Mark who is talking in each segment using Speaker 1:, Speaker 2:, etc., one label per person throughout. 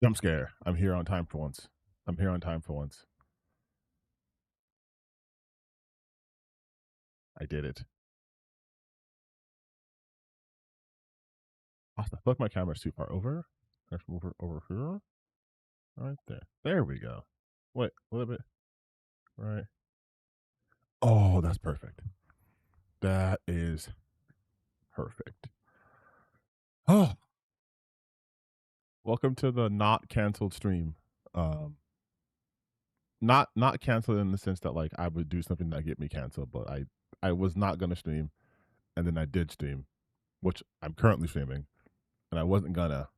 Speaker 1: Jump scare. I'm here on time for once. I'm here on time for once. I did it. I feel like my camera's too far over. Let's move it over here. Right there. There we go. Wait, a little bit. Right. Oh, that's perfect. That is perfect. Oh, welcome to the not canceled stream. Um, not canceled in the sense that like I would do something that get me canceled, but I was not gonna stream, and then I did stream, which I'm currently streaming, and I wasn't gonna,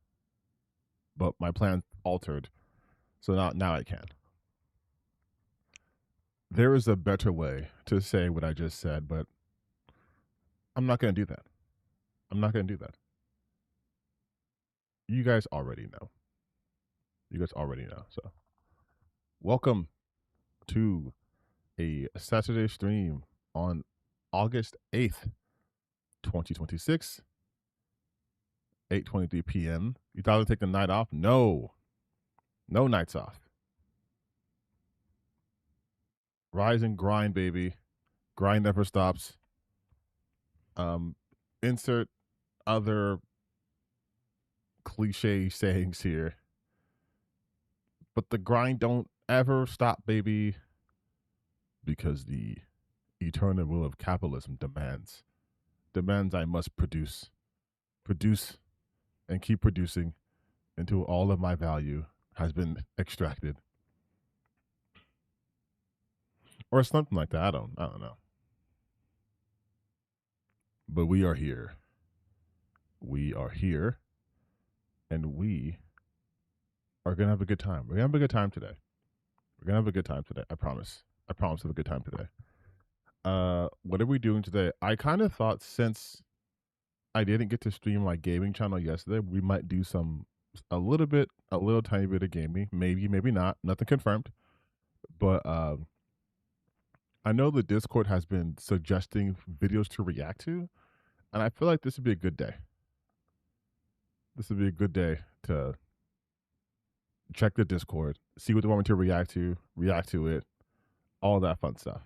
Speaker 1: but my plan altered, so now I can. There is a better way to say what I just said, but I'm not gonna do that. I'm not gonna do that. You guys already know. You guys already know. So welcome to a Saturday stream on August 8th, 2026, 8:23 p.m. You thought I'd take the night off? No. No nights off. Rise and grind, baby. Grind never stops. Um, insert other cliche sayings here. But the grind don't ever stop, baby, because the eternal will of capitalism demands I must produce, and keep producing until all of my value has been extracted, or something like that. I don't know. But we are here. We are here, and we are gonna have a good time. We're gonna have a good time today. We're gonna have a good time today. I promise. I promise to have a good time today. What are we doing today? I kind of thought since I didn't get to stream my gaming channel yesterday, we might do a little tiny bit of gaming. Maybe, maybe not. Nothing confirmed. But I know the Discord has been suggesting videos to react to, and I feel like this would be a good day. This would be a good day to check the Discord, see what they want me to react to it, all that fun stuff.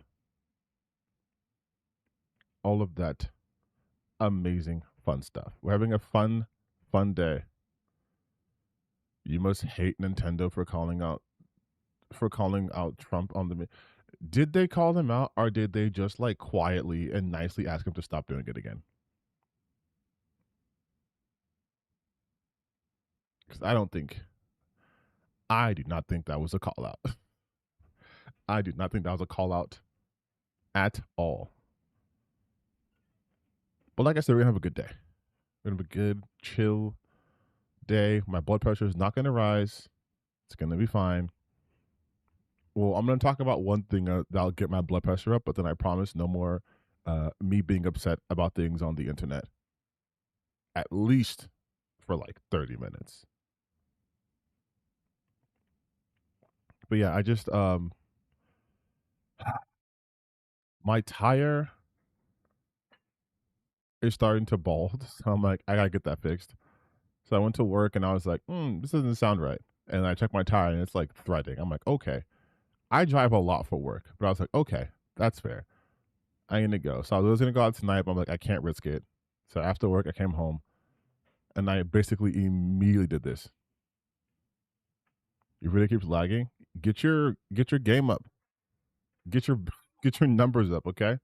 Speaker 1: All of that amazing fun stuff. We're having a fun day. You must hate Nintendo for calling out Trump on the. Did they call him out, or did they just like quietly and nicely ask him to stop doing it again? Because I do not think that was a call out. I do not think that was a call out at all. But like I said, we're gonna have a good day. We're gonna have a good, chill day. My blood pressure is not gonna rise. It's gonna be fine. Well, I'm gonna talk about one thing that'll get my blood pressure up, but then I promise no more me being upset about things on the internet. At least for like 30 minutes. But yeah, I just my tire is starting to bald. So I'm like, I gotta get that fixed. So I went to work and I was like, this doesn't sound right. And I checked my tire and it's like threading. I'm like, okay. I drive a lot for work, but I was like, okay, that's fair. I'm gonna go. So I was gonna go out tonight, but I'm like, I can't risk it. So after work, I came home and I basically immediately did this. It really keeps lagging. Get your game up. Get your get your numbers up, okay?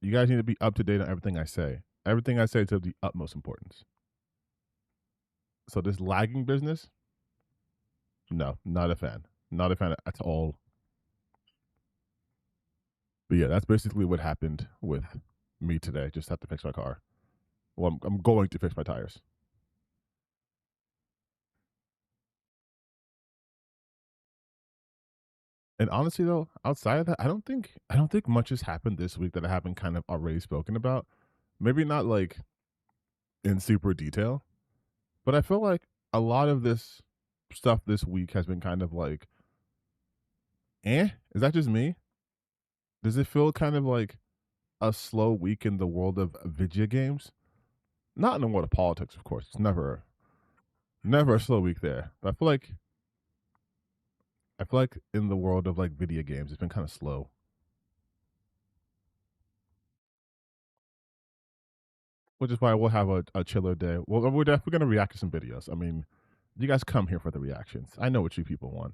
Speaker 1: You guys need to be up to date on everything I say. Everything I say is of the utmost importance. So this lagging business, no, not a fan. Not a fan at all. But yeah, that's basically what happened with me today. Just have to fix my car. Well, I'm going to fix my tires. And honestly, though, outside of that, I don't think much has happened this week that I haven't kind of already spoken about. Maybe not like in super detail, but I feel like a lot of this stuff this week has been kind of like, is that just me? Does it feel kind of like a slow week in the world of video games? Not in the world of politics, of course. It's never. Never a slow week there. But I feel like in the world of like video games, it's been kind of slow. Which is why we'll have a chiller day. Well, we're definitely gonna react to some videos. I mean, you guys come here for the reactions. I know what you people want.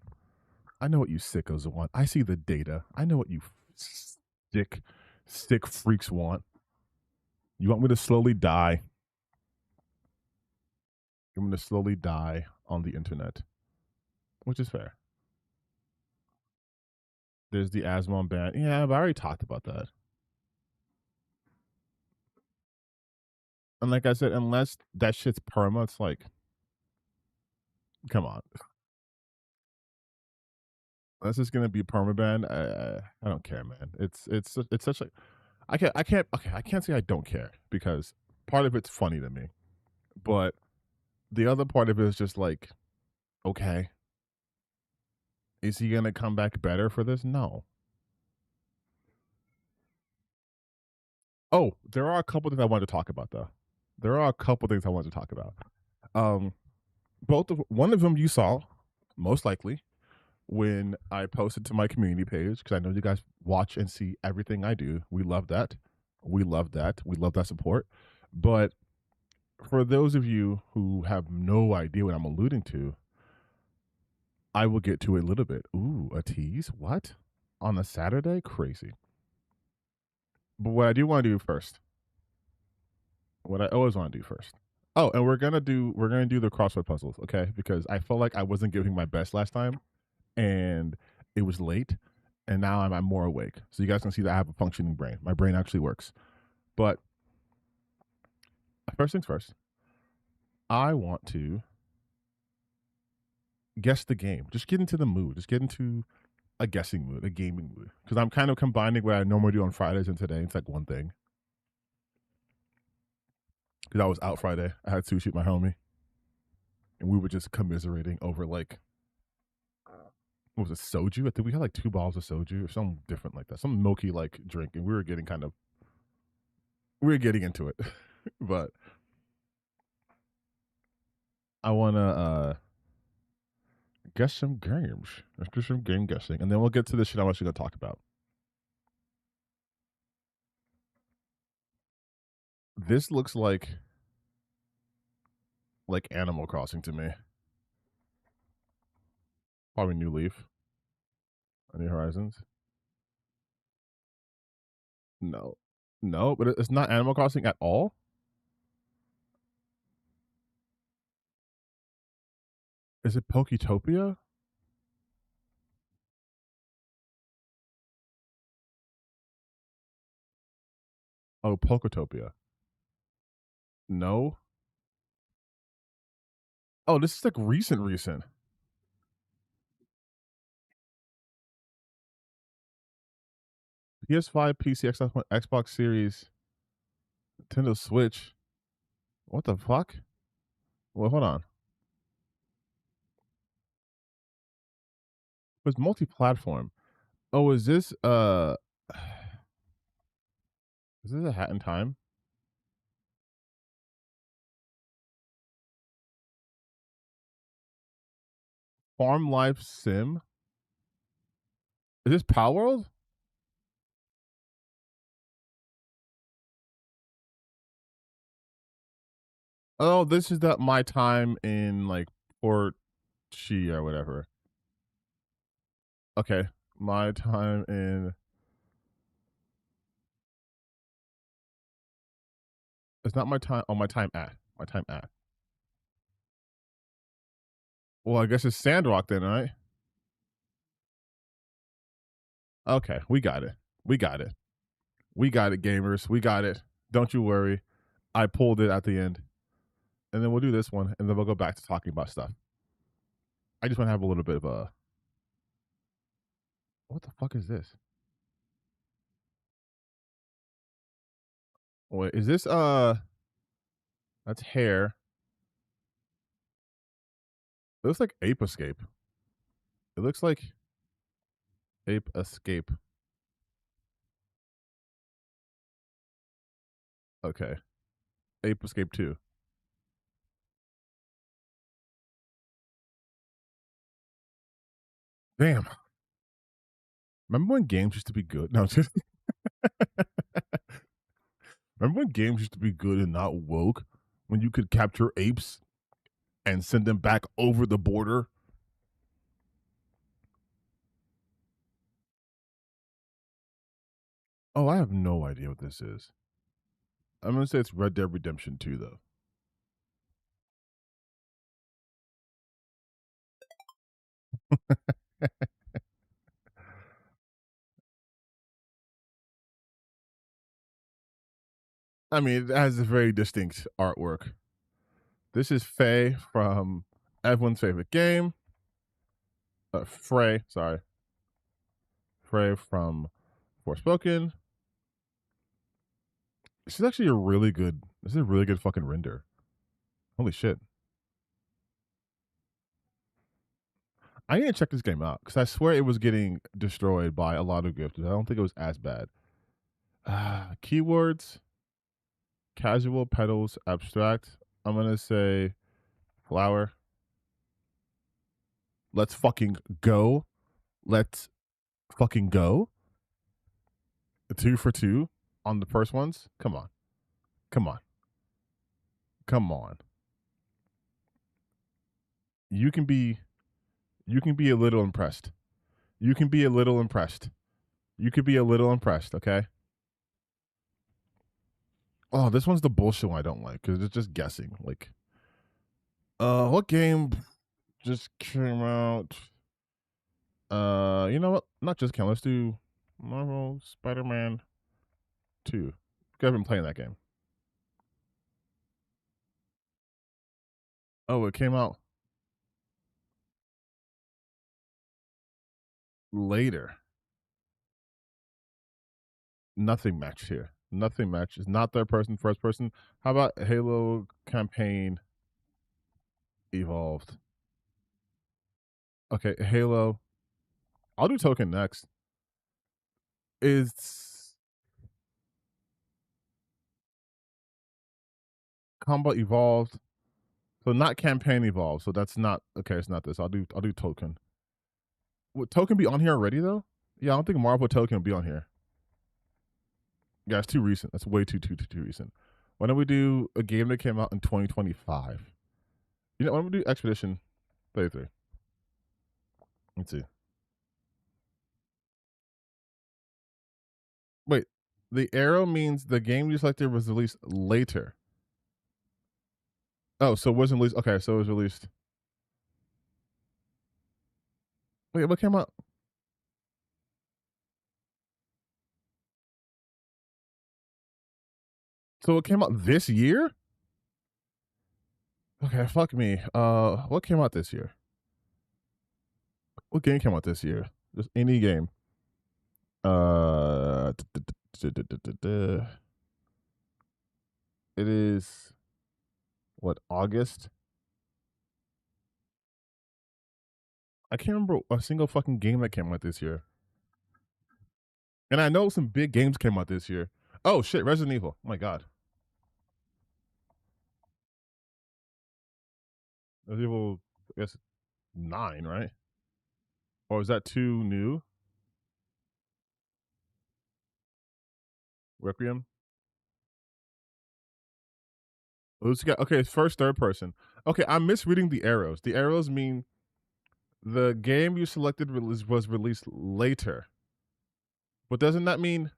Speaker 1: I know what you sickos want. I see the data. I know what you stick stick freaks want. You want me to slowly die. You want me to slowly die on the internet, which is fair. There's the Asmon ban. Yeah, but I already talked about that. And like I said, unless that shit's perma, it's like, come on. Unless it's gonna be permaban, I don't care, man. It's such a I can't say I don't care because part of it's funny to me, but the other part of it is just like, okay, is he gonna come back better for this? No. Oh, there are a couple things I wanted to talk about though. There are a couple things I wanted to talk about. Um, both of one of them you saw, most likely, when I posted to my community page because I know you guys watch and see everything I do. We love that. We love that. We love that support. But for those of you who have no idea what I'm alluding to, I will get to it a little bit. Ooh, a tease? What? On a Saturday? Crazy. But what I do want to do first, what I always want to do first. Oh, and we're gonna do the crossword puzzles, okay? Because I felt like I wasn't giving my best last time, and it was late, and now I'm more awake. So you guys can see that I have a functioning brain. My brain actually works. But first things first, I want to guess the game. Just get into the mood. Just get into a guessing mood, a gaming mood. Because I'm kind of combining what I normally do on Fridays and today. It's like one thing. Because I was out Friday. I had sushi with my homie. And we were just commiserating over like, what was it, soju? I think we had like 2 bottles of soju or something different like that. Some milky like drink. And we were getting into it. But I want to guess some games. Let's do some game guessing. And then we'll get to the shit I'm actually going to talk about. This looks like Animal Crossing to me. Probably New Leaf. New Horizons. No. No, but it's not Animal Crossing at all. Is it Poketopia? Oh, Poketopia. No. Oh, this is like recent. PS5, PC, Xbox Series, Nintendo Switch. What the fuck? Well, hold on. It's multi-platform. Oh, is this a Hat in Time? Farm Life Sim? Is this Power World? Oh, this is that my time in like Port Chi or whatever. Okay. My time in it's not my time. Oh, my time at. My time at. Well, I guess it's Sandrock then, right? Okay, we got it. We got it. We got it, gamers. We got it. Don't you worry. I pulled it at the end. And then we'll do this one, and then we'll go back to talking about stuff. I just want to have a little bit of a. What the fuck is this? Wait, is this that's hair. It looks like Ape Escape. It looks like Ape Escape. Okay. Ape Escape 2. Damn. Remember when games used to be good? No, just remember when games used to be good and not woke? When you could capture apes and send them back over the border? Oh, I have no idea what this is. I'm gonna say it's Red Dead Redemption 2, though. I mean, it has a very distinct artwork. This is Faye from everyone's favorite game. Frey, sorry. Frey from Forspoken. This is actually a really good. This is a really good fucking render. Holy shit! I need to check this game out because I swear it was getting destroyed by a lot of gifters. I don't think it was as bad. Keywords: casual, petals, abstract. I'm gonna say flower. Let's fucking go. Let's fucking go. 2 for 2 on the first ones. Come on. Come on. Come on. You can be a little impressed. You can be a little impressed. You could be a little impressed, okay? Oh, this one's the bullshit one I don't like because it's just guessing. Like, what game just came out? You know what? Not just came. Let's do Marvel Spider-Man 2. I've been playing that game. Oh, it came out later. Nothing matched here. Nothing matches. Not third person, first person. How about Halo campaign evolved? Okay, Halo. I'll do token next. Is combat evolved? So not campaign evolved. So that's not okay. It's not this. I'll do token. Would token be on here already though? Yeah, I don't think Marvel token will be on here. Yeah, it's too recent. That's way too recent. Why don't we do a game that came out in 2025? You know, why don't we do Expedition 33? Let's see. Wait, the arrow means the game you selected was released later. Oh, so it wasn't released. Okay, so it was released. Wait, what came out? So it came out this year? Okay, fuck me. What came out this year? What game came out this year? Just any game. It is what, August? I can't remember a single fucking game that came out this year. And I know some big games came out this year. Oh shit, Resident Evil. Oh my god. Resident Evil, I guess 9, right? Or is that too new? Requiem? Okay, it's first third person. Okay, I'm misreading the arrows. The arrows mean the game you selected was released later. But doesn't that mean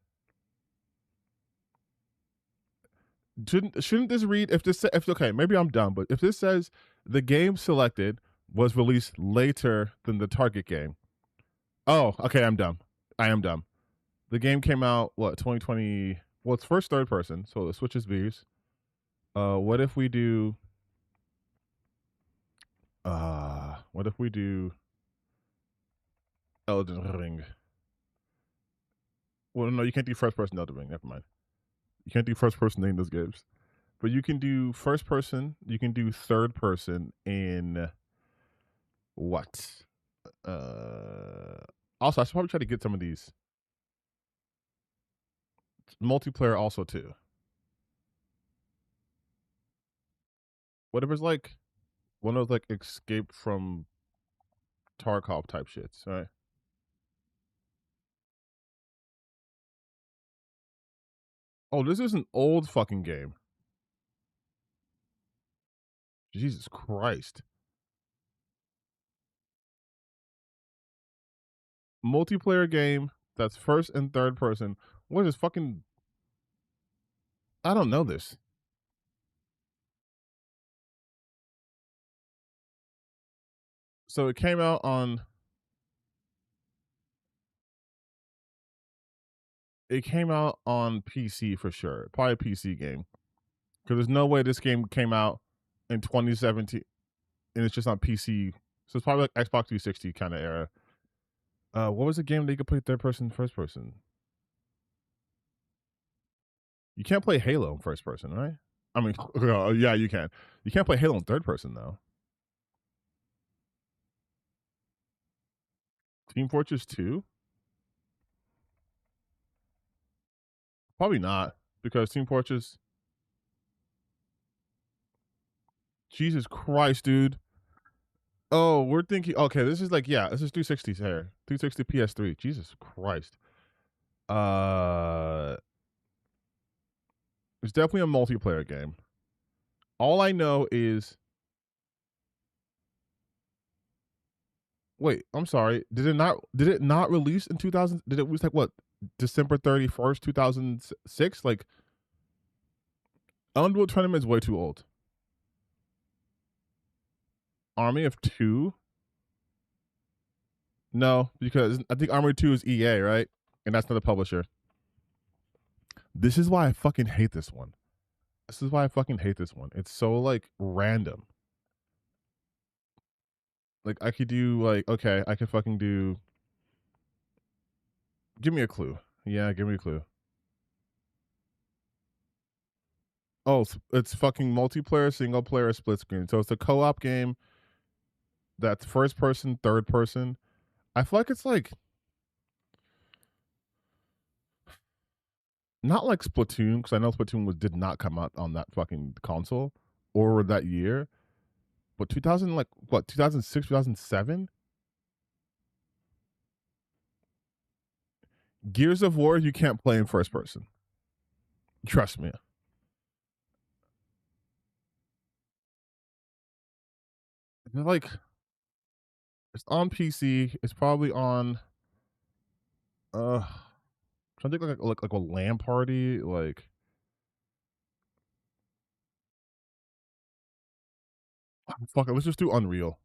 Speaker 1: shouldn't this read if okay, maybe I'm dumb, but if this says the game selected was released later than the target game. Oh, okay, I'm dumb. I am dumb. The game came out what, 2020? Well, it's first third person, so it switches views. What if we do what if we do Elden Ring? Well, no, you can't do first person Elden Ring. Never mind. You can't do first person in those games. But you can do first person, you can do third person in what? Also, I should probably try to get some of these multiplayer also too. Whatever's like one of those like escape from Tarkov type shits, right? Oh, this is an old fucking game. Jesus Christ. Multiplayer game that's first and third person. What is fucking. I don't know this. So it came out on. It came out on PC for sure. Probably a PC game. Because there's no way this game came out in 2017 and it's just on PC. So it's probably like Xbox 360 kind of era. What was the game that you could play third person, first person? You can't play Halo in first person, right? I mean, yeah, you can. You can't play Halo in third person though. Team Fortress 2? Probably not, because Team Fortress. Jesus Christ, dude. Oh, we're thinking. Okay, this is like, yeah, this is 360s here. 360 PS3. Jesus Christ. Uh, it's definitely a multiplayer game. All I know is. Wait, I'm sorry. Did it not? Did it not release in 2000? Did it release like what? December 31st, 2006? Like, Unreal Tournament is way too old. Army of Two? No, because I think Army of Two is EA, right? And that's not a publisher. This is why I fucking hate this one. This is why I fucking hate this one. It's so like random. Like I could do like, okay, I could fucking do. Give me a clue. Yeah, give me a clue. Oh, it's fucking multiplayer, single player, split screen. So it's a co-op game that's first person, third person. I feel like it's like not like Splatoon, because I know Splatoon did not come out on that fucking console or that year. But 2000, like what, 2006, 2007? Gears of War you can't play in first person. Trust me. Like, it's on PC. It's probably on. I'm trying to think like a LAN party. Like, fuck it. Let's just do Unreal.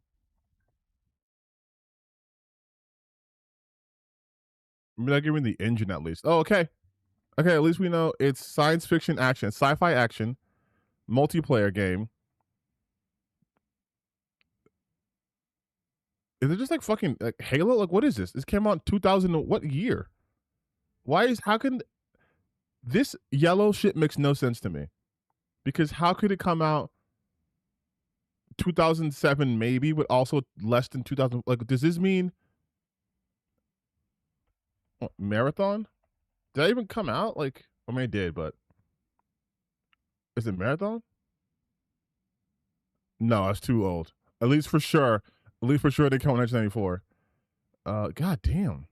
Speaker 1: I mean, that give me the engine at least. Oh, okay. Okay, at least we know it's science fiction action, sci-fi action, multiplayer game. Is it just like fucking like Halo? Like, what is this? This came out in 2000. What year? Why is how can this yellow shit makes no sense to me? Because how could it come out 2007 maybe, but also less than 2000? Like, does this mean Marathon? Did that even come out? Like, I mean, it did, but is it Marathon? No, that's too old. At least for sure. At least for sure, they come in 1994. God damn.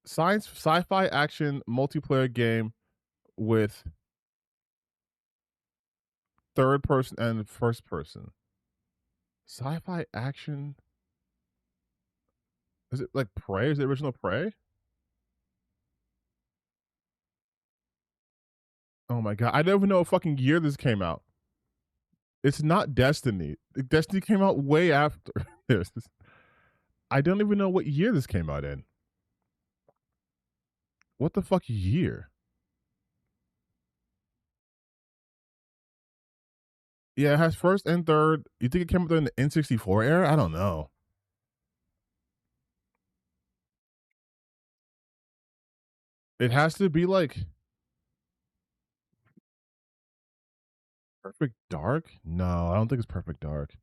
Speaker 1: Science, sci-fi, action, multiplayer game with third person and first person. Sci-fi action. Is it like Prey? Is it original Prey? Oh my god, I don't even know what fucking year this came out. It's not Destiny. Destiny came out way after this. I don't even know what year this came out in. What the fuck year? Yeah, it has first and third. You think it came out in the N64 era? I don't know. It has to be like Perfect Dark? No, I don't think it's Perfect Dark.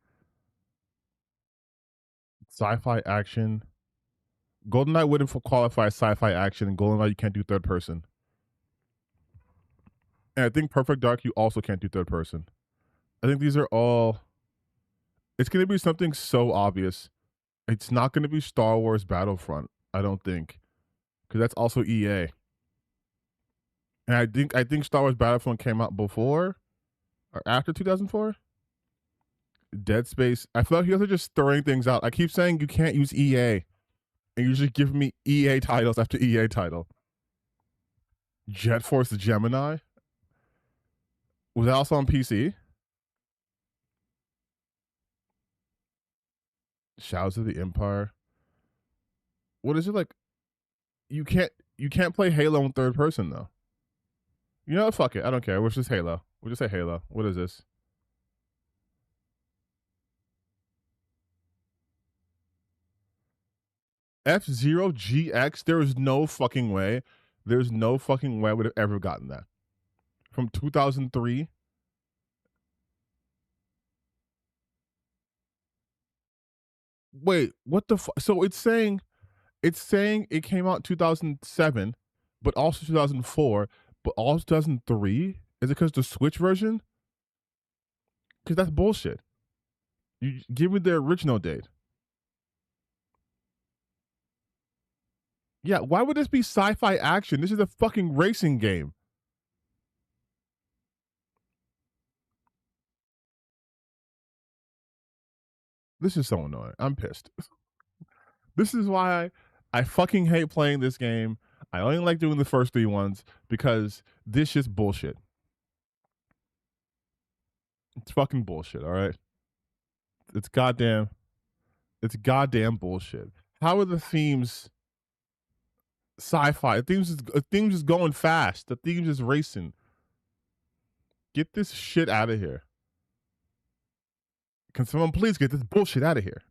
Speaker 1: Sci-fi action. GoldenEye wouldn't qualify as sci-fi action, and GoldenEye you can't do third person. And I think Perfect Dark you also can't do third person. I think these are all. It's gonna be something so obvious. It's not going to be Star Wars Battlefront, I don't think, because that's also EA. And I think Star Wars Battlefront came out before or after 2004. Dead Space. I feel like you guys are just throwing things out. I keep saying you can't use EA, and you just give me EA titles after EA title. Jet Force Gemini. Was that also on PC? Shadows of the Empire. What is it like? You can't play Halo in third person though. You know what? Fuck it. I don't care. We'll just Halo. We'll just say Halo. What is this? F-Zero GX? There is no fucking way. There's no fucking way I would have ever gotten that. From 2003? Wait, what the fuck? So it's saying it came out 2007, but also 2004, but also 2003? Is it because the Switch version? Because that's bullshit. You give me the original date. Yeah, why would this be sci-fi action? This is a fucking racing game. This is so annoying. I'm pissed. This is why I fucking hate playing this game. I only like doing the first three ones because this is bullshit. It's fucking bullshit, all right? It's goddamn bullshit. How are the themes sci-fi? The themes is going fast. The themes is racing. Get this shit out of here. Can someone please get this bullshit out of here?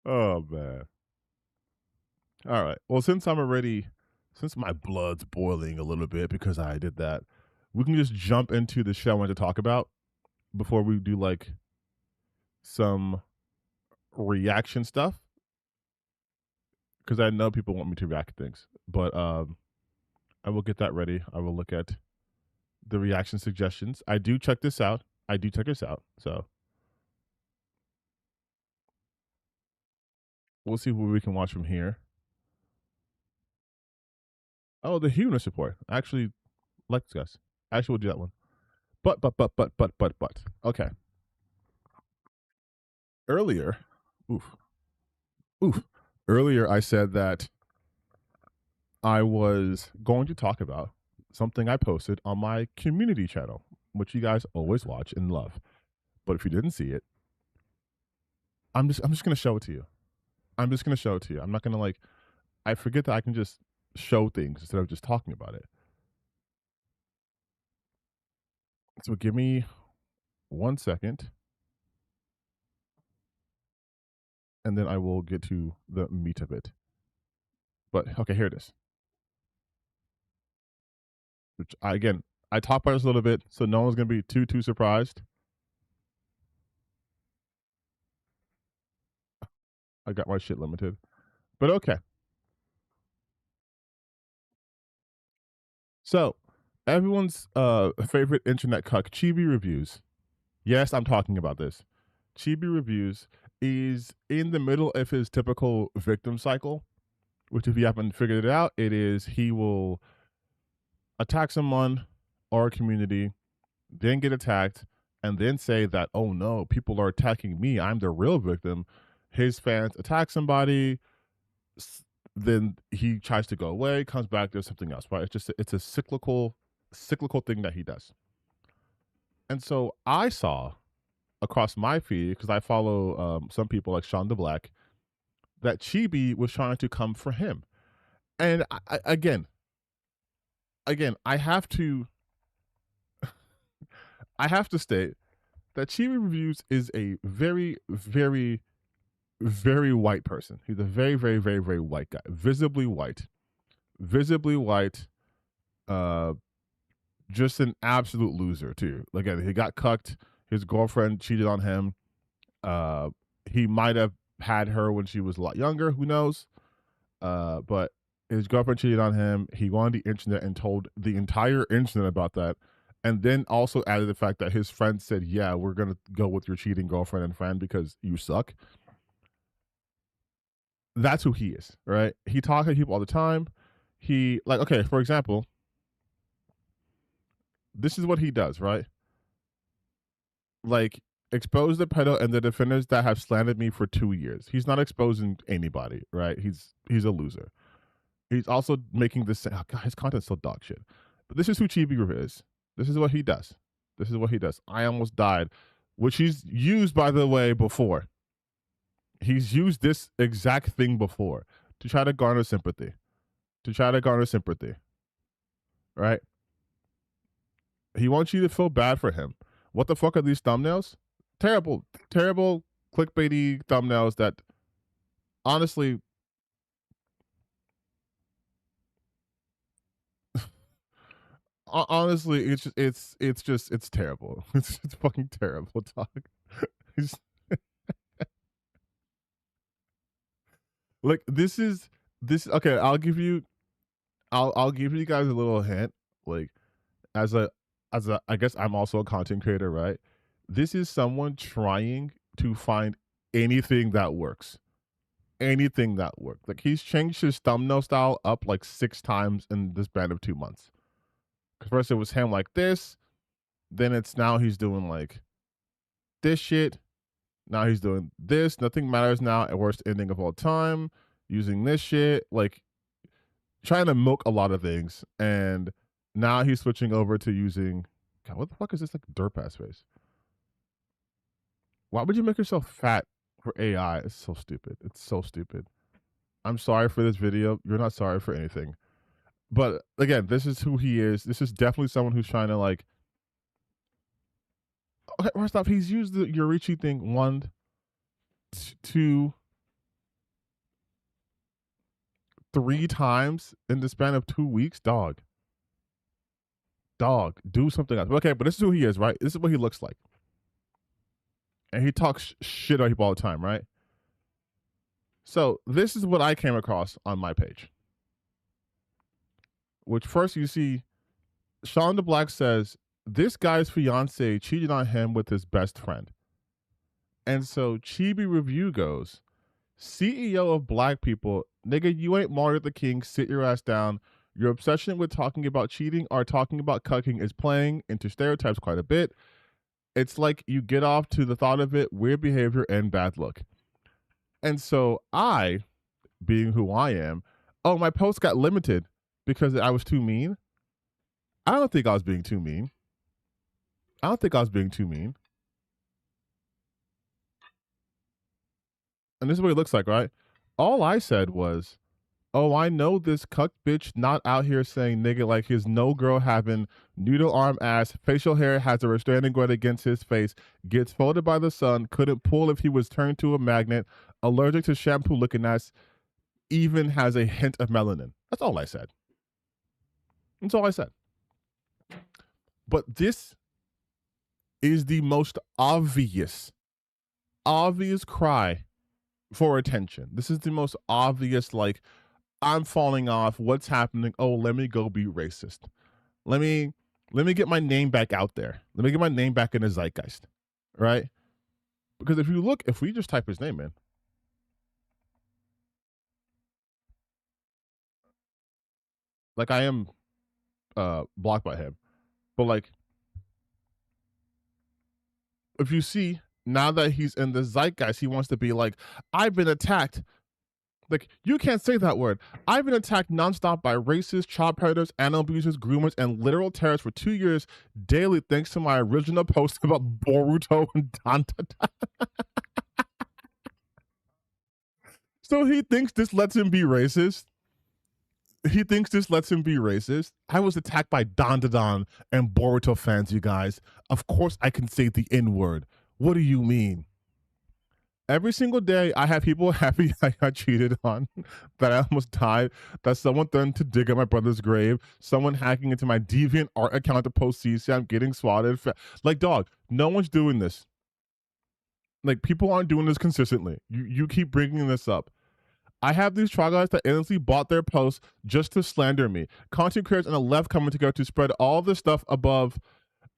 Speaker 1: Oh man. All right. Well, since my blood's boiling a little bit because I did that, we can just jump into the shit I wanted to talk about before we do like some reaction stuff because I know people want me to react to things. But I will get that ready. I will look at the reaction suggestions. I do check this out. So we'll see what we can watch from here. Oh, the Humanist Report. I actually like this, guys. Actually, we'll do that one. But. Okay. Earlier, oof, oof. Earlier, I said that I was going to talk about something I posted on my community channel, which you guys always watch and love. But if you didn't see it, I'm just gonna show it to you. I'm just gonna show it to you. I'm not gonna like. I forget that I can just show things instead of just talking about it. So give me 1 second, and then I will get to the meat of it. But okay, here it is. Which I talked about this a little bit, so no one's gonna be too surprised. I got my shit limited, but okay. So everyone's favorite internet cuck, Chibi Reviews. Yes, I'm talking about this. Chibi Reviews is in the middle of his typical victim cycle, which if you haven't figured it out, it is he will attack someone or a community, then get attacked, and then say that, oh no, people are attacking me. I'm the real victim. His fans attack somebody, then he tries to go away, comes back, there's something else, right? It's a cyclical thing that he does. And so I saw across my feed, because I follow some people like Sean the Black, that Chibi was trying to come for him. And again, I have to state that Chibi Reviews is a very, very, very white person. He's a very, very, very, very white guy. Visibly white. Just an absolute loser too. Like he got cucked. His girlfriend cheated on him. He might have had her when she was a lot younger. Who knows? But his girlfriend cheated on him. He went on the internet and told the entire internet about that. and then also added the fact that his friend said, "Yeah, we're gonna go with your cheating girlfriend and friend because you suck." That's who he is, right? He talks to people all the time. He like okay, for example, this is what he does, right? Like expose the pedo and the defenders that have slandered me for 2 years. He's not exposing anybody, right? He's a loser. He's also making this. Oh God, his content's so dog shit. But this is who Chibi is. This is what he does. This is what he does. I almost died, which he's used, by the way, before. He's used this exact thing before to try to garner sympathy. To try to garner sympathy. Right? He wants you to feel bad for him. What the fuck are these thumbnails? Terrible, terrible clickbaity thumbnails that honestly honestly it's terrible. It's fucking terrible, dog. Like this okay, I'll give you guys a little hint. Like as a I guess I'm also a content creator, right? This is someone trying to find anything that works. Anything that works. Like he's changed his thumbnail style up like 6 times in the span of 2 months. Cuz first it was him like this, then it's now he's doing like this shit. Now he's doing this. Nothing matters now. At worst ending of all time. Using this shit. Like trying to milk a lot of things. And now he's switching over to using. God, what the fuck is this like derp ass face? Why would you make yourself fat for AI? It's so stupid. It's so stupid. I'm sorry for this video. You're not sorry for anything. But again, this is who he is. This is definitely someone who's trying to like. Okay, first off, he's used the Yorichi thing 1, 2, 3 times in the span of 2 weeks. Dog, do something else. Okay, but this is who he is, right? This is what he looks like, and he talks shit on people all the time, right? So this is what I came across on my page. Which first you see, Sean DeBlack says this guy's fiance cheated on him with his best friend. And so Chibi Review goes, CEO of black people, nigga, you ain't Martin Luther King, sit your ass down. Your obsession with talking about cheating or talking about cucking is playing into stereotypes quite a bit. It's like you get off to the thought of it, weird behavior and bad look. And so I, being who I am, oh, my post got limited because I was too mean. I don't think I was being too mean. And this is what it looks like, right? All I said was, oh, I know this cuck bitch not out here saying nigga like his no girl having noodle arm ass, facial hair has a restraining order against his face, gets folded by the sun, couldn't pull if he was turned to a magnet, allergic to shampoo looking ass, even has a hint of melanin. That's all I said. That's all I said. But this is the most obvious cry for attention. This is the most obvious, like, I'm falling off. What's happening? Oh, let me go be racist. Let me get my name back out there. Let me get my name back in the zeitgeist. Right? Because if we just type his name in, like I am blocked by him. But like if you see now that he's in the zeitgeist, he wants to be like, I've been attacked. Like, you can't say that word. I've been attacked nonstop by racists, child predators, animal abusers, groomers, and literal terrorists for 2 years daily thanks to my original post about Boruto and Danta. So he thinks this lets him be racist. I was attacked by Dandadan and Boruto fans, you guys. Of course I can say the N-word. What do you mean? Every single day, I have people happy I got cheated on, that I almost died, that someone threatened to dig up my brother's grave, someone hacking into my deviant art account to post CC, I'm getting swatted. Like, dog, no one's doing this. Like, people aren't doing this consistently. You keep bringing this up. I have these troglodytes that endlessly bought their posts just to slander me. Content creators on the left coming together to spread all the stuff above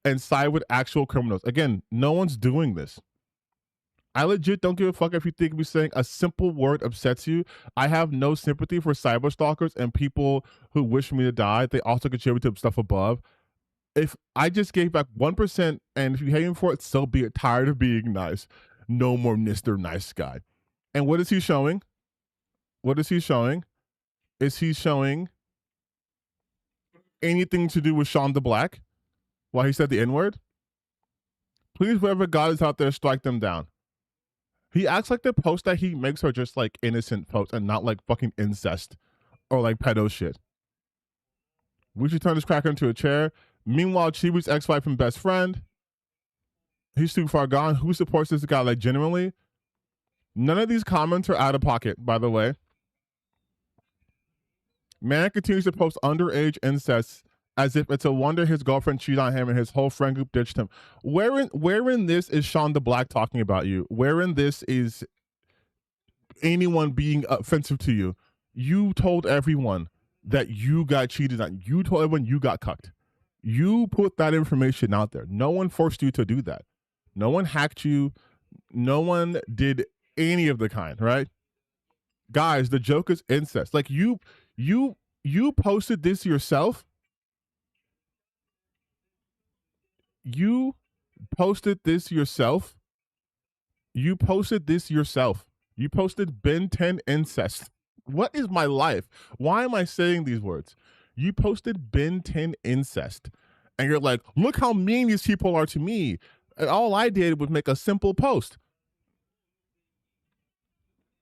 Speaker 1: and side with actual criminals. Again, no one's doing this. I legit don't give a fuck if you think me saying a simple word upsets you. I have no sympathy for cyber stalkers and people who wish me to die. They also contribute to stuff above. If I just gave back 1%, and if you hate him for it, so be it. Tired of being nice. No more Mr. Nice Guy. And what is he showing? What is he showing? Is he showing anything to do with Sean the Black? While he said the N-word? Please, whoever God is out there, strike them down. He acts like the posts that he makes are just like innocent posts and not like fucking incest or like pedo shit. We should turn this cracker into a chair. Meanwhile, Chibi's ex-wife and best friend, he's too far gone. Who supports this guy like genuinely? None of these comments are out of pocket, by the way. Man continues to post underage incest as if it's a wonder his girlfriend cheated on him and his whole friend group ditched him. Where in this is Sean the Black talking about you? Where in this is anyone being offensive to you? You told everyone that you got cheated on. You told everyone you got cucked. You put that information out there. No one forced you to do that. No one hacked you. No one did any of the kind, right? Guys, the joke is incest. Like you posted this yourself. You posted this yourself. You posted this yourself. You posted Ben 10 incest. What is my life? Why am I saying these words? You posted Ben 10 incest. And you're like, look how mean these people are to me. And all I did was make a simple post.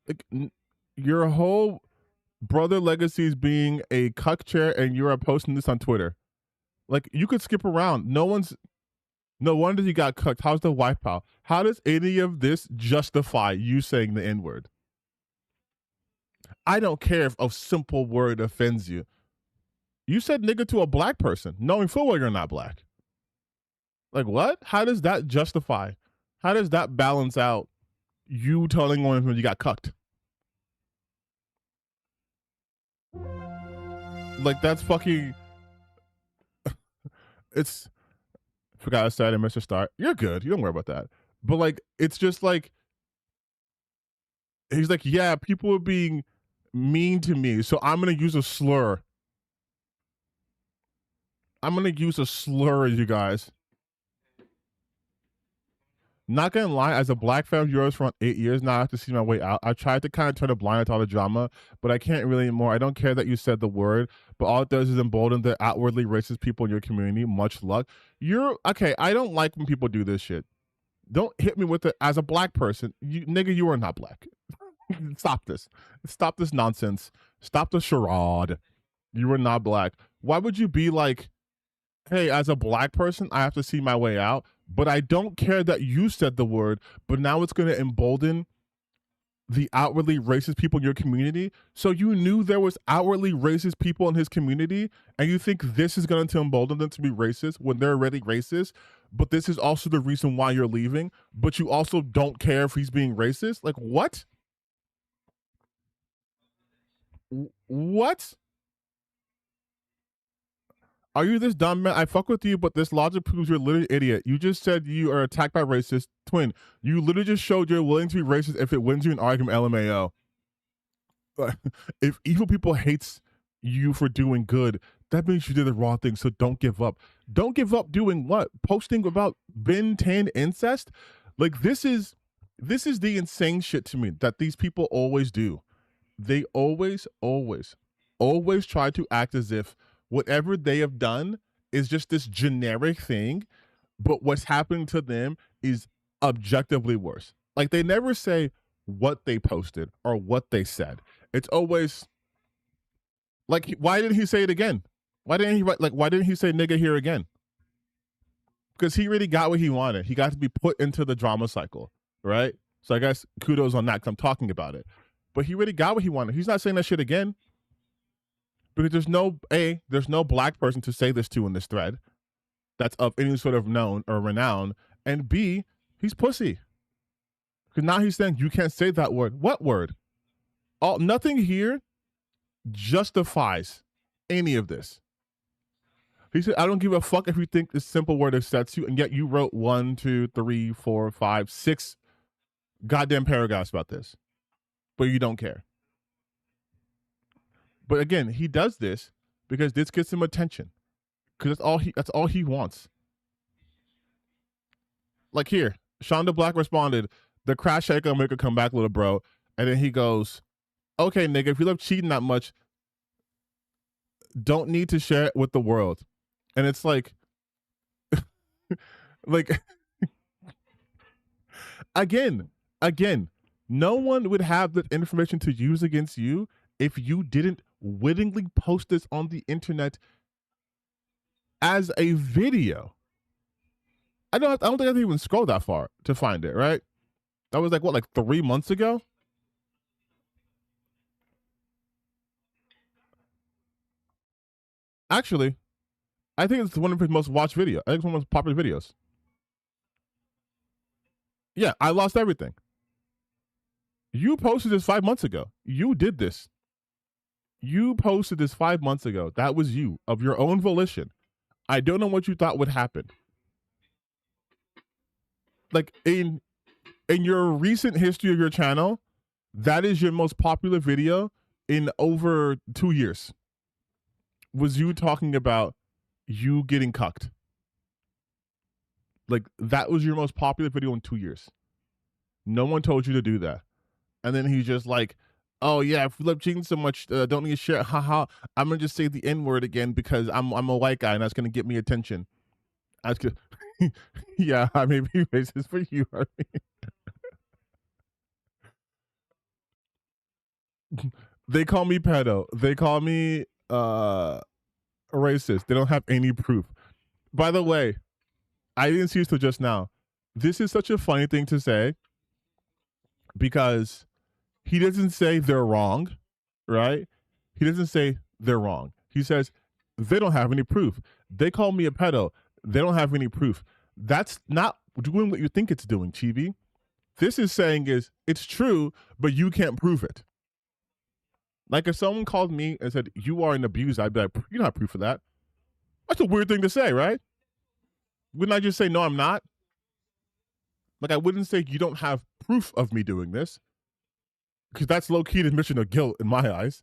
Speaker 1: Like, your whole brother legacy is being a cuck chair and you're posting this on Twitter. Like, you could skip around. No wonder you got cucked. How's the wife pal? How does any of this justify you saying the N-word? I don't care if a simple word offends you. You said nigga to a black person, knowing full well you're not black. Like, what? How does that justify? How does that balance out you telling one when you got cucked? Like, that's fucking... It's... Forgot I said it, Mr. Star. You're good. You don't worry about that. But, like, it's just like... He's like, yeah, people are being mean to me, so I'm going to use a slur. I'm going to use a slur, you guys. Not gonna lie, as a black fan of yours for 8 years now, I have to see my way out. I tried to kind of turn a blind eye to all the drama, but I can't really anymore. I don't care that you said the word, but all it does is embolden the outwardly racist people in your community. Much luck. You're okay. I don't like when people do this shit. Don't hit me with it as a black person. Nigga, you are not black. Stop this. Stop this nonsense. Stop the charade. You are not black. Why would you be like, hey, as a black person, I have to see my way out? But I don't care that you said the word, but now it's going to embolden the outwardly racist people in your community. So you knew there was outwardly racist people in his community, and you think this is going to embolden them to be racist when they're already racist, but this is also the reason why you're leaving, but you also don't care if he's being racist? Like, what? What? Are you this dumb, man? I fuck with you, but this logic proves you're literally an idiot. You just said you are attacked by racist. Twin, you literally just showed you're willing to be racist if it wins you an argument, LMAO. If evil people hates you for doing good, that means you did the wrong thing, so don't give up. Don't give up doing what? Posting about Ben 10 incest? Like, this is the insane shit to me that these people always do. They always try to act as if whatever they have done is just this generic thing, but what's happening to them is objectively worse. Like, they never say what they posted or what they said. It's always like, why didn't he say it again? Why didn't he say nigga here again? Because he really got what he wanted. He got to be put into the drama cycle, right? So I guess kudos on that because I'm talking about it. But he really got what he wanted. He's not saying that shit again. Because there's no black person to say this to in this thread that's of any sort of known or renown. And B, he's pussy. Because now he's saying you can't say that word. What word? Nothing here justifies any of this. He said, I don't give a fuck if you think this simple word upsets you, and yet you wrote 1, 2, 3, 4, 5, 6 goddamn paragraphs about this, but you don't care. But again, he does this because this gets him attention. Because that's all he wants. Like here, Shonda Black responded, the crash shake gonna make her come back, little bro. And then he goes, okay, nigga, if you love cheating that much, don't need to share it with the world. And it's like, like, again, no one would have that information to use against you if you didn't wittingly post this on the internet as a video. I don't think I have to even scroll that far to find it, right? That was like 3 months ago? Actually, I think it's one of his most watched videos. I think it's one of his most popular videos. Yeah, I lost everything. You posted this 5 months ago. You did this. You posted this 5 months ago. That was you, of your own volition. I don't know what you thought would happen. Like, in your recent history of your channel, that is your most popular video in over 2 years. Was you talking about you getting cucked? Like, that was your most popular video in 2 years. No one told you to do that. And then he's just like, oh yeah, if you love cheating so much, don't need to share. Haha, I'm gonna just say the N-word again because I'm a white guy and that's gonna get me attention. I was gonna, yeah, I may be racist for you. I mean, they call me pedo. They call me racist. They don't have any proof. By the way, I didn't see this till just now. This is such a funny thing to say because he doesn't say they're wrong, right? He doesn't say they're wrong. He says they don't have any proof. They call me a pedo. They don't have any proof. That's not doing what you think it's doing, Chibi. This is saying is it's true, but you can't prove it. Like if someone called me and said, you are an abuser, I'd be like, you don't have proof of that. That's a weird thing to say, right? Wouldn't I just say, no, I'm not? Like I wouldn't say you don't have proof of me doing this, because that's low-key admission of guilt in my eyes.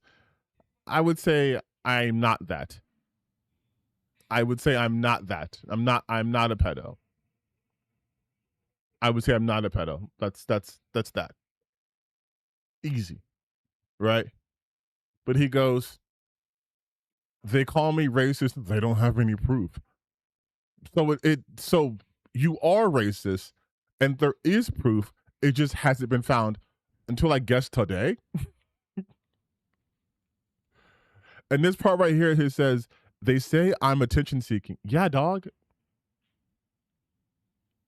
Speaker 1: I would say I'm not that. I would say I'm not that. I'm not a pedo. I would say I'm not a pedo. That's that. Easy. Right? But he goes, they call me racist, they don't have any proof. So you are racist and there is proof, it just hasn't been found until I guess today. And this part right here, he says, they say I'm attention seeking. Yeah, dog.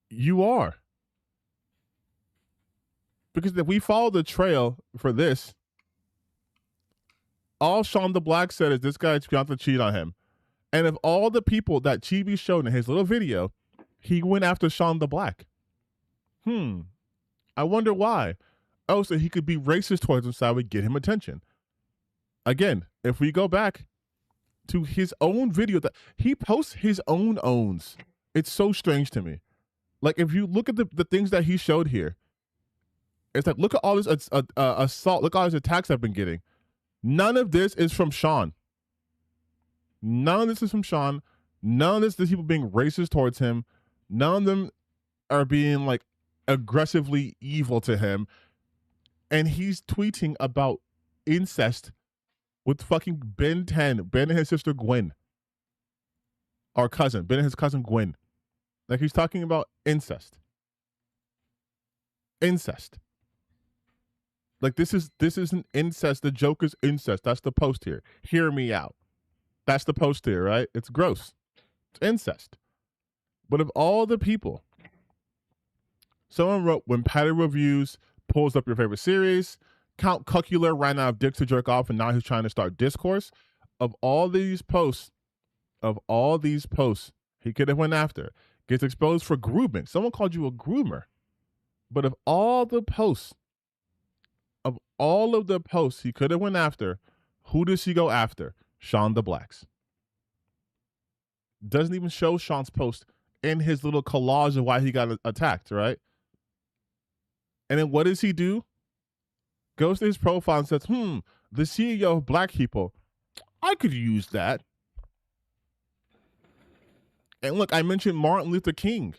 Speaker 1: You are. Because if we follow the trail for this, all Shonda Black said is this guy's going to cheat on him. And of all the people that Chibi showed in his little video, he went after Shonda Black. I wonder why. Oh, so he could be racist towards him so I would get him attention. Again, if we go back to his own video that he posts his own owns, it's so strange to me. Like if you look at the things that he showed here, it's like look at all this assault, look at all these attacks I've been getting. None of this is from Sean. None of this is from Sean. None of this is people being racist towards him. None of them are being like aggressively evil to him. And he's tweeting about incest with fucking Ben 10, Ben and his sister Gwen. Our cousin, Ben and his cousin Gwen. Like he's talking about incest. Incest. Like this isn't incest. The joke is incest. That's the post here. Hear me out. That's the post here, right? It's gross. It's incest. But of all the people, someone wrote, when Patty Reviews pulls up your favorite series, Count Cuckular ran out of dicks to jerk off and now he's trying to start discourse. Of all these posts, he could have went after. Gets exposed for grooming. Someone called you a groomer. But of all the posts, he could have went after, who does he go after? Shonda Blacks. Doesn't even show Sean's post in his little collage of why he got attacked, right? And then what does he do? Goes to his profile and says, the CEO of Black People, I could use that. And look, I mentioned Martin Luther King.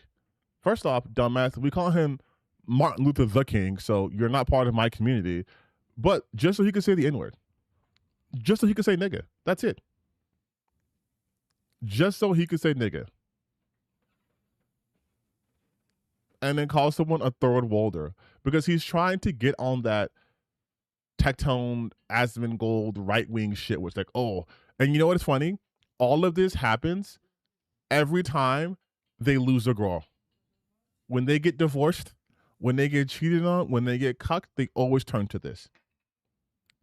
Speaker 1: First off, dumbass, we call him Martin Luther the King, so you're not part of my community. But just so he could say the N-word. Just so he could say nigga. That's it. Just so he could say nigga. And then call someone a third worlder. Because he's trying to get on that Tectone, Asmongold, right-wing shit, which like, oh. And you know what's funny? All of this happens every time they lose a girl. When they get divorced, when they get cheated on, when they get cucked, they always turn to this.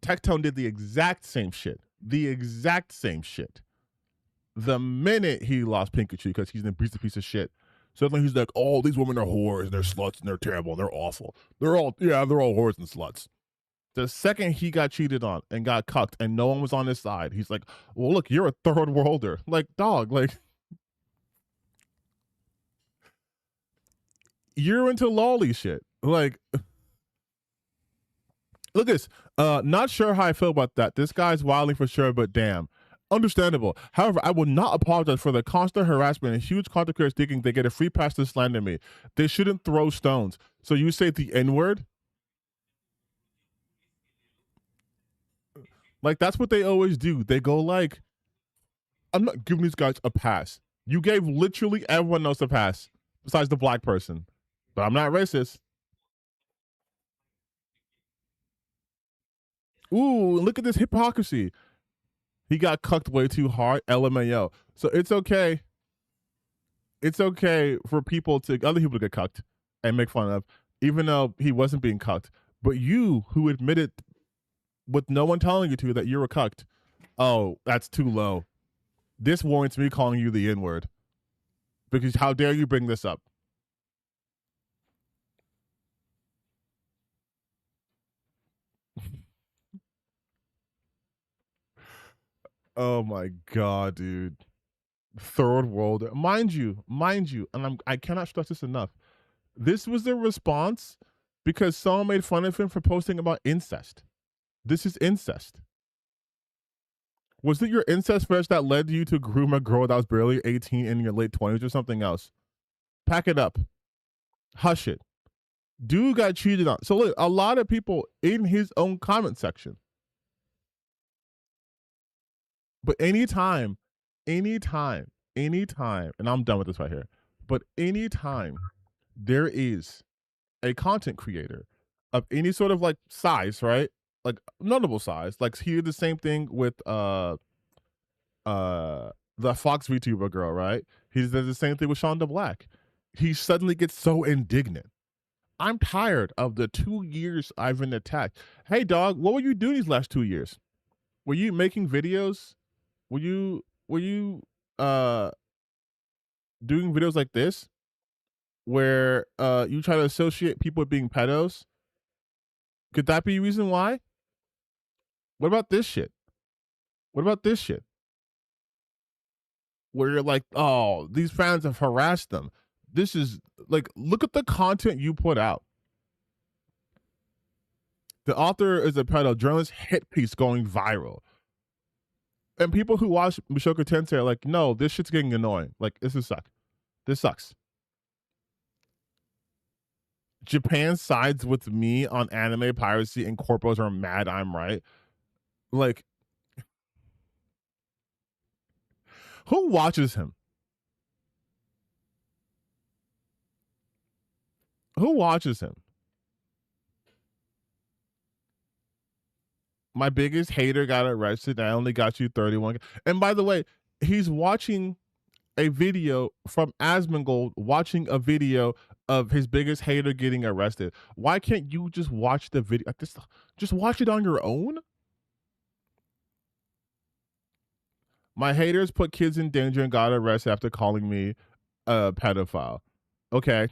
Speaker 1: Tectone did the exact same shit. The exact same shit. The minute he lost Pikachu because he's an abusive piece of shit, suddenly he's like, oh, these women are whores, and they're sluts, and they're terrible, and they're awful. They're all whores and sluts. The second he got cheated on and got cucked and no one was on his side, he's like, well, look, you're a third worlder. Like, dog, like, you're into lolly shit. Like, look at this. Not sure how I feel about that. This guy's wilding for sure, but damn. Understandable. However, I will not apologize for the constant harassment and huge content creators thinking they get a free pass to slander me. They shouldn't throw stones. So you say the N-word? Like, that's what they always do. They go like, I'm not giving these guys a pass. You gave literally everyone else a pass besides the black person. But I'm not racist. Ooh, look at this hypocrisy. He got cucked way too hard. LMAO. So it's okay. It's okay for other people to get cucked and make fun of, even though he wasn't being cucked. But you, who admitted with no one telling you to that you were cucked, oh, that's too low. This warrants me calling you the N-word. Because how dare you bring this up? Oh my god, dude. Third world. Mind you, and I cannot stress this enough. This was the response because someone made fun of him for posting about incest. This is incest. Was it your incest fetish that led you to groom a girl that was barely 18 in your late 20s or something else? Pack it up. Hush it. Dude got cheated on. So look, a lot of people in his own comment section. But anytime, and I'm done with this right here, but anytime there is a content creator of any sort of like size, right? Like notable size, like he did the same thing with the Fox VTuber girl, right? He did the same thing with Shonda Black. He suddenly gets so indignant. I'm tired of the 2 years I've been attacked. Hey dog, what were you doing these last 2 years? Were you making videos? Were you doing videos like this where you try to associate people with being pedos? Could that be a reason why? What about this shit? What about this shit? Where you're like, oh, these fans have harassed them. This is like, look at the content you put out. The author is a pedo journalist hit piece going viral. And people who watch Mushoku Tensei are like, no, this shit's getting annoying. Like, this sucks. This sucks. Japan sides with me on anime piracy and corpos are mad I'm right. Like, who watches him? Who watches him? My biggest hater got arrested. I only got you 31. And by the way, he's watching a video from Asmongold, watching a video of his biggest hater getting arrested. Why can't you just watch the video? Just watch it on your own? My haters put kids in danger and got arrested after calling me a pedophile. Okay.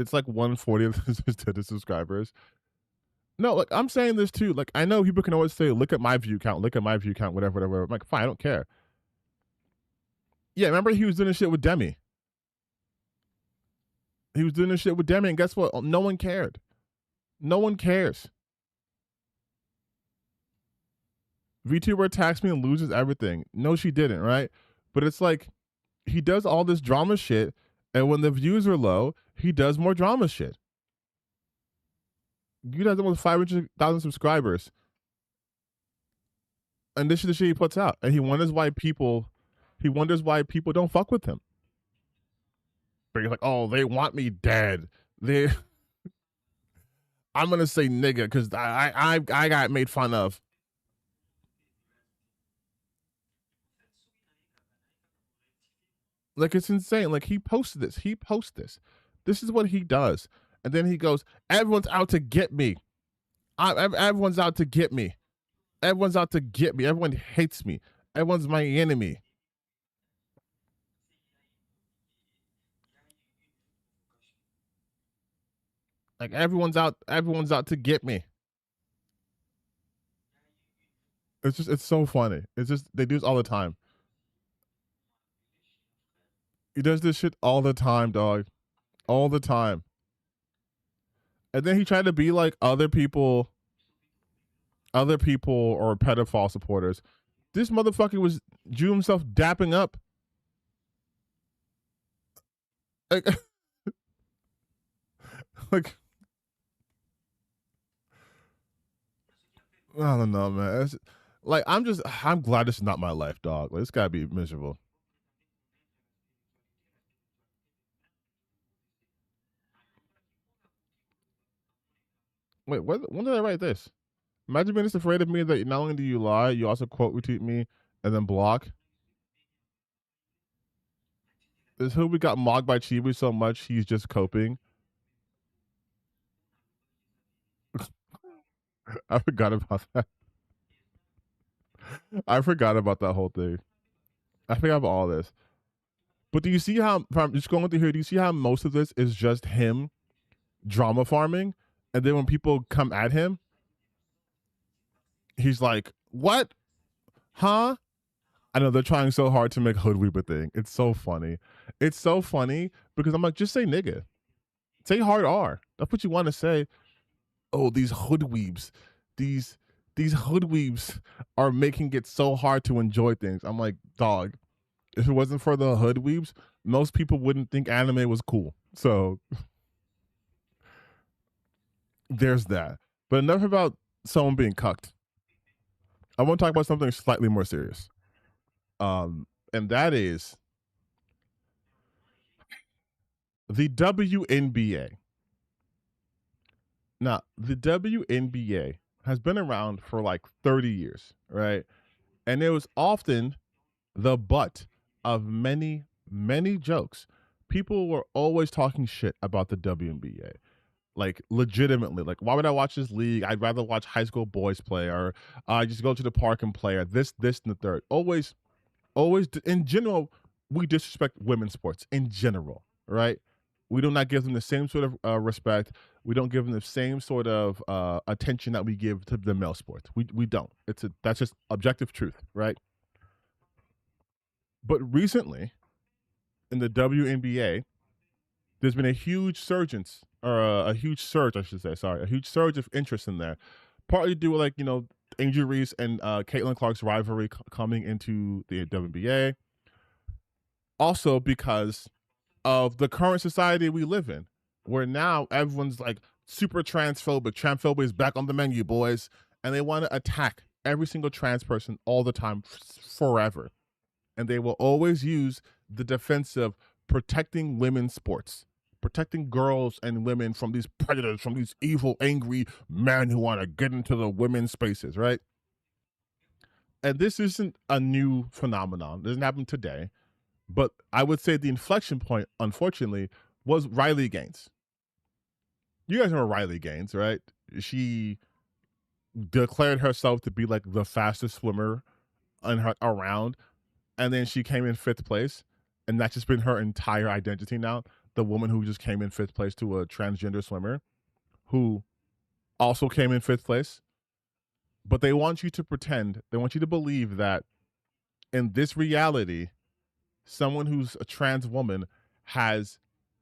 Speaker 1: It's like 1/40 of the subscribers. No, like I'm saying this too. Like I know people can always say, "Look at my view count, look at my view count, whatever, whatever." I'm like, fine, I don't care. Yeah, remember he was doing this shit with Demi. He was doing this shit with Demi, and guess what? No one cared. No one cares. VTuber attacks me and loses everything. No, she didn't, right? But it's like he does all this drama shit, and when the views are low, he does more drama shit. You does almost 500,000 subscribers, and this is the shit he puts out, and he wonders why people don't fuck with him. But he's like, oh, they want me dead. They, I'm gonna say nigga because I got made fun of. Like it's insane. Like he posted this. He posts this. This is what he does, and then he goes, everyone's out to get me. Everyone's out to get me. Everyone's out to get me. Everyone hates me. Everyone's my enemy. Like everyone's out to get me. It's so funny. It's just they do this all the time. He does this shit all the time, dog. All the time. And then he tried to be like other people or pedophile supporters. This motherfucker was Jew himself dapping up. Like, like I don't know, man. Like I'm glad this is not my life, dog. Like, this gotta be miserable. Wait, when did I write this? Imagine being this afraid of me that not only do you lie, you also quote retweet me and then block. This who we got mocked by Chibi so much he's just coping. I forgot about that. I forgot about that whole thing. I forgot about all this. But do you see how, I'm just going through here, do you see how most of this is just him drama farming? And then when people come at him, he's like, what? Huh? I know they're trying so hard to make hoodweep a thing. It's so funny. It's so funny because I'm like, just say nigga. Say hard R. That's what you want to say. Oh, these hoodweebs. These hoodweebs are making it so hard to enjoy things. I'm like, dog, if it wasn't for the hoodweebs, most people wouldn't think anime was cool. So there's that. But enough about someone being cucked. I want to talk about something slightly more serious. And that is the WNBA. Now, the WNBA has been around for like 30 years, right? And it was often the butt of many, many jokes. People were always talking shit about the WNBA. Like legitimately, like why would I watch this league? I'd rather watch high school boys play, or just go to the park and play, or this, and the third. Always in general, we disrespect women's sports in general, right? We do not give them the same sort of respect. We don't give them the same sort of attention that we give to the male sports. We don't. That's just objective truth, right? But recently, in the WNBA, there's been a huge a huge surge, I should say, sorry, a huge surge of interest in there, partly due to like Angel Reese and Caitlin Clark's rivalry coming into the WNBA. Also because of the current society we live in, where now everyone's like super transphobic. Transphobia is back on the menu, boys, and they want to attack every single trans person all the time, forever. And they will always use the defense of protecting women's sports, protecting girls and women from these predators, from these evil, angry men who want to get into the women's spaces, right? And this isn't a new phenomenon. It doesn't happen today. But I would say the inflection point, unfortunately, was Riley Gaines. You guys know Riley Gaines, right? She declared herself to be like the fastest swimmer around, and then she came in fifth place, and that's just been her entire identity now. The woman who just came in fifth place to a transgender swimmer, who also came in 5th place. But they want you to pretend, they want you to believe that in this reality, someone who's a trans woman has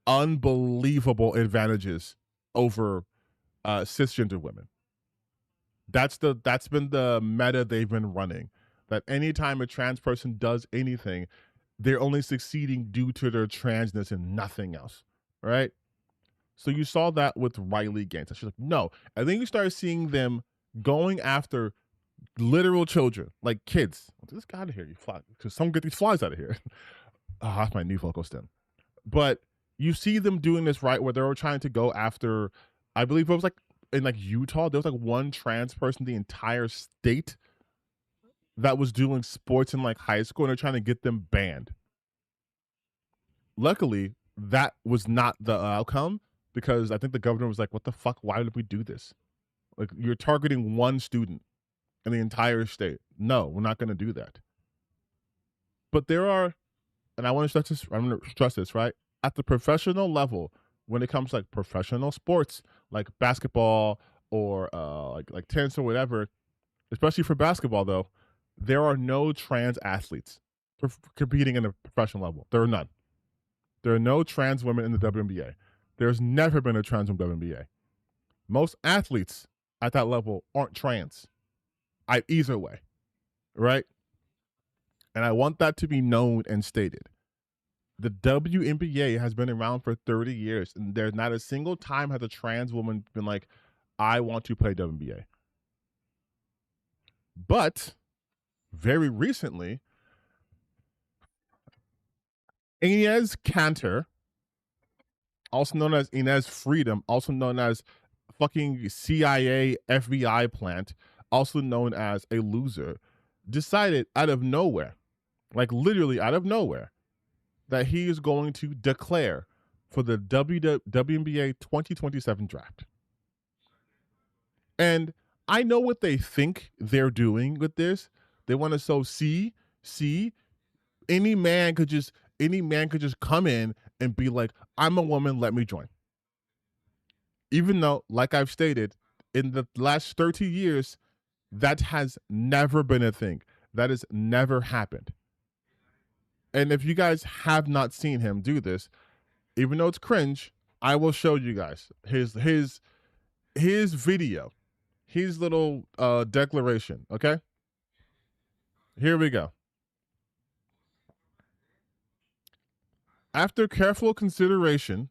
Speaker 1: unbelievable advantages over cisgender women. That's been the meta they've been running. That anytime a trans person does anything, they're only succeeding due to their transness and nothing else, right? So you saw that with Riley Gaines. She's like, no. And then you started seeing them going after literal children, like kids. Get this guy out of here, you fly. Because someone get these flies out of here. Oh, that's my new vocal stem. But you see them doing this, right, where they were trying to go after, I believe it was like in like Utah, there was like one trans person in the entire state that was doing sports in like high school, and they're trying to get them banned. Luckily, that was not the outcome, because I think the governor was like, what the fuck? Why did we do this? Like, you're targeting one student in the entire state. No, we're not going to do that. But there are, and I want to stress this, I'm going to stress this, right? At the professional level, when it comes to like professional sports, like basketball or like tennis or whatever, especially for basketball though, there are no trans athletes competing in the professional level. There are none. There are no trans women in the WNBA. There's never been a trans woman in the WNBA. Most athletes at that level aren't trans. Either way, right? And I want that to be known and stated. The WNBA has been around for 30 years, and there's not a single time has a trans woman been like, I want to play WNBA. But very recently, Inez Cantor, also known as Inez Freedom, also known as fucking CIA FBI plant, also known as a loser, decided out of nowhere, like literally out of nowhere, that he is going to declare for the WNBA 2027 draft. And I know what they think they're doing with this. They want to see, any man could just come in and be like, I'm a woman, let me join. Even though, like I've stated, in the last 30 years, that has never been a thing. That has never happened. And if you guys have not seen him do this, even though it's cringe, I will show you guys his video, his little declaration, okay? Here we go. After careful consideration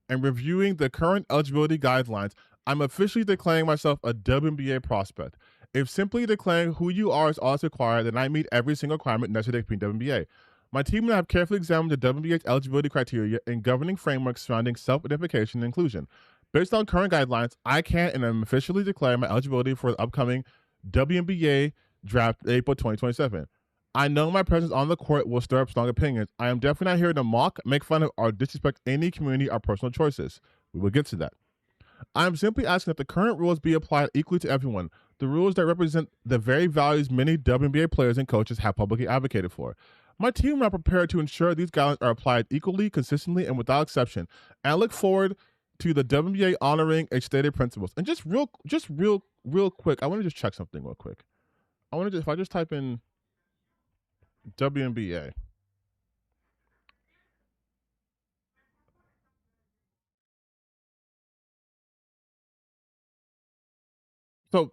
Speaker 1: and reviewing the current eligibility guidelines, I'm officially declaring myself a WNBA prospect. If simply declaring who you are is all that's required, then I meet every single requirement necessary to compete in WNBA. My team and I have carefully examined the WNBA's eligibility criteria and governing frameworks surrounding self-identification and inclusion. Based on current guidelines, I can and am officially declaring my eligibility for the upcoming WNBA draft April 2027. I know my presence on the court will stir up strong opinions. I am definitely not here to mock, make fun of, or disrespect any community or personal choices. We will get to that. I am simply asking that the current rules be applied equally to everyone. The rules that represent the very values many WNBA players and coaches have publicly advocated for. My team are prepared to ensure these guidelines are applied equally, consistently, and without exception. And I look forward to the WNBA honoring its stated principles. And just real quick, I want to just check something real quick. If I just type in WNBA. So,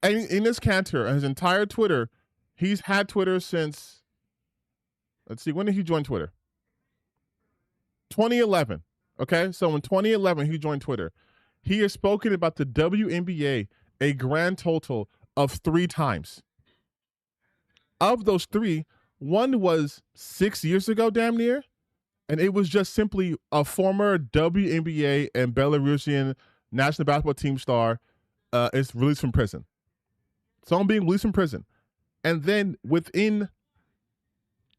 Speaker 1: Enes Kanter, his entire Twitter, he's had Twitter since, let's see, when did he join Twitter? 2011. Okay, so in 2011, he joined Twitter. He has spoken about the WNBA a grand total of 3 times. Of those 3, one was 6 years ago, damn near, and it was just simply a former WNBA and Belarusian national basketball team star is released from prison. Someone being released from prison. And then within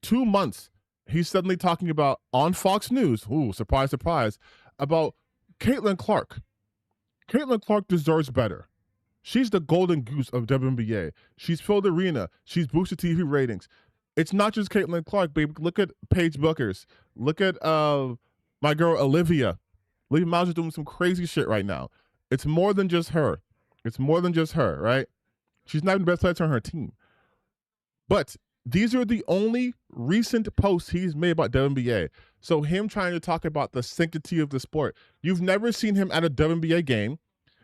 Speaker 1: 2 months, he's suddenly talking about on Fox News, ooh, surprise, surprise, about Caitlin Clark. Caitlin Clark deserves better. She's the golden goose of WNBA. She's filled arena. She's boosted TV ratings. It's not just Caitlin Clark, baby. Look at Paige Buckers. Look at my girl Olivia. Olivia Miles is doing some crazy shit right now. It's more than just her. It's more than just her, right? She's not even the best player on her team. But these are the only recent posts he's made about WNBA. So him trying to talk about the sanctity of the sport. You've never seen him at a WNBA game.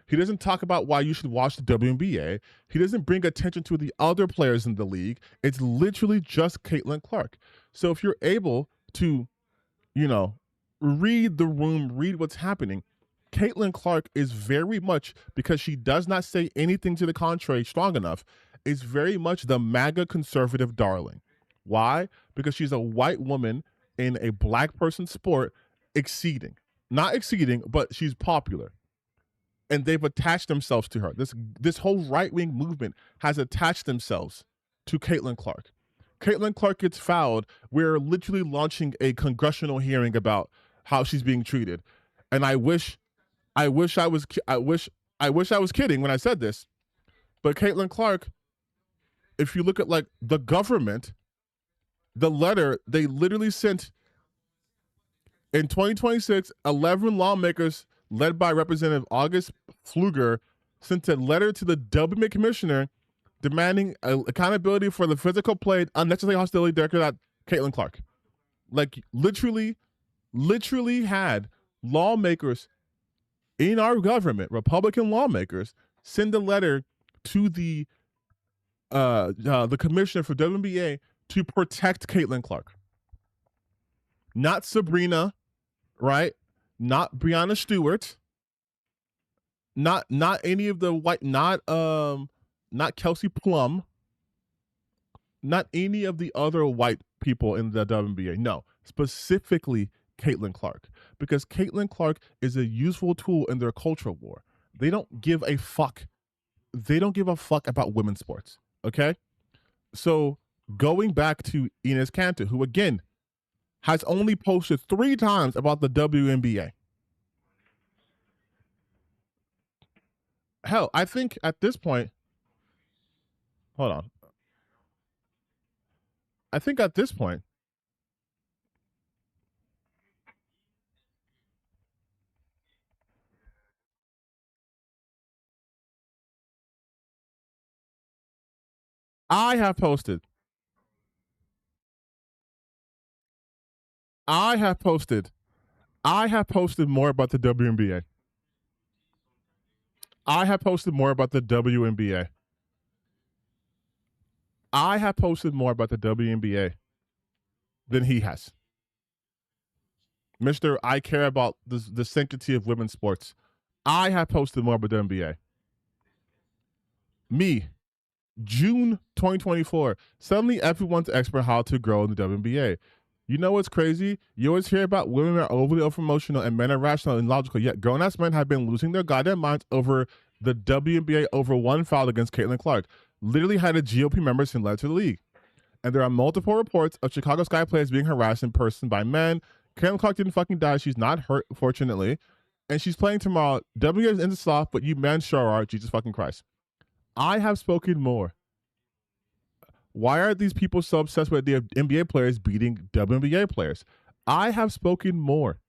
Speaker 1: He doesn't talk about why you should watch the WNBA. He doesn't bring attention to the other players in the league. It's literally just Caitlin Clark. So if you're able to, read the room, read what's happening, Caitlin Clark is very much, because she does not say anything to the contrary strong enough, is very much the MAGA conservative darling. Why? Because she's a white woman in a black person sport not exceeding, but she's popular. And they've attached themselves to her. This whole right-wing movement has attached themselves to Caitlin Clark. Caitlin Clark gets fouled. We're literally launching a congressional hearing about how she's being treated. And I wish I was kidding when I said this. But Caitlin Clark, if you look at like the government, the letter they literally sent in 2026, 11 lawmakers led by Representative August Pfluger sent a letter to the WNBA commissioner demanding accountability for the physical play, unnecessary hostility directed at Caitlin Clark. Like literally had lawmakers in our government, Republican lawmakers, send a letter to the commissioner for WNBA to protect Caitlin Clark. Not Sabrina, right? Not Breonna Stewart. Not any of the white, not Kelsey Plum. Not any of the other white people in the WNBA. No, specifically Caitlin Clark, because Caitlin Clark is a useful tool in their culture war. They don't give a fuck. They don't give a fuck about women's sports. Okay, so going back to Enes Kanter, who again has only posted 3 times about the WNBA. Hell, I think at this point, hold on. I think at this point, I have posted more about the WNBA. I have posted more about the WNBA. I have posted more about the WNBA than he has. Mr. I care about the sanctity of women's sports. I have posted more about the NBA. Me, June 2024. Suddenly everyone's expert how to grow in the WNBA. You know what's crazy? You always hear about women are overly emotional and men are rational and logical, yet grown-ass men have been losing their goddamn minds over the WNBA over one foul against Caitlin Clark. Literally had a GOP member send letter to the league. And there are multiple reports of Chicago Sky players being harassed in person by men. Caitlin Clark didn't fucking die. She's not hurt, fortunately. And she's playing tomorrow. WNBA is in the soft, but you men sure are. Jesus fucking Christ. I have spoken more. Why are these people so obsessed with the NBA players beating WNBA players? I have spoken more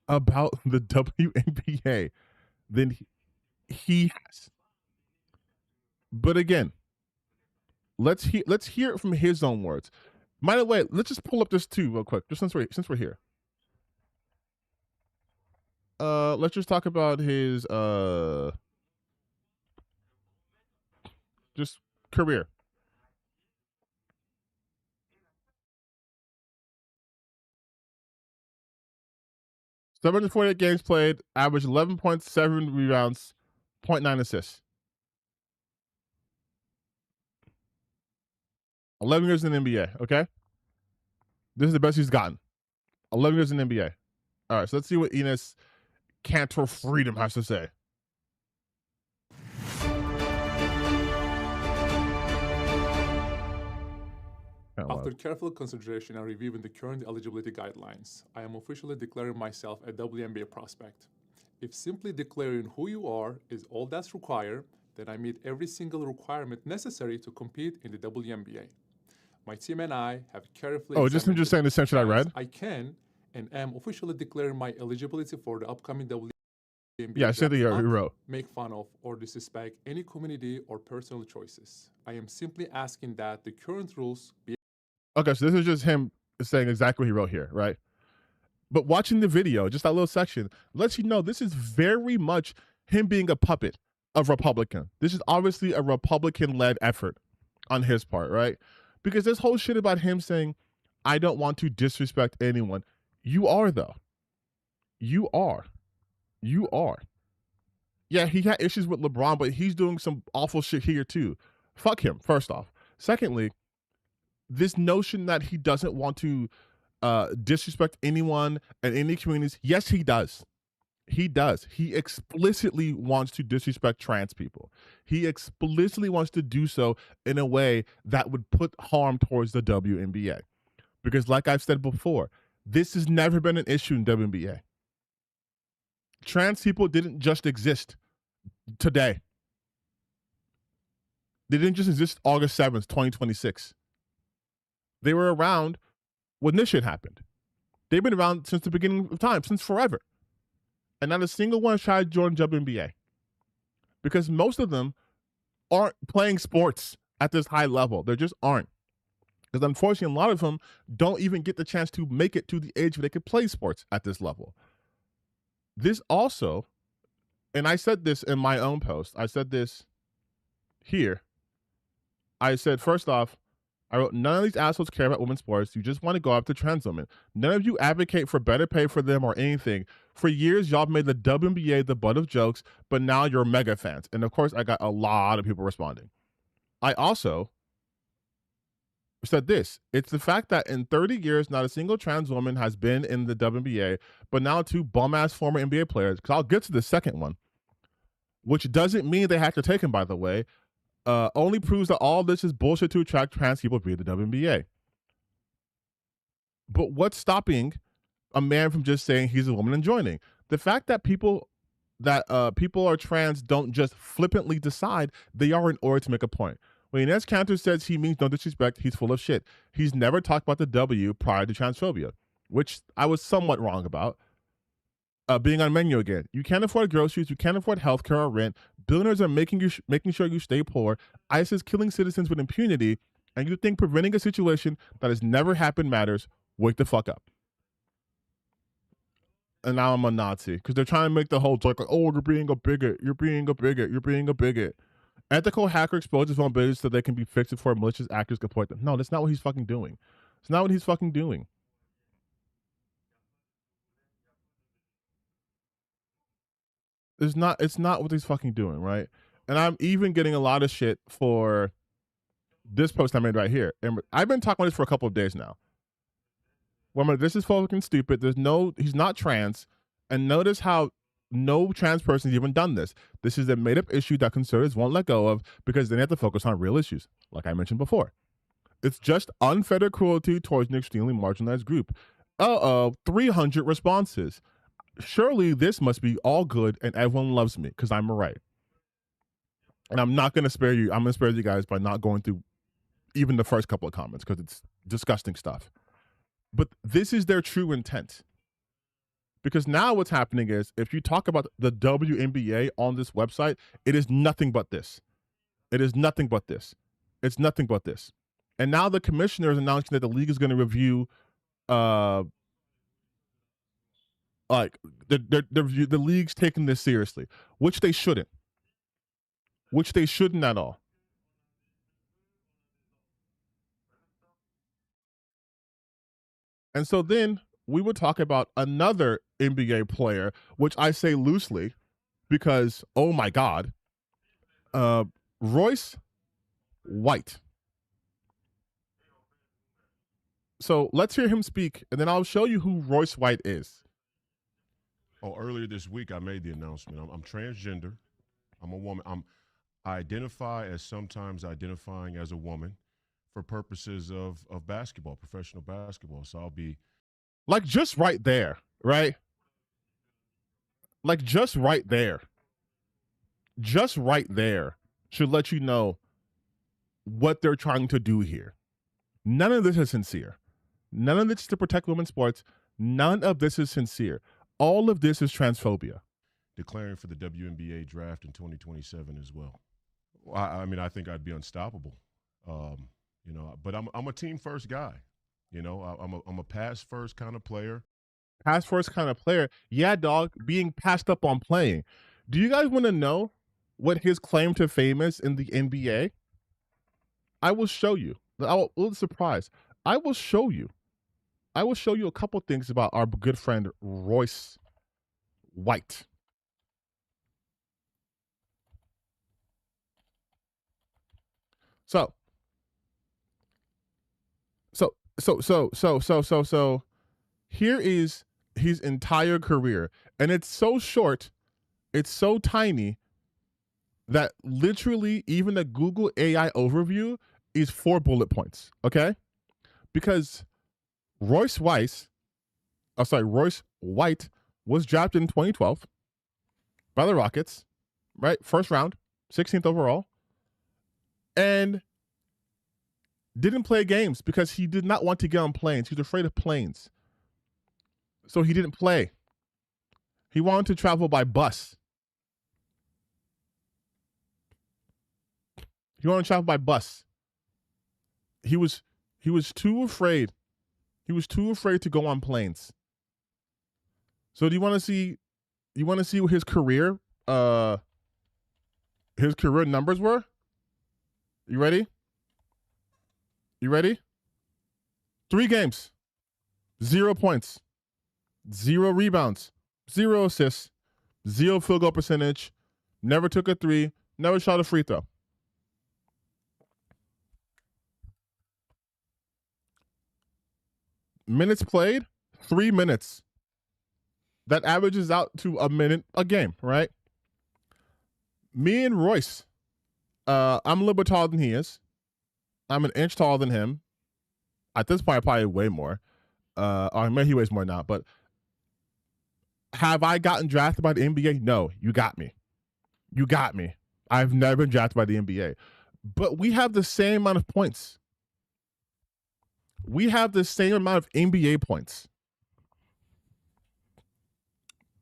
Speaker 1: about the WNBA than he has. But again, let's hear it from his own words. By the way, let's just pull up this too real quick, just since we're here. Let's just talk about his just career. 748 games played, average 11.7 rebounds, 0.9 assists. 11 years in the NBA, okay? This is the best he's gotten. 11 years in the NBA. All right, so let's see what Enes Kanter Freedom has to say.
Speaker 2: After careful consideration and reviewing the current eligibility guidelines, I am officially declaring myself a WNBA prospect. If simply declaring who you are is all that's required, then I meet every single requirement necessary to compete in the WNBA. My team and I have carefully
Speaker 1: just saying the section I read?
Speaker 2: I can and am officially declaring my eligibility for the upcoming WNBA.
Speaker 1: Yeah, I said that you wrote.
Speaker 2: Make fun of or disrespect any community or personal choices. I am simply asking that the current rules be.
Speaker 1: Okay, so this is just him saying exactly what he wrote here, right? But watching the video, just that little section, lets you know this is very much him being a puppet of Republican. This is obviously a Republican-led effort on his part, right? Because this whole shit about him saying, I don't want to disrespect anyone. You are, though. You are. You are. Yeah, he had issues with LeBron, but he's doing some awful shit here, too. Fuck him, first off. Secondly, this notion that he doesn't want to disrespect anyone and any communities. Yes, he does. He does. He explicitly wants to disrespect trans people. He explicitly wants to do so in a way that would put harm towards the WNBA. Because like I've said before, this has never been an issue in WNBA. Trans people didn't just exist today. They didn't just exist August 7th, 2026. They were around when this shit happened. They've been around since the beginning of time, since forever. And not a single one has tried to join WNBA. Because most of them aren't playing sports at this high level. They just aren't. Because unfortunately, a lot of them don't even get the chance to make it to the age where they could play sports at this level. This also, and I said this in my own post, I said this here. I said, first off, I wrote, none of these assholes care about women's sports. You just want to go after trans women. None of you advocate for better pay for them or anything. For years, y'all made the WNBA the butt of jokes, but now you're mega fans. And of course, I got a lot of people responding. I also said this. It's the fact that in 30 years, not a single trans woman has been in the WNBA, but now two bum-ass former NBA players, because I'll get to the second one, which doesn't mean they have to take him, by the way, only proves that all this is bullshit to attract trans people via the WNBA. But what's stopping a man from just saying he's a woman and joining? The fact that people are trans don't just flippantly decide they are in order to make a point. When Inez Cantor says he means no disrespect, he's full of shit. He's never talked about the W prior to transphobia, which I was somewhat wrong about. Being on menu again. You can't afford groceries. You can't afford healthcare or rent. Billionaires are making sure you stay poor. ICE is killing citizens with impunity. And you think preventing a situation that has never happened matters? Wake the fuck up. And now I'm a Nazi because they're trying to make the whole joke like, oh, you're being a bigot. You're being a bigot. You're being a bigot. Ethical hacker exposes vulnerabilities so they can be fixed before malicious actors exploit them. No, that's not what he's fucking doing. It's not what he's fucking doing. It's not what he's fucking doing, right? And I'm even getting a lot of shit for this post I made right here. And I've been talking about this for a couple of days now. Well, this is fucking stupid. He's not trans. And notice how no trans person's even done this. This is a made-up issue that conservatives won't let go of because they have to focus on real issues, like I mentioned before. It's just unfettered cruelty towards an extremely marginalized group. 300 responses. Surely this must be all good and everyone loves me because I'm right. And I'm not going to spare you. I'm going to spare you guys by not going through even the first couple of comments because it's disgusting stuff. But this is their true intent. Because now what's happening is if you talk about the WNBA on this website, it is nothing but this. It is nothing but this. It's nothing but this. And now the commissioner is announcing that the league is going to review like the league's taking this seriously, which they shouldn't. Which they shouldn't at all. And so then we would talk about another NBA player, which I say loosely because, oh my God, Royce White. So let's hear him speak, and then I'll show you who Royce White is.
Speaker 3: Oh, earlier this week, I made the announcement. I'm transgender. I'm a woman. I identify as sometimes identifying as a woman for purposes of basketball, professional basketball. So I'll be
Speaker 1: like just right there, right? Like just right there. Just right there should let you know what they're trying to do here. None of this is sincere. None of this is to protect women's sports. None of this is sincere. All of this is transphobia.
Speaker 3: declaring for the WNBA draft in 2027 as well. I mean, I think I'd be unstoppable. But I'm a team first guy. I'm a pass first kind of player.
Speaker 1: Pass first kind of player. Yeah, dog, being passed up on playing. Do you guys want to know what his claim to fame is in the NBA? I will show you. Surprise. I will show you. I will show you a couple things about our good friend Royce White. So here is his entire career, and it's so short, it's so tiny that literally even the Google AI overview is 4 bullet points. Okay, because Royce White was drafted in 2012 by the Rockets, right? First round, 16th overall, and didn't play games because he did not want to get on planes. He was afraid of planes. So he didn't play. He wanted to travel by bus. He wanted to travel by bus. He was too afraid. He was too afraid to go on planes. So do you want to see what his career numbers were? You ready? 3 games, 0 points, 0 rebounds, 0 assists, 0 field goal percentage, never took a 3, never shot a free throw. Minutes played, 3 minutes. That averages out to a minute a game, right? Me and Royce, I'm a little bit taller than he is. I'm an inch taller than him. At this point, I probably weigh more. Or maybe he weighs more now. But have I gotten drafted by the NBA? No, you got me. You got me. I've never been drafted by the NBA. But we have the same amount of points. We have the same amount of NBA points.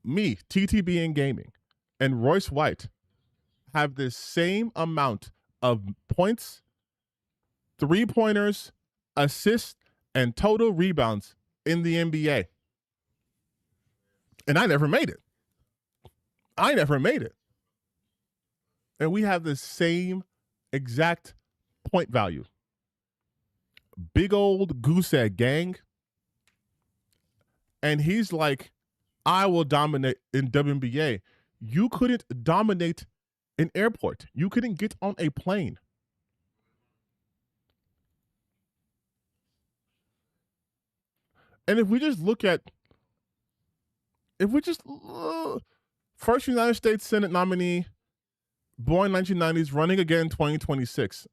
Speaker 1: Me, TTB in gaming, and Royce White have the same amount of points, 3-pointers, assists, and total rebounds in the NBA. And I never made it. And we have the same exact point value. Big old goose egg gang. And he's like, I will dominate in WNBA. You couldn't dominate an airport. You couldn't get on a plane. And if we just look at, first United States Senate nominee, born 1990s, running again in 2026.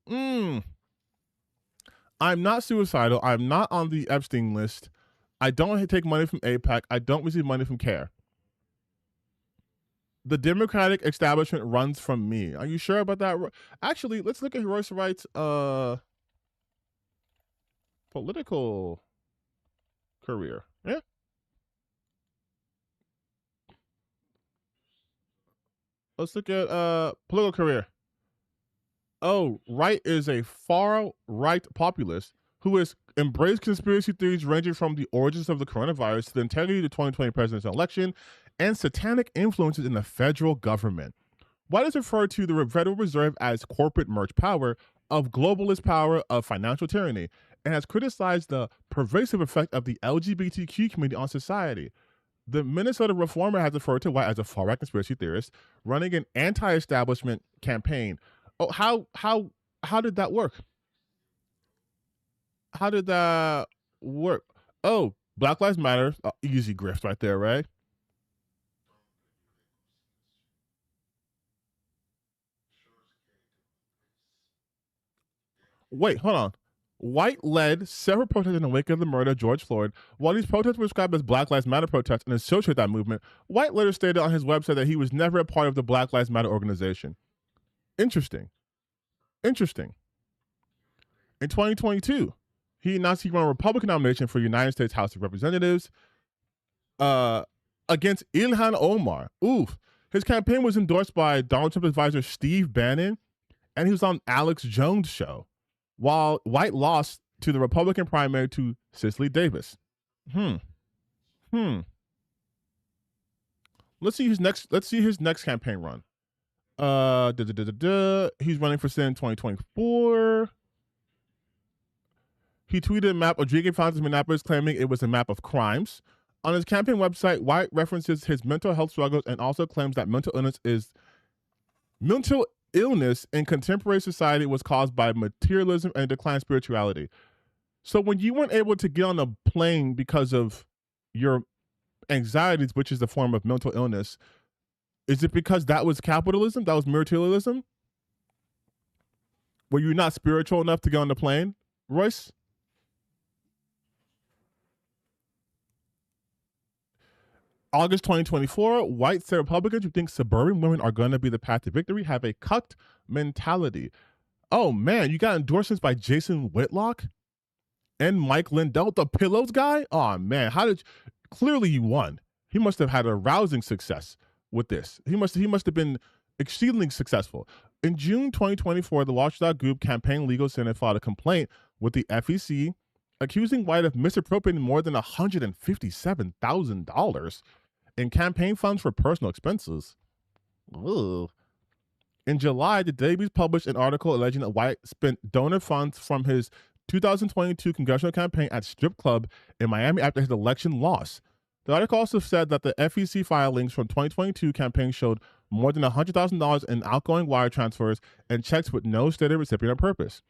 Speaker 1: I'm not suicidal. I'm not on the Epstein list. I don't take money from AIPAC. I don't receive money from CARE. The Democratic establishment runs from me. Are you sure about that? Actually, let's look at Royce White's political career. Yeah. Let's look at political career. Oh, Wright is a far-right populist who has embraced conspiracy theories ranging from the origins of the coronavirus to the integrity of the 2020 presidential election and satanic influences in the federal government. White has referred to the Federal Reserve as corporate merge power, of globalist power, of financial tyranny, and has criticized the pervasive effect of the LGBTQ community on society. The Minnesota Reformer has referred to White as a far-right conspiracy theorist running an anti-establishment campaign. Oh, how did that work? How did that work? Oh, Black Lives Matter, easy grift right there, right? Wait, hold on. White led several protests in the wake of the murder of George Floyd. While these protests were described as Black Lives Matter protests and associated with that movement, White later stated on his website that he was never a part of the Black Lives Matter organization. Interesting. In 2022, he announced he won a Republican nomination for the United States House of Representatives against Ilhan Omar. Oof. His campaign was endorsed by Donald Trump advisor Steve Bannon, and he was on Alex Jones' show, while White lost to the Republican primary to Cicely Davis. Let's see his next campaign run. He's running for Senate in 2024. He tweeted a map of drinking fountains in Minneapolis, claiming it was a map of crimes. On his campaign website, White references his mental health struggles and also claims that mental illness in contemporary society was caused by materialism and declined spirituality. So when you weren't able to get on a plane because of your anxieties, which is a form of mental illness, is it because that was capitalism? That was materialism? Were you not spiritual enough to get on the plane, Royce? August 2024, White said Republicans who think suburban women are going to be the path to victory have a cucked mentality. Oh man, you got endorsements by Jason Whitlock and Mike Lindell, the Pillows guy? Oh man, clearly you won. He must have had a rousing success with this. He must have been exceedingly successful. In June 2024, the Watchdog Group Campaign Legal Center filed a complaint with the FEC accusing White of misappropriating more than $157,000 in campaign funds for personal expenses. Ugh. In July, the Davies published an article alleging that White spent donor funds from his 2022 congressional campaign at strip club in Miami after his election loss. The article also said that the FEC filings from 2022 campaign showed more than $100,000 in outgoing wire transfers and checks with no stated recipient or purpose.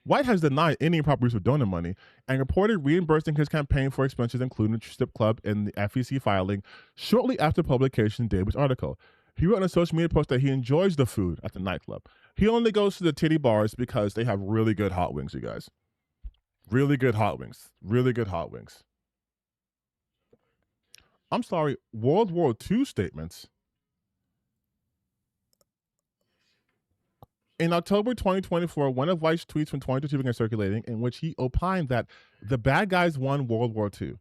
Speaker 1: White has denied any improper use of donor money and reported reimbursing his campaign for expenses, including the strip club in the FEC filing, shortly after publication of Davis' article. He wrote in a social media post that he enjoys the food at the nightclub. He only goes to the titty bars because they have really good hot wings, you guys. Really good hot wings. Really good hot wings. I'm sorry, World War II statements. In October 2024, one of White's tweets from 2022 began circulating in which he opined that the bad guys won World War II.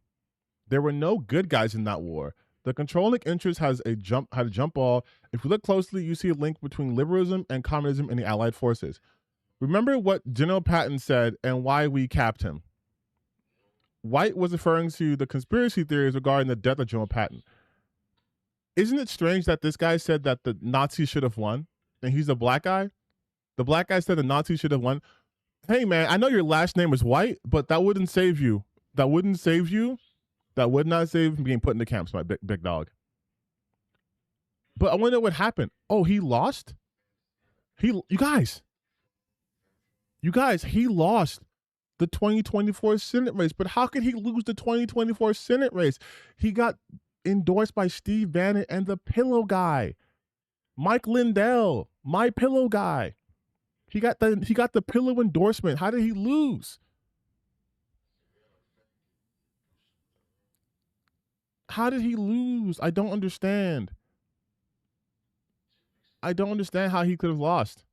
Speaker 1: There were no good guys in that war. The controlling interest had a jump ball. If you look closely, you see a link between liberalism and communism in the Allied forces. Remember what General Patton said and why we capped him. White was referring to the conspiracy theories regarding the death of General Patton. Isn't it strange that this guy said that the Nazis should have won, and he's a black guy? The black guy said the Nazis should have won. Hey, man, I know your last name is White, but that wouldn't save you. That wouldn't save you. That would not save from being put into camps, my big dog. But I wonder what happened. Oh, he lost? You guys, he lost the 2024 Senate race. But how could he lose the 2024 Senate race? He got endorsed by Steve Bannon and the Pillow guy, Mike Lindell, my Pillow guy. He got the Pillow endorsement. How did he lose? How did he lose? I don't understand. I don't understand how he could have lost.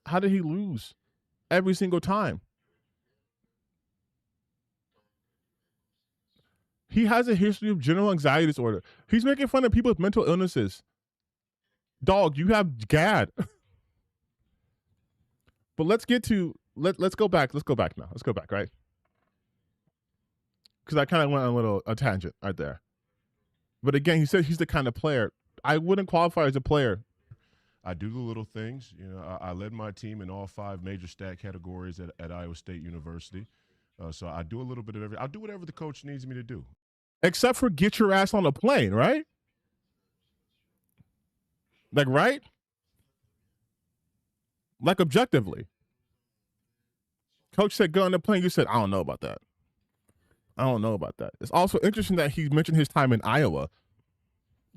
Speaker 1: How did he lose every single time? He has a history of general anxiety disorder. He's making fun of people with mental illnesses. Dog, you have GAD. But let's go back. Let's go back now. Let's go back, right? Because I kind of went on a tangent right there. But again, he said he's the kind of player. I wouldn't qualify as a player.
Speaker 3: I do the little things. You know, I led my team in all 5 major stat categories at Iowa State University. So I do a little bit of everything. I'll do whatever the coach needs me to do.
Speaker 1: Except for get your ass on a plane, right? Like, right? Like, objectively. Coach said go on the plane. You said, I don't know about that. I don't know about that. It's also interesting that he mentioned his time in Iowa.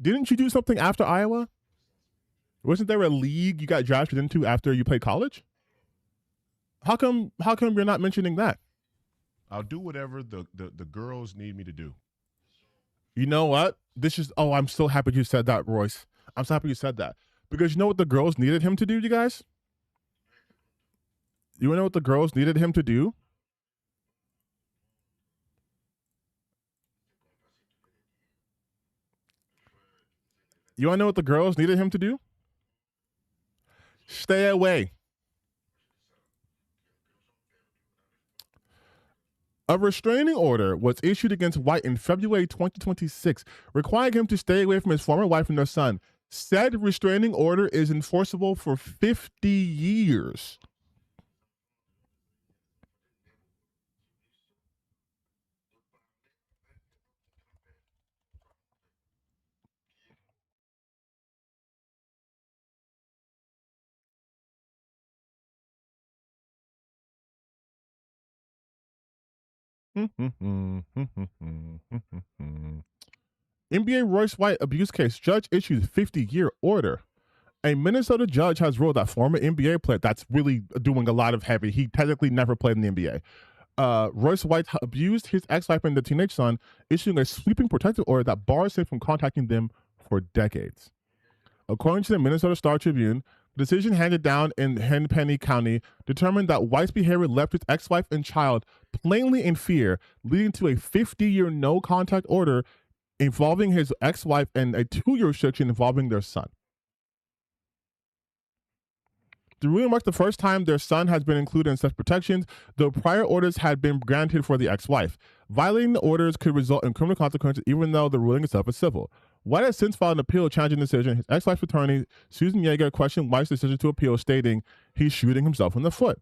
Speaker 1: Didn't you do something after Iowa? Wasn't there a league you got drafted into after you played college? How come you're not mentioning that?
Speaker 3: I'll do whatever the girls need me to do.
Speaker 1: You know what? I'm so happy you said that, Royce. I'm so happy you said that. Because you know what the girls needed him to do, you guys? You know what the girls needed him to do? You want to know what the girls needed him to do? Stay away. A restraining order was issued against White in February 2026, requiring him to stay away from his former wife and their son. Said restraining order is enforceable for 50 years. NBA Royce White abuse case judge issues 50-year order. A Minnesota judge has ruled that former NBA player that's really doing a lot of heavy. He technically never played in the NBA. Royce White abused his ex-wife and the teenage son, issuing a sweeping protective order that bars him from contacting them for decades. According to the Minnesota Star Tribune, the decision handed down in Henpenny County determined that White's behavior left his ex-wife and child plainly in fear, leading to a 50-year no-contact order involving his ex-wife and a 2-year restriction involving their son. The ruling marks the first time their son has been included in such protections, though prior orders had been granted for the ex-wife. Violating the orders could result in criminal consequences, even though the ruling itself is civil. White has since filed an appeal challenging the decision. His ex-wife's attorney, Susan Yeager, questioned White's decision to appeal, stating he's shooting himself in the foot.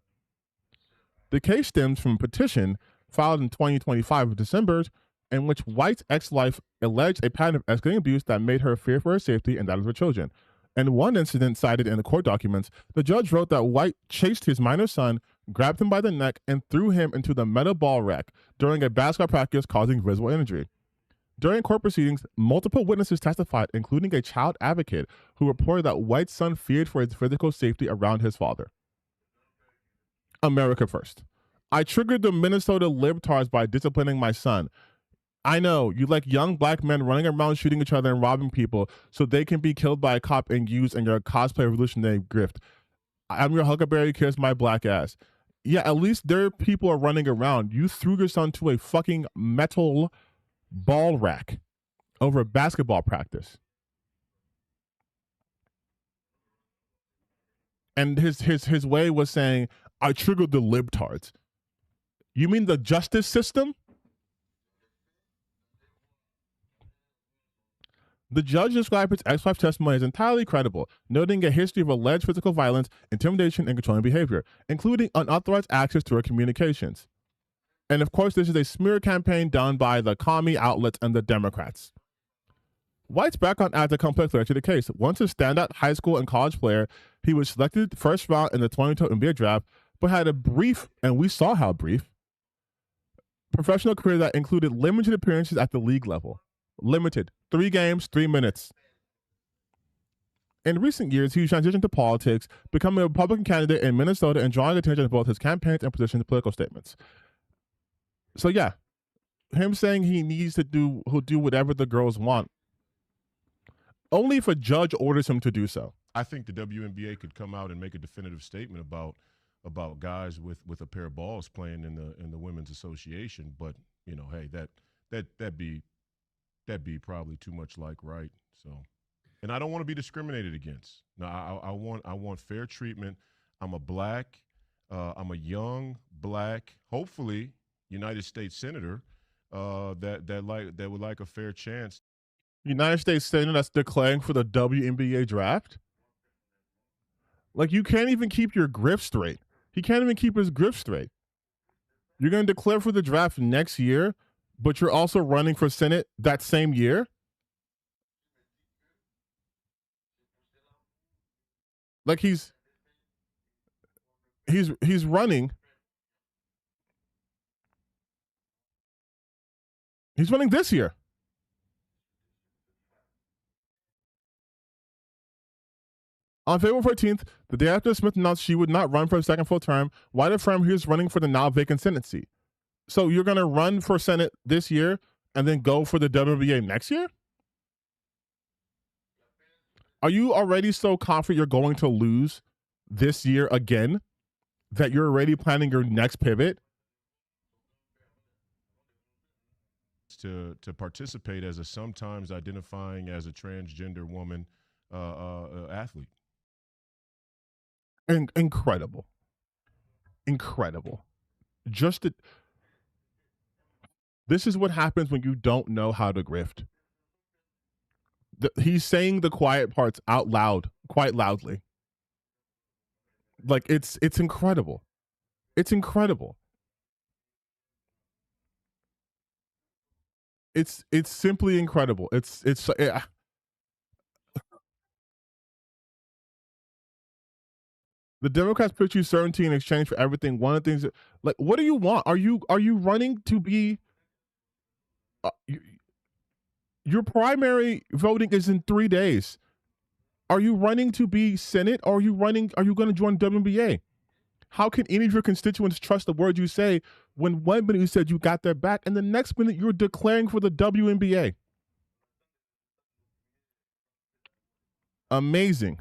Speaker 1: The case stems from a petition filed in 2025 of December, in which White's ex-wife alleged a pattern of escalating abuse that made her fear for her safety and that of her children. In one incident cited in the court documents, the judge wrote that White chased his minor son, grabbed him by the neck, and threw him into the metal ball rack during a basketball practice, causing visible injury. During court proceedings, multiple witnesses testified, including a child advocate who reported that White's son feared for his physical safety around his father. America first. I triggered the Minnesota libtards by disciplining my son. I know, you like young black men running around shooting each other and robbing people so they can be killed by a cop and used in your cosplay revolutionary grift. I'm your Huckleberry, kiss my black ass. Yeah, at least there people are running around. You threw your son to a fucking metal ball rack over a basketball practice. And his way was saying, I triggered the libtards. You mean the justice system? The judge described his ex-wife's testimony as entirely credible, noting a history of alleged physical violence, intimidation, and controlling behavior, including unauthorized access to her communications. And of course, this is a smear campaign done by the commie outlets and the Democrats. White's background adds a complex to the case. Once a standout high school and college player, he was selected first round in the 2022 NBA draft, but had a brief, and we saw how brief, professional career that included limited appearances at the league level. Limited. 3 games, 3 minutes. In recent years, he transitioned to politics, becoming a Republican candidate in Minnesota and drawing attention to both his campaigns and positions and political statements. So yeah, him saying he needs to he'll do whatever the girls want, only if a judge orders him to do so.
Speaker 3: I think the WNBA could come out and make a definitive statement about guys with a pair of balls playing in the women's association. But you know, hey, that'd be probably too much like right. So, and I don't want to be discriminated against. No, I want fair treatment. I'm a young black, hopefully United States senator that would like a fair chance.
Speaker 1: United States senator that's declaring for the WNBA draft? Like, you can't even keep your grip straight. He can't even keep his grip straight. You're going to declare for the draft next year, but you're also running for Senate that same year? Like, he's running. He's running this year. On February 14th, the day after Smith announced she would not run for a second full term, White affirmed he was running for the now vacant Senate seat. So you're going to run for Senate this year and then go for the WNBA next year? Are you already so confident you're going to lose this year again that you're already planning your next pivot?
Speaker 3: to participate as a sometimes identifying as a transgender woman athlete.
Speaker 1: Incredible, incredible. Just to, this is what happens when you don't know how to grift. He's saying the quiet parts out loud, quite loudly. Like it's incredible. It's incredible. It's simply incredible. It's the Democrats put you certainty in exchange for everything. One of the things that, like, what do you want? Are you running to be? Your primary voting is in 3 days. Are you running to be Senate, or are you running? Are you going to join WNBA? How can any of your constituents trust the words you say when 1 minute you said you got their back and the next minute you're declaring for the WNBA? Amazing.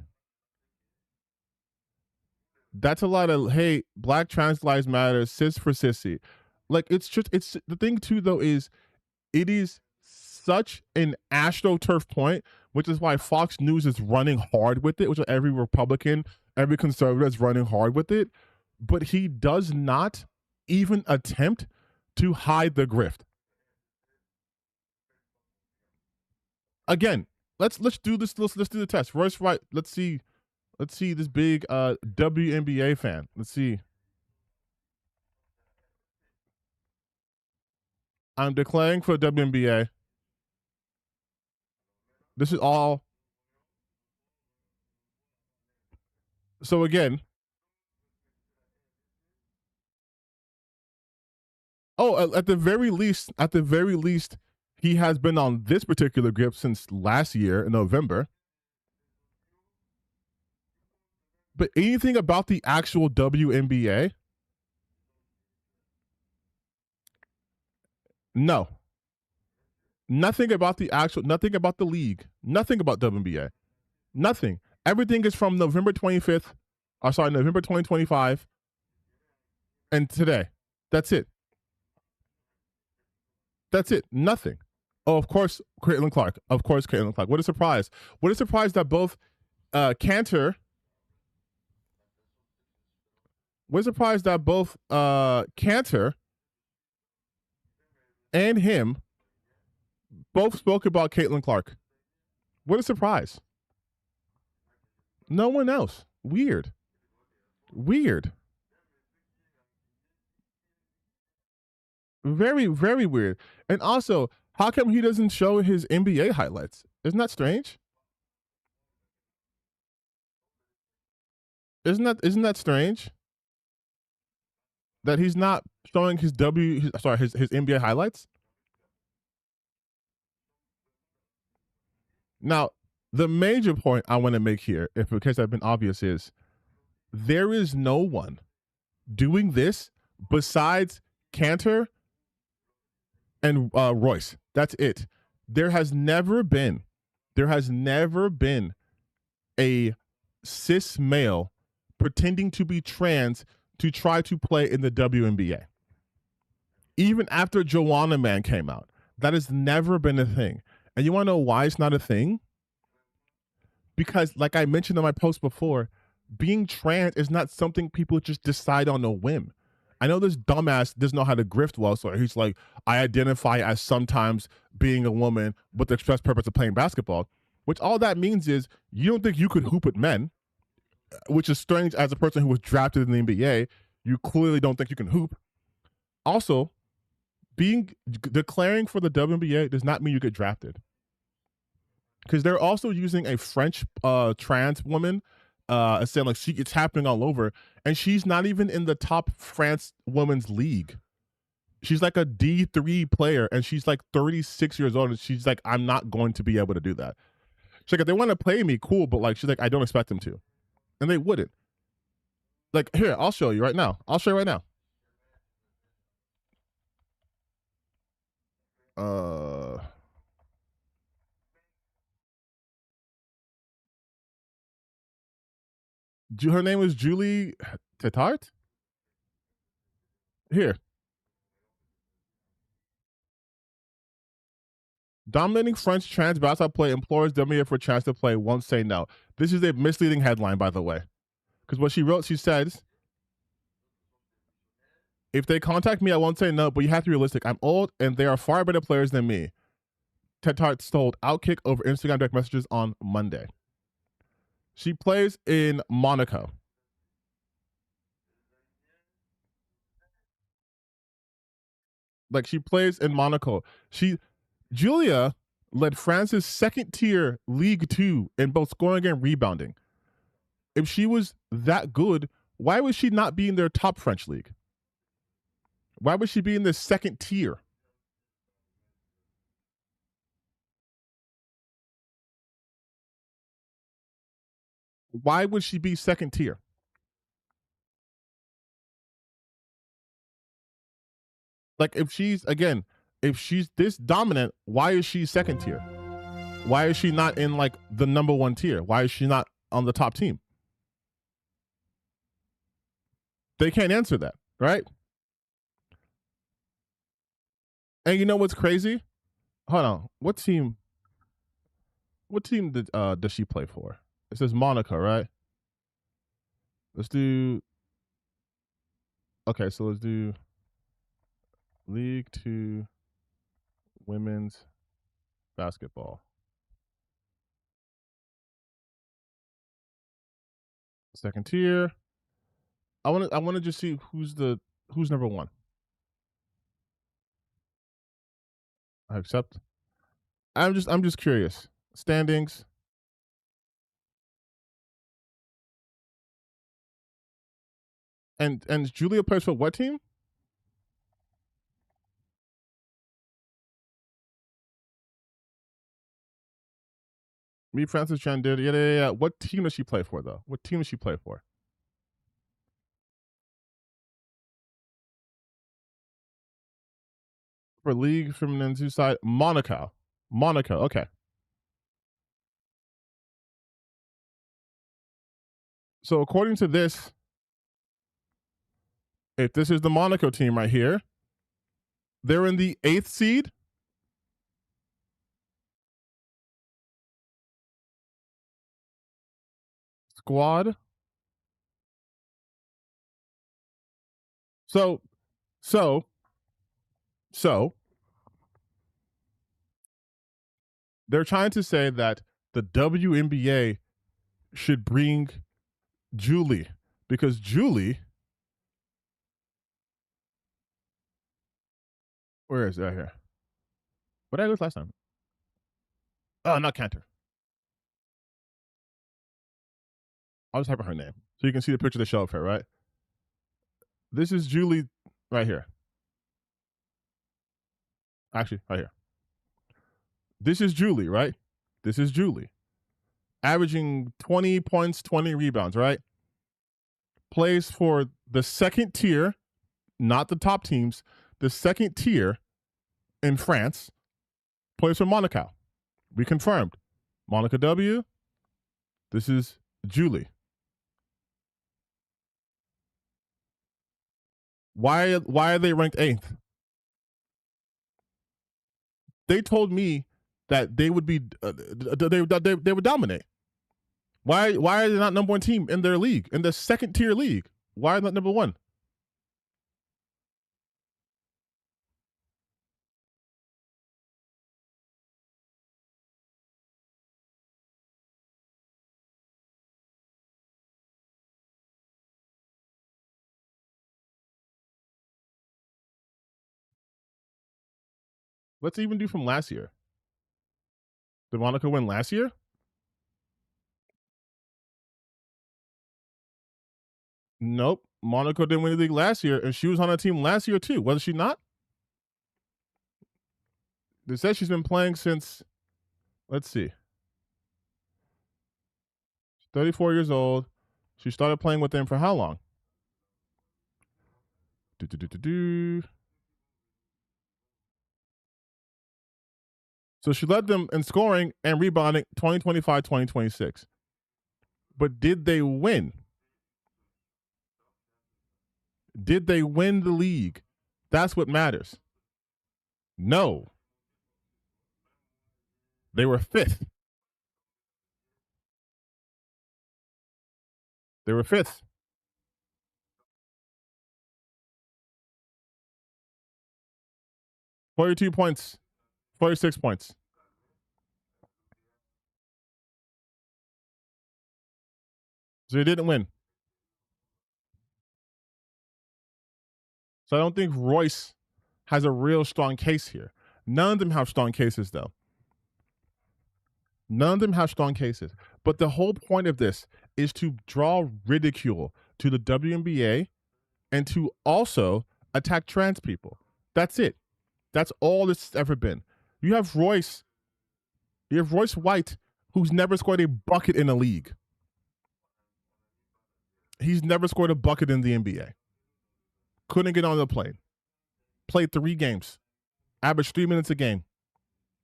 Speaker 1: That's a lot of, hey, Black trans lives matter, cis for sissy. Like, it's just, it's the thing too though is it is such an astroturf point, which is why Fox News is running hard with it, which every Republican, every conservative is running hard with it. But he does not even attempt to hide the grift. Again, let's do this. Let's do the test. Royce Wright. Let's see this big WNBA fan. Let's see. I'm declaring for WNBA. This is all. So again. Oh, at the very least, he has been on this particular grip since last year in November. But anything about the actual WNBA? No. Nothing about nothing about the league, nothing about WNBA, nothing. Everything is from November 25th, November 2025, and today. That's it. That's it. Nothing. Oh, of course, Caitlin Clark. Of course, Caitlin Clark. What a surprise. What a surprise that both Cantor. What a surprise that both Cantor and him both spoke about Caitlin Clark. What a surprise. No one else. Weird. Very, very weird. And also, how come he doesn't show his NBA highlights? Isn't that strange? Isn't that strange? That he's not showing his his NBA highlights? Now, the major point I want to make here, if in case I've been obvious, is there is no one doing this besides Cantor and Royce. That's it. There has never been a cis male pretending to be trans to try to play in the WNBA. Even after Joanna Man came out, that has never been a thing. And you want to know why it's not a thing? Because, like I mentioned in my post before, being trans is not something people just decide on a whim. I know this dumbass doesn't know how to grift well, so he's like, I identify as sometimes being a woman with the express purpose of playing basketball, which all that means is you don't think you could hoop with men, which is strange as a person who was drafted in the NBA. You clearly don't think you can hoop. Also, declaring for the WNBA does not mean you get drafted. Because they're also using a French trans woman saying like it's happening all over, and she's not even in the top France women's league. She's like a D3 player, and she's like 36 years old, and she's like, I'm not going to be able to do that. She's like, if they want to play me, cool, but like, she's like, I don't expect them to, and they wouldn't. Like, here, I'll show you right now. Her name was Julie Tetart. Here. Dominating French trans basketball play implores WNBA for a chance to play, won't say no. This is a misleading headline, by the way. Because what she wrote, she says, if they contact me, I won't say no, but you have to be realistic. I'm old, and they are far better players than me. Tetart told Outkick over Instagram direct messages on Monday. She plays in Monaco. Like, she plays in Monaco. Julia led France's second-tier League 2 in both scoring and rebounding. If she was that good, why would she not be in their top French league? Why would she be in the second tier? Why would she be second tier? Like, if she's this dominant, why is she second tier? Why is she not in like the number one tier? Why is she not on the top team? They can't answer that, right? And you know what's crazy? Hold on. What team does she play for? It says Monaco, right? Let's do League 2 women's basketball. Second tier. I want to just see who's number one. I accept. I'm just curious. Standings. And Julia plays for what team? Me, Francis Chandler. Yeah. What team does she play for, though? What team does she play for? For League Feminine 2 side, Monaco. Okay. So according to this, if this is the Monaco team right here, they're in the 8th seed. Squad. So they're trying to say that the WNBA should bring Julie, because Julie, where is that here? What did I lose last time? Oh, not Cantor. I'll just type in her name so you can see the picture of the show of her, right? This is Julie right here. Actually, right here. This is Julie, right? This is Julie. Averaging 20 points, 20 rebounds, right? Plays for the second tier, not the top teams, the second tier in France. Plays for Monaco. We confirmed. Monaco W. This is Julie. Why are they ranked 8th? They told me that they would be they would dominate. Why are they not number one team in their league, in the second tier league? Why are they not number one? Let's even do from last year. Did Monaco win last year? Nope. Monaco didn't win the league last year, and she was on a team last year too. Was she not? They said she's been playing since, let's see, 34 years old. She started playing with them for how long? So she led them in scoring and rebounding 2025, 2026. But did they win? Did they win the league? That's what matters. No. They were fifth. They were fifth. $42 points, 46 points. So they didn't win. So I don't think Royce has a real strong case here. None of them have strong cases, though. None of them have strong cases. But the whole point of this is to draw ridicule to the WNBA and to also attack trans people. That's it. That's all this has ever been. You have Royce White, who's never scored a bucket in a league. He's never scored a bucket in the NBA. Couldn't get on the plane. Played 3 games. Averaged 3 minutes a game.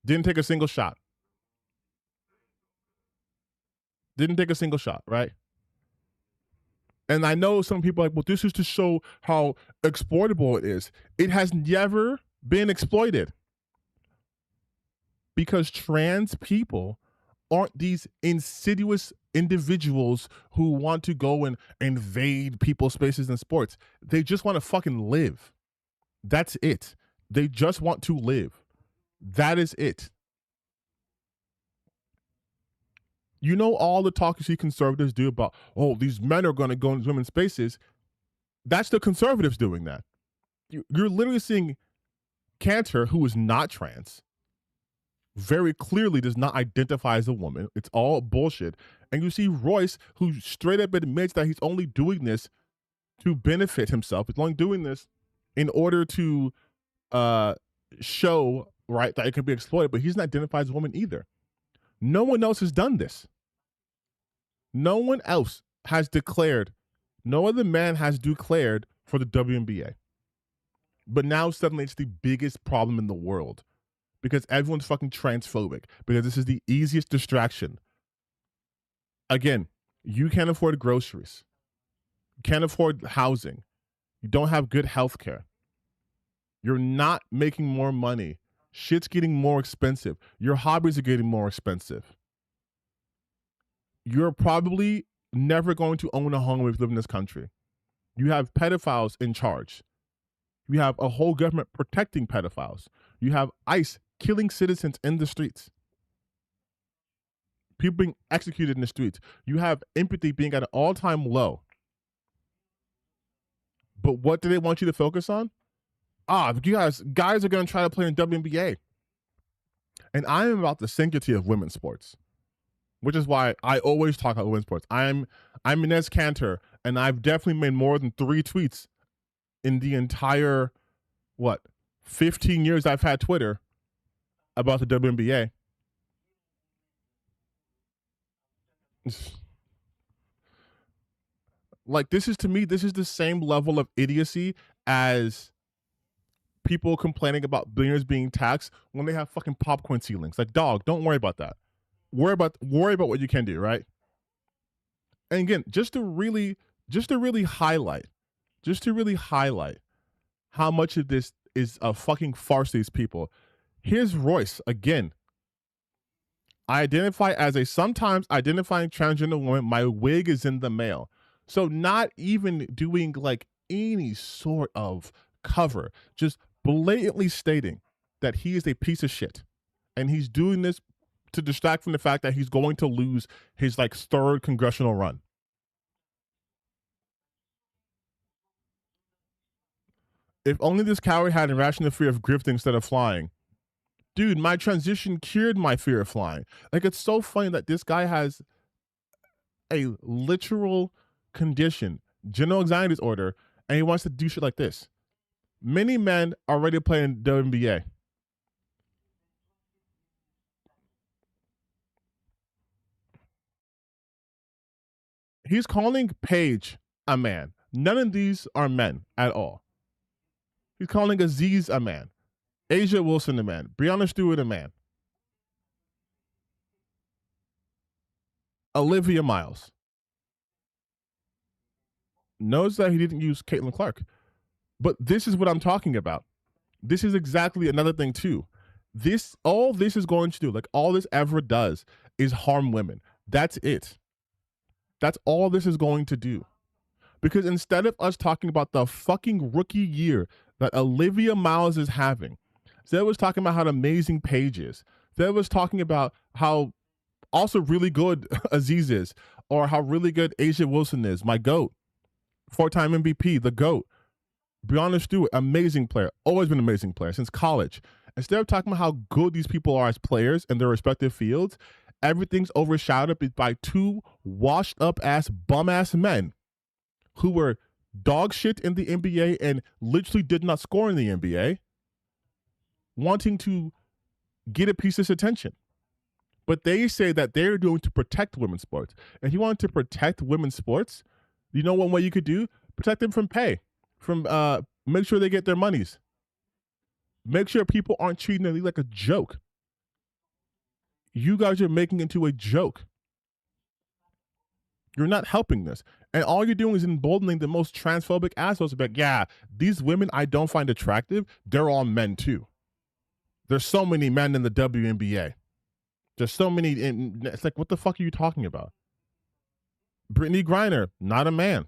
Speaker 1: Didn't take a single shot. Right? And I know some people are like, well, this is to show how exploitable it is. It has never been exploited. Because trans people aren't these insidious individuals who want to go and invade people's spaces in sports. They just want to fucking live. That's it. They just want to live. That is it. You know all the talk you see conservatives do about, oh, these men are going to go into women's spaces. That's the conservatives doing that. You're literally seeing Cantor, who is not trans, very clearly does not identify as a woman. It's all bullshit. And you see Royce, who straight up admits that he's only doing this to benefit himself. He's only doing this in order to show, right, that it can be exploited, but he's not identified as a woman either. No one else has done this. No one else has declared, no other man has declared for the WNBA. But now suddenly it's the biggest problem in the world because everyone's fucking transphobic, because this is the easiest distraction. Again, you can't afford groceries. You can't afford housing. You don't have good health care. You're not making more money. Shit's getting more expensive. Your hobbies are getting more expensive. You're probably never going to own a home if you live in this country. You have pedophiles in charge. You have a whole government protecting pedophiles. You have ICE killing citizens in the streets. People being executed in the streets. You have empathy being at an all-time low. But what do they want you to focus on? You guys are going to try to play in WNBA. And I am about the sanctity of women's sports, which is why I always talk about women's sports. I'm Inez Cantor, and I've definitely made more than 3 tweets in the entire, 15 years I've had Twitter about the WNBA. Like, this is, to me, this is the same level of idiocy as people complaining about billionaires being taxed when they have fucking popcorn ceilings. Like, dog, don't worry about that. Worry about what you can do, right? And again, just to really highlight how much of this is a fucking farce to these people. Here's Royce again. I identify as a sometimes identifying transgender woman. My wig is in the mail. So not even doing like any sort of cover, just blatantly stating that he is a piece of shit. And he's doing this to distract from the fact that he's going to lose his like 3rd congressional run. If only this coward had an irrational fear of grifting instead of flying. Dude, my transition cured my fear of flying. Like, it's so funny that this guy has a literal condition, general anxiety disorder, and he wants to do shit like this. Many men are already playing WNBA. He's calling Paige a man. None of these are men at all. He's calling Aziz a man. Asia Wilson a man. Breonna Stewart a man. Olivia Miles. Notice that he didn't use Caitlin Clark. But this is what I'm talking about. This is exactly another thing too. All this is going to do, like all this ever does is harm women. That's it. That's all this is going to do. Because instead of us talking about the fucking rookie year that Olivia Miles is having, instead of us talking about how amazing Paige is, instead of us talking about how also really good Aziz is, or how really good Asia Wilson is, my GOAT, 4-time MVP, the GOAT. Breonna Stewart, amazing player, always been an amazing player since college. Instead of talking about how good these people are as players in their respective fields, everything's overshadowed by two washed up ass bum ass men who were dog shit in the NBA and literally did not score in the NBA, wanting to get a piece of attention. But they say that they're going to protect women's sports. And if you want to protect women's sports, you know one way you could do? Protect them from pay. From make sure they get their monies. Make sure people aren't treating the league like a joke. You guys are making it into a joke. You're not helping this. And all you're doing is emboldening the most transphobic assholes. Like, yeah, these women I don't find attractive, they're all men too. There's so many men in the WNBA. There's so many. It's like, what the fuck are you talking about? Brittany Griner, not a man.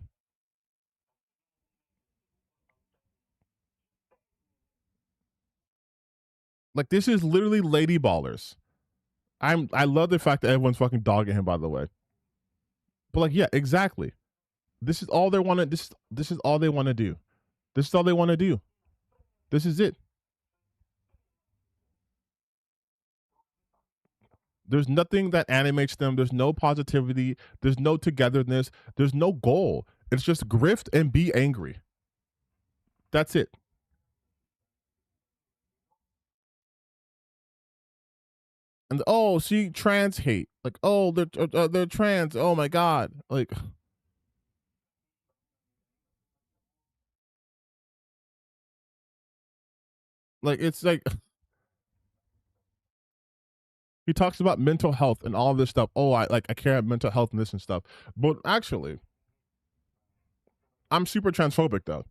Speaker 1: Like, this is literally lady ballers. I love the fact that everyone's fucking dogging him, by the way. But like, yeah, exactly. This is all they want to. This is all they want to do. This is all they want to do. This is it. There's nothing that animates them. There's no positivity. There's no togetherness. There's no goal. It's just grift and be angry. That's it. And oh, see, trans hate. Like, oh, they're trans. Oh my god. Like it's like he talks about mental health and all this stuff. Oh, I care about mental health and this and stuff. But actually, I'm super transphobic though.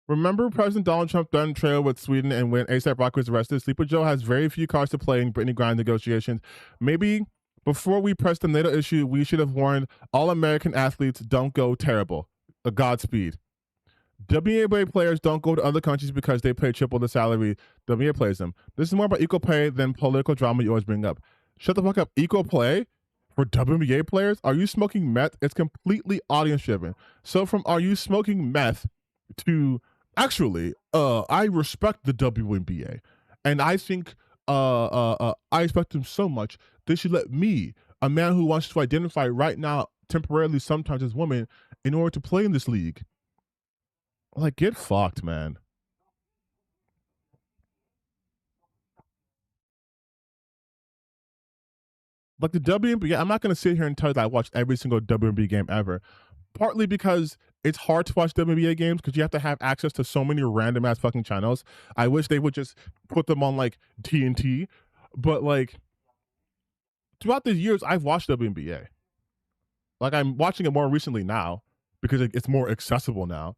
Speaker 1: Remember President Donald Trump done trail with Sweden and when ASAP Rocky was arrested? Sleeper Joe has very few cards to play in Brittany Griner negotiations. Maybe before we press the NATO issue, we should have warned all American athletes don't go terrible. A Godspeed. WNBA players don't go to other countries because they pay triple the salary WNBA plays them. This is more about equal pay than political drama you always bring up. Shut the fuck up. Equal pay for WNBA players? Are you smoking meth? It's completely audience driven. So from are you smoking meth to actually, I respect the WNBA, and I think I respect them so much. They should let me, a man who wants to identify right now temporarily sometimes as woman, in order to play in this league. Like, get fucked, man. Like the WNBA, I'm not going to sit here and tell you that I watched every single WNBA game ever. Partly because it's hard to watch WNBA games because you have to have access to so many random ass fucking channels. I wish they would just put them on like TNT. But like throughout the years, I've watched WNBA. Like I'm watching it more recently now because it's more accessible now.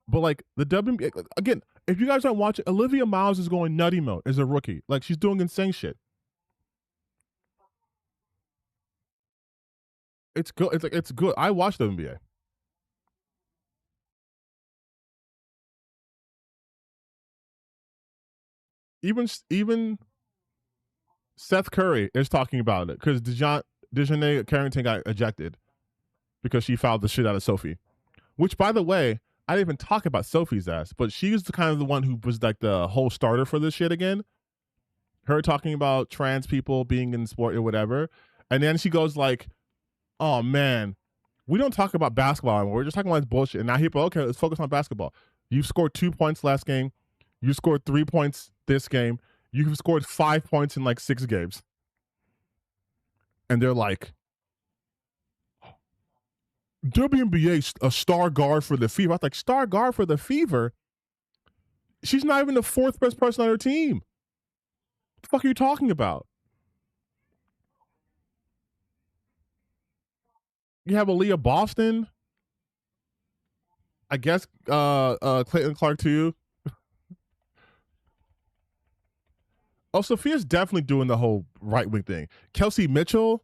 Speaker 1: But like the WNBA, again, if you guys don't watch it, Olivia Miles is going nutty mode as a rookie. Like she's doing insane shit. It's good. It's good. I watched the NBA. Even Seth Curry is talking about it because Dejanay Carrington got ejected because she fouled the shit out of Sophie. Which, by the way, I didn't even talk about Sophie's ass, but she's the kind of the one who was like the whole starter for this shit again. Her talking about trans people being in sport or whatever, and then she goes like, "Oh man, we don't talk about basketball anymore. We're just talking about this bullshit." And now people, okay, let's focus on basketball. You scored 2 points last game. You scored 3 points this game. You've scored 5 points in like 6 games. And they're like, WNBA a star guard for the Fever. I was like, star guard for the Fever? She's not even the 4th best person on her team. What the fuck are you talking about? You have Aaliyah Boston. I guess Clayton Clark too. Oh, Sophia's definitely doing the whole right wing thing. Kelsey Mitchell.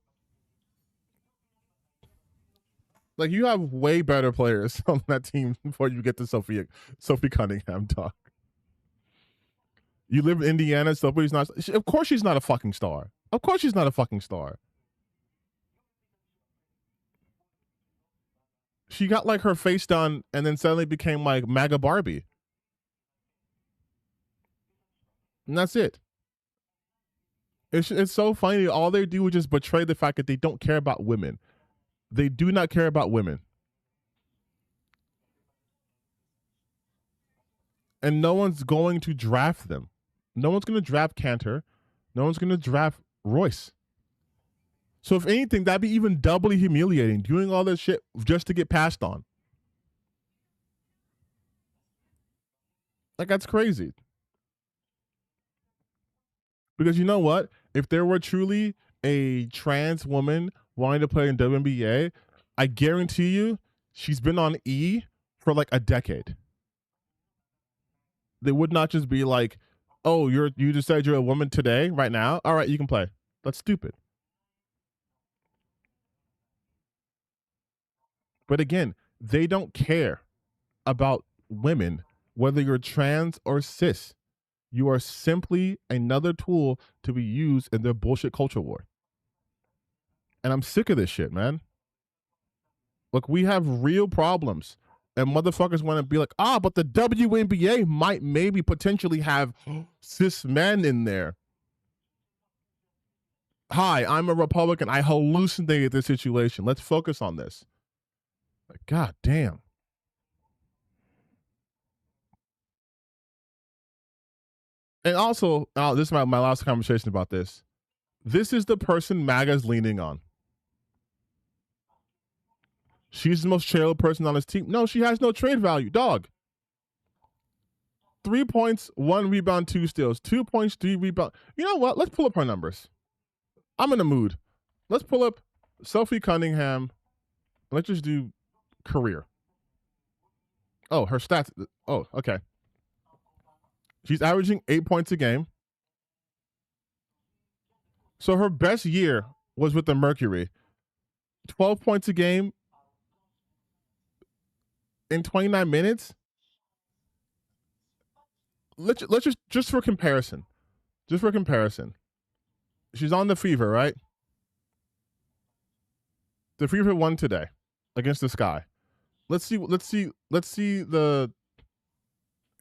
Speaker 1: Like, you have way better players on that team before you get to Sophie Cunningham, dog. You live in Indiana, Sophie's not. Of course she's not a fucking star. Of course she's not a fucking star. She got like her face done and then suddenly became like MAGA Barbie. And that's it. It's so funny. All they do is just betray the fact that they don't care about women. They do not care about women. And no one's going to draft them. No one's going to draft Cantor. No one's going to draft Royce. So if anything, that'd be even doubly humiliating, doing all this shit just to get passed on. Like, that's crazy. Because you know what? If there were truly a trans woman wanting to play in WNBA, I guarantee you she's been on E for like a decade. They would not just be like, oh, you decided you're a woman today, right now? All right, you can play. That's stupid. But again, they don't care about women, whether you're trans or cis. You are simply another tool to be used in their bullshit culture war. And I'm sick of this shit, man. Look, we have real problems. And motherfuckers want to be like, but the WNBA might maybe potentially have cis men in there. Hi, I'm a Republican. I hallucinated this situation. Let's focus on this. God damn. And also, this is my last conversation about this. This is the person MAGA's leaning on. She's the most charitable person on his team. No, she has no trade value, dog. 3 points, 1 rebound, 2 steals. 2 points, 3 rebounds. You know what? Let's pull up her numbers. I'm in the mood. Let's pull up Sophie Cunningham. Let's just do career. Oh, her stats. Oh, okay. She's averaging 8 points a game. So her best year was with the Mercury. 12 points a game in 29 minutes. Let's just for comparison. Just for comparison. She's on the Fever, right? The Fever won today against the Sky. Let's see the.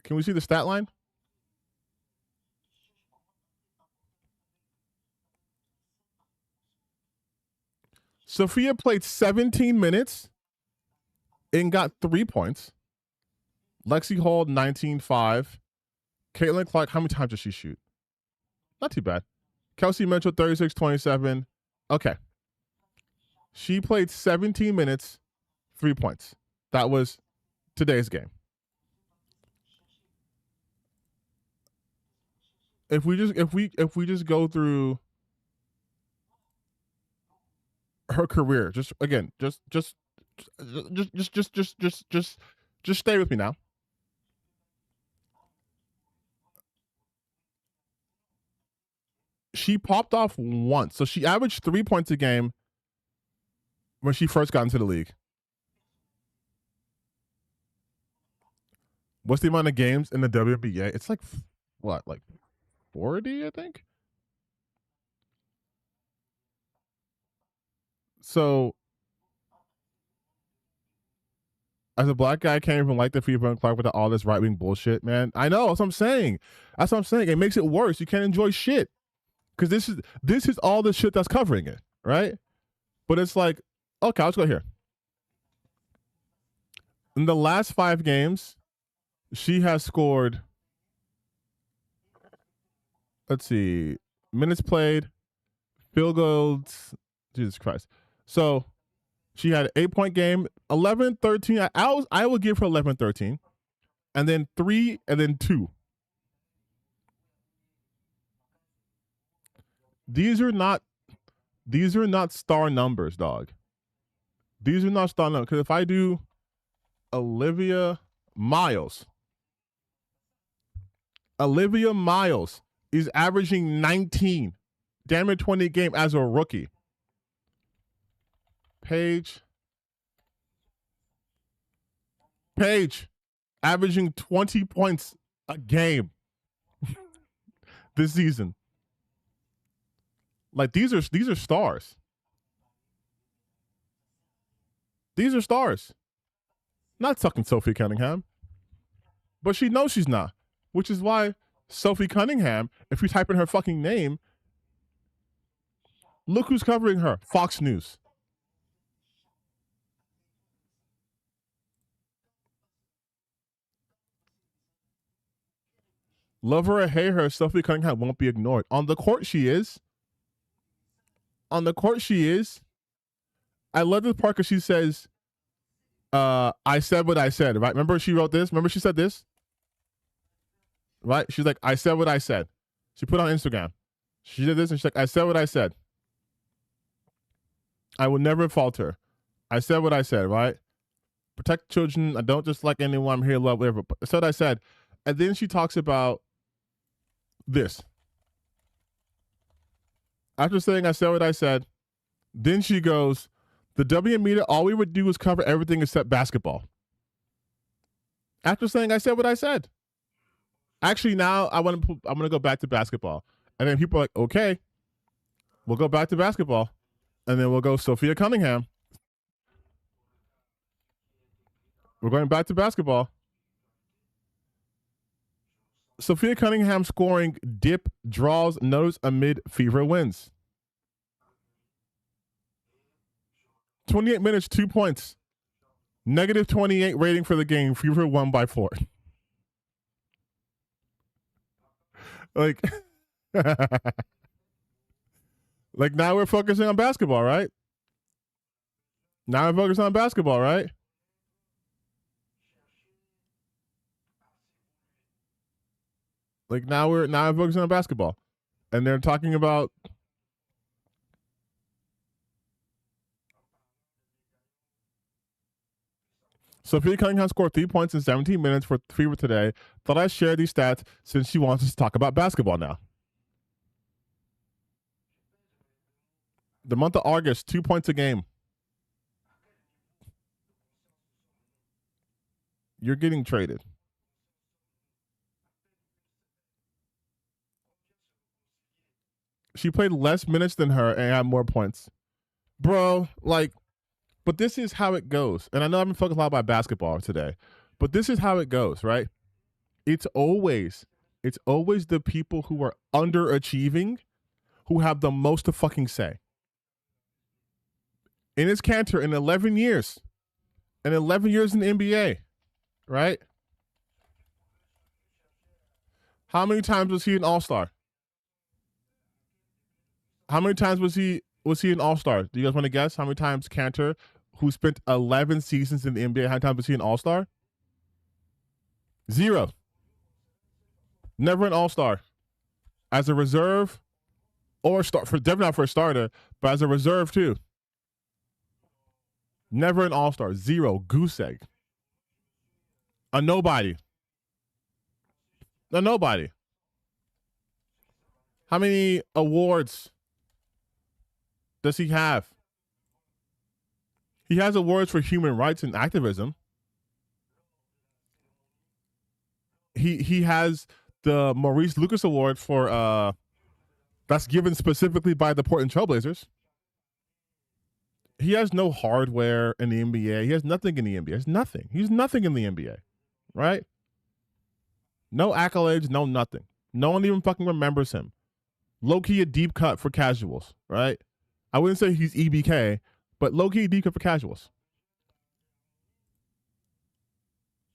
Speaker 1: Can we see the stat line? Sophia played 17 minutes and got 3 points. Lexi Hall, 19-5. Caitlin Clark, how many times did she shoot? Not too bad. Kelsey Mitchell, 36-27. Okay. She played 17 minutes, 3 points. That was today's game. If we just go through her career, just stay with me now. She popped off once. So she averaged 3 points a game when she first got into the league. What's the amount of games in the WNBA? It's like, what, like 40, I think? So, as a black guy, I can't even like the Fever and Clark with all this right-wing bullshit, man. I know, that's what I'm saying. It makes it worse. You can't enjoy shit. Because this is all the shit that's covering it, right? But it's like, okay, let's go here. In the last 5 games, she has scored, let's see, minutes played, field goals, Jesus Christ. So she had an 8-point game, 11, 13. I will give her 11, 13. And then 3, and then 2. These are not star numbers, dog. These are not star numbers. Because if I do Olivia Miles is averaging 19, damn near 20 a game as a rookie. Paige, averaging 20 points a game this season. Like these are stars. These are stars. Not sucking Sophie Cunningham. But she knows she's not. Which is why Sophie Cunningham, if you type in her fucking name, look who's covering her. Fox News. Love her or hate her, Sophie Cunningham won't be ignored. On the court, she is. I love this part because she says, I said what I said, right? Remember she wrote this? Remember she said this? Right? She's like, I said what I said. She put on Instagram. She did this and she's like, I said what I said. I will never falter. I said what I said, right? Protect children. I don't just like anyone. I'm here to love, whatever. I said what I said. And then she talks about this. After saying I said what I said, then she goes, the WM media, all we would do is cover everything except basketball. After saying I said what I said. Actually, now I'm gonna go back to basketball. And then people are like, okay, we'll go back to basketball. And then we'll go Sophia Cunningham. We're going back to basketball. Sophia Cunningham scoring dip, draws, notes amid Fever wins. 28 minutes, 2 points. Negative 28 rating for the game. Fever won by 4. Like, like now we're focusing on basketball, right? Now we're focusing on basketball, right? Like now we're focusing on basketball. And they're talking about Sophia Cunningham scored 3 points in 17 minutes for Fever today. Thought I'd share these stats since she wants us to talk about basketball now. The month of August, 2 points a game. You're getting traded. She played less minutes than her and had more points. Bro, like, but this is how it goes. And I know I've been focused a lot about basketball today, but this is how it goes, right? It's always the people who are underachieving who have the most to fucking say. Enes Kanter in 11 years. And 11 years in the NBA, right? How many times was he an all-star? How many times was he an all-star? Do you guys want to guess how many times Kanter, who spent 11 seasons in the NBA, how many times was he an all-star? 0. Never an all-star. As a reserve or definitely not for a starter, but as a reserve too. Never an all-star. 0. Goose egg. A nobody. A nobody. How many awards does he have? He has awards for human rights and activism. He has the Maurice Lucas Award for that's given specifically by the Portland Trailblazers. He has no hardware in the NBA. He has nothing in the NBA. He's nothing. He's nothing in the NBA, right? No accolades, no nothing. No one even fucking remembers him. Low-key a deep cut for casuals, right? I wouldn't say he's EBK, but low-key deep cut for casuals.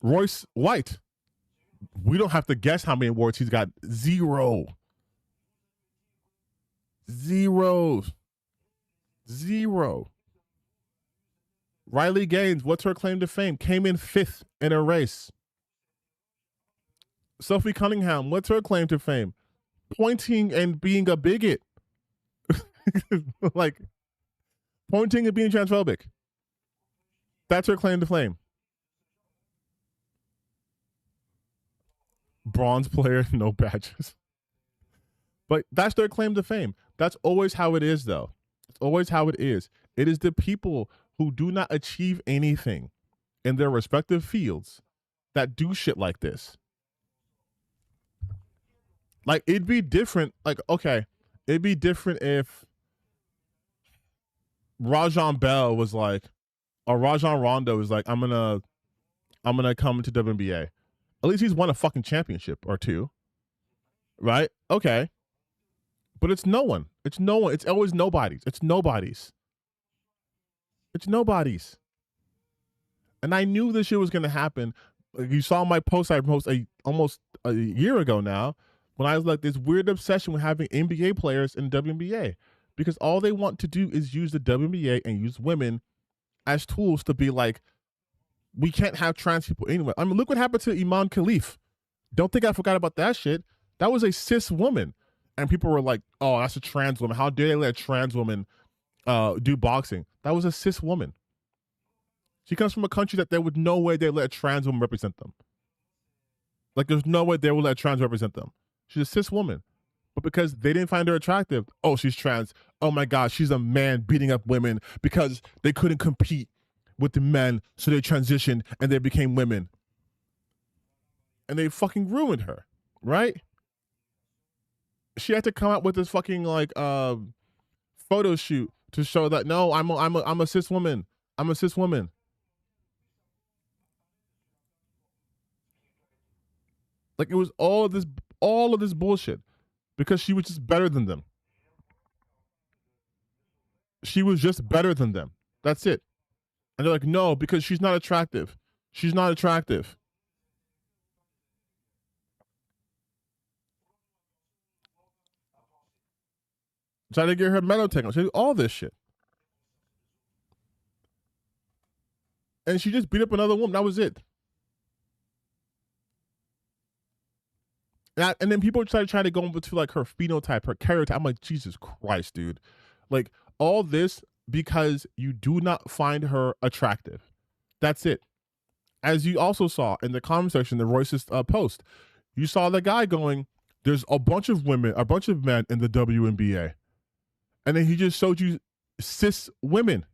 Speaker 1: Royce White. We don't have to guess how many awards he's got. 0. 0. 0. Riley Gaines, what's her claim to fame? Came in 5th in a race. Sophie Cunningham, what's her claim to fame? Pointing and being a bigot. Like, pointing and being transphobic. That's her claim to fame. Bronze player, no badges. But that's their claim to fame. That's always how it is, though. It's always how it is. It is the people who do not achieve anything in their respective fields that do shit like this. Like, it'd be different. Like, okay, it'd be different if Rajon Bell was like, or Rajon Rondo was like, I'm gonna come into WNBA. At least he's won a fucking championship or two, right? Okay, but it's no one. It's no one. It's always nobodies. It's nobodies. It's nobodies. And I knew this shit was gonna happen. You saw my post I posted almost a year ago now, when I was like, this weird obsession with having NBA players in WNBA, because all they want to do is use the WNBA and use women as tools to be like, we can't have trans people anyway. I mean, look what happened to Iman Khalif. Don't think I forgot about that shit. That was a cis woman. And people were like, oh, that's a trans woman. How dare they let a trans woman do boxing? That was a cis woman. She comes from a country that there was no way they'd let a trans woman represent them. Like, there's no way they would let a trans represent them. She's a cis woman. But because they didn't find her attractive, oh, she's trans. Oh my God, she's a man beating up women because they couldn't compete with the men, so they transitioned and they became women. And they fucking ruined her, right? She had to come out with this fucking like photo shoot to show that no, I'm a cis woman. I'm a cis woman. Like, it was all of this bullshit because she was just better than them. She was just better than them. That's it. And they're like, no, because she's not attractive. She's not attractive. Try to get her medal taken. She did all this shit. And she just beat up another woman. That was it. And then people try to go into like her phenotype, her character. I'm like, Jesus Christ, dude. Like, all this because you do not find her attractive. That's it. As you also saw in the comment section, the Royce's post, you saw the guy going, there's a bunch of women, a bunch of men in the WNBA. And then he just showed you cis women.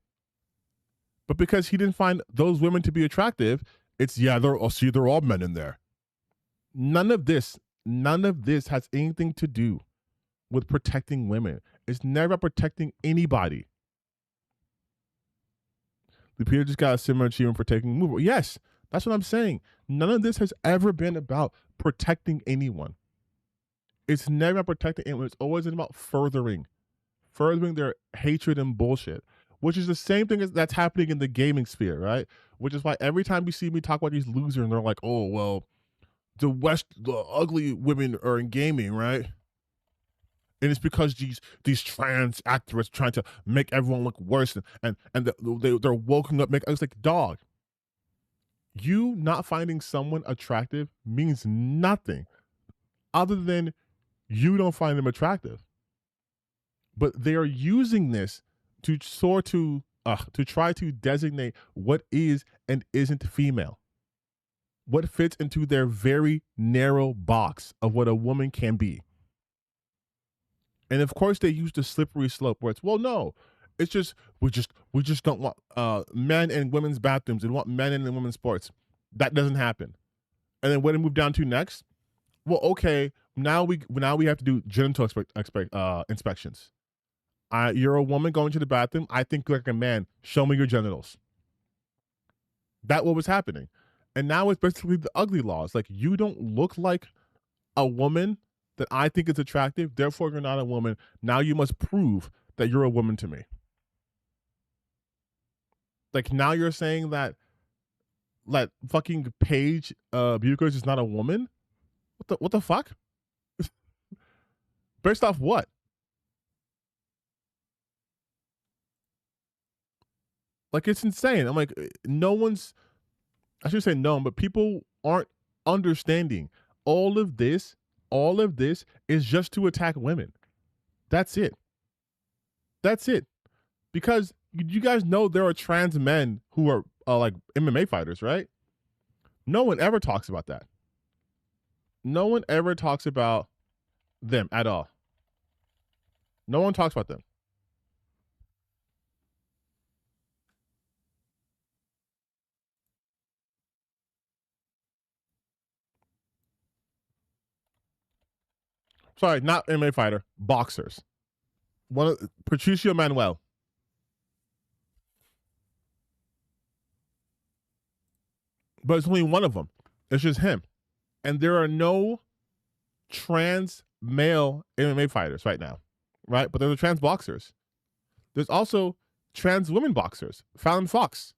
Speaker 1: But because he didn't find those women to be attractive, it's, yeah, they're all men in there. None of this has anything to do with protecting women. It's never protecting anybody. Lupita just got a similar achievement for taking a move. Yes, that's what I'm saying. None of this has ever been about protecting anyone. It's never about protecting anyone. It's always about furthering their hatred and bullshit, which is the same thing that's happening in the gaming sphere, right? Which is why every time you see me talk about these losers and they're like, oh, well, the ugly women are in gaming, right? And it's because these trans activists trying to make everyone look worse, and they're woken up. I was like, dog, you not finding someone attractive means nothing other than you don't find them attractive. But they are using this to try to designate what is and isn't female, what fits into their very narrow box of what a woman can be. And of course they use the slippery slope where it's, well, no, it's just we just don't want men in women's bathrooms. We want men in women's sports. That doesn't happen. And then what do we move down to next? Well, okay, now we have to do genital inspections. You're a woman going to the bathroom. I think you're like a man. Show me your genitals. That's what was happening. And now it's basically the ugly laws. Like, you don't look like a woman that I think is attractive, therefore you're not a woman. Now you must prove that you're a woman to me. Like, now you're saying that fucking Paige Buchers is not a woman? What the fuck? Based off what? Like, it's insane. I'm like, I should say no, but people aren't understanding. All of this is just to attack women. That's it. That's it. Because you guys know there are trans men who are like MMA fighters, right? No one ever talks about that. No one ever talks about them at all. No one talks about them. Sorry, not MMA fighter, boxers. One of Patricio Manuel. But it's only one of them. It's just him. And there are no trans male MMA fighters right now, right? But there's trans boxers. There's also trans women boxers. Fallon Fox.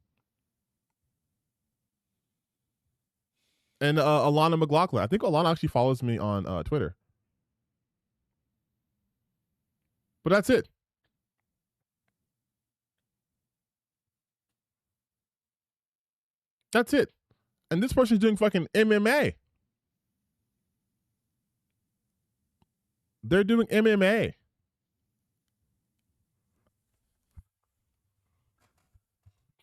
Speaker 1: And Alana McLaughlin. I think Alana actually follows me on Twitter. But that's it. That's it. And this person's doing fucking MMA. They're doing MMA.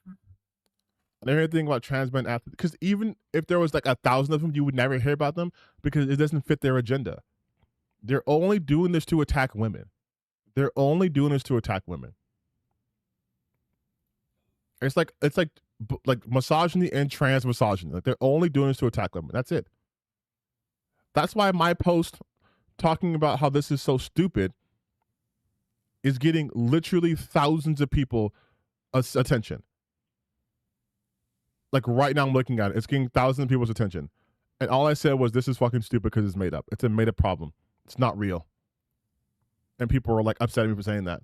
Speaker 1: I never hear anything about trans men athletes, because even if there was like 1,000 of them, you would never hear about them because it doesn't fit their agenda. They're only doing this to attack women. They're only doing this to attack women. It's like misogyny and trans misogyny. Like they're only doing this to attack women. That's it. That's why my post talking about how this is so stupid is getting literally thousands of people attention. Like right now I'm looking at it. It's getting thousands of people's attention. And all I said was, this is fucking stupid because it's made up. It's a made up problem. It's not real. And people were like upset at me for saying that.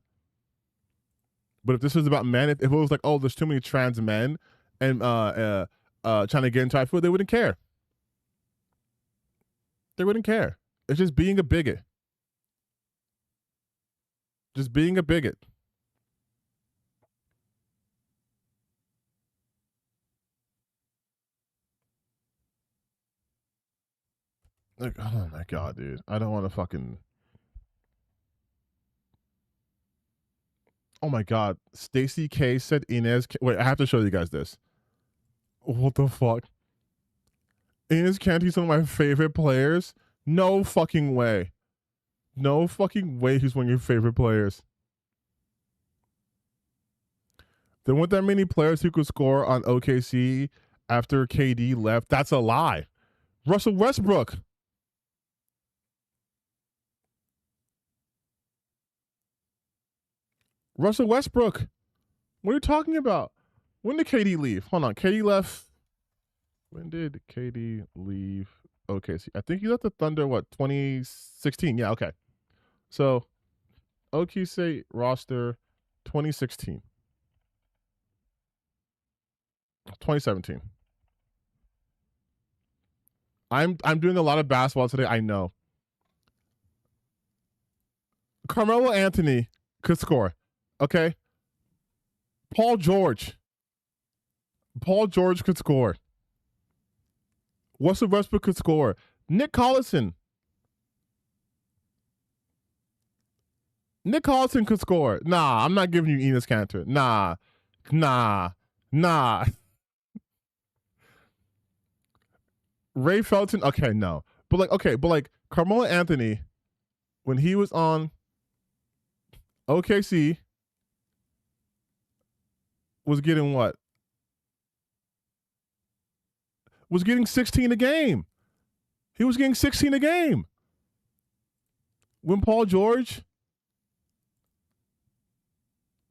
Speaker 1: But if this was about men, if it was like, oh, there's too many trans men and trying to get into food, they wouldn't care. They wouldn't care. It's just being a bigot. Just being a bigot. Like, oh my God, dude. I don't want to fucking. Oh my God. Stacey K said Inez. Wait, I have to show you guys this. What the fuck? Inez Canty's one of my favorite players? No fucking way. No fucking way he's one of your favorite players. There weren't that many players who could score on OKC after KD left. That's a lie. Russell Westbrook. Russell Westbrook. What are you talking about? When did KD leave? Hold on. KD left. When did KD leave OKC? I think he left the Thunder, 2016? Yeah, okay. So, OKC roster 2016. 2017. I'm doing a lot of basketball today, I know. Carmelo Anthony could score. Okay. Paul George could score. Russell Westbrook could score. Nick Collison could score. Nah, I'm not giving you Enes Kanter. Nah. Ray Felton. Okay, no. But Carmelo Anthony, when he was on OKC, was getting what? Was getting 16 a game. He was getting 16 a game. When Paul George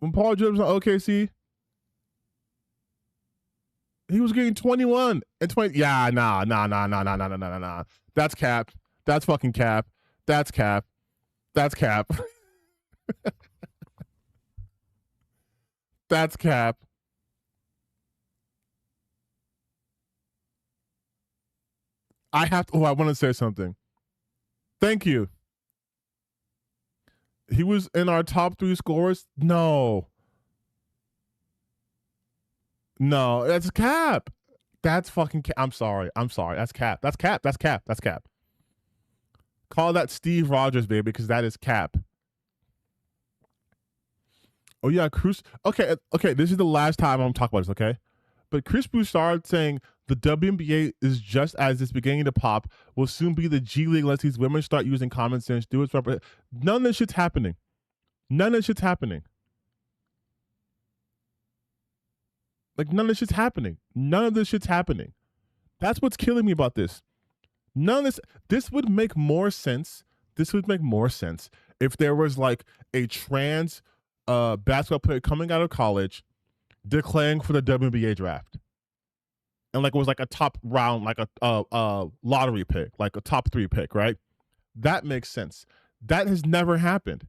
Speaker 1: was on OKC, he was getting 21 and 20. Yeah, nah. That's cap. That's fucking cap. That's cap. That's cap. That's cap. I want to say something. Thank you. He was in our top 3 scorers? No, that's cap. That's fucking cap. I'm sorry. That's cap. That's cap. Call that Steve Rogers, baby, because that is cap. Oh, yeah, Cruz. Okay, this is the last time I'm talking about this, okay? But Chris Broussard saying the WNBA is just as it's beginning to pop, will soon be the G League unless these women start using common sense, do it proper. None of this shit's happening. None of this shit's happening. Like, none of this shit's happening. None of this shit's happening. That's what's killing me about this. None of this would make more sense. This would make more sense if there was like a trans basketball player coming out of college declaring for the WNBA draft. And like it was like a top round, like a lottery pick, like a top 3 pick, right? That makes sense. That has never happened.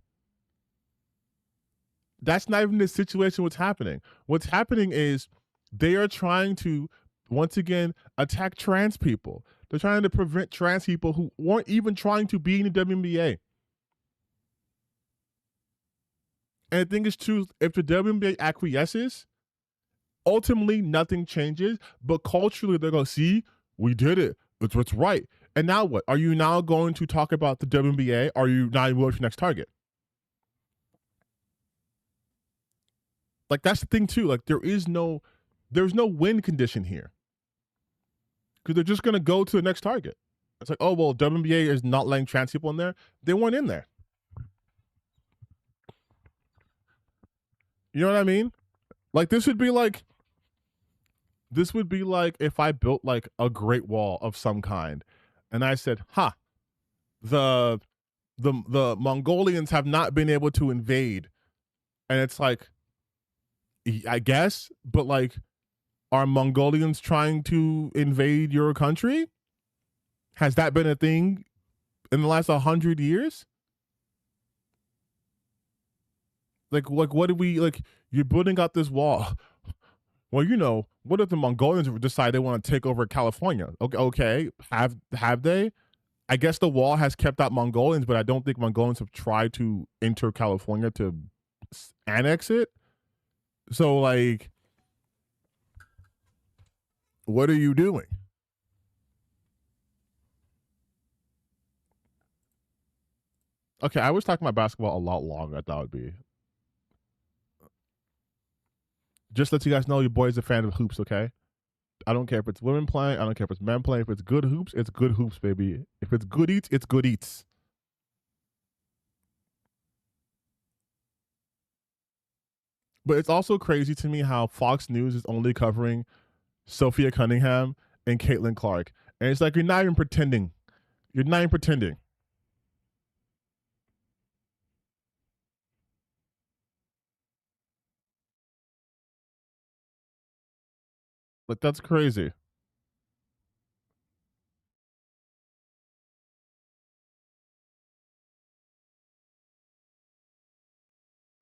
Speaker 1: That's not even the situation what's happening. What's happening is they are trying to, once again, attack trans people. They're trying to prevent trans people who weren't even trying to be in the WNBA. And the thing is, too, if the WNBA acquiesces, ultimately nothing changes. But culturally, they're going to see, we did it. It's what's right. And now what? Are you now going to talk about the WNBA? Or are you not even your next target? Like, that's the thing, too. Like, there's no win condition here. Because they're just going to go to the next target. It's like, oh, well, WNBA is not letting trans people in there. They weren't in there. You know what I mean? Like, this would be like if I built like a Great Wall of some kind and I said, the Mongolians have not been able to invade. And it's like, I guess, but like, are Mongolians trying to invade your country? Has that been a thing in the last 100 years? Like, what do we, like, you're building up this wall. Well, you know, what if the Mongolians decide they want to take over California? Okay, have they? I guess the wall has kept out Mongolians, but I don't think Mongolians have tried to enter California to annex it. So, like, what are you doing? Okay, I was talking about basketball a lot longer than I thought it would be. Just let you guys know your boy's a fan of hoops, okay? I don't care if it's women playing. I don't care if it's men playing. If it's good hoops, it's good hoops, baby. If it's good eats, it's good eats. But it's also crazy to me how Fox News is only covering Sophia Cunningham and Caitlin Clark. And it's like, you're not even pretending. You're not even pretending. Like, that's crazy.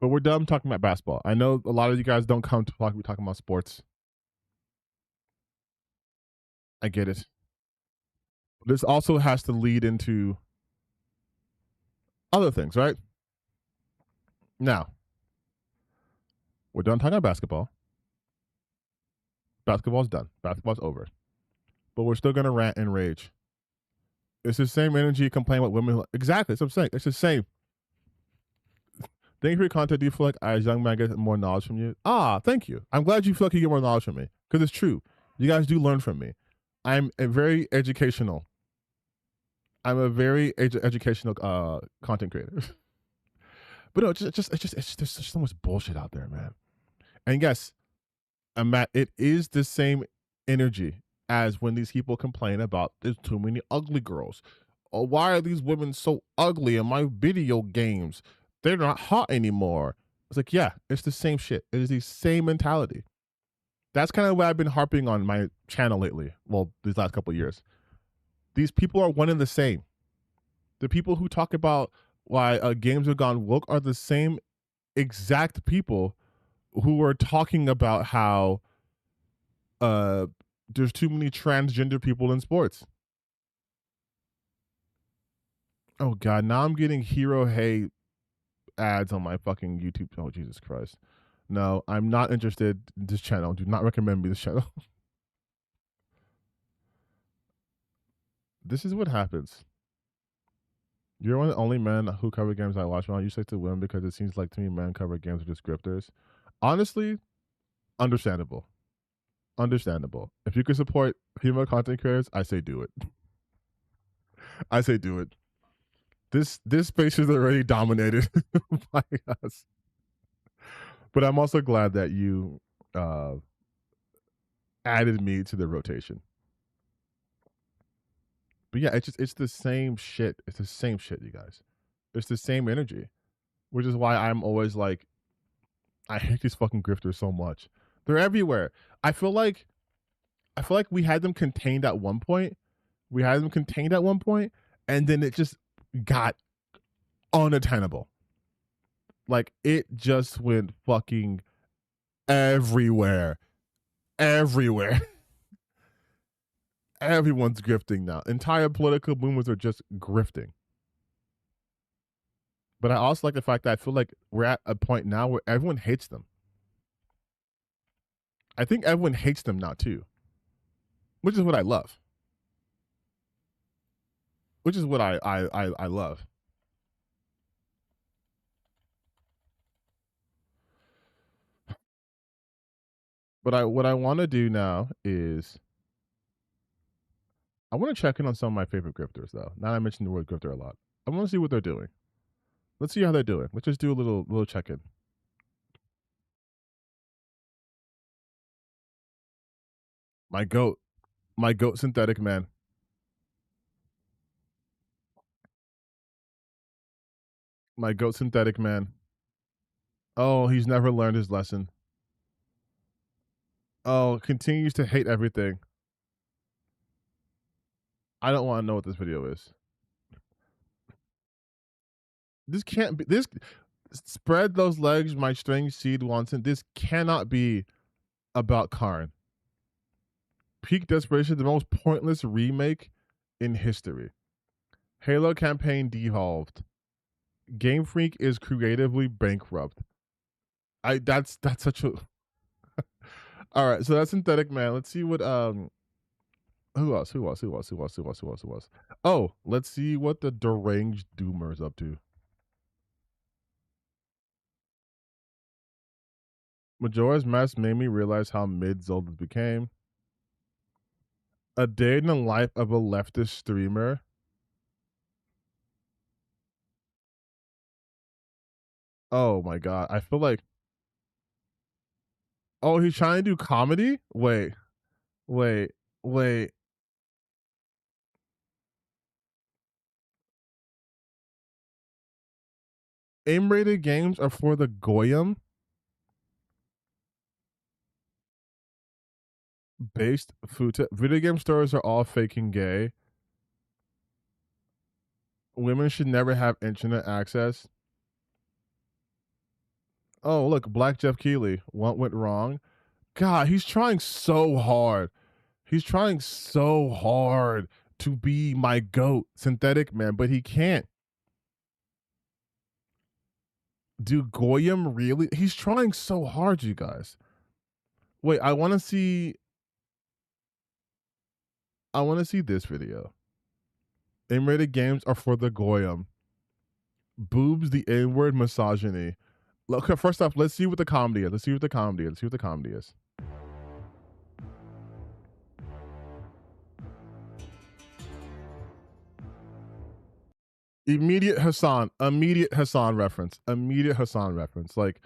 Speaker 1: But we're done talking about basketball. I know a lot of you guys don't come to talking about sports. I get it. This also has to lead into other things, right? Now, we're done talking about basketball. Basketball's done. Basketball's over. But we're still gonna rant and rage. It's the same energy complaining about women. Exactly. That's what I'm saying. It's the same. Thank you for your content. Do you feel like I, as a young man, get more knowledge from you? Thank you. I'm glad you feel like you get more knowledge from me. Because it's true. You guys do learn from me. I'm a very educational. I'm a very educational content creator. But no, it's just there's just so much bullshit out there, man. And yes, Matt, it is the same energy as when these people complain about there's too many ugly girls. Or why are these women so ugly in my video games? They're not hot anymore. It's like, yeah, it's the same shit. It is the same mentality. That's kind of what I've been harping on my channel lately. Well, these last couple of years. These people are one and the same. The people who talk about why games have gone woke are the same exact people who are talking about how there's too many transgender people in sports. Oh God, now I'm getting Hero Hey ads on my fucking YouTube. Oh Jesus Christ. No, I'm not interested in this channel. Do not recommend me this channel. This is what happens. You're one of the only men who cover games I watch. You say to women because it seems like to me men cover games with descriptors. Honestly, understandable. understandable. If you can support female content creators, I say do it. I say do it. This space is already dominated by us. But I'm also glad that you added me to the rotation. But yeah, it's the same shit. It's the same shit, you guys. It's the same energy, which is why I'm always like, I hate these fucking grifters so much. They're everywhere. I feel like we had them contained at one point. And then it just got unattainable. Like it just went fucking everywhere. Everyone's grifting now. Entire political movements are just grifting. But I also like the fact that I feel like we're at a point now where everyone hates them. I think everyone hates them now too, which is what I love. Which is what I love. But what I want to do now is I want to check in on some of my favorite grifters though. Now I mentioned the word grifter a lot. I want to see what they're doing. Let's see how they're doing. Let's just do a little check in. My goat synthetic man. My goat synthetic man. Oh, he's never learned his lesson. Oh, continues to hate everything. I don't want to know what this video is. This can't be. This spread those legs, my strange seed wants it. This cannot be about Karn. Peak Desperation, the most pointless remake in history. Halo campaign devolved. Game Freak is creatively bankrupt. That's such a. All right, so that's synthetic man. Let's see what who else? Oh, let's see what the deranged doomer is up to. Majora's Mask made me realize how mid Zelda became. A day in the life of a leftist streamer. Oh my god, I feel like. Oh, he's trying to do comedy? Wait. Aim-rated games are for the Goyim? Based video game stores are all faking gay. Women should never have internet access. Oh, look, Black Jeff Keighley. What went wrong? God, he's trying so hard. He's trying so hard to be my goat, synthetic man, but he can't. Do Goyim really? He's trying so hard, you guys. Wait, I want to see this video. M-rated games are for the Goyim. Boobs, the N-word, misogyny. Look, first off, let's see what the comedy is. Immediate Hassan reference. Like,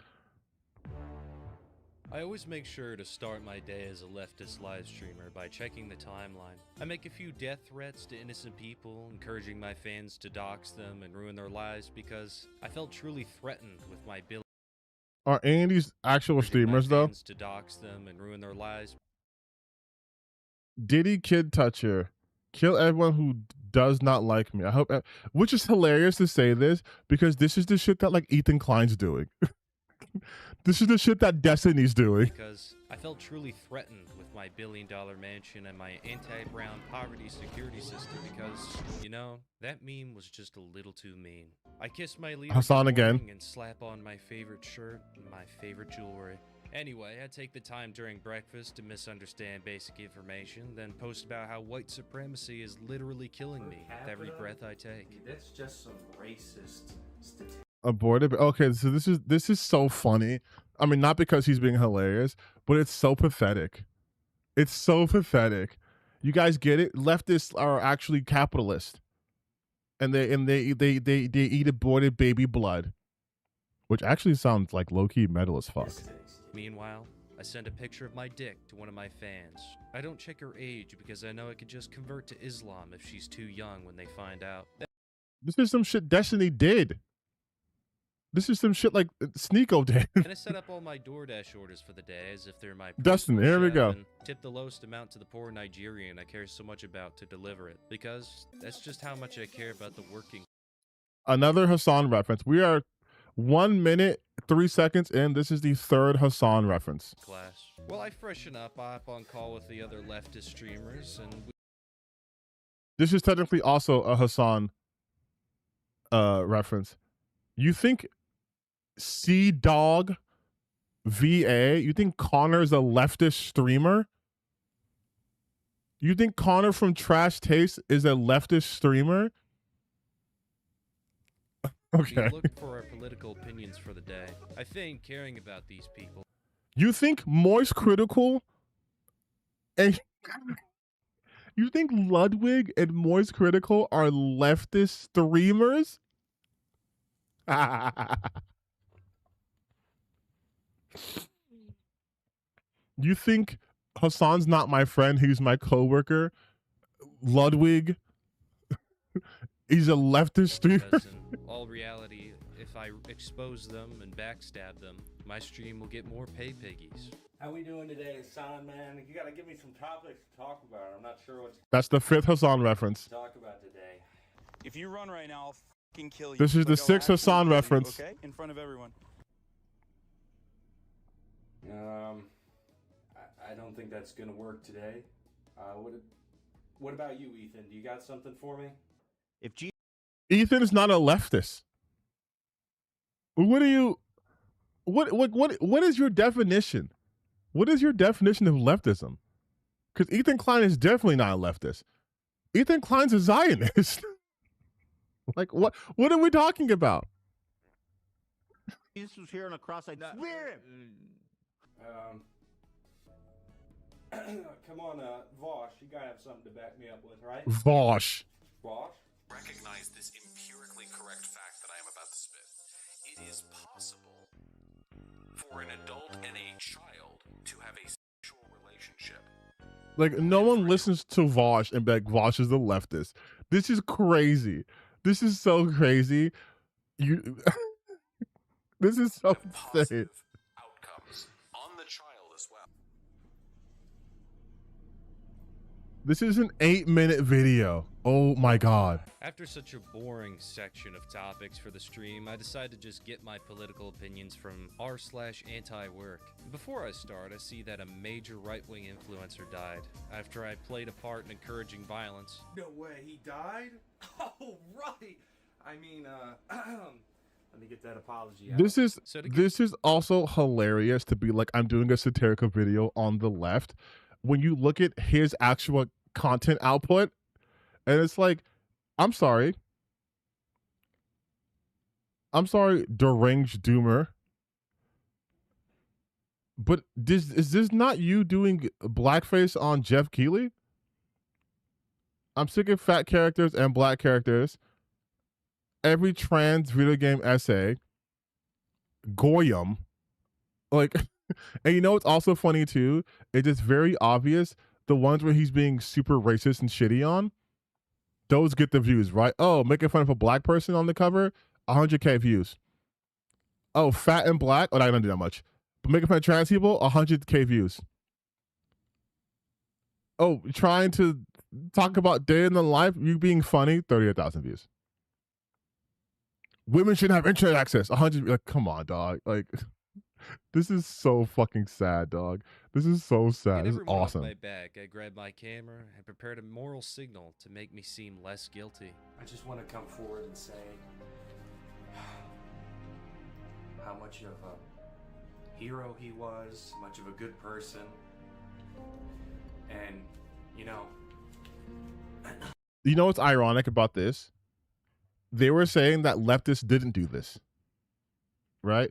Speaker 4: I always make sure to start my day as a leftist live streamer by checking the timeline. I make a few death threats to innocent people, encouraging my fans to dox them and ruin their lives because I felt truly threatened with my ability.
Speaker 1: Are any of these actual streamers though?
Speaker 4: To dox them and ruin their lives.
Speaker 1: Diddy Kid Toucher. Kill everyone who does not like me. I hope, which is hilarious to say this because this is the shit that like Ethan Klein's doing. This is the shit that Destiny's doing.
Speaker 4: Because I felt truly threatened with my billion-dollar mansion and my anti-brown poverty security system because, you know, that meme was just a little too mean. I kiss my leader
Speaker 1: Hassan again
Speaker 4: and slap on my favorite shirt and my favorite jewelry. Anyway, I take the time during breakfast to misunderstand basic information, then post about how white supremacy is literally killing me with every breath I take.
Speaker 5: That's just some racist statistics.
Speaker 1: Aborted. Okay, so this is so funny. I mean, not because he's being hilarious, but it's so pathetic. It's so pathetic. You guys get it? Leftists are actually capitalists. And they eat aborted baby blood. Which actually sounds like low-key metal as fuck.
Speaker 4: Meanwhile, I send a picture of my dick to one of my fans. I don't check her age because I know it could just convert to Islam if she's too young when they find out.
Speaker 1: This is some shit Destiny did. This is some shit like Sneeko did.
Speaker 4: And I set up all my DoorDash orders for the day as if they're my
Speaker 1: Dustin,
Speaker 4: personal
Speaker 1: here we
Speaker 4: chef
Speaker 1: go.
Speaker 4: and tip the lowest amount to the poor Nigerian I care so much about to deliver it. Because that's just how much I care about the working
Speaker 1: Another Hassan reference. We are 1 minute, 3 seconds in. This is the third Hassan reference.
Speaker 4: class. While I freshen up, I hop on call with the other leftist streamers and
Speaker 1: This is technically also a Hassan reference. You think C-Dog VA, you think Connor's a leftist streamer? You think Connor from Trash Taste is a leftist streamer? Okay.
Speaker 4: we look for our political opinions for the day. I feign caring about these people.
Speaker 1: You think Moist Critical and you think Ludwig and Moist Critical are leftist streamers? You think Hassan's not my friend, he's my coworker? Ludwig, he's a leftist streamer?
Speaker 4: Because in all reality, if I expose them and backstab them, my stream will get more pay piggies.
Speaker 5: How we doing today, son, man? You gotta give me some topics to talk about. I'm not sure what to
Speaker 1: That's the fifth Hassan reference.
Speaker 5: talk about today.
Speaker 6: If you run right now, I'll fucking kill you.
Speaker 1: This is the
Speaker 6: Like, I'll
Speaker 1: sixth
Speaker 6: actually
Speaker 1: Hassan
Speaker 6: kill you,
Speaker 1: reference.
Speaker 6: Okay, in front of everyone.
Speaker 5: I don't think that's gonna work today. What about you, Ethan? Do you got something for me?
Speaker 6: If G
Speaker 1: Ethan is not a leftist. What are you? What is your definition? What is your definition of leftism? Because Ethan Klein is definitely not a leftist. Ethan Klein's a Zionist. Like what? What are we talking about?
Speaker 7: Jesus was here on a cross, I'd swear him.
Speaker 5: Come on, Vosh, you gotta have something to back me up with, right?
Speaker 1: Vosh.
Speaker 5: Vosh?
Speaker 8: Recognize this empirically correct fact that I am about to spit. It is possible for an adult and a child to have a sexual relationship.
Speaker 1: Like no one listens to Vosh and be like Vosh is the leftist. This is crazy. This is so crazy. You. This is so
Speaker 8: With
Speaker 1: insane.
Speaker 8: positive outcomes on the child as well.
Speaker 1: This is an 8-minute video. Oh my god.
Speaker 4: After such a boring section of topics for the stream, I decided to just get my political opinions from r/anti-work. Before I start, I see that a major right-wing influencer died after I played a part in encouraging violence.
Speaker 5: No way, he died? Oh, right! I mean, let me get that apology out.
Speaker 1: This is also hilarious to be like I'm doing a satirical video on the left when you look at his actual content output and it's like I'm sorry deranged doomer, but is this not you doing blackface on Jeff Keighley? I'm sick of fat characters and black characters. Every trans video game essay, Goyam, like, and you know what's also funny too? It's just very obvious. The ones where he's being super racist and shitty on, those get the views, right? Oh, making fun of a black person on the cover, 100K views. Oh, fat and black, oh, not gonna do that much. But making fun of trans people, 100K views. Oh, trying to talk about day in the life, you being funny, 38,000 views. Women shouldn't have internet access. 100. Like, come on, dog. Like, this is so fucking sad, dog. This is so sad. This is awesome.
Speaker 4: My back, I grabbed my camera and prepared a moral signal to make me seem less guilty.
Speaker 5: I just want to come forward and say how much of a hero he was, how much of a good person, and, you know...
Speaker 1: You know what's ironic about this? They were saying that leftists didn't do this, right?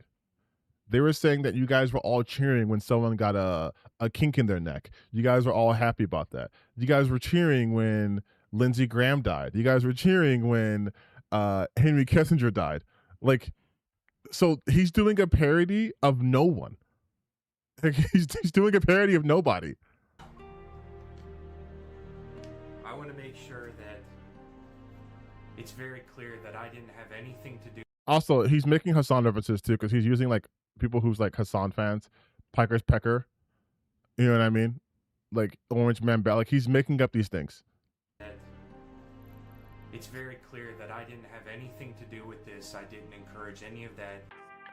Speaker 1: They were saying that you guys were all cheering when someone got a kink in their neck. You guys were all happy about that. You guys were cheering when Lindsey Graham died. You guys were cheering when Henry Kissinger died. Like, so he's doing a parody of no one. Like, he's doing a parody of nobody.
Speaker 5: I want to make sure that it's very clear that I didn't have anything to do.
Speaker 1: Also, he's making Hassan references too, because he's using like people who's like Hassan fans, Piker's Pecker. You know what I mean? Like Orange Man Bell. Like, he's making up these things.
Speaker 5: It's very clear that I didn't have anything to do with this. I didn't encourage any of that.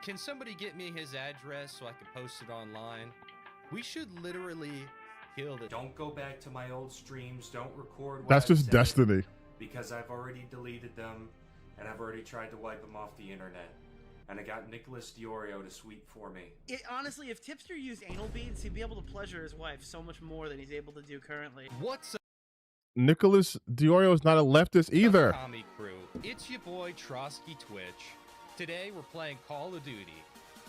Speaker 4: Can somebody get me his address so I can post it online? We should literally kill this.
Speaker 5: Don't go back to my old streams. Don't record what
Speaker 1: That's
Speaker 5: I've
Speaker 1: just
Speaker 5: said,
Speaker 1: destiny.
Speaker 5: because I've already deleted them, and I've already tried to wipe them off the internet. And I got Nicholas Diorio to sweep for me.
Speaker 9: Honestly, if Tipster used anal beads, he'd be able to pleasure his wife so much more than he's able to do currently.
Speaker 4: What's up,
Speaker 1: Nicholas Diorio is not a leftist either.
Speaker 4: Tommy Crew? It's your boy Trotsky Twitch. Today we're playing Call of Duty.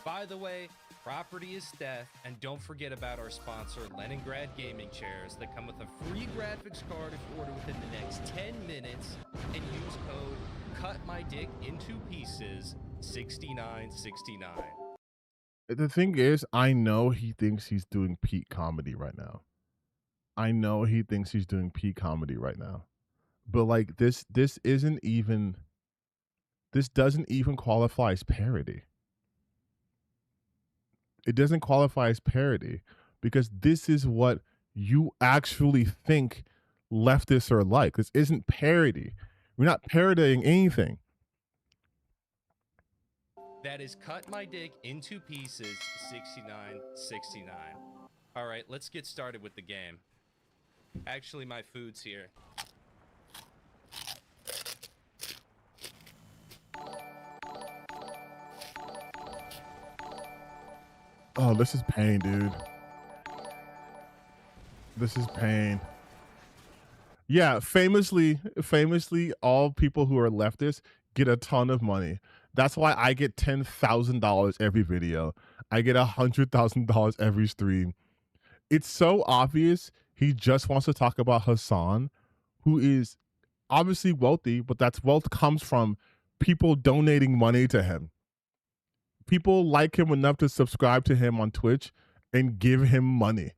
Speaker 4: By the way, property is theft, and don't forget about our sponsor, Leningrad Gaming Chairs, that come with a free graphics card if you order within the next 10 minutes and use code CUTMyDickInTwoPieces 6969.
Speaker 1: The thing is, I know he thinks he's doing peak comedy right now. I know he thinks he's doing peak comedy right now. But like this isn't even, this doesn't even qualify as parody. It doesn't qualify as parody because this is what you actually think leftists are like. This isn't parody. We're not parodying anything.
Speaker 4: That is Cut My Dick Into Pieces 6969. All right, let's get started with the game. Actually, my food's here.
Speaker 1: Oh, this is pain, dude. This is pain. Yeah, famously, all people who are leftists get a ton of money. That's why I get $10,000 every video. I get $100,000 every stream. It's so obvious he just wants to talk about Hassan, who is obviously wealthy, but that wealth comes from people donating money to him. People like him enough to subscribe to him on Twitch and give him money.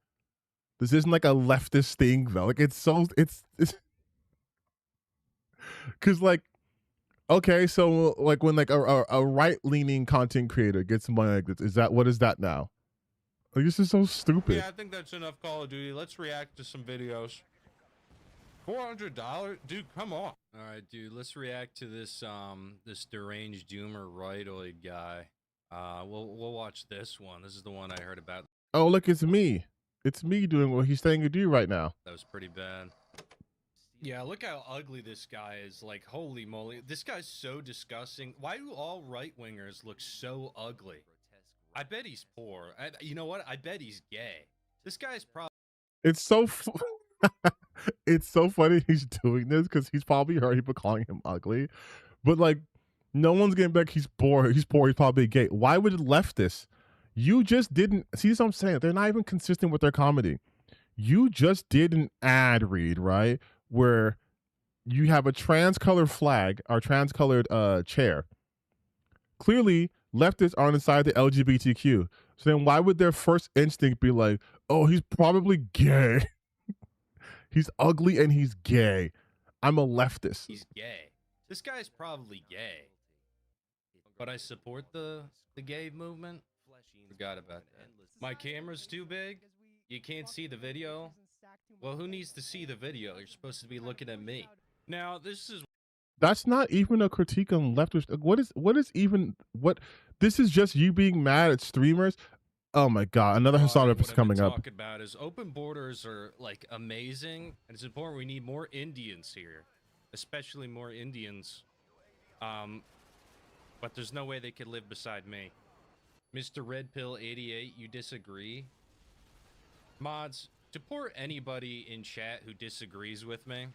Speaker 1: This isn't like a leftist thing though. Like it's because like, okay, so like when like a right-leaning content creator gets money like this, what is that now? Like, this is so stupid.
Speaker 4: Yeah, I think that's enough Call of Duty. Let's react to some videos. $400? Dude, come on. All right, dude, let's react to this this deranged doomer rightoid guy. We'll watch this one. This is the one I heard about.
Speaker 1: Oh, look, it's me. It's me doing what he's saying to do right now.
Speaker 4: That was pretty bad. Yeah, look how ugly this guy is. Like, holy moly. This guy's so disgusting. Why do all right-wingers look so ugly? I bet he's poor. You know what? I bet he's gay. This guy's probably...
Speaker 1: It's so... It's so funny he's doing this because he's probably heard people calling him ugly. But, like, no one's getting back. He's poor. He's poor. He's probably gay. Why would it leftists? You just didn't... See what I'm saying? They're not even consistent with their comedy. You just did an ad read, right? Where you have a trans-colored flag or trans-colored chair. Clearly, leftists aren't inside the LGBTQ. So then why would their first instinct be like, oh, he's probably gay. He's ugly and he's gay. I'm a leftist.
Speaker 4: He's gay. This guy's probably gay. But I support the gay movement. Forgot about that. My camera's too big. You can't see the video. Well, who needs to see the video? You're supposed to be looking at me. Now, this is...
Speaker 1: That's not even a critique on leftist. This is just you being mad at streamers. Oh my God, another Hassan episode coming up.
Speaker 4: What I'm talking about is open borders are like amazing, and it's important. We need more Indians here, especially more Indians. But there's no way they could live beside me. Mr. Red Pill 88, you disagree? Mods, support anybody in chat who disagrees with me.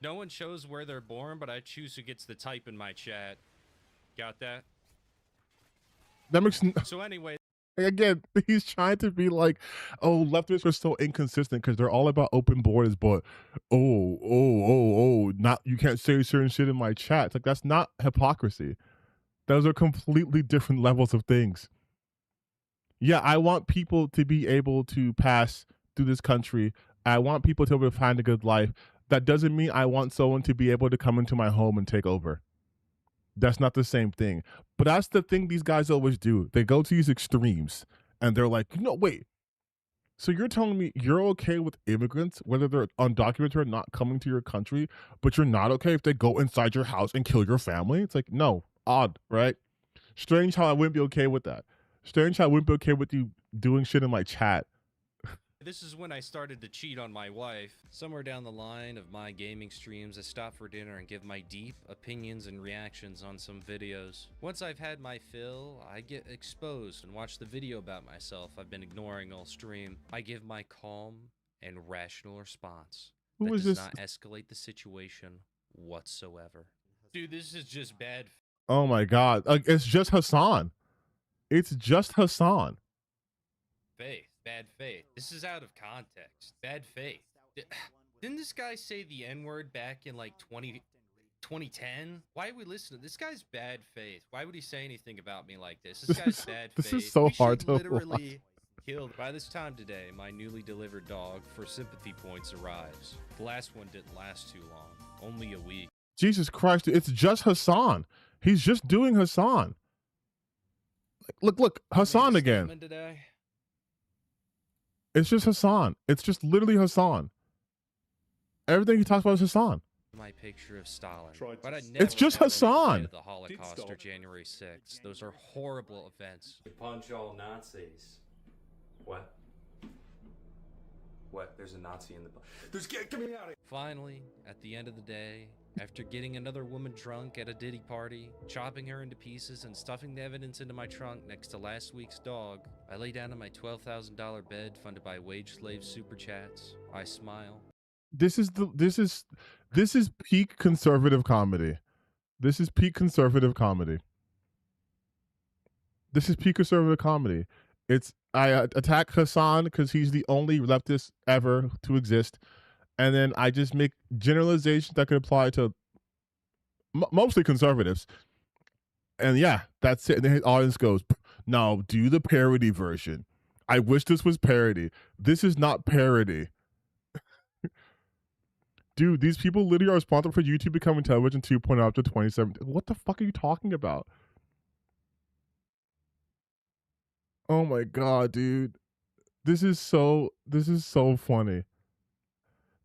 Speaker 4: No one shows where they're born, but I choose who gets the type in my chat. Got that?
Speaker 1: That makes
Speaker 4: So anyway.
Speaker 1: Again, he's trying to be like, oh, leftists are so inconsistent because they're all about open borders, but not you can't say certain shit in my chat. It's like that's not hypocrisy. Those are completely different levels of things. Yeah, I want people to be able to pass through this country. I want people to be able to find a good life. That doesn't mean I want someone to be able to come into my home and take over. That's not the same thing. But that's the thing these guys always do. They go to these extremes and they're like, wait. So you're telling me you're okay with immigrants, whether they're undocumented or not, coming to your country, but you're not okay if they go inside your house and kill your family? It's like, no, odd, right? Strange how I wouldn't be okay with that. Strange how I wouldn't be okay with you doing shit in my chat.
Speaker 4: This is when I started to cheat on my wife. Somewhere down the line of my gaming streams, I stop for dinner and give my deep opinions and reactions on some videos. Once I've had my fill, I get exposed and watch the video about myself I've been ignoring all stream. I give my calm and rational response. That does not escalate the situation whatsoever. Dude, this is just bad.
Speaker 1: Oh my God. It's just Hassan. It's just Hassan.
Speaker 4: Faith. Bad faith. This is out of context. Bad faith. Didn't this guy say the N-word back in like 2010? Why would we listen to this guy's bad faith? Why would he say anything about me like this? This guy's bad faith.
Speaker 1: This is so hard to
Speaker 4: literally killed. By this time today, my newly delivered dog for sympathy points arrives. The last one didn't last too long. Only a week.
Speaker 1: Jesus Christ. It's just Hassan. He's just doing Hassan. Look, Hassan again.
Speaker 4: Today.
Speaker 1: It's just Hassan. It's just literally Hassan. Everything he talks about is Hassan.
Speaker 4: My picture of Stalin. But I never
Speaker 1: it's just Hassan.
Speaker 4: The Holocaust or January 6th. Those are horrible events.
Speaker 5: Punch all Nazis. What? What? There's a Nazi in the... There's... Get me out of here!
Speaker 4: Finally, at the end of the day, after getting another woman drunk at a Diddy party, chopping her into pieces and stuffing the evidence into my trunk next to last week's dog, I lay down in my $12,000 bed funded by wage slave super chats. I smile.
Speaker 1: This is peak conservative comedy. This is peak conservative comedy. This is peak conservative comedy. It's I attack Hassan because he's the only leftist ever to exist. And then I just make generalizations that could apply to mostly conservatives. And yeah, that's it. And then his audience goes, no, do the parody version. I wish this was parody. This is not parody. Dude, these people literally are responsible for YouTube becoming television 2.0 up to 2017. What the fuck are you talking about? Oh my God, dude. This is so funny.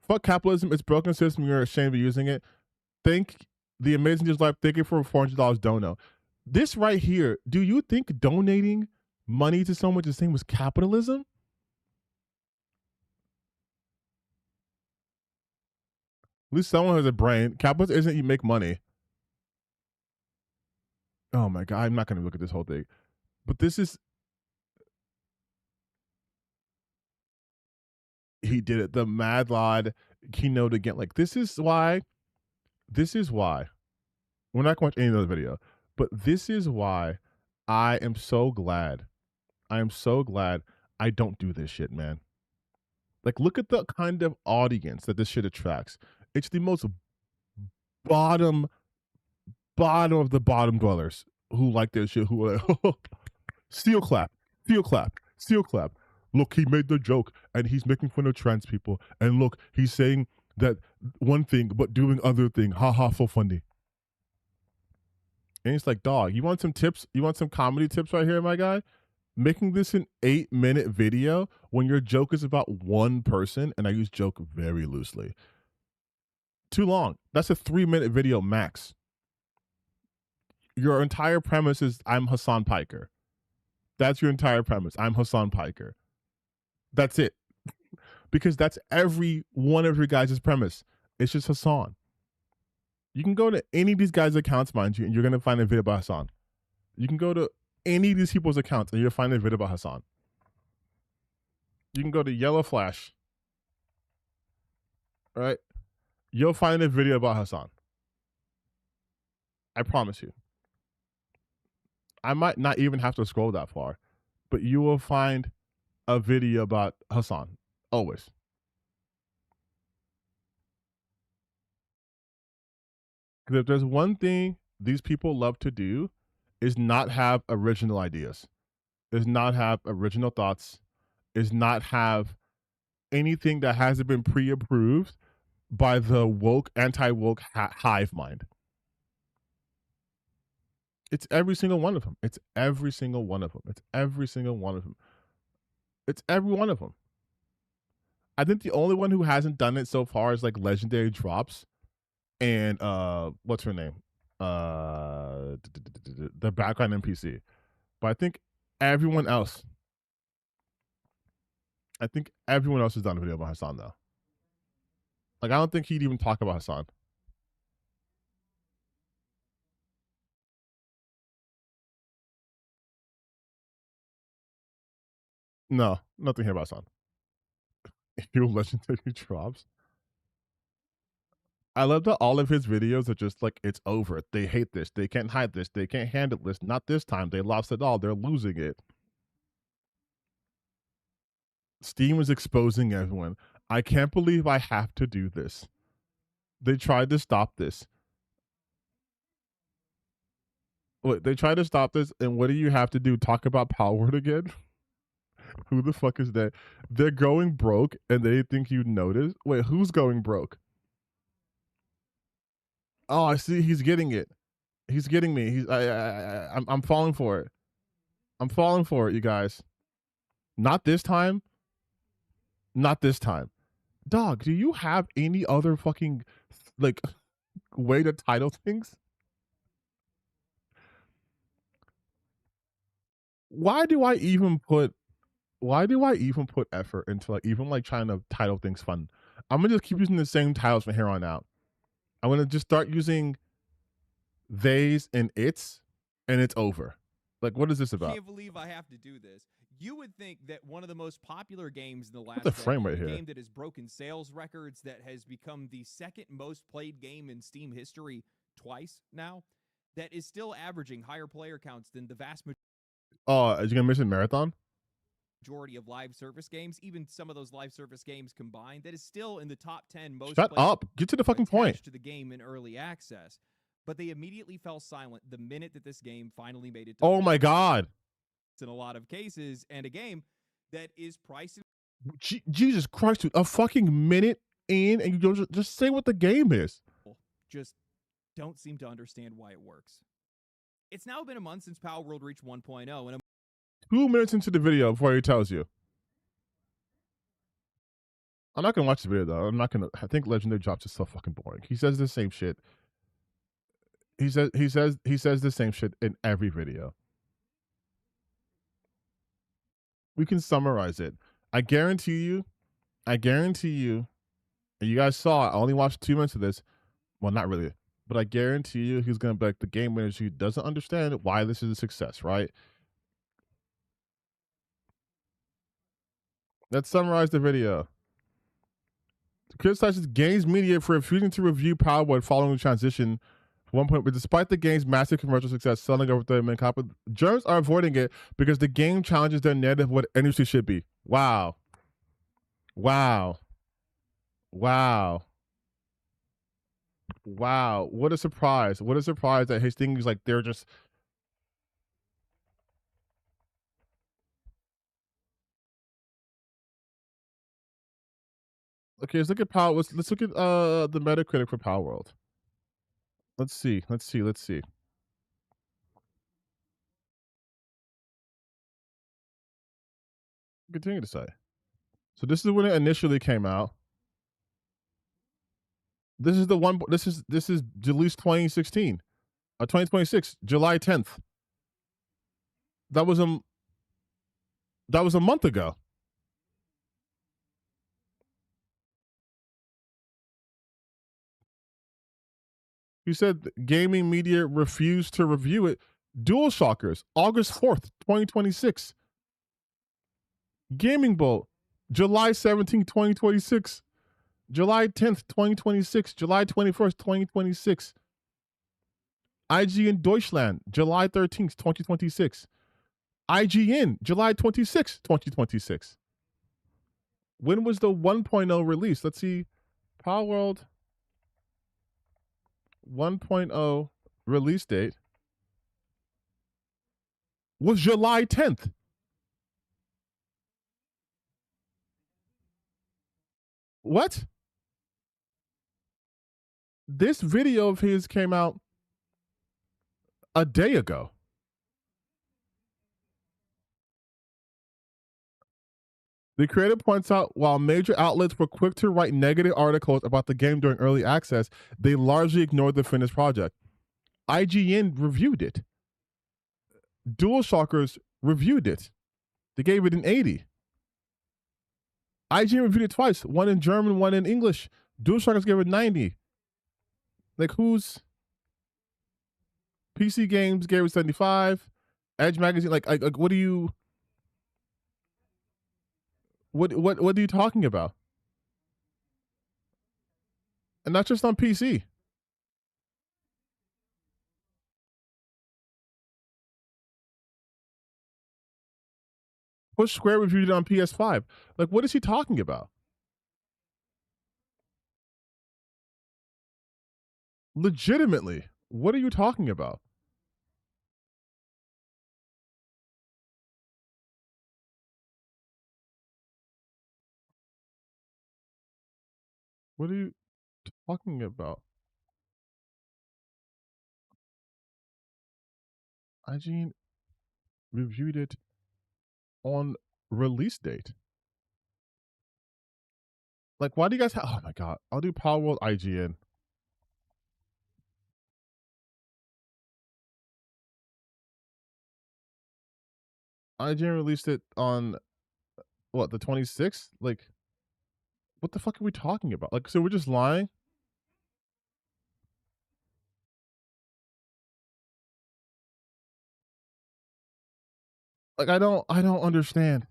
Speaker 1: Fuck capitalism. It's broken system. You're ashamed of using it. Thank the amazing just life. Thank you for $400 dono. This right here. Do you think donating money to someone is the same as capitalism? At least someone has a brain. Capitalism isn't you make money. Oh my God. I'm not going to look at this whole thing. But this is. He did it. The Mad Lod keynote again. Like, this is why. We're not going to watch any other video. But this is why I am so glad. I am so glad I don't do this shit, man. Like, look at the kind of audience that this shit attracts. It's the most bottom of the bottom dwellers who like this shit, who are like, steel clap. Look, he made the joke and he's making fun of trans people. And look, he's saying that one thing but doing other thing. Ha ha, so funny. And it's like, dog, you want some tips? You want some comedy tips right here, my guy? Making this an 8-minute video when your joke is about one person, and I use joke very loosely. Too long. That's a 3-minute video max. Your entire premise is I'm Hassan Piker. That's your entire premise. I'm Hassan Piker. That's it. Because that's every one of your guys' premise. It's just Hassan. You can go to any of these guys' accounts, mind you, and you're going to find a video about Hassan. You can go to any of these people's accounts and you'll find a video about Hassan. You can go to Yellow Flash. All right? You'll find a video about Hassan. I promise you. I might not even have to scroll that far. but you will find a video about Hassan. Always. Because if there's one thing these people love to do, is not have original ideas, is not have original thoughts, is not have anything that hasn't been pre-approved by the woke, anti-woke hive mind. It's every single one of them. It's every single one of them. It's every single one of them. It's every one of them. I think the only one who hasn't done it so far is like Legendary Drops and what's her name? The background NPC. But I think everyone else has done a video about Hassan though. Like I don't think he'd even talk about Hassan. No, nothing here about Hassan. You Legendary Drops. I love that all of his videos are just like, it's over. They hate this. They can't hide this. They can't handle this. Not this time. They lost it all. They're losing it. Steam is exposing everyone. I can't believe I have to do this. They tried to stop this. Wait, they tried to stop this, and what do you have to do? Talk about Power Word again? Who the fuck is that? They're going broke, and they think you'd notice? Wait, who's going broke? Oh, I see. He's getting it. He's getting me. I'm falling for it. I'm falling for it, you guys. Not this time. Not this time. Dog, do you have any other fucking like way to title things? Why do I even put effort into like even like trying to title things fun? I'm gonna just keep using the same titles from here on out. I'm gonna just start using theys and its, and it's over. Like, what is this about?
Speaker 10: I can't believe I have to do this. You would think that one of the most popular games in the last
Speaker 1: frame rate here.
Speaker 10: game that has broken sales records, that has become the second most played game in Steam history twice now, that is still averaging higher player counts than the vast
Speaker 1: are you gonna mention Marathon?
Speaker 10: majority of live service games, even some of those live service games combined, that is still in the top 10 most
Speaker 1: Shut up. Get to the fucking point.
Speaker 10: To the game in early access. But they immediately fell silent the minute that this game finally made it to
Speaker 1: Oh my god.
Speaker 10: in a lot of cases, and a game that is priced
Speaker 1: Jesus Christ, dude. A fucking minute in, and you don't just say what the game is.
Speaker 10: Just don't seem to understand why it works. It's now been a month since Power World reached 1.0, and
Speaker 1: 2 minutes into the video before he tells you. I'm not gonna watch the video though. I think Legendary Drops is so fucking boring. He says the same shit. He says the same shit in every video. We can summarize it. I guarantee you, and you guys saw it, I only watched 2 minutes of this. Well, not really. But I guarantee you he's going to be like the game manager who doesn't understand why this is a success, right? Let's summarize the video. Criticizes games media for refusing to review Power Word following the transition. One point, but despite the game's massive commercial success, selling over 30 million copies, germs are avoiding it because the game challenges their narrative of what industry should be. Wow. Wow. Wow. Wow. What a surprise. What a surprise that his thing is like they're just. Okay, let's look at Power. Let's look at the Metacritic for Power World. Let's see. Continue to say. So this is when it initially came out. This is the one. This is released 2016, 2026, July 10th. That was a month ago. He said gaming media refused to review it. DualShockers, August 4th, 2026. Gaming Bolt, July 17th, 2026. July 10th, 2026. July 21st, 2026. IG in Deutschland, July 13th, 2026. IGN, July 26, 2026. When was the 1.0 release? Let's see. Power World 1.0 release date was July 10th. What? This video of his came out a day ago. The creator points out while major outlets were quick to write negative articles about the game during early access, they largely ignored the finished project. IGN reviewed it. DualShockers reviewed it. They gave it an 80. IGN reviewed it twice, one in German, one in English. DualShockers gave it 90. Like, who's... PC Games gave it 75. Edge Magazine, like what do you... What are you talking about? And not just on PC. Push Square reviewed it on PS5. Like, what is he talking about? Legitimately, what are you talking about? What are you talking about? IGN reviewed it on release date. Like, why do you guys have... Oh my God. I'll do Power World IGN. IGN released it on, what, the 26th? Like, what the fuck are we talking about? Like, so we're just lying? Like, I don't understand.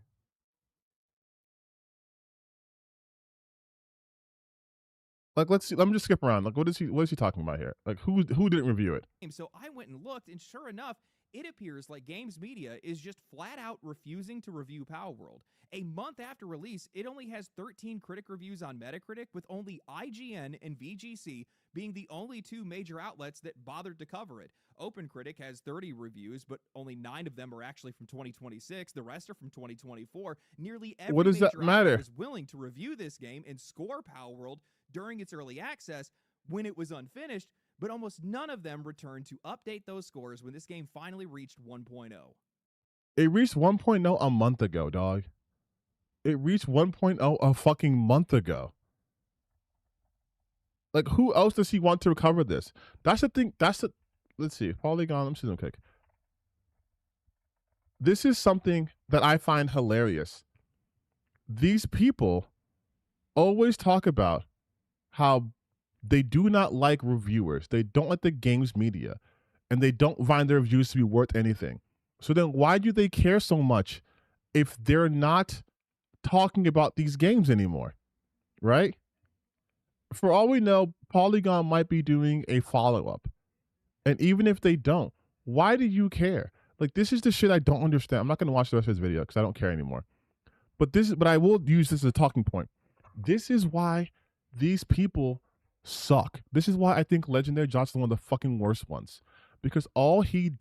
Speaker 1: Like, let's see. Let me just skip around. Like, what is he talking about here? Like, who didn't review it?
Speaker 10: So I went and looked, and sure enough, it appears like Games Media is just flat out refusing to review Power World. A month after release, it only has 13 critic reviews on Metacritic, with only IGN and VGC being the only two major outlets that bothered to cover it. OpenCritic has 30 reviews, but only 9 of them are actually from 2026. The rest are from 2024. Nearly every
Speaker 1: what does that
Speaker 10: major
Speaker 1: matter?
Speaker 10: outlet was willing to review this game and score Power World during its early access when it was unfinished, but almost none of them returned to update those scores when this game finally reached 1.0.
Speaker 1: It reached 1.0 a month ago, dog. It reached 1.0 a fucking month ago. Like, who else does he want to recover this? That's the thing. Let's see. Polygon, let me see them quick. This is something that I find hilarious. These people always talk about how they do not like reviewers. They don't like the games media, and they don't find their reviews to be worth anything. So then why do they care so much if they're not talking about these games anymore, right? For all we know, Polygon might be doing a follow-up. And even if they don't, why do you care? Like, this is the shit I don't understand. I'm not going to watch the rest of this video because I don't care anymore. But I will use this as a talking point. This is why these people suck. This is why I think Legendary Johnson is one of the fucking worst ones. Because all he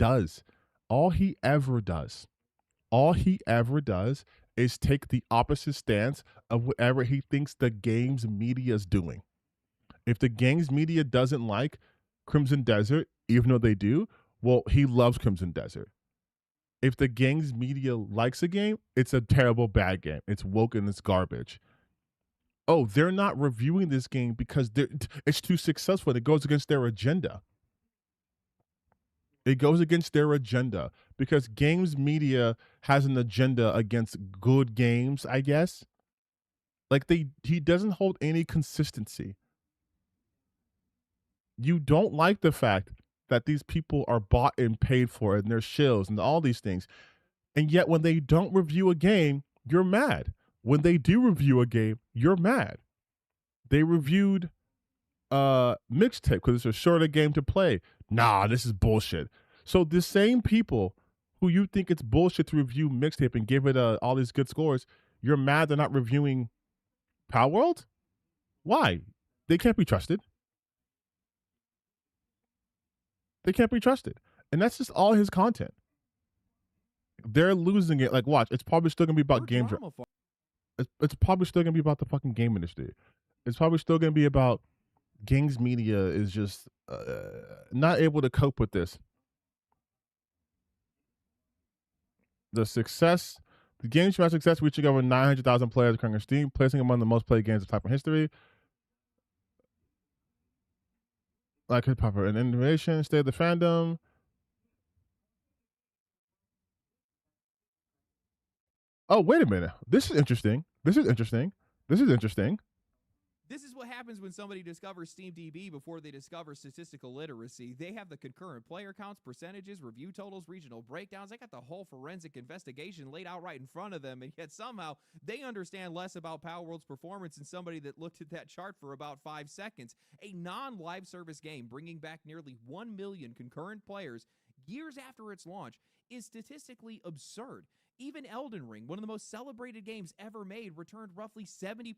Speaker 1: ever does is take the opposite stance of whatever he thinks the games media is doing. If the games media doesn't like Crimson Desert, even though they do, well, he loves Crimson Desert. If the games media likes a game, it's a terrible bad game. It's woke and it's garbage. Oh, they're not reviewing this game because it's too successful. It goes against their agenda. It goes against their agenda because games media has an agenda against good games, I guess. Like, he doesn't hold any consistency. You don't like the fact that these people are bought and paid for and they're shills and all these things. And yet when they don't review a game, you're mad. When they do review a game, you're mad. They reviewed Mixtape because it's a shorter game to play. Nah, this is bullshit. So the same people who you think it's bullshit to review mixtape and give it all these good scores, you're mad they're not reviewing Power World? Why? They can't be trusted. They can't be trusted. And that's just all his content. They're losing it. Like, watch, it's probably still going to be about games. It's probably still going to be about the fucking game industry. It's probably still going to be about games media is just not able to cope with this. The game's had success, reaching over 900,000 players occurring on Steam, placing among the most played games of type in history. Like hip hop and innovation, state of the fandom. Oh, wait a minute. This is interesting. This is interesting.
Speaker 10: This is what happens when somebody discovers SteamDB before they discover statistical literacy. They have the concurrent player counts, percentages, review totals, regional breakdowns. They got the whole forensic investigation laid out right in front of them, and yet somehow they understand less about Power World's performance than somebody that looked at that chart for about 5 seconds. A non-live service game bringing back nearly 1 million concurrent players years after its launch is statistically absurd. Even Elden Ring, one of the most celebrated games ever made, returned roughly 70%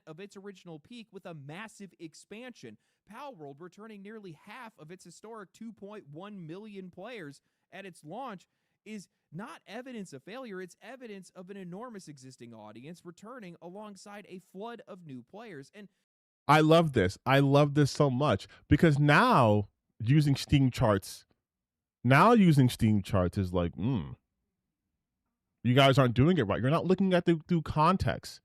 Speaker 10: of its original peak with a massive expansion. Palworld returning nearly half of its historic 2.1 million players at its launch is not evidence of failure, it's evidence of an enormous existing audience returning alongside a flood of new players. And
Speaker 1: I love this. I love this so much because now using Steam charts is like, you guys aren't doing it right. You're not looking at it through context.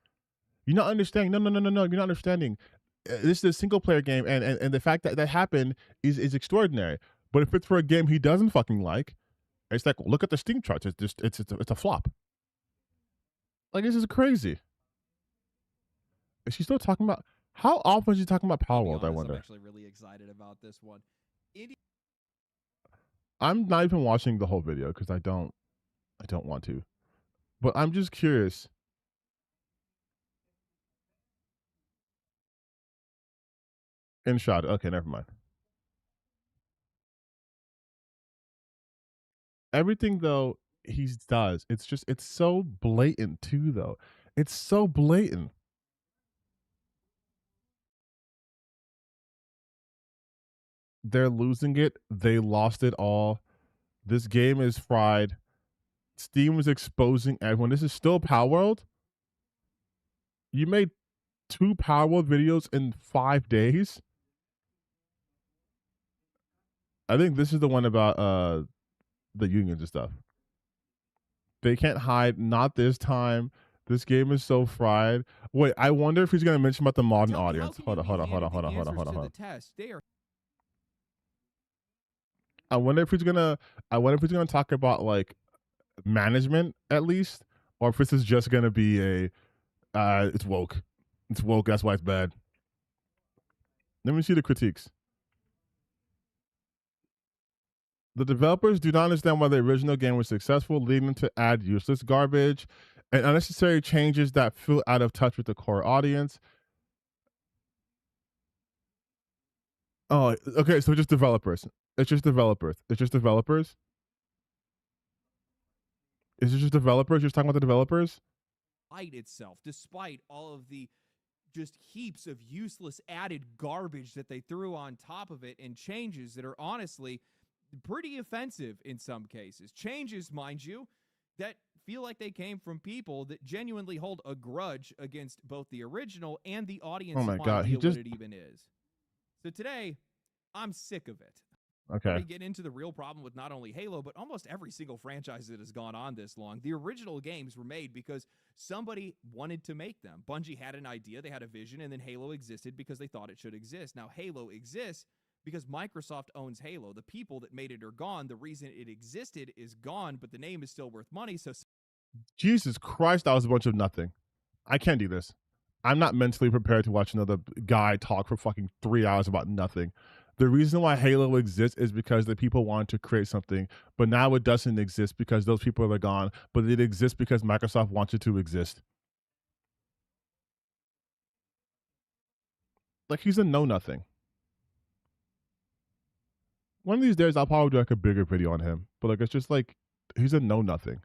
Speaker 1: You're not understanding. No. You're not understanding. This is a single player game, and the fact that that happened is extraordinary. But if it's for a game he doesn't fucking like, it's like, look at the Steam charts. It's just it's a flop. Like, this is crazy. Is she still talking about? How often is she talking about Power World? I wonder.
Speaker 10: I'm actually really excited about this one.
Speaker 1: I'm not even watching the whole video because I don't want to. But I'm just curious. In shot. Okay, never mind. Everything though he does, it's so blatant too though. It's so blatant. They're losing it. They lost it all. This game is fried. Steam was exposing everyone. This is still Power World. You made 2 Power World videos in 5 days. I think this is the one about the unions and stuff. They can't hide. Not this time. This game is so fried. Wait, I wonder if he's gonna mention about the modern audience. Hold on. I wonder if he's gonna talk about like management at least, or if this is just gonna be a it's woke, that's why it's bad. Let me see the critiques. The developers do not understand why the original game was successful, leading them to add useless garbage and unnecessary changes that feel out of touch with the core audience. Oh, okay, so just developers. It's just developers. Is it just developers? You're talking about the developers?
Speaker 10: Itself, despite all of the just heaps of useless added garbage that they threw on top of it, and changes that are honestly pretty offensive in some cases. Changes, mind you, that feel like they came from people that genuinely hold a grudge against both the original and the audience.
Speaker 1: Oh my God,
Speaker 10: what it even is. So today, I'm sick of it.
Speaker 1: Okay.
Speaker 10: We get into the real problem with not only Halo, but almost every single franchise that has gone on this long. The original games were made because somebody wanted to make them. Bungie had an idea, they had a vision, and then Halo existed because they thought it should exist. Now, Halo exists because Microsoft owns Halo. The people that made it are gone. The reason it existed is gone, but the name is still worth money. So,
Speaker 1: Jesus Christ, that was a bunch of nothing. I can't do this. I'm not mentally prepared to watch another guy talk for fucking 3 hours about nothing. The reason why Halo exists is because the people wanted to create something, but now it doesn't exist because those people are gone, but it exists because Microsoft wants it to exist. Like, he's a know-nothing. One of these days, I'll probably do like a bigger video on him, but like, it's just like, He's a know nothing.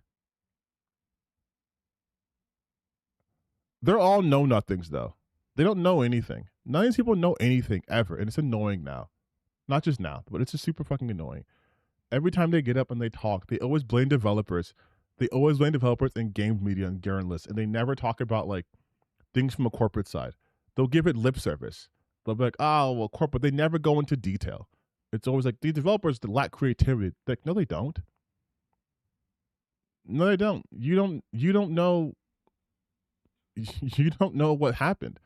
Speaker 1: They're all know nothings though. They don't know anything. None of these people know anything ever, and it's annoying now. Not just now, but it's just super fucking annoying. Every time they get up and they talk, they always blame developers. They always blame developers and game media and journalists, and they never talk about like things from a corporate side. They'll give it lip service. They'll be like, oh, well, corporate. They never go into detail. It's always like, these developers that lack creativity. Like, no, they don't. No, they don't. You don't know. You don't know what happened.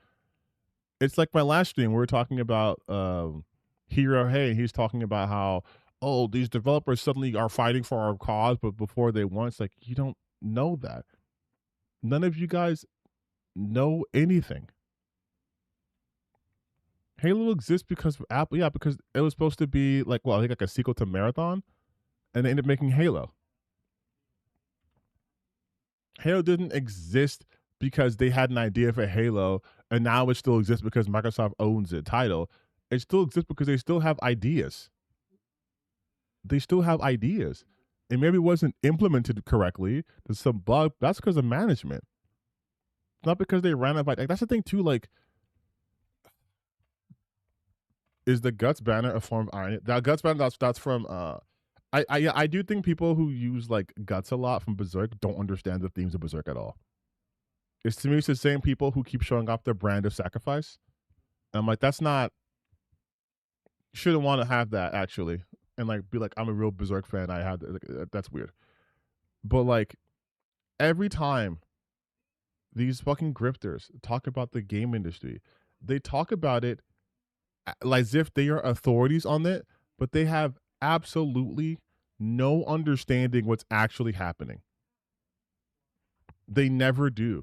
Speaker 1: It's like my last stream. We were talking about Hero Hey. He's talking about how, oh, these developers suddenly are fighting for our cause, but before they won, it's like, you don't know that. None of you guys know anything. Halo exists because of Apple. Yeah, because it was supposed to be like, well, I think like a sequel to Marathon, and they ended up making Halo. Halo didn't exist because they had an idea for Halo, and now it still exists because Microsoft owns the title. It still exists because they still have ideas. They still have ideas. And maybe it wasn't implemented correctly. There's some bug. That's because of management. It's not because they ran out of ideas. That's the thing too, like, is the Guts banner a form of irony? That Guts banner, that's from I do think people who use like Guts a lot from Berserk don't understand the themes of Berserk at all. It's, to me, it's the same people who keep showing off their brand of sacrifice. And I'm like, that's not, shouldn't want to have that actually. And like be like, I'm a real Berserk fan. I have like, that's weird. But like every time these fucking grifters talk about the game industry, they talk about it as if they are authorities on it, but they have absolutely no understanding what's actually happening. They never do.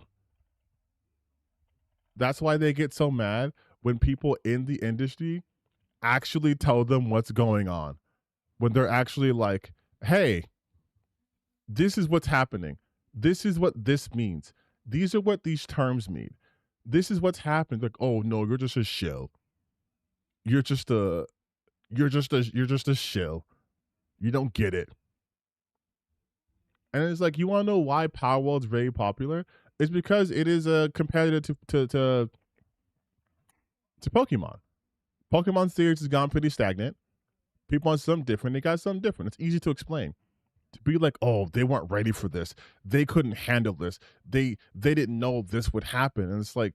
Speaker 1: That's why they get so mad when people in the industry actually tell them what's going on. When they're actually like, hey, this is what's happening. This is what this means. These are what these terms mean. This is what's happening. Like, oh no, you're just a shill. You're just a shill. You don't get it. And it's like, you want to know why Power World's very popular? It's because it is a competitor to Pokemon. Pokemon series has gone pretty stagnant. People want something different. They got something different. It's easy to explain. To be like, oh, they weren't ready for this. They couldn't handle this. They didn't know this would happen. And it's like,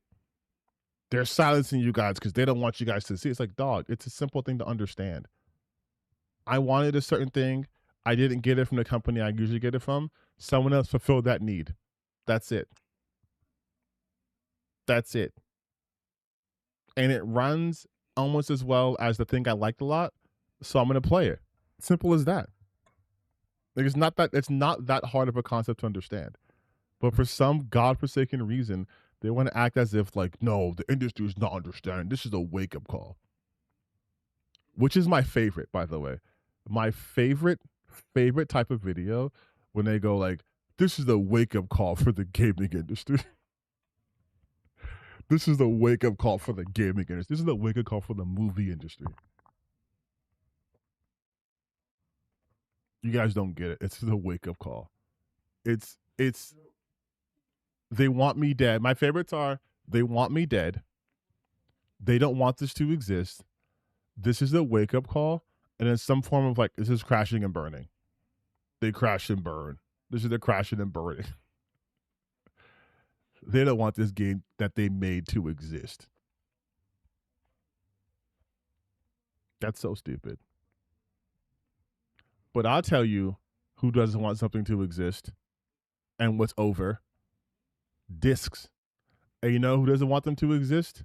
Speaker 1: they're silencing you guys because they don't want you guys to see. It's like, dog, it's a simple thing to understand. I wanted a certain thing. I didn't get it from the company I usually get it from. Someone else fulfilled that need. That's it. That's it. And it runs almost as well as the thing I liked a lot, so I'm going to play it. Simple as that. Like, it's not that hard of a concept to understand. But for some godforsaken reason, they want to act as if like, no, the industry is not understanding. This is a wake-up call. Which is my favorite, by the way. My favorite type of video when they go like, this is a wake-up call for the gaming industry. This is the wake-up call for the gaming industry. This is the wake-up call for the movie industry. You guys don't get it. It's the wake-up call. It's they want me dead. My favorites are, they want me dead. They don't want this to exist. This is a wake-up call. And then some form of like, this is crashing and burning. They crash and burn. This is the crashing and burning. They don't want this game that they made to exist. That's so stupid. But I'll tell you who doesn't want something to exist and what's over. Discs. And you know who doesn't want them to exist?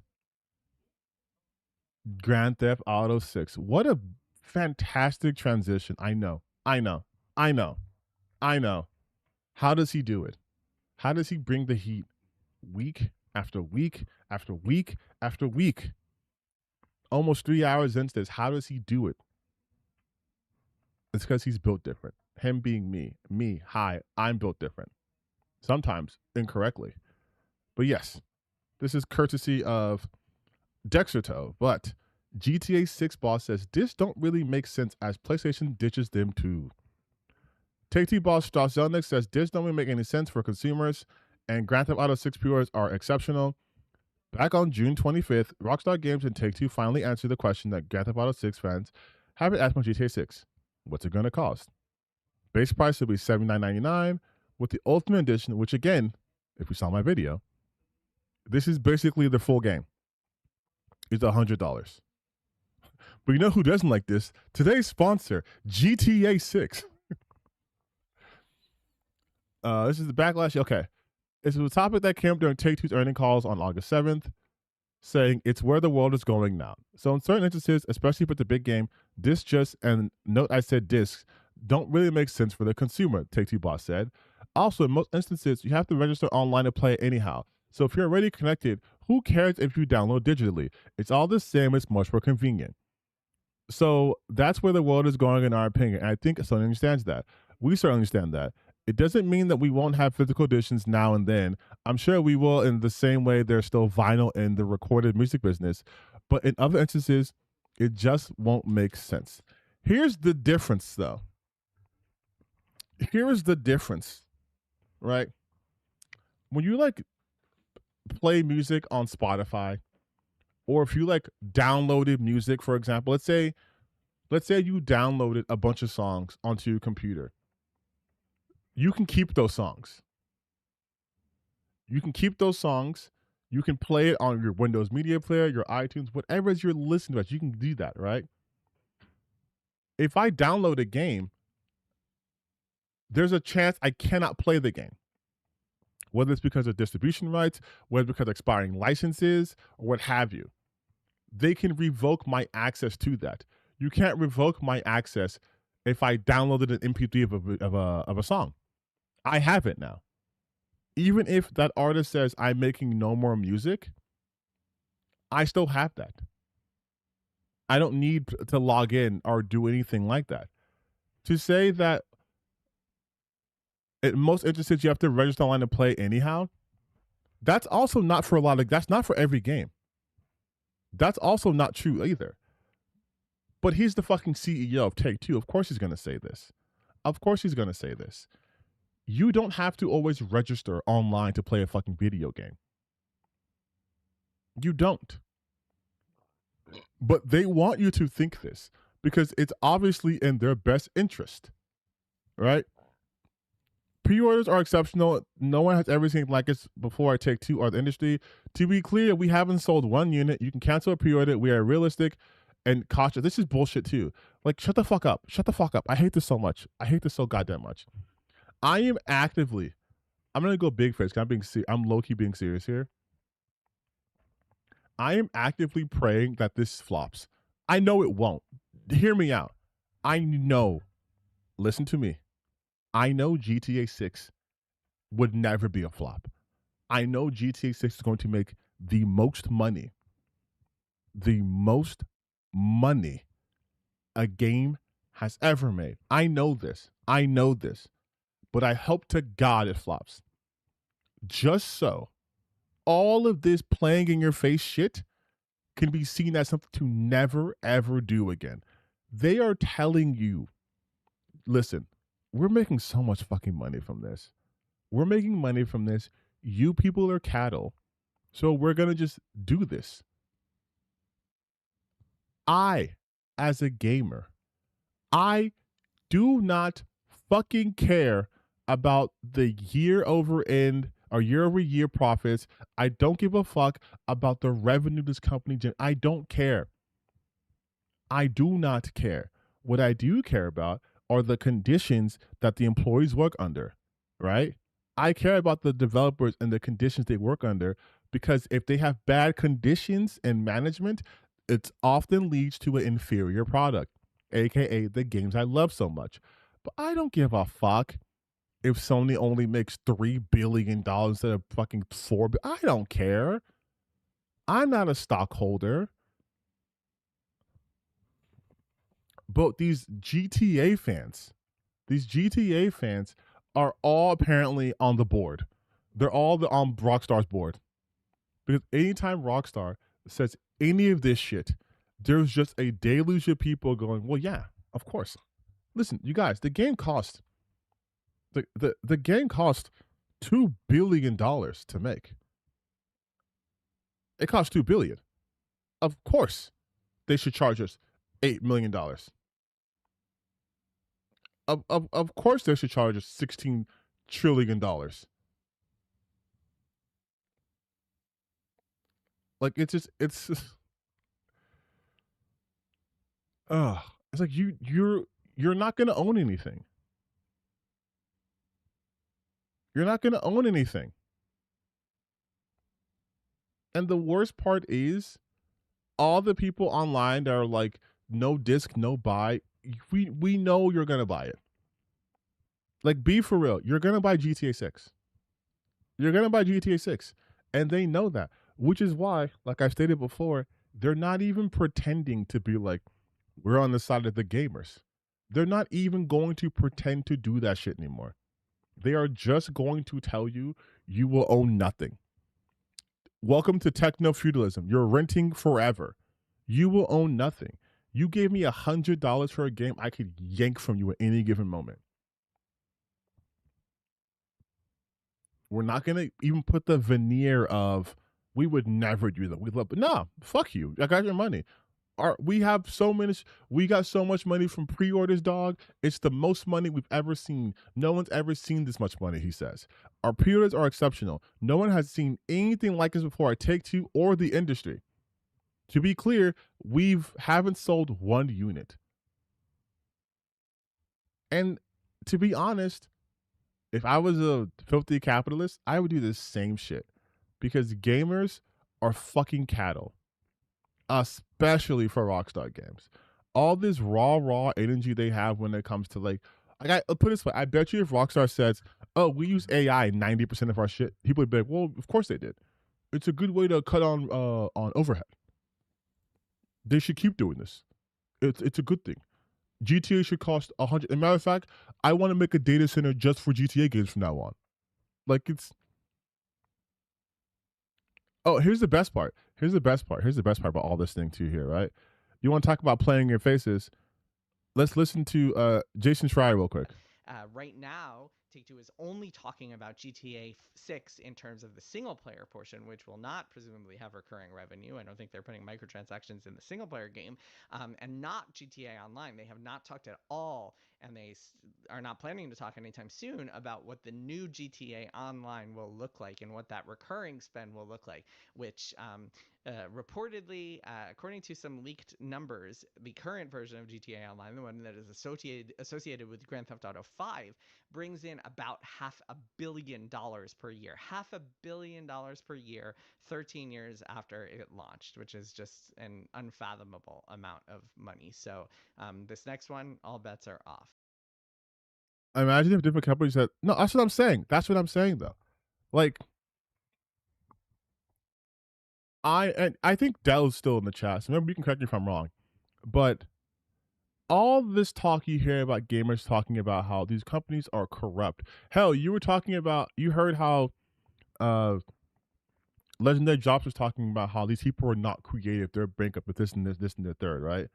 Speaker 1: Grand Theft Auto 6. What a fantastic transition. I know. How does he do it? How does he bring the heat week after week after week after week? Almost 3 hours into this. How does he do it? It's because he's built different. Him being me, hi, I'm built different. Sometimes incorrectly. But yes, this is courtesy of Dexerto. But GTA 6 boss says, this don't really make sense as PlayStation ditches them too. Take-Two boss Strauss Zelnick says this don't make any sense for consumers, and Grand Theft Auto 6 pre-orders are exceptional. Back on June 25th, Rockstar Games and Take-Two finally answered the question that Grand Theft Auto 6 fans have been asking about GTA 6. What's it going to cost? Base price will be $79.99 with the Ultimate Edition, which again, if you saw my video, this is basically the full game. It's $100. But you know who doesn't like this? Today's sponsor, GTA 6. This is the backlash. Okay. This is a topic that came up during Take-Two's earnings calls on August 7th, saying it's where the world is going now. So in certain instances, especially for the big game, discs just, and note I said discs, don't really make sense for the consumer, Take-Two boss said. Also, in most instances, you have to register online to play it anyhow. So if you're already connected, who cares if you download digitally? It's all the same, it's much more convenient. So that's where the world is going in our opinion. And I think Sony understands that. We certainly understand that. It doesn't mean that we won't have physical editions now and then. I'm sure we will in the same way there's still vinyl in the recorded music business. But in other instances, it just won't make sense. Here's the difference, though. Here is the difference, right? When you like play music on Spotify, or if you like downloaded music, for example, let's say you downloaded a bunch of songs onto your computer. You can keep those songs. You can keep those songs. You can play it on your Windows Media Player, your iTunes, whatever it is you're listening to. You can do that, right? If I download a game, there's a chance I cannot play the game. Whether it's because of distribution rights, whether it's because of expiring licenses, or what have you. They can revoke my access to that. You can't revoke my access if I downloaded an MP3 of a song. I have it now. Even if that artist says I'm making no more music, I still have that. I don't need to log in or do anything like that. To say that in most instances you have to register online to play anyhow, that's also not for that's not for every game. That's also not true either. But he's the fucking CEO of Take-Two. Of course he's going to say this. Of course he's going to say this. You don't have to always register online to play a fucking video game. You don't. But they want you to think this because it's obviously in their best interest, right? Pre-orders are exceptional. No one has everything like this before. I Take-Two or the industry. To be clear, we haven't sold one unit. You can cancel a pre-order. We are realistic and cautious. This is bullshit too. Like, shut the fuck up. Shut the fuck up. I hate this so much. I hate this so goddamn much. I am actively, I'm going to go big face. I'm low-key being serious here. I am actively praying that this flops. I know it won't. Hear me out. I know. Listen to me. I know GTA 6 would never be a flop. I know GTA 6 is going to make the most money a game has ever made. I know this. But I hope to God it flops. Just so all of this playing in your face shit can be seen as something to never, ever do again. They are telling you, listen, we're making so much fucking money from this. We're making money from this. You people are cattle. So we're going to just do this. I, as a gamer, I do not fucking care about the year-over-year profits. I don't give a fuck about the revenue this company generates. I don't care. I do not care. What I do care about are the conditions that the employees work under, right? I care about the developers and the conditions they work under because if they have bad conditions and management, it often leads to an inferior product, aka the games I love so much. But I don't give a fuck if Sony only makes $3 billion instead of fucking $4 billion. I don't care. I'm not a stockholder. But these GTA fans are all apparently on the board. They're all on Rockstar's board. Because anytime Rockstar says any of this shit, there's just a deluge of people going, well, yeah, of course. Listen, you guys, the game cost The game cost $2 billion to make. It cost $2 billion. Of course, they should charge us $8 million. Of course, they should charge us $16 trillion. Like it's like you're not gonna own anything. You're not gonna own anything. And the worst part is all the people online that are like, no disc, no buy, we know you're gonna buy it. Like, be for real. You're gonna buy GTA 6. You're gonna buy GTA 6. And they know that. Which is why, like I stated before, they're not even pretending to be like, we're on the side of the gamers. They're not even going to pretend to do that shit anymore. They are just going to tell you, you will own nothing. Welcome to techno feudalism. You're renting forever. You will own nothing. You gave me $100 for a game I could yank from you at any given moment. We're not going to even put the veneer of, we would never do that. We love, but nah, fuck you. I got your money. We got so much money from pre-orders, dog. It's the most money we've ever seen. No one's ever seen this much money, he says. Our pre-orders are exceptional. No one has seen anything like this before at Take-Two or the industry. To be clear, we haven't sold one unit. And to be honest, if I was a filthy capitalist, I would do the same shit. Because gamers are fucking cattle. Especially for Rockstar games. All this raw energy they have when it comes to like I'll put it this way, I bet you if Rockstar says, oh, we use AI 90% of our shit, people would be like, well, of course they did. It's a good way to cut on overhead. They should keep doing this. It's a good thing. GTA should cost 100. As a matter of fact, I want to make a data center just for GTA games from now on. Like it's. Oh, here's the best part. Here's the best part about all this thing too here, right? You want to talk about playing your faces? Let's listen to Jason Schreier real quick.
Speaker 11: Right now, Take-Two is only talking about GTA 6 in terms of the single-player portion, which will not presumably have recurring revenue. I don't think they're putting microtransactions in the single-player game, and not GTA Online. They have not talked at all, and they are not planning to talk anytime soon about what the new GTA Online will look like and what that recurring spend will look like, which reportedly, according to some leaked numbers, the current version of GTA Online, the one that is associated with Grand Theft Auto 5, brings in about $500 million per year. $500 million per year, 13 years after it launched, which is just an unfathomable amount of money. So this next one, all bets are off.
Speaker 1: Imagine if different companies said, no, that's what I'm saying. That's what I'm saying, though. Like, I think Dell's still in the chat. So remember, you can correct me if I'm wrong. But all this talk you hear about gamers talking about how these companies are corrupt. Hell, you heard how Legendary Jobs was talking about how these people are not creative. They're bankrupt with this and this and the third, right?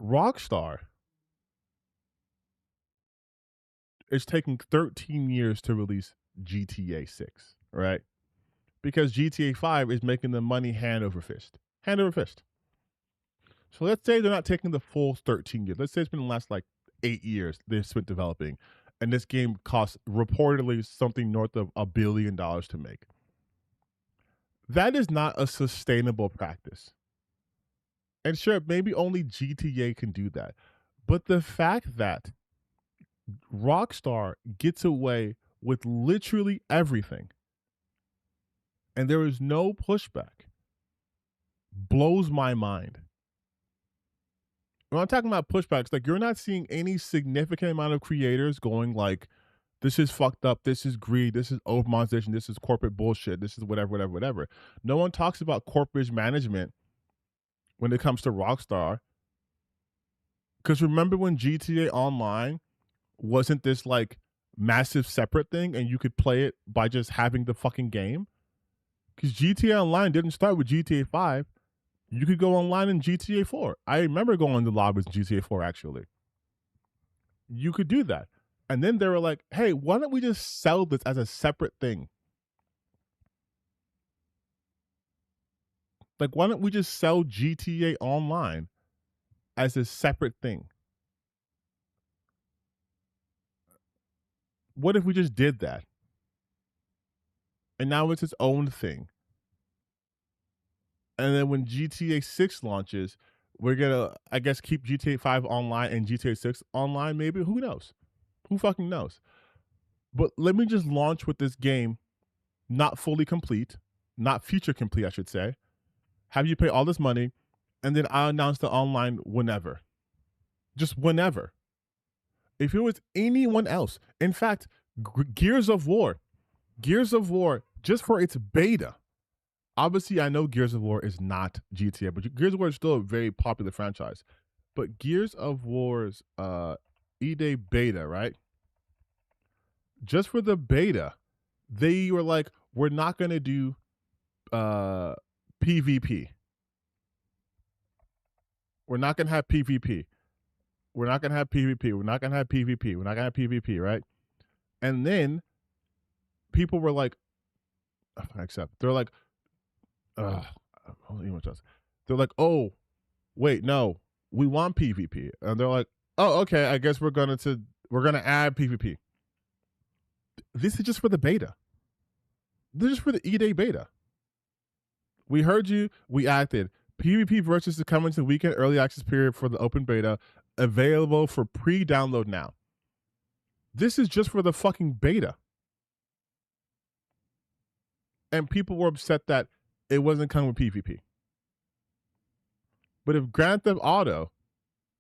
Speaker 1: Rockstar is taking 13 years to release GTA 6, right? Because GTA 5 is making the money hand over fist. Hand over fist. So let's say they're not taking the full 13 years. Let's say it's been the last like 8 years they've spent developing. And this game costs reportedly something north of $1 billion to make. That is not a sustainable practice. And sure, maybe only GTA can do that. But the fact that Rockstar gets away with literally everything and there is no pushback blows my mind. When I'm talking about pushbacks, like you're not seeing any significant amount of creators going like, this is fucked up, this is greed, this is overmonetization, this is corporate bullshit, this is whatever. No one talks about corporate management when it comes to Rockstar. Because remember when GTA Online wasn't this like massive separate thing and you could play it by just having the fucking game? Because GTA Online didn't start with GTA 5. You could go online in GTA 4. I remember going to lobbies in GTA 4, actually. You could do that. And then they were like, hey, why don't we just sell this as a separate thing? Like, why don't we just sell GTA Online as a separate thing? What if we just did that? And now it's its own thing. And then when GTA 6 launches, we're going to, I guess, keep GTA 5 online and GTA 6 online, maybe. Who knows? Who fucking knows? But let me just launch with this game not fully complete, not feature complete, I should say. Have you pay all this money, and then I'll announce the online whenever. Just whenever. If it was anyone else, in fact, Gears of War, just for its beta. Obviously, I know Gears of War is not GTA, but Gears of War is still a very popular franchise. But Gears of War's E-Day beta, right? Just for the beta, they were like, we're not going to do PvP. We're not going to have PvP. We're not going to have PvP. We're not going to have PvP. We're not going to have PvP, right? And then people were like, they're like, they're like, oh, wait, no, we want PvP. And they're like, oh, okay, I guess we're gonna add PvP. This is just for the beta. This is for the E-Day beta. We heard you, we acted. PvP versus is coming to the weekend early access period for the open beta, available for pre-download now. This is just for the fucking beta. And people were upset that it wasn't coming with PvP. But if Grand Theft Auto,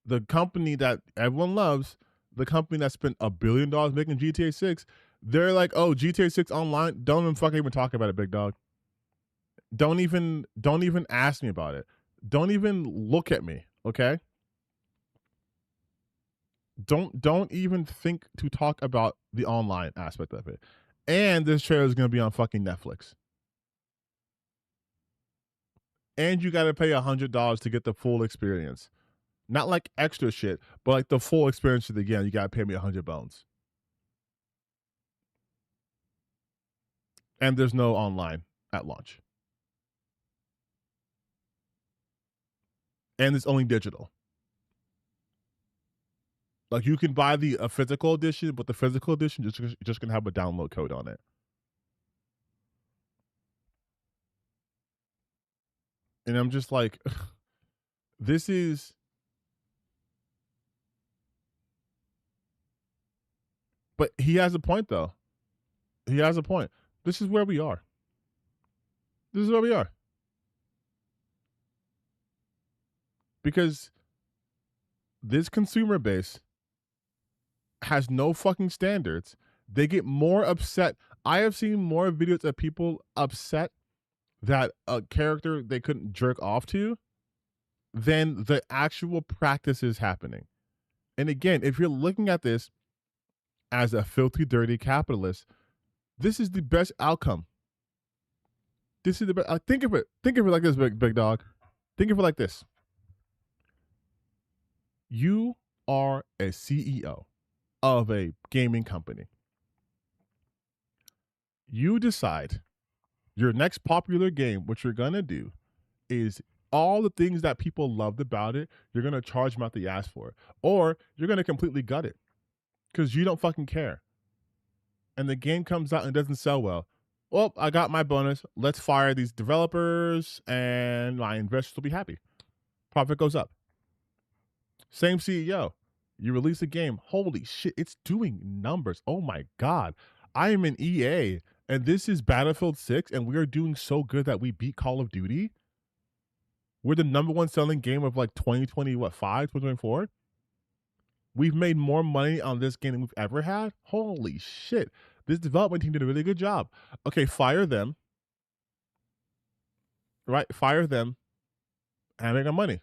Speaker 1: the company that everyone loves, the company that spent $1 billion making GTA 6, they're like, oh, GTA 6 online, don't even talk about it, big dog. Don't even ask me about it. Don't even look at me, okay? Don't even think to talk about the online aspect of it. And this trailer is going to be on fucking Netflix. And you got to pay $100 to get the full experience. Not like extra shit, but like the full experience of the game. You got to pay me 100 bones. And there's no online at launch. And it's only digital. Like you can buy the physical edition, but the physical edition just gonna have a download code on it. And I'm just like, this is. But he has a point, though. He has a point. This is where we are. This is where we are. Because this consumer base has no fucking standards. They get more upset. I have seen more videos of people upset that a character they couldn't jerk off to than the actual practice is happening. And again, if you're looking at this as a filthy, dirty capitalist, this is the best outcome. This is the best. Think of it like this, big dog. Think of it like this. You are a CEO of a gaming company. You decide your next popular game, what you're going to do is all the things that people loved about it, you're going to charge them out the ass for it. Or you're going to completely gut it because you don't fucking care. And the game comes out and doesn't sell well. Well, I got my bonus. Let's fire these developers and my investors will be happy. Profit goes up. Same CEO. You release a game. Holy shit, it's doing numbers. Oh my God. I am in EA and this is Battlefield 6 and we are doing so good that we beat Call of Duty. We're the #1 selling game of like 2024. We've made more money on this game than we've ever had. Holy shit. This development team did a really good job. Okay, fire them. Right? Fire them and make our money.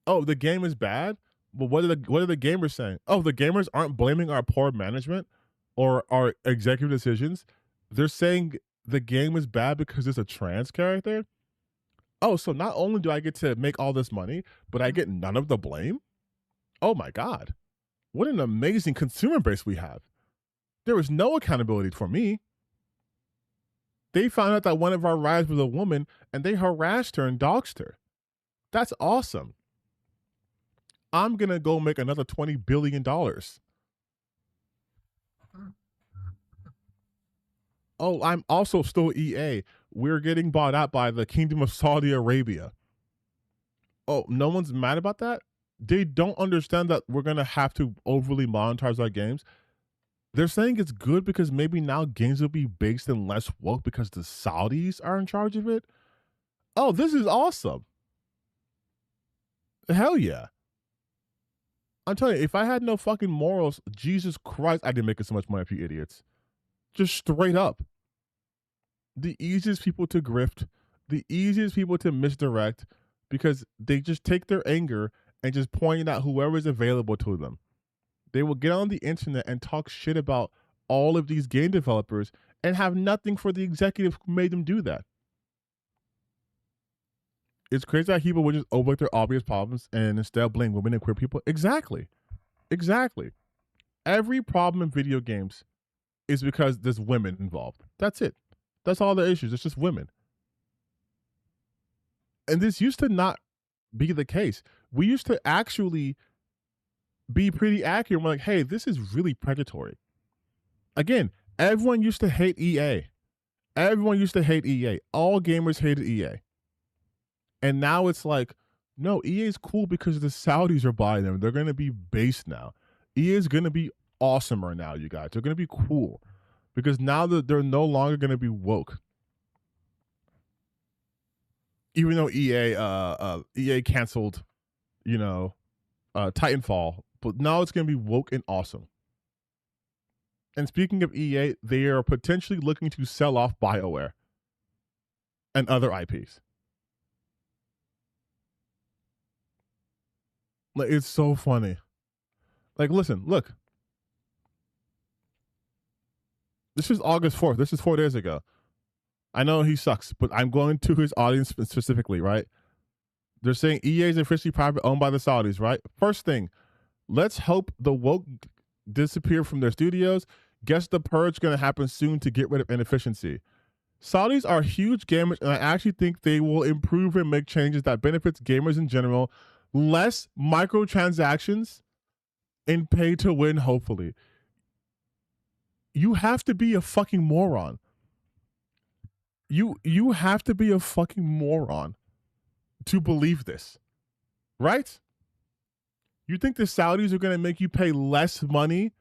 Speaker 1: Oh, the game is bad? But what are the gamers saying? Oh, the gamers aren't blaming our poor management or our executive decisions. They're saying the game is bad because it's a trans character? Oh, so not only do I get to make all this money, but I get none of the blame? Oh my God. What an amazing consumer base we have. There was no accountability for me. They found out that one of our rides was a woman and they harassed her and doxed her. That's awesome. I'm going to go make another $20 billion. Oh, I'm also still EA. We're getting bought out by the Kingdom of Saudi Arabia. Oh, no one's mad about that? They don't understand that we're going to have to overly monetize our games. They're saying it's good because maybe now games will be based in less woke because the Saudis are in charge of it. Oh, this is awesome. Hell yeah. I'm telling you, if I had no fucking morals, Jesus Christ, I'd be making so much money for you idiots. Just straight up. The easiest people to grift, the easiest people to misdirect, because they just take their anger and just point out whoever is available to them. They will get on the internet and talk shit about all of these game developers and have nothing for the executive who made them do that. It's crazy that people would just overlook their obvious problems and instead blame women and queer people. Exactly. Every problem in video games is because there's women involved. That's it. That's all the issues. It's just women. And this used to not be the case. We used to actually be pretty accurate. We're like, hey, this is really predatory. Again, everyone used to hate EA. Everyone used to hate EA. All gamers hated EA. And now it's like, no, EA is cool because the Saudis are buying them. They're going to be based now. EA is going to be awesomer now, you guys. They're going to be cool because now that they're no longer going to be woke. Even though EA canceled, Titanfall, but now it's going to be woke and awesome. And speaking of EA, they are potentially looking to sell off BioWare and other IPs. Like, it's so funny. Like, listen, look. This is August 4th. This is 4 days ago. I know he sucks, but I'm going to his audience specifically, right? They're saying EA is officially private owned by the Saudis, right? First thing, let's hope the woke disappear from their studios. Guess the purge going to happen soon to get rid of inefficiency. Saudis are huge gamers, and I actually think they will improve and make changes that benefits gamers in general. Less microtransactions and pay to win, hopefully. You have to be a fucking moron. You have to be a fucking moron to believe this, right? You think the Saudis are going to make you pay less money,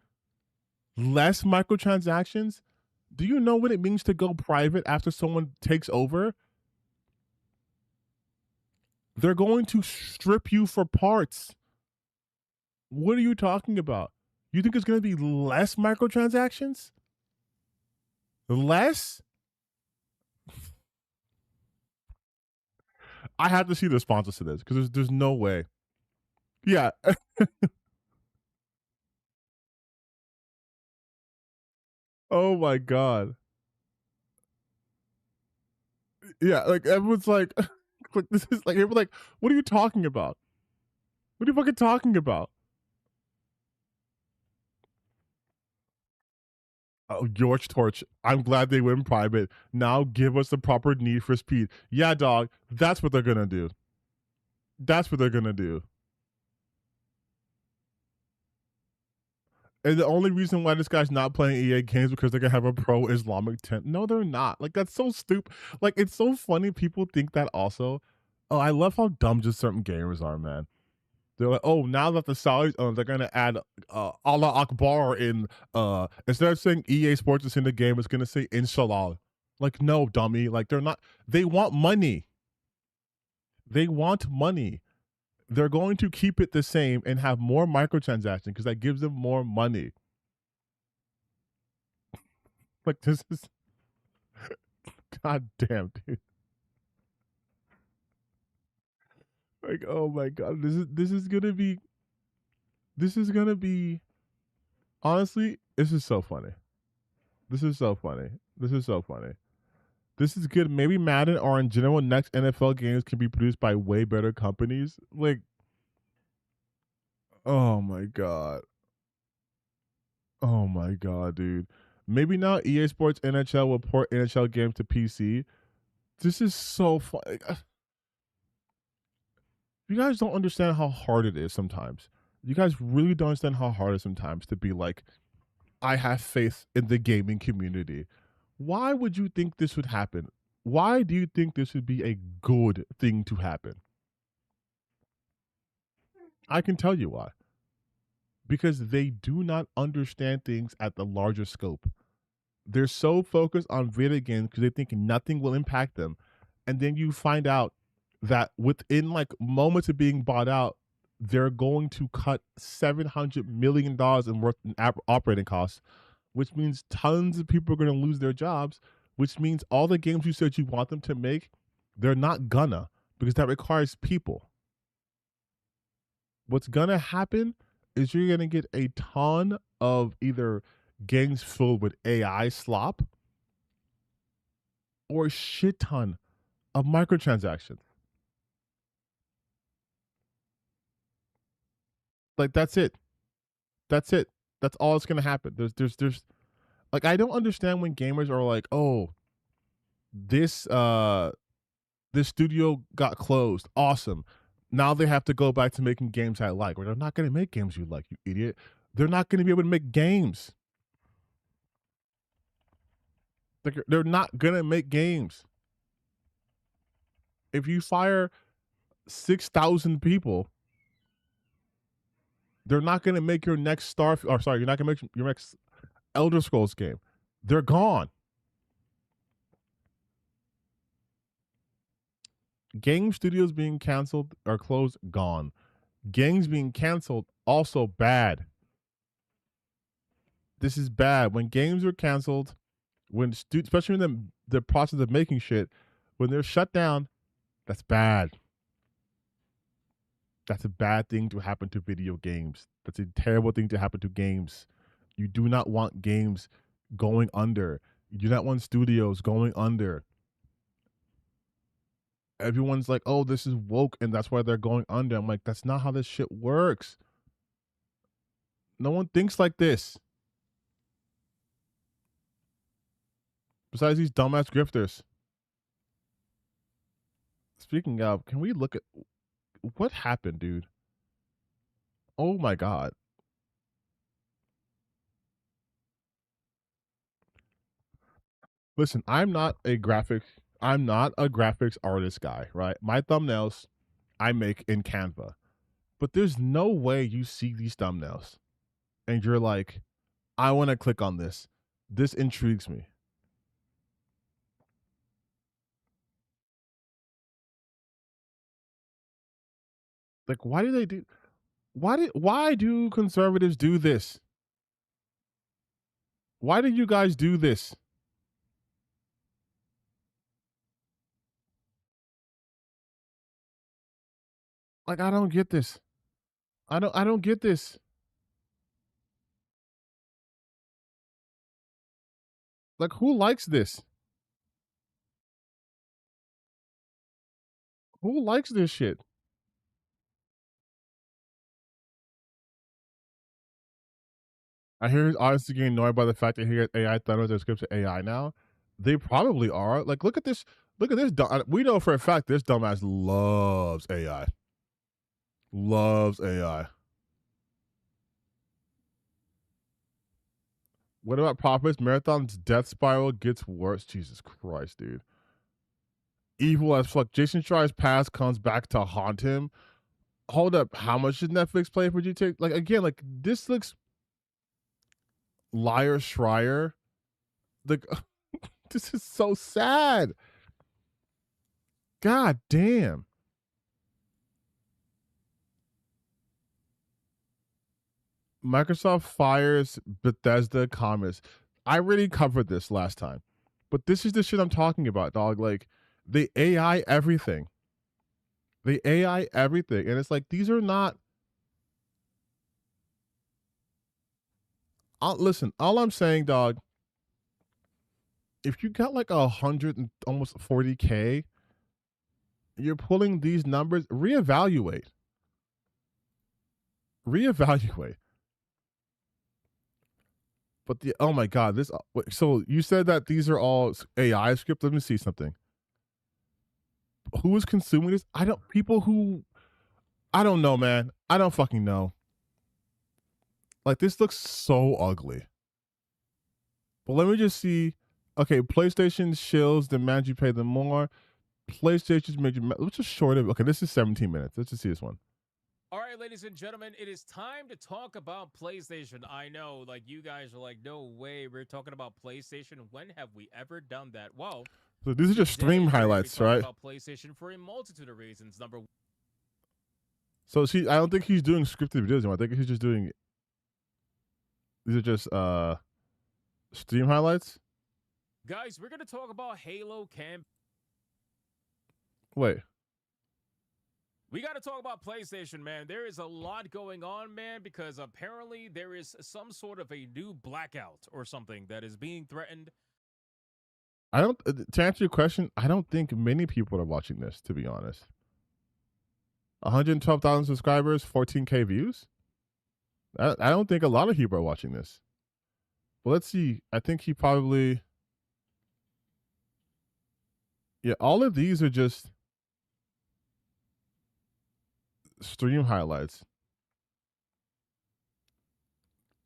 Speaker 1: less microtransactions? Do you know what it means to go private after someone takes over? They're going to strip you for parts. What are you talking about? You think it's going to be less microtransactions? Less? I have to see the responses to this because there's no way. Yeah. Oh my God. Yeah, like everyone's like, this is like, everyone's like, what are you talking about? What are you fucking talking about? Oh, George Torch, I'm glad they went private. Now give us the proper Need for Speed. Yeah, dog, that's what they're gonna do. That's what they're gonna do. And the only reason why this guy's not playing EA games because they're gonna have a pro-Islamic tent. No, they're not. Like, that's so stupid. Like, it's so funny people think that also. Oh, I love how dumb just certain gamers are, man. They're like, oh, now that the Saudis own, they're gonna add Allah Akbar in instead of saying EA Sports is in the game, it's gonna say Inshallah. Like, no, dummy. Like, they're not. They want money. They want money. They're going to keep it the same and have more microtransactions because that gives them more money. Like, this is God damn, dude. Like, oh my God, this is gonna be honestly, this is so funny. This is so funny. This is so funny. This is good. Maybe Madden or in general, next NFL games can be produced by way better companies. Like, oh my God. Oh my god, dude. Maybe now EA Sports NHL will port NHL games to PC. This is so fun. You guys don't understand how hard it is sometimes. You guys really don't understand how hard it is sometimes to be like, I have faith in the gaming community. Why would you think this would happen? Why do you think this would be a good thing to happen? I can tell you why. Because they do not understand things at the larger scope. They're so focused on video games because they think nothing will impact them. And then you find out that within like moments of being bought out, they're going to cut $700 million in worth in operating costs, which means tons of people are going to lose their jobs, which means all the games you said you want them to make, they're not gonna, because that requires people. What's gonna happen is you're gonna get a ton of either games filled with AI slop or a shit ton of microtransactions. Like that's it. That's it. That's all that's gonna happen. There's like I don't understand when gamers are like, oh, this this studio got closed. Awesome. Now they have to go back to making games I like. Or they're not gonna make games you like, you idiot. They're not gonna be able to make games. They're not gonna make games. If you fire 6,000 people, they're not gonna make your next you're not gonna make your next Elder Scrolls game. They're gone. Game studios being canceled or closed, gone. Games being canceled, also bad. This is bad. When games are canceled, especially when the process of making shit, when they're shut down, that's bad. That's a bad thing to happen to video games. That's a terrible thing to happen to games. You do not want games going under. You do not want studios going under. Everyone's like, oh, this is woke and that's why they're going under. I'm like, that's not how this shit works. No one thinks like this. Besides these dumbass grifters. Speaking of, can we look at what happened, dude? Oh my god. Listen, I'm not a graphics artist guy, right? My thumbnails I make in Canva. But there's no way you see these thumbnails and you're like, I want to click on this. This intrigues me. Like, why do conservatives do this? Why do you guys do this? Like, I don't get this. I don't get this. Like, who likes this? Who likes this shit? I hear he's honestly getting annoyed by the fact that he has AI thumbnails that scripts to AI now. They probably are. Like, look at this. Look at this. We know for a fact this dumbass loves AI. Loves AI. What about Profits? Marathon's death spiral gets worse. Jesus Christ, dude. Evil as fuck. Jason Schreier's past comes back to haunt him. Hold up. How much did Netflix play for GTA? Like, again, like, this looks Liar Schreier. Like, this is so sad. God damn. Microsoft fires Bethesda comments. I already covered this last time, but this is the shit I'm talking about, dog. Like, they AI everything. They AI everything. And it's like, these are not. Listen, all I'm saying, dog, if you got like 100 and almost 40K, you're pulling these numbers, reevaluate. Reevaluate. But oh my god, this. So you said that these are all AI scripts. Let me see something. Who is consuming this? People who. I don't know, man. I don't fucking know. Like, this looks so ugly. But let me just see. Okay, PlayStation shills demand you pay them more. PlayStation's major. Let's just short it. Okay, this is 17 minutes. Let's just see this one.
Speaker 12: All right, ladies and gentlemen, it is time to talk about PlayStation. I know, like, you guys are like, no way, we're talking about PlayStation. When have we ever done that? Well,
Speaker 1: so these are just stream highlights, right?
Speaker 12: About PlayStation for a multitude of reasons.
Speaker 1: So I don't think he's doing scripted videos anymore. I think he's just doing. These are just stream highlights.
Speaker 12: Guys, we're gonna talk about Halo Camp.
Speaker 1: Wait.
Speaker 12: We got to talk about PlayStation, man. There is a lot going on, man, because apparently there is some sort of a new blackout or something that is being threatened.
Speaker 1: To answer your question, I don't think many people are watching this, to be honest. 112,000 subscribers, 14K views? I don't think a lot of people are watching this. Well, let's see. I think he probably... Yeah, all of these are just stream highlights.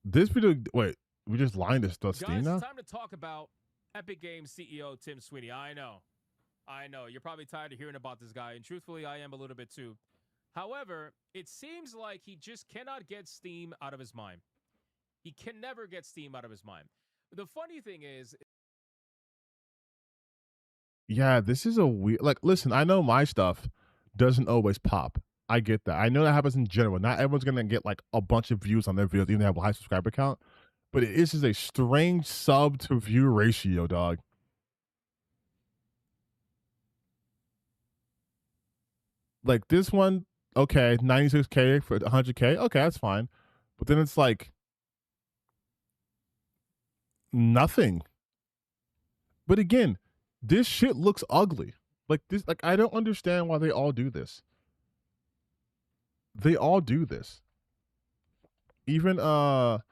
Speaker 1: This video... Wait, we just lined this stuff Steam now?
Speaker 12: It's time to talk about Epic Games CEO Tim Sweeney. I know. You're probably tired of hearing about this guy, and truthfully, I am a little bit too. However, it seems like he just cannot get Steam out of his mind. He can never get Steam out of his mind. The funny thing is...
Speaker 1: Yeah, this is a weird... Like, listen, I know my stuff doesn't always pop. I get that. I know that happens in general. Not everyone's going to get, like, a bunch of views on their videos, even if they have a high subscriber count. But it is just a strange sub-to-view ratio, dog. Like, this one... Okay, 96K for 100K. Okay, that's fine. But then it's like nothing. But again, this shit looks ugly. Like this, like I don't understand why they all do this. They all do this. Even the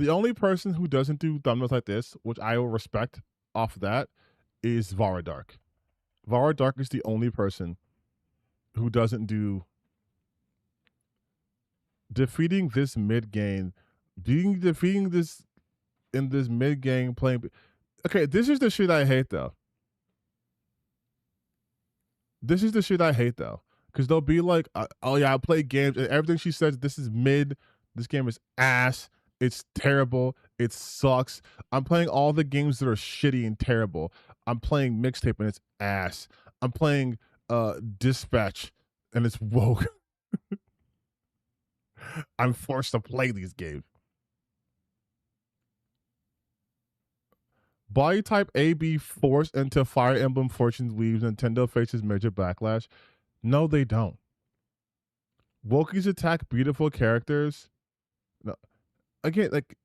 Speaker 1: only person who doesn't do thumbnails like this, which I will respect off that, is Varadark. Varadark is the only person who doesn't do defeating this mid game, defeating this in this mid game playing. Okay, this is the shit I hate though. This is the shit I hate though, because they'll be like, "Oh yeah, I play games," and everything she says, this is mid. This game is ass. It's terrible. It sucks. I'm playing all the games that are shitty and terrible. I'm playing Mixtape and it's ass. I'm playing Dispatch and it's woke. I'm forced to play these games. Body type AB forced into Fire Emblem Fortunes leaves. Nintendo faces major backlash. No, they don't. Wokies attack beautiful characters. No, again, like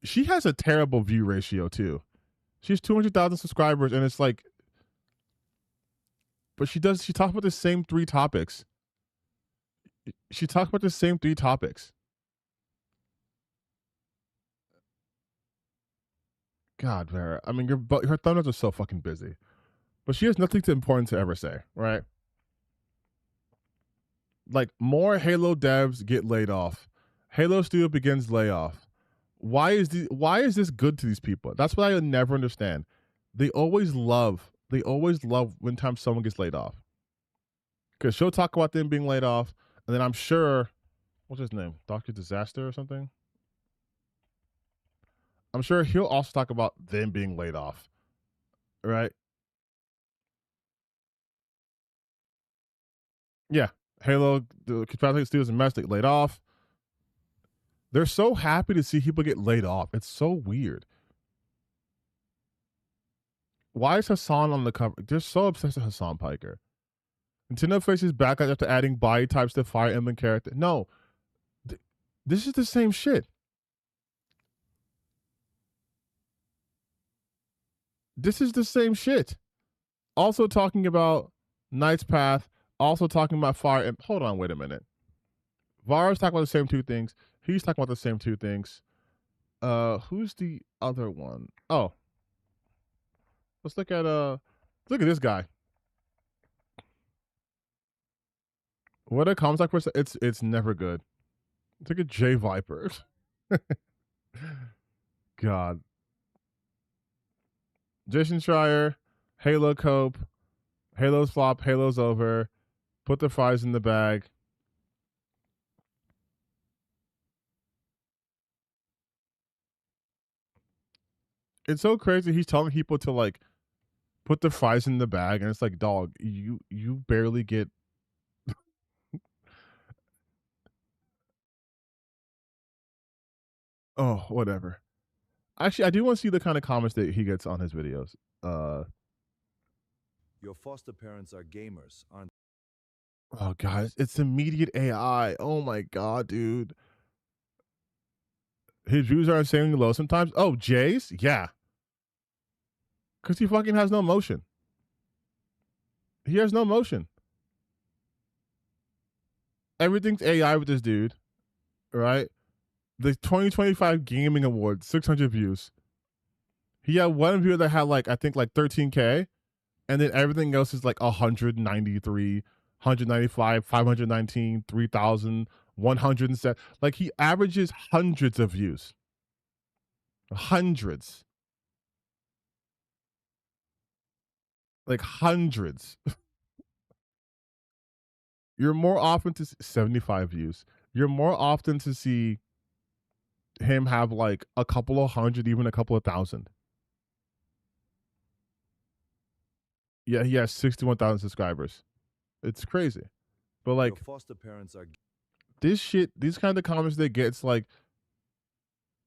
Speaker 1: she has a terrible view ratio too. She has 200,000 subscribers, and it's like, but she talks about the same three topics. She talks about the same three topics. God, Vera. I mean, her thumbnails are so fucking busy. But she has nothing important to ever say, right? Like, more Halo devs get laid off. Halo studio begins layoff. Why is this good to these people? That's what I never understand. They always love when time someone gets laid off. Because she'll talk about them being laid off, and then I'm sure, what's his name? Dr. Disaster or something? I'm sure he'll also talk about them being laid off. Right? Yeah. Halo, the Contracting Studios and Domestic laid off. They're so happy to see people get laid off. It's so weird. Why is Hassan on the cover? They're so obsessed with Hassan Piker. Nintendo faces backlash after adding body types to Fire Emblem character. No. This is the same shit. This is the same shit. Also talking about Knight's Path. Also talking about Fire Emblem. Hold on, wait a minute. Vara's talking about the same two things. He's talking about the same two things. Who's the other one? Oh, let's look at this guy. What a comes like for it's never good. Look at J Viper. God. Jason Schreier, Halo Cope, Halo's flop, Halo's over. Put the fries in the bag. It's so crazy. He's telling people to like put the fries in the bag, and it's like, dog, you barely get. Oh, whatever. Actually, I do want to see the kind of comments that he gets on his videos.
Speaker 13: Your foster parents are gamers, aren't
Speaker 1: Oh, guys, it's immediate AI. Oh my god, dude. His views are insanely low sometimes. Oh, Jay's? Yeah. Because he fucking has no motion. He has no motion. Everything's AI with this dude, right? The 2025 Gaming Awards, 600 views. He had one viewer that had like, I think like 13K, and then everything else is like 193, 195, 519, 3,000, 107. Like he averages hundreds of views. Hundreds. Like hundreds. You're more often to 75 views. You're more often to see him have like a couple of hundred, even a couple of thousand. Yeah, he has 61,000 subscribers. It's crazy. But like
Speaker 13: your foster parents are
Speaker 1: this shit, these kind of comments they get, it's like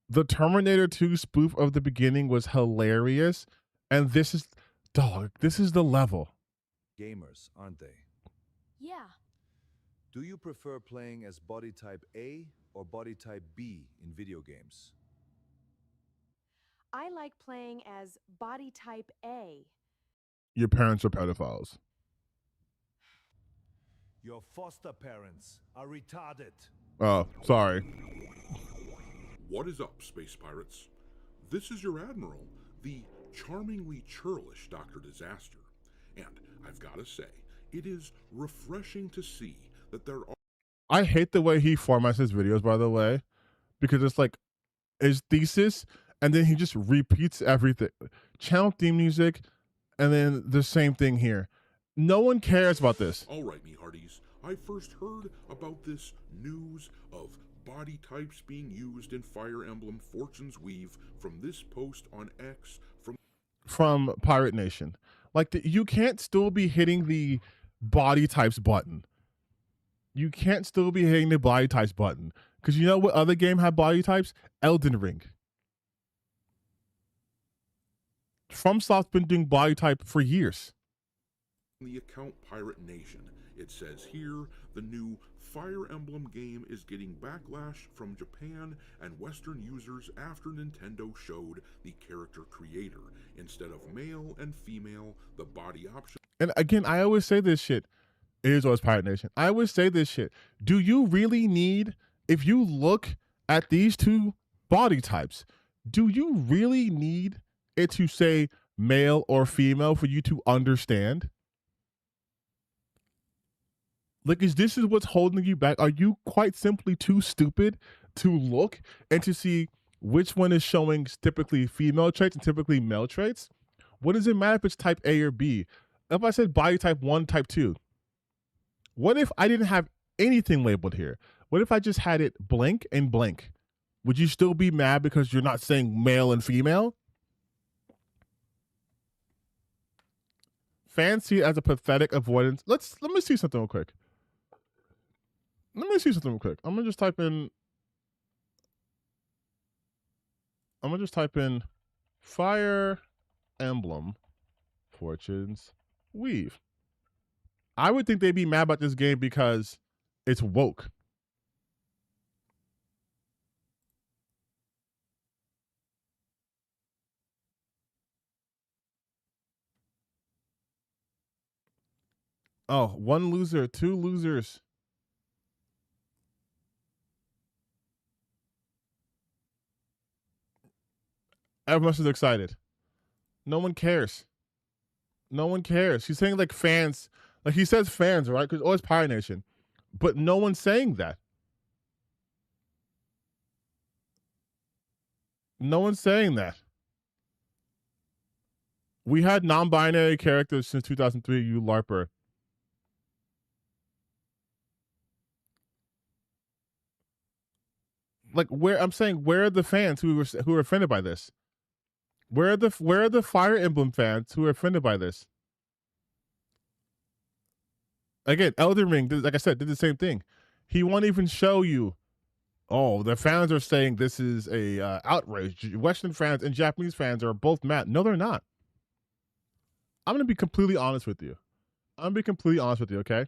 Speaker 1: the Terminator 2 spoof of the beginning was hilarious. And this is the level.
Speaker 13: gamers, aren't they?
Speaker 14: Yeah.
Speaker 13: Do you prefer playing as body type A or body type B in video games?
Speaker 14: I like playing as body type A.
Speaker 1: Your parents are pedophiles.
Speaker 13: Your foster parents are retarded.
Speaker 1: Oh, sorry.
Speaker 15: What is up, space pirates? This is your admiral, the charmingly churlish Dr. Disaster. And I've got to say, it is refreshing to see that there are...
Speaker 1: I hate the way he formats his videos, by the way, because it's like his thesis, and then he just repeats everything. Channel theme music, and then the same thing here. No one cares about this.
Speaker 15: All right, me hearties. I first heard about this news of body types being used in Fire Emblem Fortune's Weave from this post on X
Speaker 1: from Pirate Nation. Like, you can't still be hitting the body types button. You can't still be hitting the body types button. Because you know what other game had body types? Elden Ring. FromSoft's been doing body type for years.
Speaker 15: The account Pirate Nation. It says here, the new Fire Emblem game is getting backlash from Japan and Western users after Nintendo showed the character creator. Instead of male and female, the body option.
Speaker 1: And again, I always say this shit. It is always Pirate Nation. I always say this shit. Do you really need, if you look at these two body types, do you really need it to say male or female for you to understand? Like, is this what's holding you back? Are you quite simply too stupid to look and to see which one is showing typically female traits and typically male traits? What does it matter if it's type A or B? If I said body type 1, type 2, what if I didn't have anything labeled here? What if I just had it blank and blank? Would you still be mad because you're not saying male and female? Fans see it as a pathetic avoidance. Let me see something real quick. I'm gonna just type in Fire Emblem Fortune's Weave. I would think they'd be mad about this game because it's woke. Oh, 1 loser, 2 losers. Everyone's just excited. No one cares. No one cares. He's saying like fans. Like he says fans, right? Because it's Pirate Nation. But no one's saying that. No one's saying that. We had non-binary characters since 2003, you LARPer. Like where are the fans who are offended by this? Where are the Fire Emblem fans who are offended by this? Again, Elden Ring, like I said, did the same thing. He won't even show you. Oh, the fans are saying this is a outrage. Western fans and Japanese fans are both mad. No, they're not. I'm going to be completely honest with you. Okay?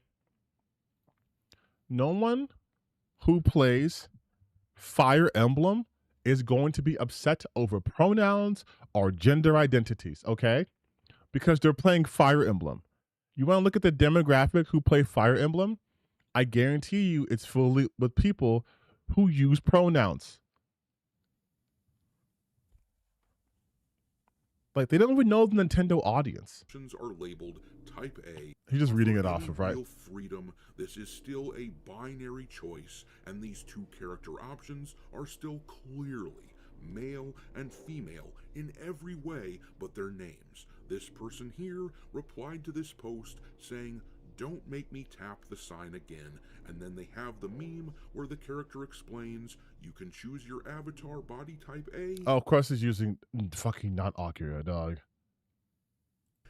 Speaker 1: No one who plays Fire Emblem is going to be upset over pronouns or gender identities, okay? Because they're playing Fire Emblem. You want to look at the demographic who play Fire Emblem? I guarantee you it's fully with people who use pronouns. Like they don't even know the Nintendo audience.
Speaker 15: Are labeled Type A.
Speaker 1: He's just reading it off of, right?
Speaker 15: Freedom. This is still a binary choice, and these two character options are still clearly male and female in every way but their names. This person here replied to this post saying, "Don't make me tap the sign again," and then they have the meme where the character explains, "You can choose your avatar body type A."
Speaker 1: Oh, of course he's using fucking not Akira, dog.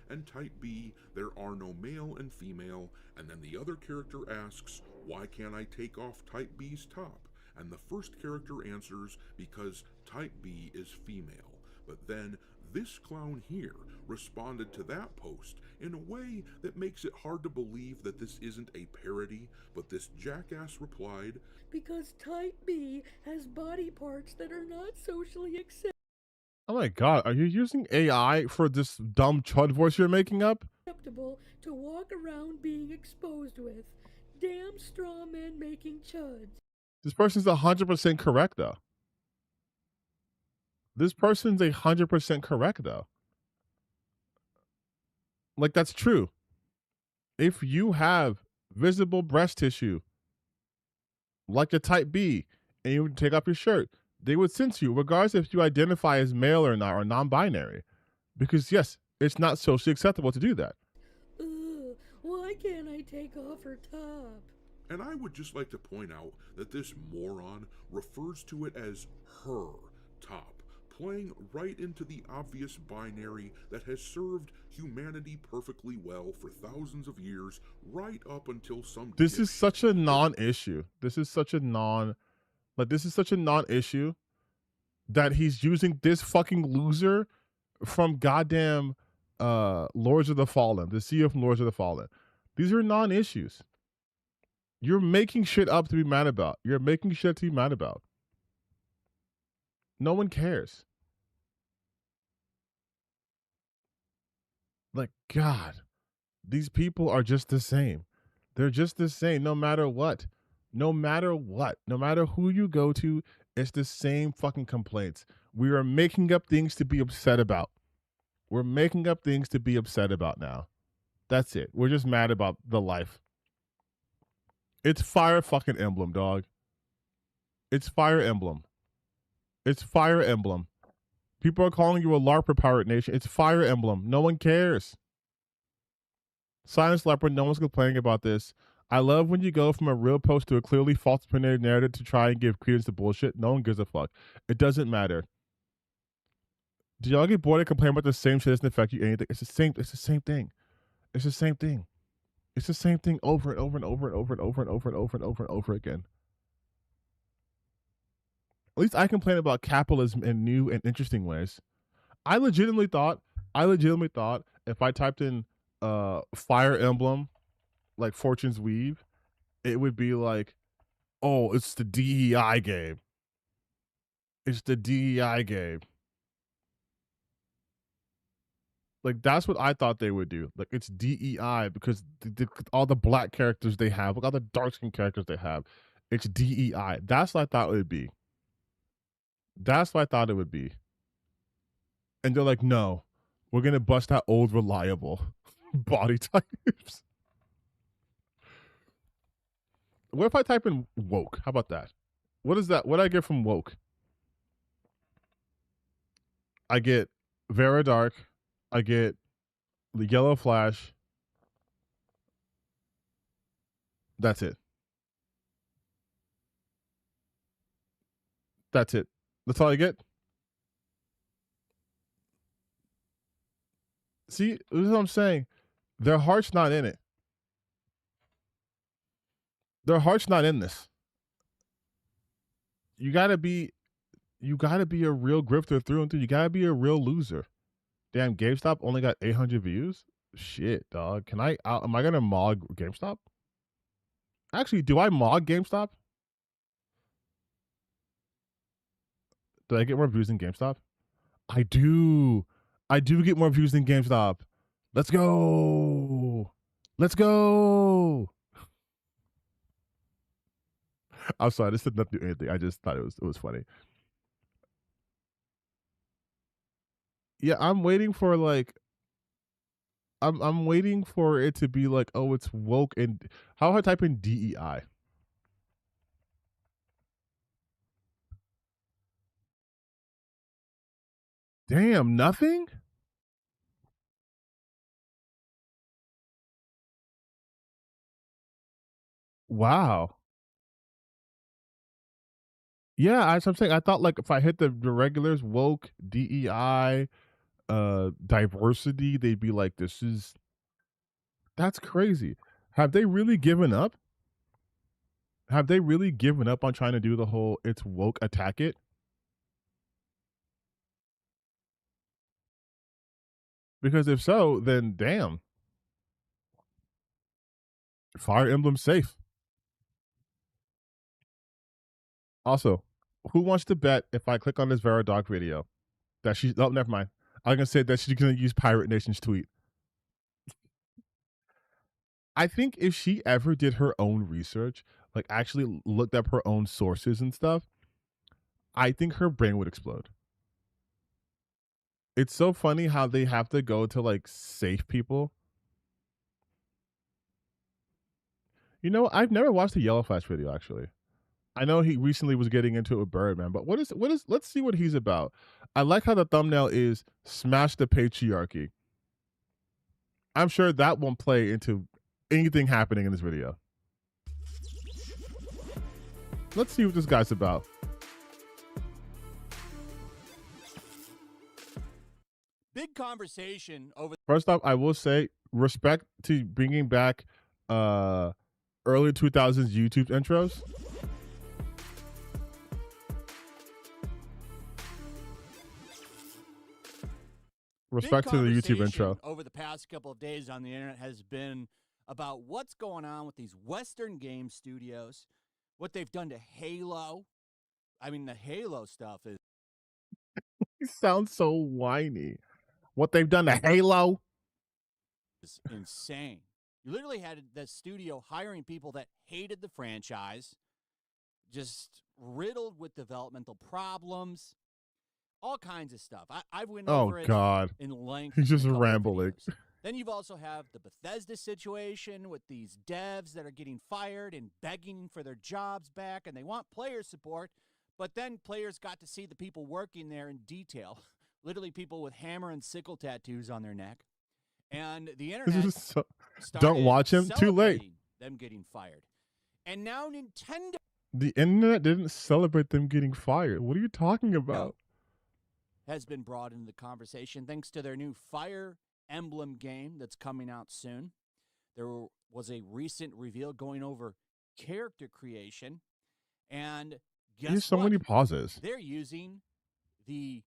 Speaker 15: And type B, there are no male and female, and then the other character asks, "Why can't I take off type B's top?" And the first character answers, "Because type B is female." But then this clown here responded to that post in a way that makes it hard to believe that this isn't a parody, but this jackass replied,
Speaker 16: "Because type B has body parts that are not socially acceptable."
Speaker 1: Oh my god, are you using AI for this dumb chud voice you're making up?
Speaker 16: To walk around being exposed with. Damn straw men making chuds.
Speaker 1: This person's 100% correct, though. This person's 100% correct, though. Like, that's true. If you have visible breast tissue, like a type B, and you take off your shirt, they would censor you, regardless if you identify as male or not, or non-binary. Because, yes, it's not socially acceptable to do that.
Speaker 16: Why can't I take off her top?
Speaker 15: And I would just like to point out that this moron refers to it as her top, playing right into the obvious binary that has served humanity perfectly well for thousands of years, right up until some...
Speaker 1: This is such a non-issue. This is such a non-issue that he's using this fucking loser from goddamn Lords of the Fallen, the CEO from Lords of the Fallen. These are non-issues. You're making shit up to be mad about. No one cares. Like, God, these people are just the same. They're just the same no matter what. No matter who you go to, it's the same fucking complaints. We are making up things to be upset about. We're making up things to be upset about now. That's it. We're just mad about the life. It's Fire fucking Emblem, dog. It's Fire Emblem. It's Fire Emblem. People are calling you a LARPer, Pirate Nation. It's Fire Emblem. No one cares. Silence Leopard, no one's complaining about this. I love when you go from a real post to a clearly false opinionated narrative to try and give credence to bullshit. No one gives a fuck. It doesn't matter. Do y'all get bored and complain about the same shit? Doesn't affect you anything? It's the same thing. It's the same thing over and over and over and over and over and over and over and over and over again. At least I complain about capitalism in new and interesting ways. I legitimately thought if I typed in Fire Emblem, like Fortune's Weave, it would be like, oh, it's the DEI game. It's the DEI game. Like, that's what I thought they would do. Like, it's DEI because all the black characters they have, like all the dark skin characters they have, it's DEI. That's what I thought it would be. And they're like, no, we're going to bust out old reliable body types. What if I type in woke? How about that? What is that? What do I get from woke? I get Vera Dark. I get the Yellow Flash. That's it. That's it. That's all I get. See, this is what I'm saying. Their heart's not in it. Their heart's not in this. You gotta be a real grifter through and through. You gotta be a real loser. Damn, GameStop only got 800 views. Shit, dog. Am I gonna mog GameStop? Actually, do I mog GameStop? Do I get more views than GameStop? I do. I do get more views than GameStop. Let's go. Let's go. I'm sorry, this did not do anything. I just thought it was funny. Yeah, I'm waiting for I'm waiting for it to be like, oh, it's woke. And how do I type in DEI? Damn, nothing? Wow. Yeah, I'm saying. I thought like if I hit the regulars, woke, DEI, diversity, they'd be like, that's crazy. Have they really given up? Have they really given up on trying to do the whole it's woke, attack it? Because if so, then damn. Fire Emblem safe. Also, who wants to bet if I click on this Veridoc video that she's oh never mind. I was gonna say that she's gonna use Pirate Nation's tweet. I think if she ever did her own research, like actually looked up her own sources and stuff, I think her brain would explode. It's so funny how they have to go to like safe people. You know, I've never watched the Yellow Flash video actually. I know he recently was getting into it with Birdman, but what is let's see what he's about. I like how the thumbnail is smash the patriarchy. I'm sure that won't play into anything happening in this video. Let's see what this guy's about.
Speaker 7: Big conversation over.
Speaker 1: First off, I will say respect to bringing back early 2000s YouTube intros. Respect to the YouTube intro.
Speaker 7: Over the past couple of days on the internet has been about what's going on with these Western game studios, what they've done to Halo. I mean, the Halo stuff is.
Speaker 1: He sounds so whiny. What they've done to Halo
Speaker 7: is insane. You literally had the studio hiring people that hated the franchise, just riddled with developmental problems. All kinds of stuff. I've went over it in length.
Speaker 1: He's just rambling.
Speaker 7: Then you've also have the Bethesda situation with these devs that are getting fired and begging for their jobs back, and they want player support, but then players got to see the people working there in detail, literally people with hammer and sickle tattoos on their neck, and the internet
Speaker 1: don't watch him. Too late.
Speaker 7: Them getting fired, and now Nintendo.
Speaker 1: The internet didn't celebrate them getting fired. What are you talking about?
Speaker 7: Has been brought into the conversation thanks to their new Fire Emblem game that's coming out soon. There was a recent reveal going over character creation, and guess
Speaker 1: There's so
Speaker 7: what?
Speaker 1: many pauses.
Speaker 7: They're using the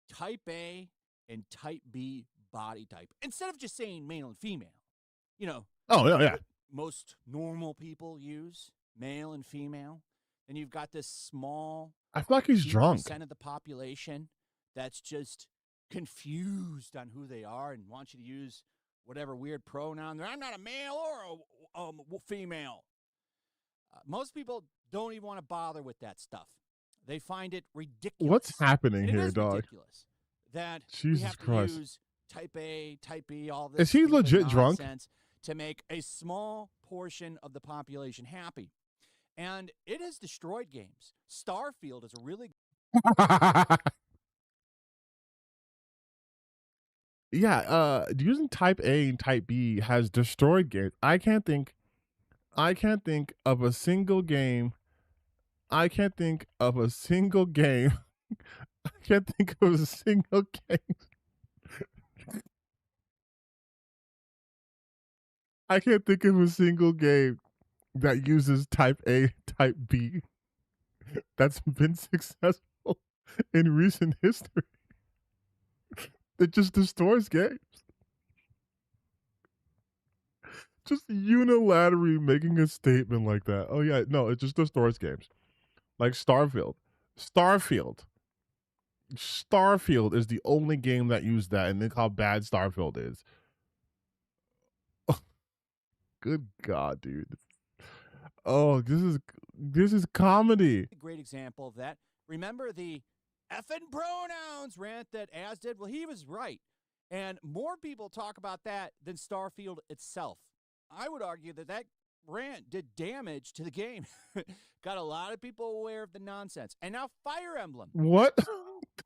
Speaker 7: Type A and Type B body type instead of just saying male and female. You know.
Speaker 1: Oh yeah.
Speaker 7: Most normal people use male and female, and you've got this small.
Speaker 1: I feel like he's drunk.
Speaker 7: % of the population that's just confused on who they are and want you to use whatever weird pronoun. I'm not a male or a female. Most people don't even want to bother with that stuff. They find it ridiculous.
Speaker 1: What's happening here, dog?
Speaker 7: Ridiculous. that we
Speaker 1: Jesus
Speaker 7: have to
Speaker 1: Christ.
Speaker 7: use type A, type B, all this
Speaker 1: Is he
Speaker 7: stupid
Speaker 1: legit drunk?
Speaker 7: nonsense to make a small portion of the population happy. And it has destroyed games. Starfield is a really
Speaker 1: Yeah, using type A and type B has destroyed games. I can't think of a single game. I can't think of a single game. I can't think of a single game. I can't think of a single game that uses type A, type B that's been successful in recent history. It just destroys games. Just unilaterally making a statement like that. Oh yeah, no, it just destroys games. Like Starfield. Starfield is the only game that used that, and think how bad Starfield is. Good God, dude. Oh, this is comedy.
Speaker 7: great example of that. Remember the effing pronouns rant that Az did? Well, he was right. And more people talk about that than Starfield itself. I would argue that that rant did damage to the game. Got a lot of people aware of the nonsense. And now Fire Emblem.
Speaker 1: What?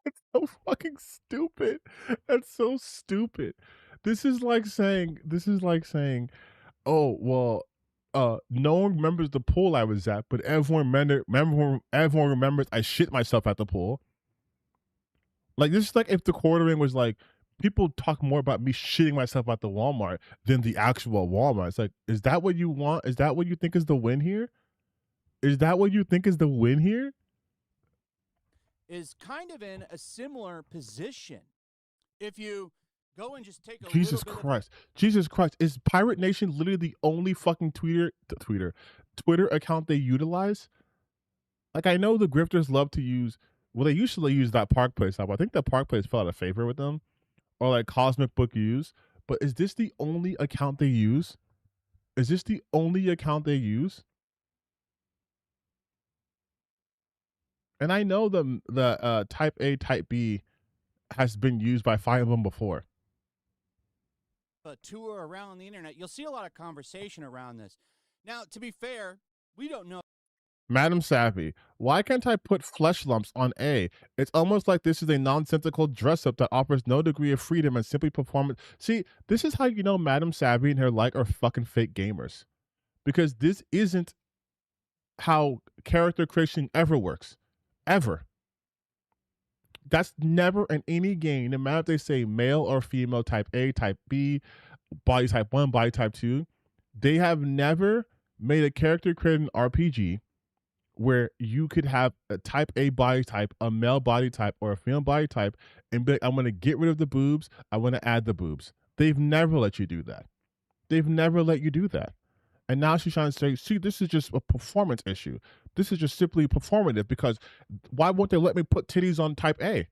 Speaker 1: That's so fucking stupid. That's so stupid. This is like saying, oh, well, no one remembers the pool I was at, but everyone remembers I shit myself at the pool. Like, this is like if the quartering was like, people talk more about me shitting myself at the Walmart than the actual Walmart. It's like, is that what you want? Is that what you think is the win here? Is that what you think is the win here?
Speaker 7: Is kind of in a similar position. If you go and just take a
Speaker 1: Jesus Christ. Is Pirate Nation literally the only fucking Twitter account they utilize? Like, I know the grifters love to use, well, they usually use that Park Place app. I think that Park Place fell out of favor with them. Or like Cosmic Book Use. But is this the only account they use? Is this the only account they use? And I know the type A, type B has been used by Fire Emblem before.
Speaker 7: A tour around the internet, you'll see a lot of conversation around this. Now, to be fair, we don't know.
Speaker 1: Madam Savvy, why can't I put flesh lumps on A? It's almost like this is a nonsensical dress-up that offers no degree of freedom and simply performance. See, this is how you know Madam Savvy and her like are fucking fake gamers. Because this isn't how character creation ever works. Ever. That's never in any game, no matter if they say male or female, type A, type B, body type 1, body type 2. They have never made a character created RPG where you could have a type A body type, a male body type, or a female body type, and be like, I'm going to get rid of the boobs, I want to add the boobs. They've never let you do that. They've never let you do that. And now she's trying to say, see, this is just a performance issue. This is just simply performative, because why won't they let me put titties on type A?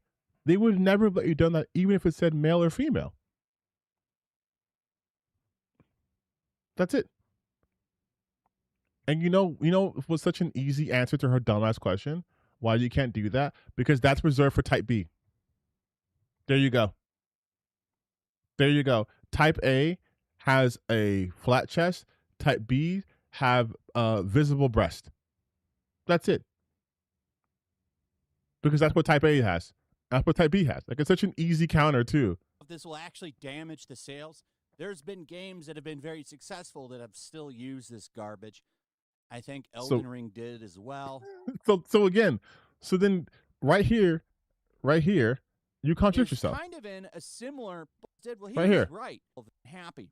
Speaker 1: They would never let you do that, even if it said male or female. That's it. And you know it was such an easy answer to her dumbass question? Why you can't do that? Because that's reserved for type B. There you go. There you go. Type A has a flat chest. Type B have visible breast. That's it. Because that's what type A has. That's what type B has. Like, it's such an easy counter too.
Speaker 7: If this will actually damage the sales, there's been games that have been very successful that have still used this garbage. I think Elden Ring did as well.
Speaker 1: So again, so then right here, you contradict yourself.
Speaker 7: Kind of in a similar. Well, he
Speaker 1: right
Speaker 7: was
Speaker 1: here.
Speaker 7: Right. Happy.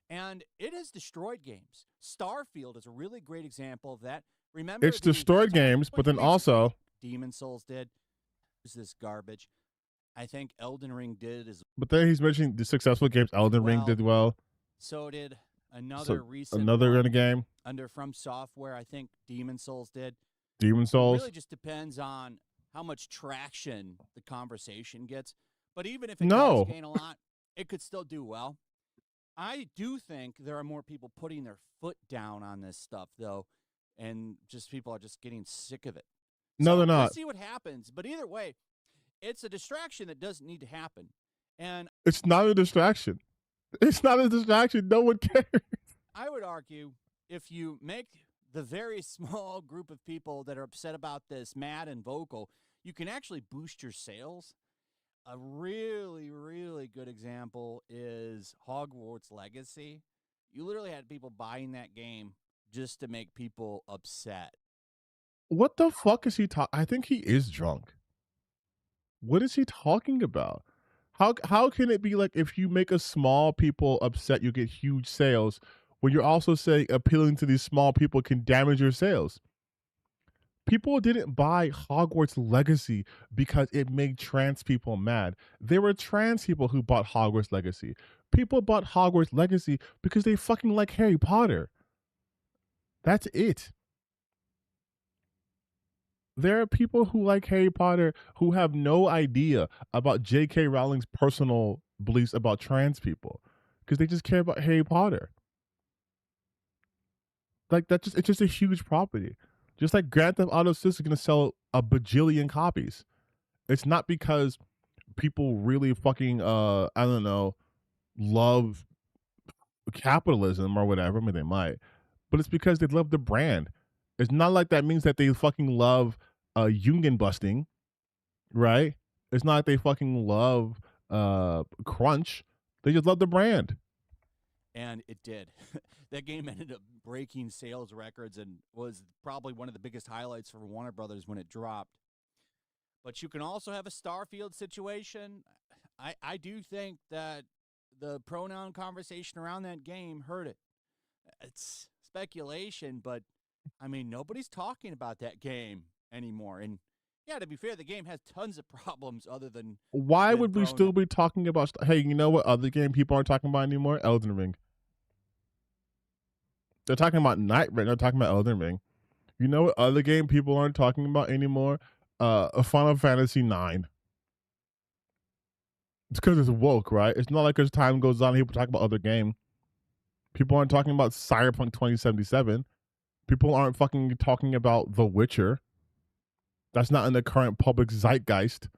Speaker 7: And it has destroyed games. Starfield is a really great example of that. Remember,
Speaker 1: It's destroyed games, but then also
Speaker 7: Demon Souls did. Use this garbage. I think Elden Ring did as.
Speaker 1: But then he's mentioning the successful games. Elden Ring did well.
Speaker 7: So did another recent
Speaker 1: another game
Speaker 7: under From Software. I think Demon Souls did.
Speaker 1: Demon Souls.
Speaker 7: It really just depends on how much traction the conversation gets. But even if it does gain a lot, it could still do well. I do think there are more people putting their foot down on this stuff, though, and just people are just getting sick of it.
Speaker 1: No,
Speaker 7: so
Speaker 1: they're not.
Speaker 7: We'll see what happens. But either way, It's a distraction that doesn't need to happen. And
Speaker 1: It's not a distraction. It's not a distraction. No one cares.
Speaker 7: I would argue if you make the very small group of people that are upset about this mad and vocal, you can actually boost your sales. A really, really good example is Hogwarts Legacy. You literally had people buying that game just to make people upset.
Speaker 1: What the fuck is he talking? I think he is drunk. What is he talking about? How can it be like if you make a small people upset, you get huge sales, when you're also saying appealing to these small people can damage your sales? People didn't buy Hogwarts Legacy because it made trans people mad. There were trans people who bought Hogwarts Legacy. People bought Hogwarts Legacy because they fucking like Harry Potter. That's it. There are people who like Harry Potter who have no idea about J.K. Rowling's personal beliefs about trans people because they just care about Harry Potter. Like it's just a huge property. Just like Grand Theft Auto 6 is going to sell a bajillion copies. It's not because people really fucking I don't know, love capitalism or whatever. I mean, they might, but it's because they love the brand. It's not like that means that they fucking love union busting, right? It's not like they fucking love crunch. They just love the brand.
Speaker 7: And it did. That game ended up breaking sales records and was probably one of the biggest highlights for Warner Brothers when it dropped. But you can also have a Starfield situation. I do think that the pronoun conversation around that game hurt it. It's speculation, but I mean, nobody's talking about that game anymore. And yeah, to be fair, the game has tons of problems other than.
Speaker 1: Why would we still be talking about? Hey, you know what other game people aren't talking about anymore? Elden Ring. They're talking about Night Ring. They're talking about Elden Ring. You know what other game people aren't talking about anymore? Final Fantasy 9. It's because it's woke, right? It's not like as time goes on, people talk about other game. People aren't talking about Cyberpunk 2077. People aren't fucking talking about The Witcher. That's not in the current public zeitgeist.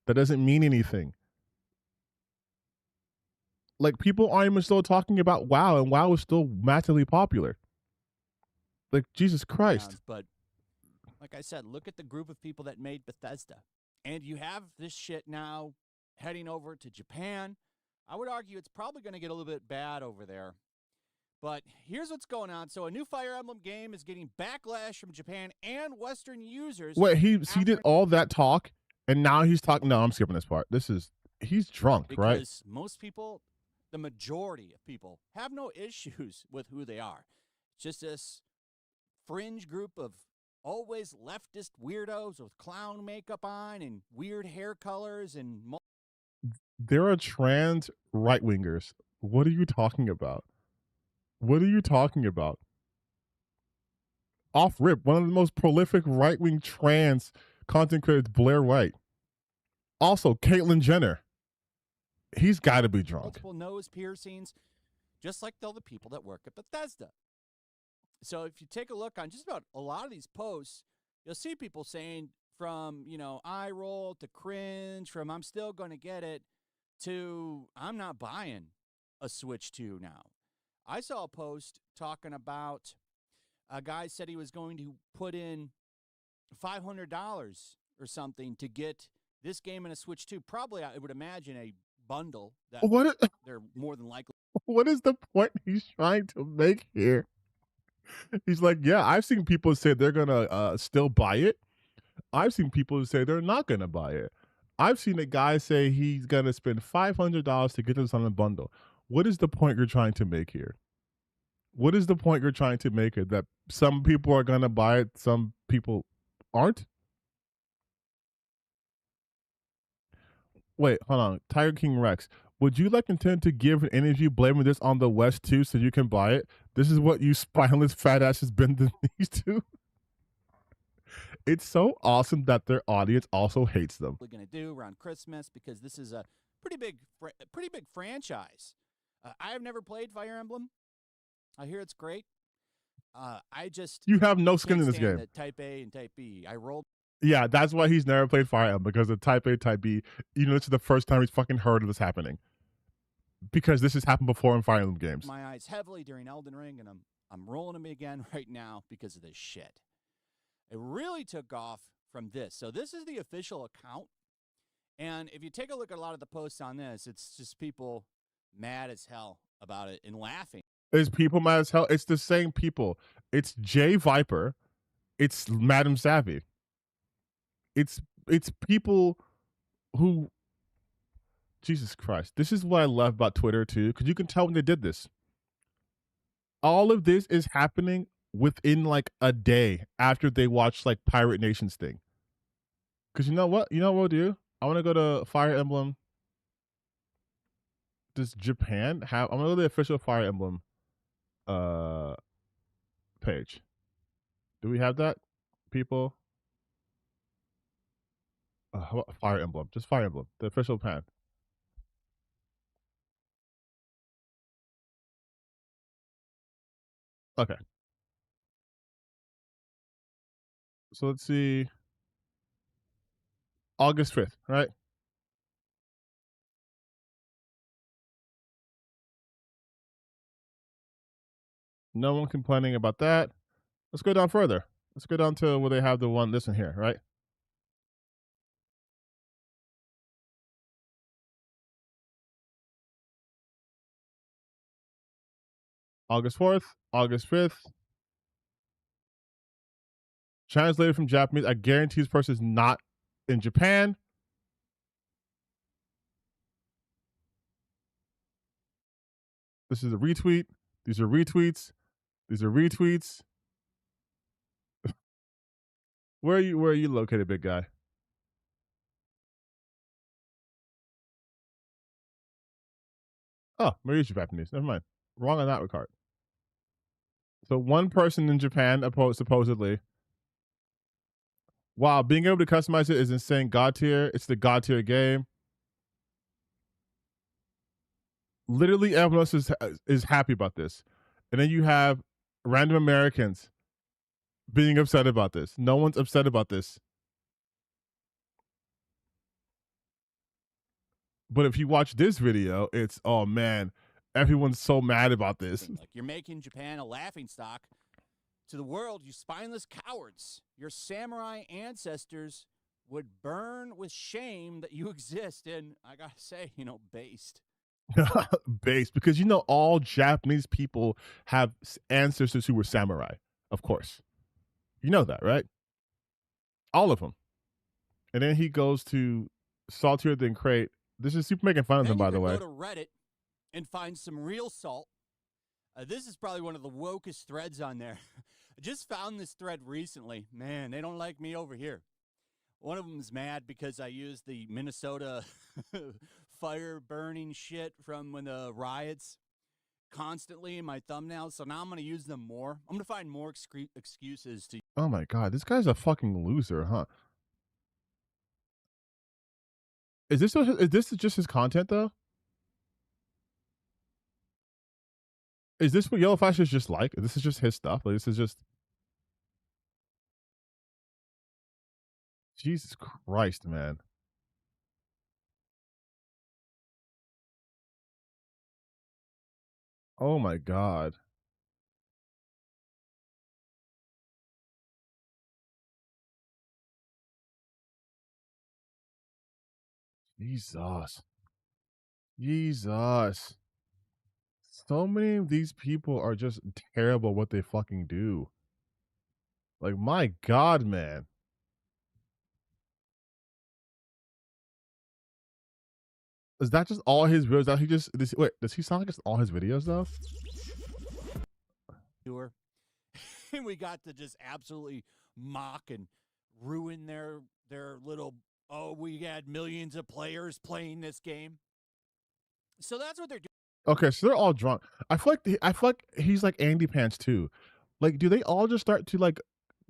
Speaker 1: That doesn't mean anything. Like, people aren't even still talking about WoW, and WoW is still massively popular. Like, Jesus Christ.
Speaker 7: But like I said, look at the group of people that made Bethesda. And you have this shit now heading over to Japan. I would argue it's probably going to get a little bit bad over there. But here's what's going on. So a new Fire Emblem game is getting backlash from Japan and Western users.
Speaker 1: Wait, he did all that talk, and now he's talking. No, I'm skipping this part. He's drunk, right?
Speaker 7: Because most people, the majority of people, have no issues with who they are. It's just this fringe group of always leftist weirdos with clown makeup on and weird hair colors and.
Speaker 1: There are trans right-wingers. What are you talking about? What are you talking about? Off rip, one of the most prolific right-wing trans content creators, Blair White. Also, Caitlyn Jenner. He's got to be drunk.
Speaker 7: Multiple nose piercings, just like all the people that work at Bethesda. So if you take a look on just about a lot of these posts, you'll see people saying from, eye roll to cringe, from I'm still going to get it, to I'm not buying a Switch 2 now. I saw a post talking about a guy said he was going to put in $500 or something to get this game and a Switch 2. Probably, I would imagine, a bundle that they're more than likely.
Speaker 1: What is the point he's trying to make here? He's like, yeah, I've seen people say they're going to still buy it. I've seen people who say they're not going to buy it. I've seen a guy say he's going to spend $500 to get this on a bundle. What is the point you're trying to make here? What is the point you're trying to make here? That some people are going to buy it, some people aren't? Wait, hold on. Tiger King Rex, would you like intend to give an interview blaming this on the West too so you can buy it? This is what you spineless fat asses bend the knees to? It's so awesome that their audience also hates them.
Speaker 7: We're going to do around Christmas because this is a pretty big franchise. I have never played Fire Emblem. I hear it's great. I just
Speaker 1: you have no skin in this game.
Speaker 7: Type A and Type B. I rolled
Speaker 1: Yeah, that's why he's never played Fire Emblem, because of Type A, Type B. You know, this is the first time he's fucking heard of this happening. Because this has happened before in Fire Emblem games.
Speaker 7: My eyes heavily during Elden Ring, and I'm rolling them again right now because of this shit. It really took off from this. So this is the official account. And if you take a look at a lot of the posts on this, it's just people mad as hell about it and laughing.
Speaker 1: Is people mad as hell? It's the same people. It's Jay Viper. It's Madam Savvy. It's people who, Jesus Christ. This is what I love about Twitter too, because you can tell when they did this. All of this is happening within like a day after they watch like Pirate Nation's thing. Because you know what? You know what we'll do? I want to go to Fire Emblem. Does Japan have? I'm gonna go to the official Fire Emblem page. Do we have that, people? Fire Emblem, just Fire Emblem, the official pan. Okay. So let's see. August 5th, right? No one complaining about that. Let's go down further. Let's go down to where they have the one, this one here, right? August 4th, August 5th. Translated from Japanese. I guarantee this person is not in Japan. This is a retweet. These are retweets. These are retweets. Where are you located, big guy? Oh, maybe it's Japanese. Never mind. Wrong on that regard. So one person in Japan, supposedly. Wow, being able to customize it is insane. God tier. It's the God tier game. Literally everyone else is happy about this. And then you have random Americans being upset about this. No one's upset about this. But if you watch this video, it's, oh man, everyone's so mad about this.
Speaker 7: Like, you're making Japan a laughingstock to the world, you spineless cowards. Your samurai ancestors would burn with shame that you exist. And I gotta say, based.
Speaker 1: Based, because all Japanese people have ancestors who were samurai, of course. You know that, right? All of them. And then he goes to Saltier Than Crate. This is super making fun of them, by the way.
Speaker 7: Go to Reddit and find some real salt. This is probably one of the wokest threads on there. I just found this thread recently. Man, they don't like me over here. One of them is mad because I used the Minnesota fire burning shit from when the riots constantly in my thumbnails. So now I'm going to use them more. I'm going to find more excuses to.
Speaker 1: Oh my God, this guy's a fucking loser, huh? Is this just his content though? Is this what Yellow Flash is just like? This is just his stuff. Like, this is just. Jesus Christ, man. Oh my God. Jesus. Jesus. So many of these people are just terrible at what they fucking do. Like, my God, man. Is that just all his videos? That he just wait? Does he sound like it's all his videos though?
Speaker 7: And we got to just absolutely mock and ruin their little. Oh, we had millions of players playing this game. So that's what they're doing.
Speaker 1: Okay, so they're all drunk. I feel like he's like Andy Pants too. Like, do they all just start to like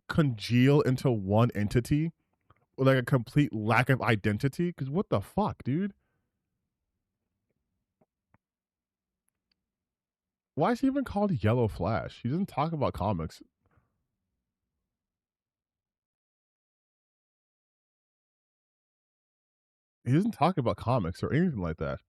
Speaker 1: congeal into one entity with like a complete lack of identity? Because what the fuck, dude? Why is he even called Yellow Flash? He doesn't talk about comics. He doesn't talk about comics or anything like that.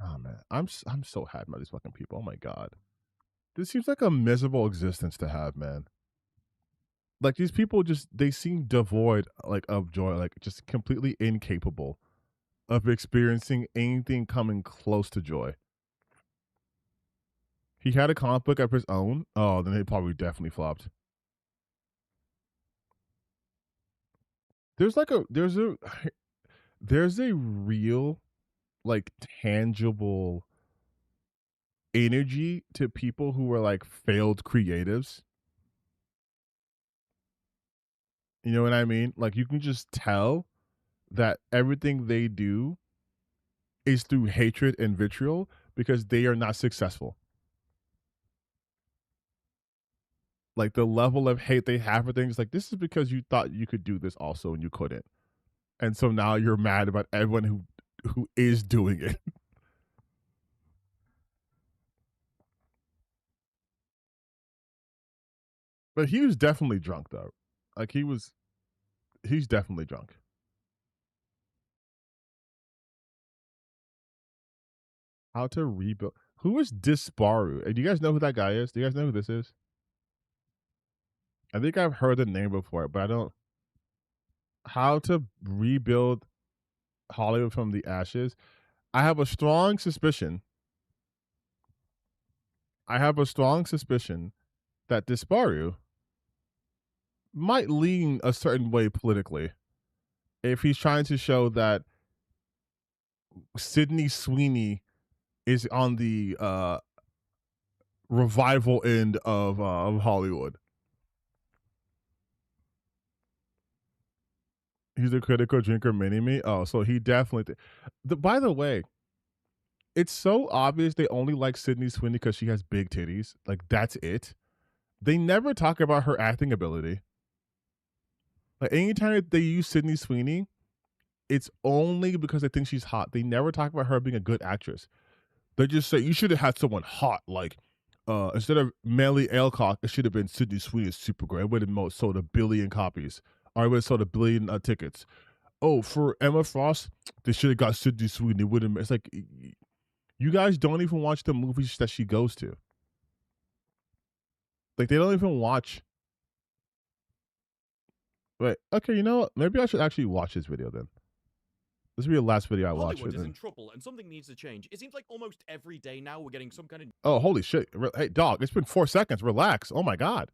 Speaker 1: Oh man, I'm so happy about these fucking people. Oh my god, this seems like a miserable existence to have, man. Like these people they seem devoid like of joy, like just completely incapable of experiencing anything coming close to joy. He had a comic book of his own. Oh, then it probably definitely flopped. There's a real like tangible energy to people who are like failed creatives. You know what I mean? Like you can just tell that everything they do is through hatred and vitriol because they are not successful. Like the level of hate they have for things, like this is because you thought you could do this also and you couldn't. And so now you're mad about everyone who is doing it. But he was definitely drunk though. Like he's definitely drunk. How to rebuild. Who is Disparu? Do you guys know who that guy is? Do you guys know who this is? I think I've heard the name before, but I don't. How to rebuild Hollywood from the ashes. I have a strong suspicion. that Disparu might lean a certain way politically if he's trying to show that Sydney Sweeney is on the revival end of Hollywood. He's a critical drinker, mini-me. Oh, so he definitely. By the way, it's so obvious they only like Sydney Sweeney because she has big titties. Like that's it. They never talk about her acting ability. Like anytime they use Sydney Sweeney, it's only because they think she's hot. They never talk about her being a good actress. They just say you should have had someone hot, like instead of Melly Alcock, it should have been Sydney Sweeney. Super great. It would have sold 1 billion copies, or it would have sold 1 billion tickets. Oh, for Emma Frost, they should have got Sydney Sweeney. It would have. It's like you guys don't even watch the movies that she goes to. Like they don't even watch. Wait, okay, you know what? Maybe I should actually watch this video then. This will be the last video I watch.
Speaker 17: Hollywood is in trouble, and something needs to change. It seems like almost every day now we're getting some kind of.
Speaker 1: Oh, holy shit! Hey, dog, it's been 4 seconds. Relax. Oh my god.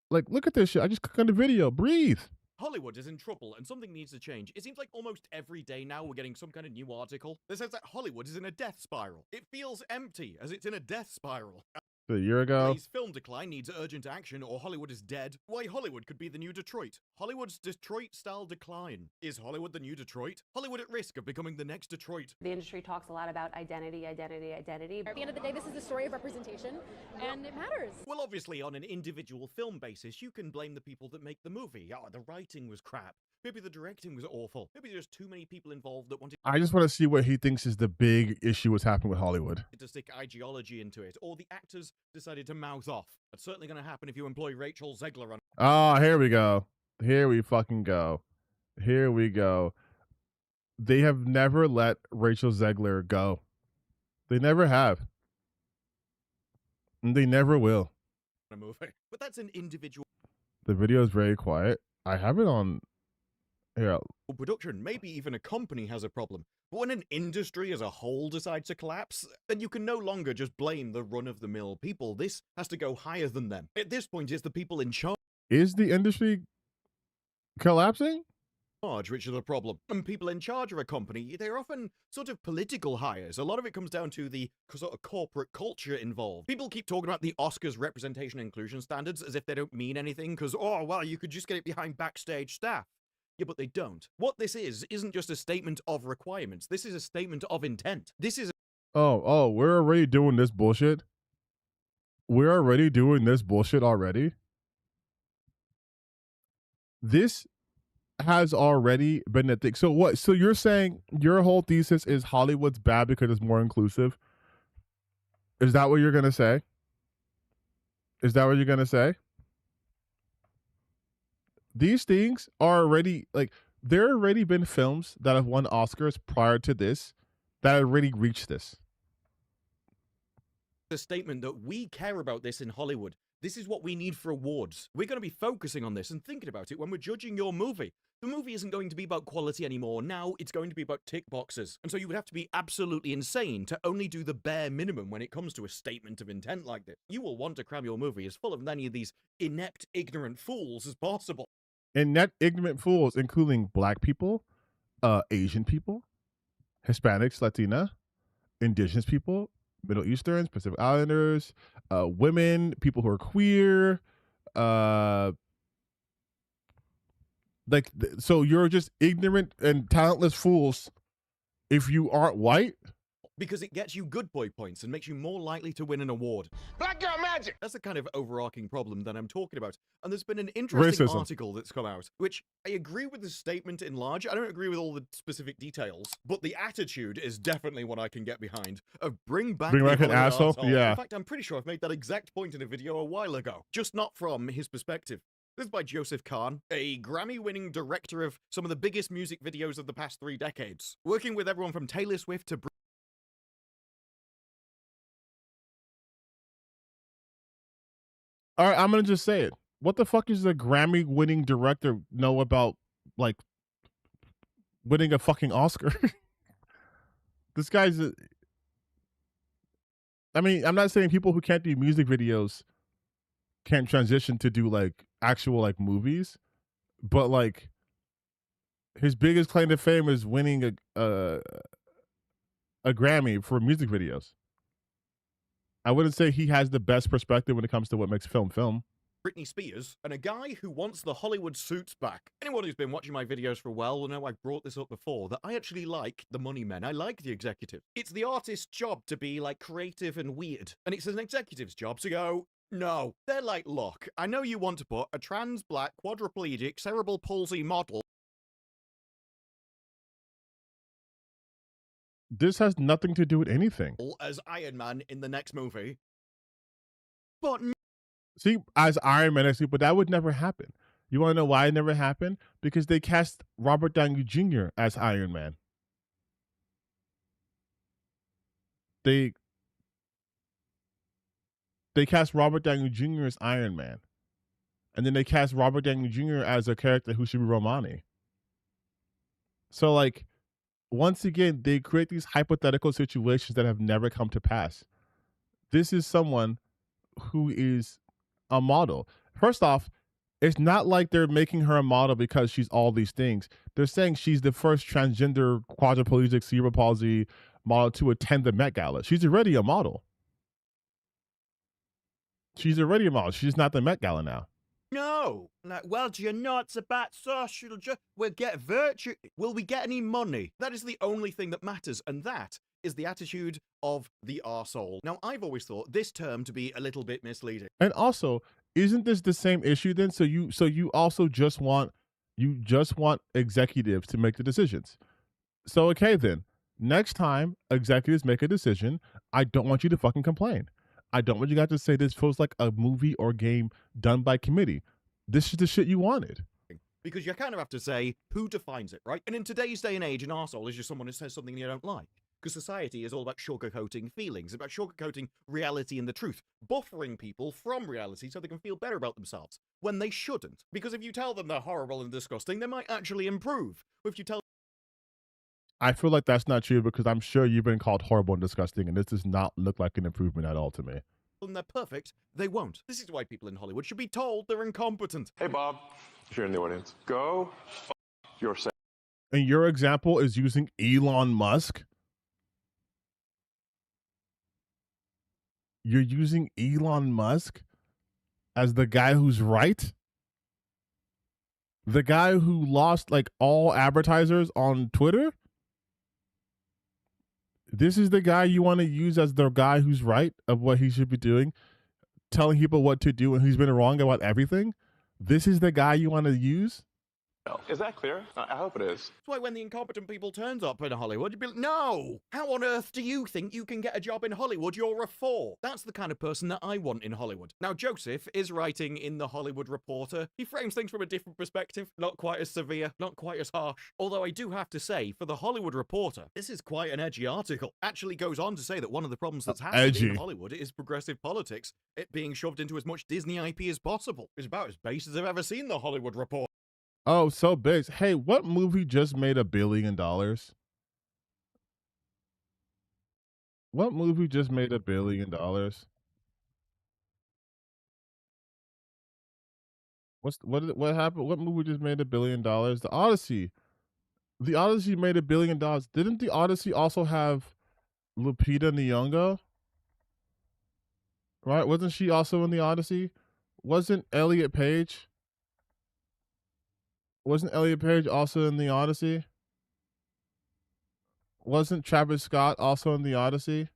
Speaker 1: Like, look at this shit. I just clicked on the video. Breathe.
Speaker 17: Hollywood is in trouble, and something needs to change. It seems like almost every day now we're getting some kind of new article that says that Hollywood is in a death spiral. It feels empty, as it's in a death spiral.
Speaker 1: A year ago.
Speaker 17: Film decline needs urgent action, or Hollywood is dead. Why Hollywood could be the new Detroit. Hollywood's Detroit-style decline. Is Hollywood the new Detroit? Hollywood at risk of becoming the next Detroit.
Speaker 18: The industry talks a lot about identity. At the end of the day, this is a story of representation, and it matters.
Speaker 17: Well, obviously, on an individual film basis, you can blame the people that make the movie. Oh, the writing was crap. Maybe the directing was awful. Maybe there's too many people involved that wanted.
Speaker 1: I just want to see what he thinks is the big issue what's happening with Hollywood.
Speaker 17: To stick ideology into it, or the actors decided to mouth off. That's certainly going to happen if you employ Rachel Zegler on.
Speaker 1: Oh, here we go. Here we fucking go. Here we go. They have never let Rachel Zegler go. They never have. And they never will.
Speaker 17: A movie. But that's an individual.
Speaker 1: The video is very quiet. I have it on. Yeah.
Speaker 17: Production, maybe even a company has a problem. But when an industry as a whole decides to collapse, then you can no longer just blame the run-of-the-mill people. This has to go higher than them. At this point, it's the people in charge.
Speaker 1: Is the industry collapsing?
Speaker 17: Which is the problem. And people in charge of a company, they're often sort of political hires. A lot of it comes down to the sort of corporate culture involved. People keep talking about the Oscars representation and inclusion standards as if they don't mean anything, because, oh, well, you could just get it behind backstage staff. Yeah, but they don't. What this isn't just a statement of requirements. This is a statement of intent. This is.
Speaker 1: Oh, we're already doing this bullshit? We're already doing this bullshit already? This has already been a thing. So what? So you're saying your whole thesis is Hollywood's bad because it's more inclusive? Is that what you're going to say? Is that what you're gonna say? These things are already like there already been films that have won Oscars prior to this that already reached this.
Speaker 17: The statement that we care about this in Hollywood. This is what we need for awards. We're going to be focusing on this and thinking about it when we're judging your movie. The movie isn't going to be about quality anymore. Now it's going to be about tick boxes. And so you would have to be absolutely insane to only do the bare minimum when it comes to a statement of intent like this. You will want to cram your movie as full of many of these inept, ignorant fools as possible.
Speaker 1: Inept, ignorant fools, including black people, Asian people, Hispanics, Latina, indigenous people, Middle Easterns, Pacific Islanders, women, people who are queer, so you're just ignorant and talentless fools if you aren't white.
Speaker 17: Because it gets you good boy points and makes you more likely to win an award. Black girl magic! That's the kind of overarching problem that I'm talking about. And there's been an interesting article that's come out, which I agree with the statement in large. I don't agree with all the specific details, but the attitude is definitely what I can get behind. Of bring back
Speaker 1: an asshole? Yeah.
Speaker 17: In fact, I'm pretty sure I've made that exact point in a video a while ago, just not from his perspective. This is by Joseph Kahn, a Grammy-winning director of some of the biggest music videos of the past 3 decades, working with everyone from Taylor Swift to
Speaker 1: All right, I'm gonna just say it. What the fuck does a Grammy-winning director know about, like, winning a fucking Oscar? This guy's I mean, I'm not saying people who can't do music videos can't transition to do, like, actual, like, movies, but, like, his biggest claim to fame is winning a Grammy for music videos. I wouldn't say he has the best perspective when it comes to what makes film.
Speaker 17: Britney Spears, and a guy who wants the Hollywood suits back. Anyone who's been watching my videos for a while will know I've brought this up before, that I actually like the money men. I like the executive. It's the artist's job to be, like, creative and weird. And it's an executive's job to go, no. They're like, look, I know you want to put a trans, black, quadriplegic, cerebral palsy model.
Speaker 1: This has nothing to do with anything.
Speaker 17: As Iron Man in the next movie. But
Speaker 1: see, as Iron Man, but that would never happen. You want to know why it never happened? Because they cast Robert Downey Jr. as Iron Man. They cast Robert Downey Jr. as Iron Man. And then they cast Robert Downey Jr. as a character who should be Romani. So, like, once again, they create these hypothetical situations that have never come to pass. This is someone who is a model. First off, it's not like they're making her a model because she's all these things. They're saying she's the first transgender quadriplegic cerebral palsy model to attend the Met Gala. She's already a model. She's already a model. She's not the Met Gala now.
Speaker 17: No. Like, well, do you know it's about social we'll get virtue. Will we get any money? That is the only thing that matters, and that is the attitude of the arsehole. Now, I've always thought this term to be a little bit misleading.
Speaker 1: And also, isn't this the same issue then? So you also just want executives to make the decisions. So okay then, next time executives make a decision, I don't want you to fucking complain. I don't want you guys to say this feels like a movie or game done by committee. This is the shit you wanted.
Speaker 17: Because you kind of have to say, who defines it, right? And in today's day and age, an arsehole is just someone who says something you don't like. Because society is all about sugarcoating feelings, about sugarcoating reality and the truth, buffering people from reality so they can feel better about themselves, when they shouldn't. Because if you tell them they're horrible and disgusting, they might actually improve. Or if you tell
Speaker 1: I feel like that's not true because I'm sure you've been called horrible and disgusting, and this does not look like an improvement at all to me.
Speaker 17: and they're perfect, they won't. This is why people in Hollywood should be told they're incompetent.
Speaker 19: Hey, Bob, if you're in the audience, go f yourself.
Speaker 1: And your example is using Elon Musk? You're using Elon Musk as the guy who's right? The guy who lost like all advertisers on Twitter? This is the guy you want to use as the guy who's right of what he should be doing, telling people what to do and he's been wrong about everything? This is the guy you want to use?
Speaker 19: Is that clear? I hope it is.
Speaker 17: That's why when the incompetent people turns up in Hollywood, you'd be like, no! How on earth do you think you can get a job in Hollywood? You're a 4. That's the kind of person that I want in Hollywood. Now, Joseph is writing in The Hollywood Reporter. He frames things from a different perspective. Not quite as severe, not quite as harsh. Although I do have to say, for The Hollywood Reporter, this is quite an edgy article. Actually goes on to say that one of the problems that's happened in Hollywood is progressive politics. It being shoved into as much Disney IP as possible. It's about as base as I've ever seen The Hollywood Reporter.
Speaker 1: Oh, so big. Hey, what movie just made $1 billion? What movie just made $1 billion? What happened? What movie just made $1 billion? The Odyssey. The Odyssey made $1 billion. Didn't the Odyssey also have Lupita Nyong'o? Right? Wasn't she also in the Odyssey? Wasn't Elliot Page? Wasn't Elliot Page also in the Odyssey? Wasn't Travis Scott also in the Odyssey?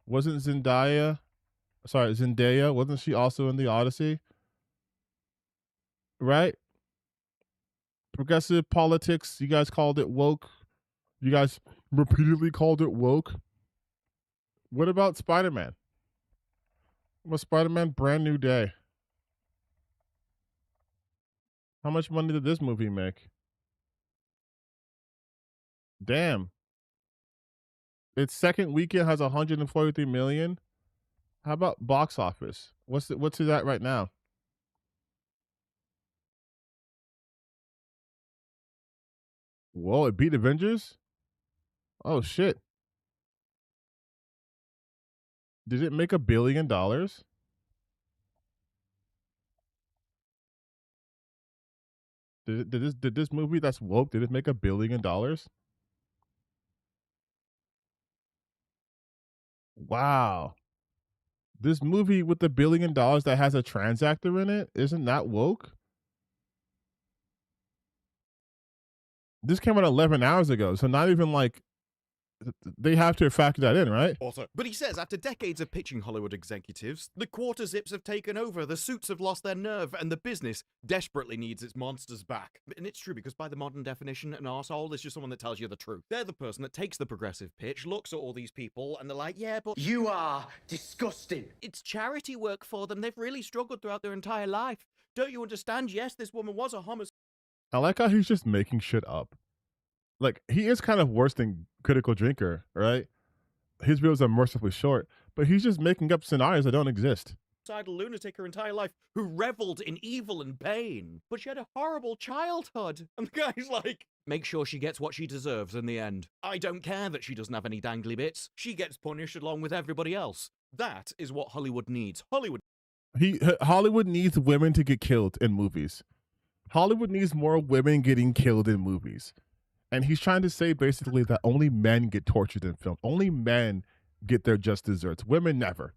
Speaker 1: Wasn't Zendaya, wasn't she also in the Odyssey? Right? Progressive politics, you guys called it woke. You guys repeatedly called it woke. What about Spider-Man? Was Spider-Man Brand New Day? How much money did this movie make? Damn. Its second weekend has 143 million. How about box office? What's it at right now? Whoa, it beat Avengers? Oh shit. Did it make $1 billion? Did this movie that's woke, did it make $1 billion? Wow. This movie with $1 billion that has a trans actor in it, isn't that woke? This came out 11 hours ago, so not even like they have to factor that in, right?
Speaker 17: Also, but he says after decades of pitching Hollywood executives, the quarter zips have taken over, the suits have lost their nerve, and the business desperately needs its monsters back. And it's true, because by the modern definition, an arsehole is just someone that tells you the truth. They're the person that takes the progressive pitch, looks at all these people, and they're like, yeah, but you are disgusting. It's charity work for them. They've really struggled throughout their entire life. Don't you understand? Yes, this woman was a homicide.
Speaker 1: I like how he's just making shit up. Like, he is kind of worse than Critical Drinker, right? His videos are mercifully short, but he's just making up scenarios that don't exist.
Speaker 17: Lunatic her entire life who reveled in evil and pain, but she had a horrible childhood. And the guy's like, make sure she gets what she deserves in the end. I don't care that she doesn't have any dangly bits. She gets punished along with everybody else. That is what Hollywood needs. Hollywood
Speaker 1: needs women to get killed in movies. Hollywood needs more women getting killed in movies. And he's trying to say basically that only men get tortured in film. Only men get their just desserts. Women never.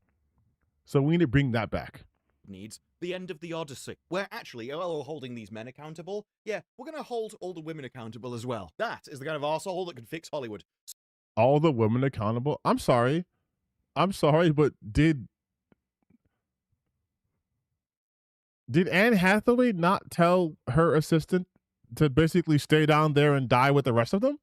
Speaker 1: So we need to bring that back.
Speaker 17: Needs the end of the Odyssey, where actually, holding these men accountable, yeah, we're going to hold all the women accountable as well. That is the kind of arsehole that can fix Hollywood.
Speaker 1: All the women accountable? I'm sorry, but did Anne Hathaway not tell her assistant to basically stay down there and die with the rest of them?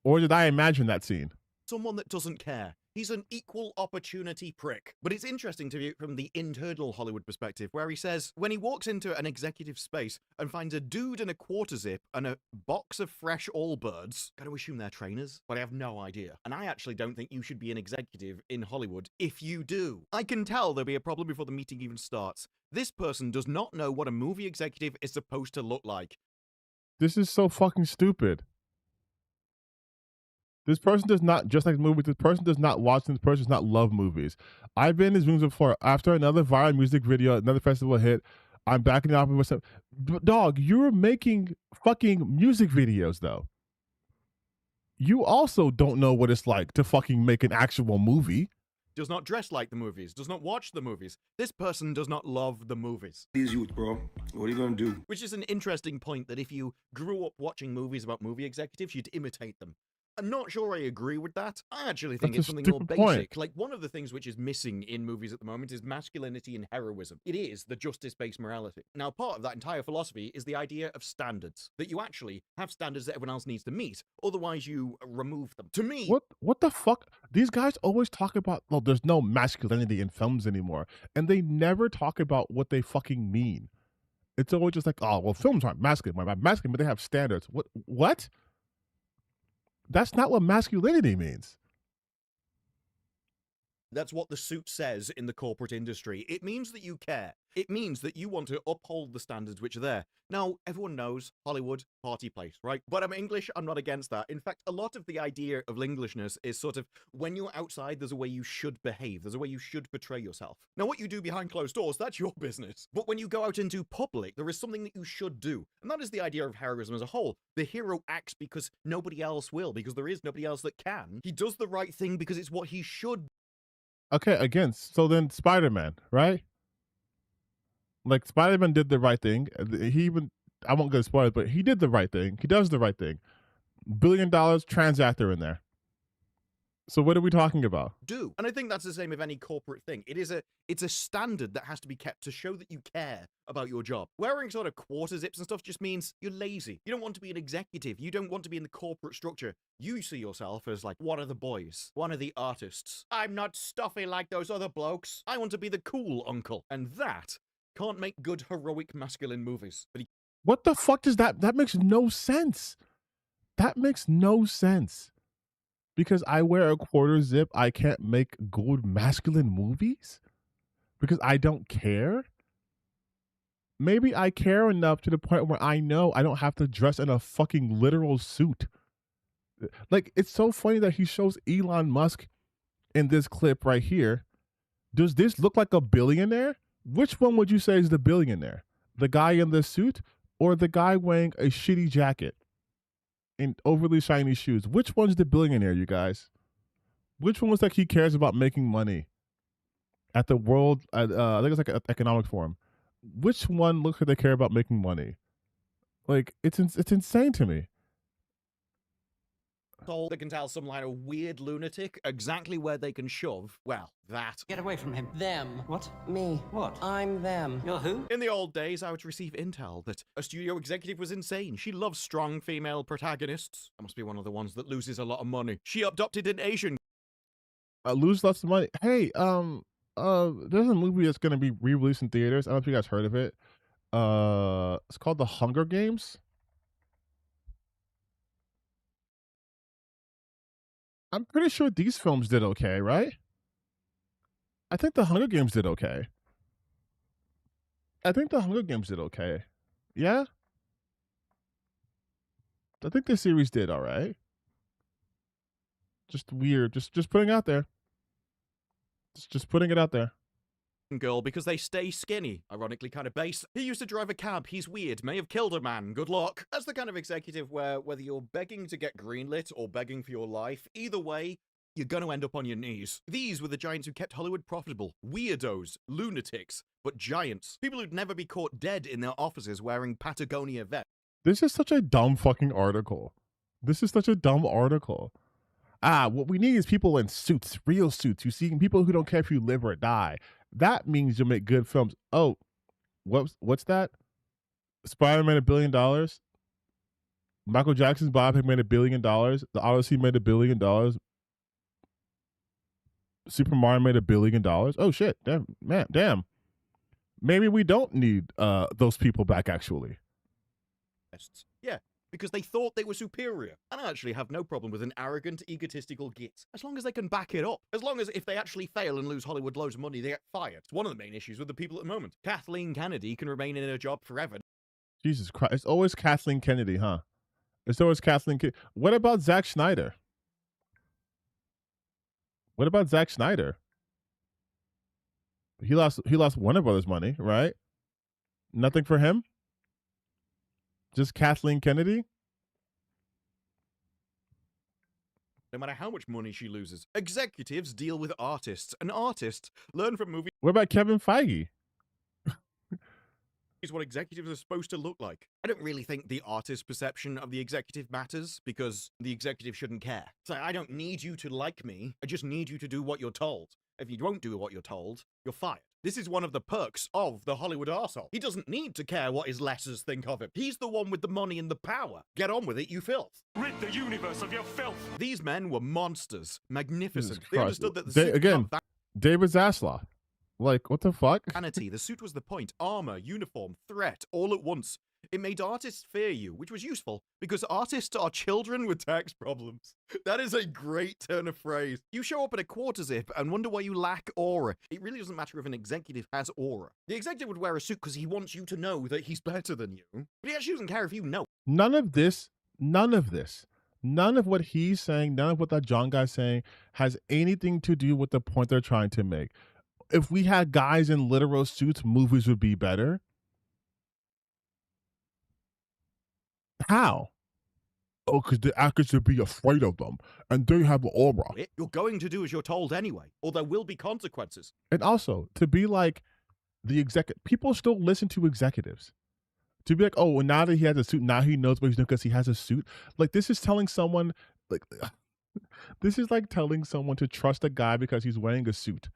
Speaker 1: Or did I imagine that scene?
Speaker 17: Someone that doesn't care. He's an equal opportunity prick. But it's interesting to view it from the internal Hollywood perspective, where he says when he walks into an executive space and finds a dude in a quarter zip and a box of fresh Allbirds, gotta assume they're trainers, but I have no idea. And I actually don't think you should be an executive in Hollywood if you do. I can tell there'll be a problem before the meeting even starts. This person does not know what a movie executive is supposed to look like.
Speaker 1: This is so fucking stupid. This person does not, just like movies, this person does not watch them. This person does not love movies. I've been in his rooms before. After another viral music video, another festival hit, I'm back in the office with some, dog, you're making fucking music videos, though. You also don't know what it's like to fucking make an actual movie.
Speaker 17: Does not dress like the movies, does not watch the movies. This person does not love the movies.
Speaker 20: These youth, bro. What are you gonna do?
Speaker 17: Which is an interesting point, that if you grew up watching movies about movie executives, you'd imitate them. I'm not sure I agree with that. I actually think
Speaker 1: That's
Speaker 17: it's
Speaker 1: a
Speaker 17: something more
Speaker 1: stupid
Speaker 17: basic.
Speaker 1: point.
Speaker 17: Like, one of the things which is missing in movies at the moment is masculinity and heroism. It is the justice-based morality. Now, part of that entire philosophy is the idea of standards, that you actually have standards that everyone else needs to meet, otherwise you remove them. To me...
Speaker 1: What the fuck? These guys always talk about, well, there's no masculinity in films anymore, and they never talk about what they fucking mean. It's always just like, oh, well, films aren't masculine. By masculine, but they have standards. What? That's not what masculinity means.
Speaker 17: That's what the suit says in the corporate industry. It means that you care. It means that you want to uphold the standards which are there. Now, everyone knows Hollywood, party place, right? But I'm English, I'm not against that. In fact, a lot of the idea of Englishness is sort of, when you're outside, there's a way you should behave. There's a way you should portray yourself. Now, what you do behind closed doors, that's your business. But when you go out into public, there is something that you should do. And that is the idea of heroism as a whole. The hero acts because nobody else will, because there is nobody else that can. He does the right thing because it's what he should.
Speaker 1: Okay, again, so then Spider-Man, right? Like, Spider-Man did the right thing. He even, I won't go spoilers, but he did the right thing. He does the right thing. $1 billion transactor in there. So what are we talking about?
Speaker 17: And I think that's the same with any corporate thing. It's a standard that has to be kept to show that you care about your job. Wearing sort of quarter zips and stuff just means you're lazy. You don't want to be an executive. You don't want to be in the corporate structure. You see yourself as like one of the boys, one of the artists. I'm not stuffy like those other blokes. I want to be the cool uncle. And that can't make good heroic masculine movies. But
Speaker 1: what the fuck does that? That makes no sense. That makes no sense. Because I wear a quarter zip, I can't make good masculine movies? Because I don't care? Maybe I care enough to the point where I know I don't have to dress in a fucking literal suit. Like, it's so funny that he shows Elon Musk in this clip right here. Does this look like a billionaire? Which one would you say is the billionaire? The guy in the suit or the guy wearing a shitty jacket and overly shiny shoes? Which one's the billionaire, you guys? Which one looks like he cares about making money at the world? I think it's like an economic forum. Which one looks like they care about making money? Like, it's insane to me.
Speaker 17: Soul that can tell some kind of weird lunatic exactly where they can shove, well, that.
Speaker 21: Get away from him. Them. What? Me. What? I'm them. You're who?
Speaker 17: In the old days, I would receive intel that a studio executive was insane. She loves strong female protagonists. That must be one of the ones that loses a lot of money. She adopted an Asian.
Speaker 1: Lose lots of money. Hey, there's a movie that's going to be re-released in theaters. I don't know if you guys heard of it. It's called The Hunger Games. I'm pretty sure these films did okay, right? I think The Hunger Games did okay. Yeah? I think the series did all right. Just weird. Just putting it out there. Just putting it out there.
Speaker 17: Girl because they stay skinny. Ironically kind of base. He used to drive a cab. He's weird. May have killed a man. Good luck. That's the kind of executive where whether you're begging to get greenlit or begging for your life, either way, you're going to end up on your knees. These were the giants who kept Hollywood profitable. Weirdos. Lunatics. But giants. People who'd never be caught dead in their offices wearing Patagonia vests.
Speaker 1: This is such a dumb fucking article. What we need is people in suits, real suits. You see, people who don't care if you live or die. That means you'll make good films. Oh, what's that? Spider-Man $1 billion. Michael Jackson's biopic made $1 billion. The Odyssey made $1 billion. Super Mario made $1 billion. Oh shit! Damn. Maybe we don't need those people back. Actually,
Speaker 17: yeah. Because they thought they were superior. And I actually have no problem with an arrogant, egotistical git. As long as they can back it up. As long as if they actually fail and lose Hollywood loads of money, they get fired. It's one of the main issues with the people at the moment. Kathleen Kennedy can remain in her job forever.
Speaker 1: Jesus Christ. It's always Kathleen Kennedy, huh? It's always Kathleen Kennedy. What about Zack Snyder? He lost Warner Brothers money, right? Nothing for him? Just Kathleen Kennedy?
Speaker 17: No matter how much money she loses. Executives deal with artists, and artists learn from movies.
Speaker 1: What about Kevin Feige?
Speaker 17: is what executives are supposed to look like. I don't really think the artist's perception of the executive matters because the executive shouldn't care. So I don't need you to like me. I just need you to do what you're told. If you won't do what you're told, you're fired. This is one of the perks of the Hollywood arsehole. He doesn't need to care what his letters think of him. He's the one with the money and the power. Get on with it, you filth.
Speaker 2: Rid the universe of your filth.
Speaker 17: These men were monsters. Magnificent.
Speaker 1: Jesus
Speaker 17: They
Speaker 1: Christ.
Speaker 17: understood that the suit
Speaker 1: Again,
Speaker 17: got
Speaker 1: David Zaslav. Like, what the fuck?
Speaker 17: vanity. The suit was the point. Armor, uniform, threat, all at once. It made artists fear you, which was useful, because artists are children with tax problems. That is a great turn of phrase. You show up at a quarter zip and wonder why you lack aura. It really doesn't matter if an executive has aura. The executive would wear a suit because he wants you to know that he's better than you. But he actually doesn't care if you know.
Speaker 1: None of this, none of what he's saying, none of what that John guy's saying has anything to do with the point they're trying to make. If we had guys in literal suits, movies would be better. How? Oh, because the actors would be afraid of them, and they have aura.
Speaker 17: You're going to do as you're told anyway, or there will be consequences.
Speaker 1: And also, to be like the executive, people still listen to executives. To be like, oh, well, now that he has a suit, now he knows what he's doing because he has a suit. Like, this is telling someone, like, this is like telling someone to trust a guy because he's wearing a suit.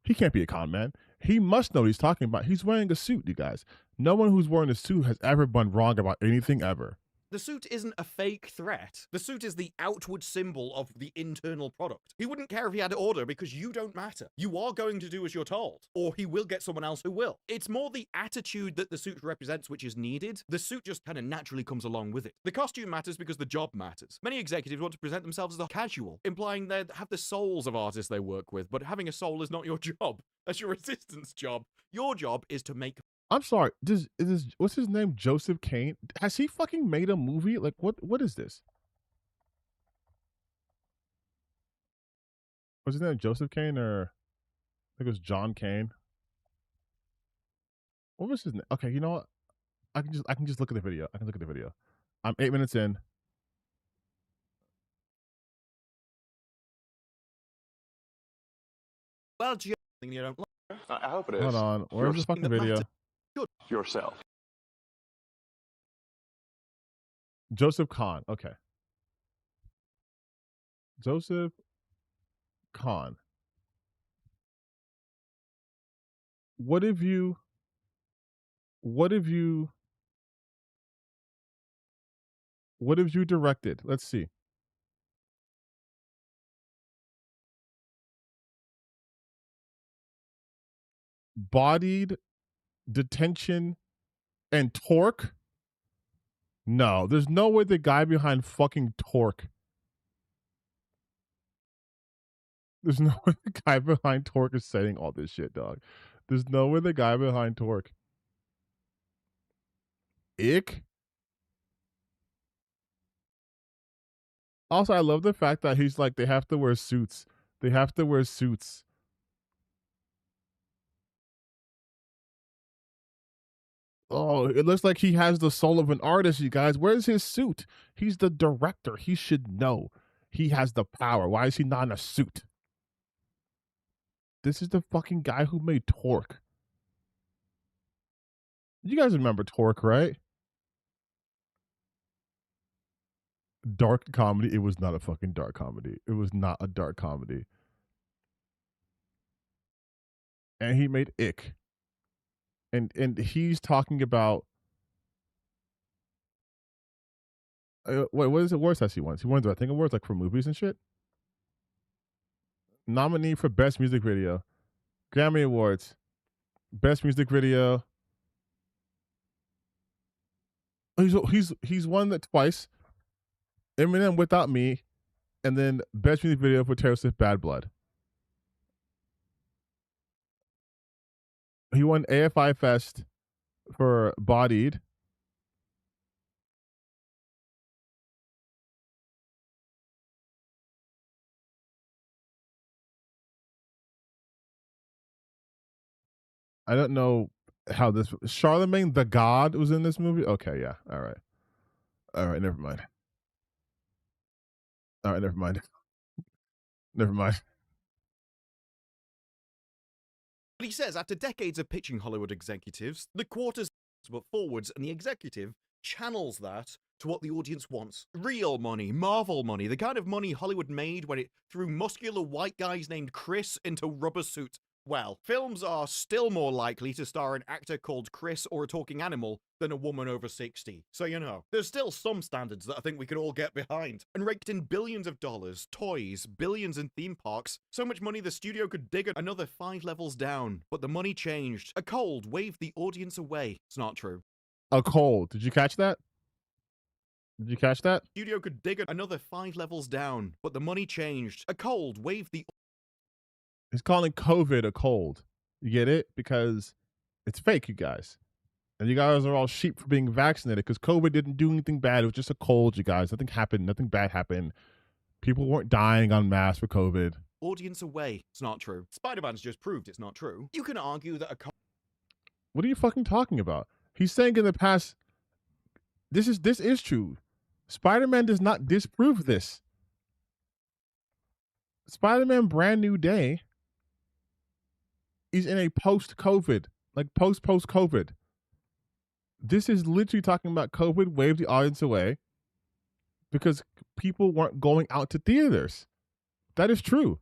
Speaker 1: He can't be a con man. He must know what he's talking about. He's wearing a suit, you guys. No one who's wearing a suit has ever been wrong about anything ever.
Speaker 17: The suit isn't a fake threat. The suit is the outward symbol of the internal product. He wouldn't care if he had order because you don't matter. You are going to do as you're told, or he will get someone else who will. It's more the attitude that the suit represents which is needed. The suit just kind of naturally comes along with it. The costume matters because the job matters. Many executives want to present themselves as a casual, implying they have the souls of artists they work with, but having a soul is not your job. That's your assistant's job. Your job is to make.
Speaker 1: I'm sorry. What's his name? Joseph Kane? Has he fucking made a movie? Like, what is this? What's his name? Joseph Kane, or I think it was John Kane. What was his name? Okay, you know what? I can just look at the video. I can look at the video. I'm 8 minutes in.
Speaker 17: Well, you don't like.
Speaker 19: I hope it is.
Speaker 1: Hold on. Where's the fucking video?
Speaker 19: Yourself.
Speaker 1: Joseph Kahn. Okay. Joseph Kahn. What have you directed? Let's see. Bodied, Detention, and Torque? No, there's no way the guy behind fucking Torque. There's no way the guy behind Torque is saying all this shit, dog. There's no way the guy behind Torque. Ick? Also, I love the fact that he's like, they have to wear suits. They have to wear suits. Oh, it looks like he has the soul of an artist, you guys. Where's his suit? He's the director. He should know. He has the power. Why is he not in a suit? This is the fucking guy who made Torque. You guys remember Torque, right? Dark comedy. It was not a fucking dark comedy. It was not a dark comedy. And he made Ick. And he's talking about wait, what is it? Awards has he won? He won, I think, awards like for movies and shit. Nominee for Best Music Video, Grammy Awards, Best Music Video. He's won that twice. Eminem Without Me, and then Best Music Video for Taylor Swift Bad Blood. He won AFI Fest for Bodied. I don't know how this. Charlemagne the God was in this movie? Okay, yeah. All right. All right, never mind. All right, never mind. Never mind.
Speaker 17: But he says after decades of pitching Hollywood executives, the quarters but forwards, and the executive channels that to what the audience wants. Real money, Marvel money, the kind of money Hollywood made when it threw muscular white guys named Chris into rubber suits. Well, films are still more likely to star an actor called Chris or a talking animal than a woman over 60. So you know, there's still some standards that I think we could all get behind. And raked in billions of dollars, toys, billions in theme parks, so much money the studio could dig another 5 levels down. But the money changed. A cold waved the audience away. It's not true.
Speaker 1: A cold. Did you catch that? Did you catch that?
Speaker 17: Studio could dig another 5 levels down, but the money changed. A cold waved the...
Speaker 1: He's calling COVID a cold. You get it? Because it's fake, you guys. And you guys are all sheep for being vaccinated because COVID didn't do anything bad. It was just a cold, you guys. Nothing happened. Nothing bad happened. People weren't dying en masse for COVID.
Speaker 17: Audience away. It's not true. Spider-Man's just proved it's not true. You can argue that a...
Speaker 1: What are you fucking talking about? He's saying in the past, this is true. Spider-Man does not disprove this. Spider-Man Brand New Day is in a post-COVID, like post-COVID. This is literally talking about COVID waved the audience away because people weren't going out to theaters. That is true.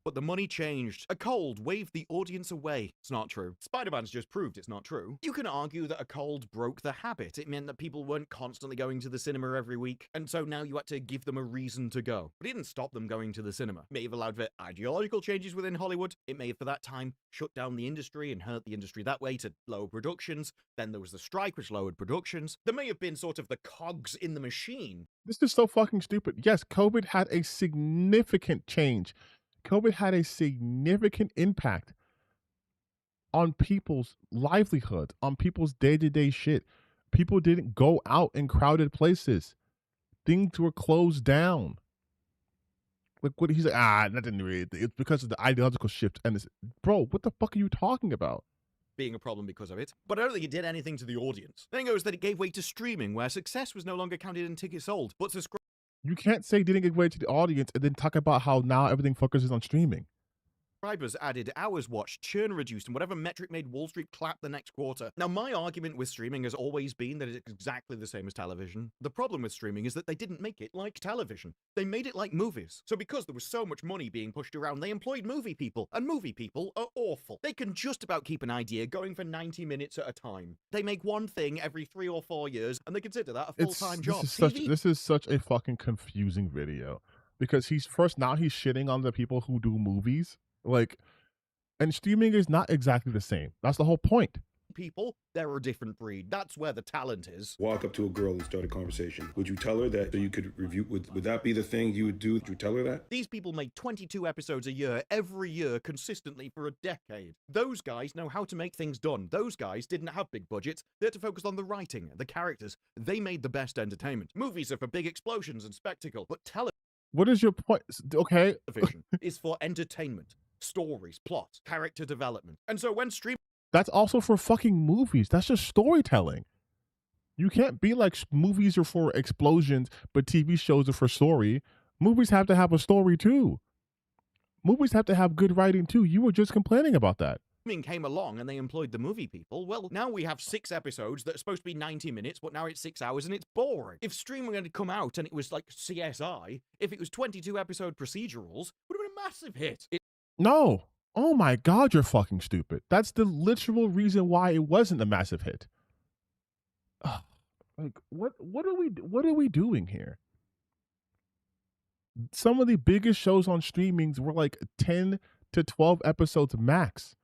Speaker 17: But the money changed. A cold waved the audience away. It's not true. Spider-Man's just proved it's not true. You can argue that a cold broke the habit. It meant that people weren't constantly going to the cinema every week, and so now you had to give them a reason to go. But it didn't stop them going to the cinema. It may have allowed for ideological changes within Hollywood. It may have, for that time, shut down the industry and hurt the industry that way to lower productions. Then there was the strike, which lowered productions. There may have been sort of the cogs in the machine.
Speaker 1: This is so fucking stupid. Yes, COVID had a significant change. COVID had a significant impact on people's livelihood, on people's day-to-day shit. People didn't go out in crowded places. Things were closed down. Like what he's like, nothing really. It's because of the ideological shift. And it's, bro, what the fuck are you talking about?
Speaker 17: Being a problem because of it, but I don't think it did anything to the audience. The thing goes that it gave way to streaming, where success was no longer counted in tickets sold, but subscribers.
Speaker 1: You can't say didn't give way to the audience and then talk about how now everything focuses on streaming.
Speaker 17: Subscribers added, hours watched, churn reduced, and whatever metric made Wall Street clap the next quarter. Now, my argument with streaming has always been that it's exactly the same as television. The problem with streaming is that they didn't make it like television. They made it like movies. So because there was so much money being pushed around, they employed movie people, and movie people are awful. They can just about keep an idea going for 90 minutes at a time. They make one thing every 3 or 4 years, and they consider that a full-time job.
Speaker 1: This is such a fucking confusing video because he's shitting on the people who do movies. Like, and streaming is not exactly the same. That's the whole point.
Speaker 17: People, they're a different breed. That's where the talent is.
Speaker 20: Walk up to a girl and start a conversation. Would you tell her that so you could review? Would that be the thing you would do? Would you tell her that?
Speaker 17: These people make 22 episodes a year, every year, consistently for a decade. Those guys know how to make things done. Those guys didn't have big budgets. They had to focus on the writing, the characters. They made the best entertainment. Movies are for big explosions and spectacle, but
Speaker 1: what is your point? Okay.
Speaker 17: Television is for entertainment. Stories, plot, character development. And so when
Speaker 1: that's also for fucking movies. That's just storytelling. You can't be like movies are for explosions, but TV shows are for story. Movies have to have a story too. Movies have to have good writing too. You were just complaining about that.
Speaker 17: Streaming came along and they employed the movie people. Well, now we have 6 episodes that are supposed to be 90 minutes, but now it's 6 hours and it's boring. If streaming had come out and it was like CSI, if it was 22 episode procedurals, it would have been a massive hit.
Speaker 1: No. Oh my God, you're fucking stupid. That's the literal reason why it wasn't a massive hit. Ugh. Like, what are we doing here? Some of the biggest shows on streamings were like 10 to 12 episodes max.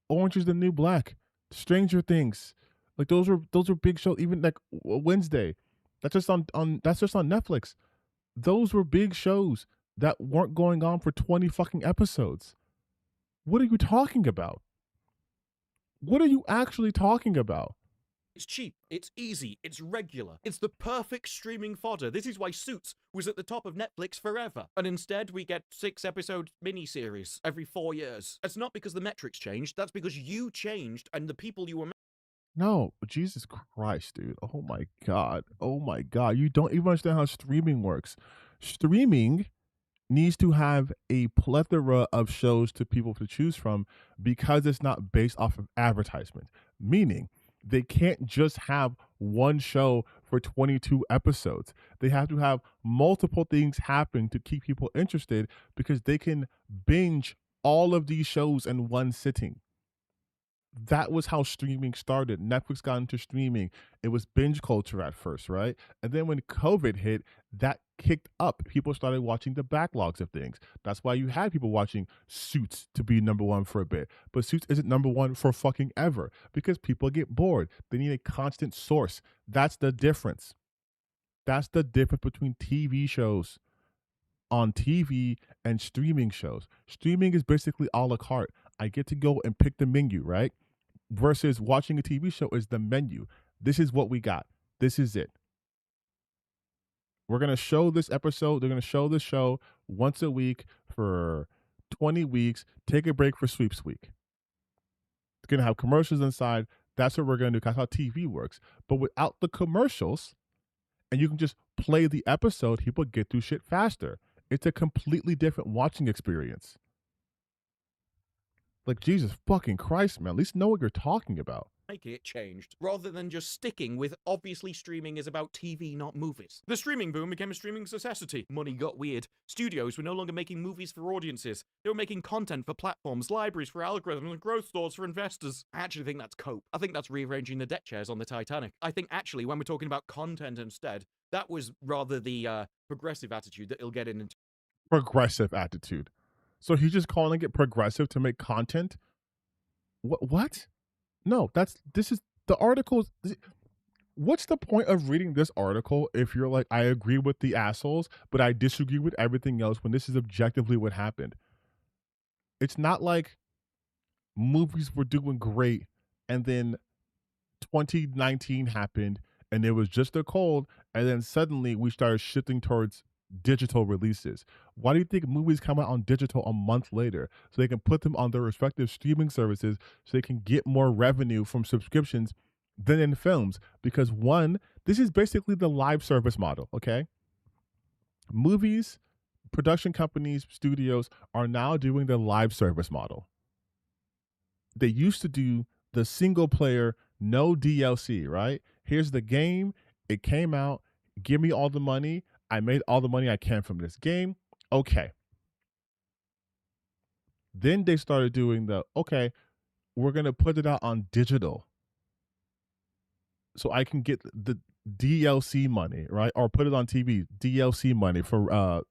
Speaker 1: Orange is the New Black, Stranger Things. Like those are big shows. Even like Wednesday. That's just on Netflix. Those were big shows that weren't going on for 20 fucking episodes. What are you talking about? What are you actually talking about?
Speaker 17: It's cheap, it's easy, it's regular. It's the perfect streaming fodder. This is why Suits was at the top of Netflix forever. And instead we get 6-episode miniseries every 4 years. It's not because the metrics changed, that's because you changed and the people you were...
Speaker 1: No, Jesus Christ, dude. Oh my God. Oh my God. You don't even understand how streaming works. Streaming needs to have a plethora of shows to people to choose from because it's not based off of advertisement. Meaning, they can't just have one show for 22 episodes. They have to have multiple things happen to keep people interested because they can binge all of these shows in one sitting. That was how streaming started. Netflix got into streaming. It was binge culture at first, right? And then when COVID hit, that kicked up. People started watching the backlogs of things. That's why you had people watching Suits to be number one for a bit. But Suits isn't number one for fucking ever because people get bored. They need a constant source. That's the difference. That's the difference between TV shows on TV and streaming shows. Streaming is basically a la carte. I get to go and pick the menu, right? Versus watching a TV show is the menu. This is what we got. This is it. We're going to show this episode. They're going to show this show once a week for 20 weeks. Take a break for Sweeps Week. It's going to have commercials inside. That's what we're going to do. That's how TV works. But without the commercials, and you can just play the episode, people get through shit faster. It's a completely different watching experience. Like, Jesus fucking Christ, man. At least know what you're talking about.
Speaker 17: Making it changed, rather than just sticking with obviously streaming is about TV, not movies. The streaming boom became a streaming necessity. Money got weird. Studios were no longer making movies for audiences. They were making content for platforms, libraries for algorithms, and growth stores for investors. I actually think that's cope. I think that's rearranging the deck chairs on the Titanic. I think actually when we're talking about content instead, that was rather the progressive attitude that he'll get in.
Speaker 1: Progressive attitude. So he's just calling it progressive to make content? What? No, this is the article. What's the point of reading this article if you're like, I agree with the assholes, but I disagree with everything else when this is objectively what happened? It's not like movies were doing great and then 2019 happened and it was just a cold and then suddenly we started shifting towards digital releases. Why do you think movies come out on digital a month later so they can put them on their respective streaming services so they can get more revenue from subscriptions than in films? Because one, this is basically the live service model, okay? Movies, production companies, studios are now doing the live service model. They used to do the single player, no DLC, right? Here's the game, it came out, give me all the money, I made all the money I can from this game. Okay. Then they started doing we're going to put it out on digital so I can get the DLC money, right? Or put it on TV, DLC money for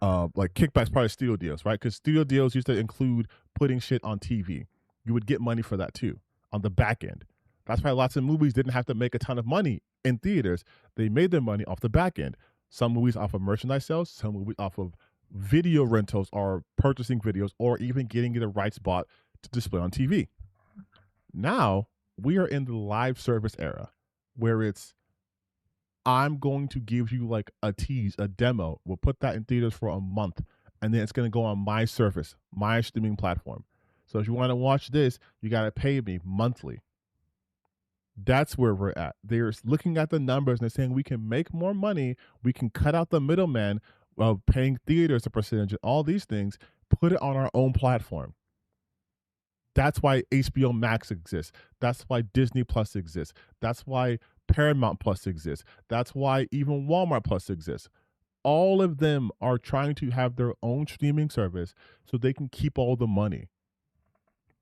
Speaker 1: like kickbacks, part of studio deals, right? Because studio deals used to include putting shit on TV. You would get money for that too on the back end. That's why lots of movies didn't have to make a ton of money in theaters. They made their money off the back end. Some movies off of merchandise sales, some movies off of video rentals or purchasing videos or even getting the rights bought to display on TV. Now, we are in the live service era where it's, I'm going to give you like a tease, a demo. We'll put that in theaters for a month and then it's going to go on my service, my streaming platform. So if you want to watch this, you got to pay me monthly. That's where we're at. They're looking at the numbers and they're saying we can make more money. We can cut out the middleman of paying theaters a percentage and all these things, put it on our own platform. That's why HBO Max exists. That's why Disney Plus exists. That's why Paramount Plus exists. That's why even Walmart Plus exists. All of them are trying to have their own streaming service so they can keep all the money.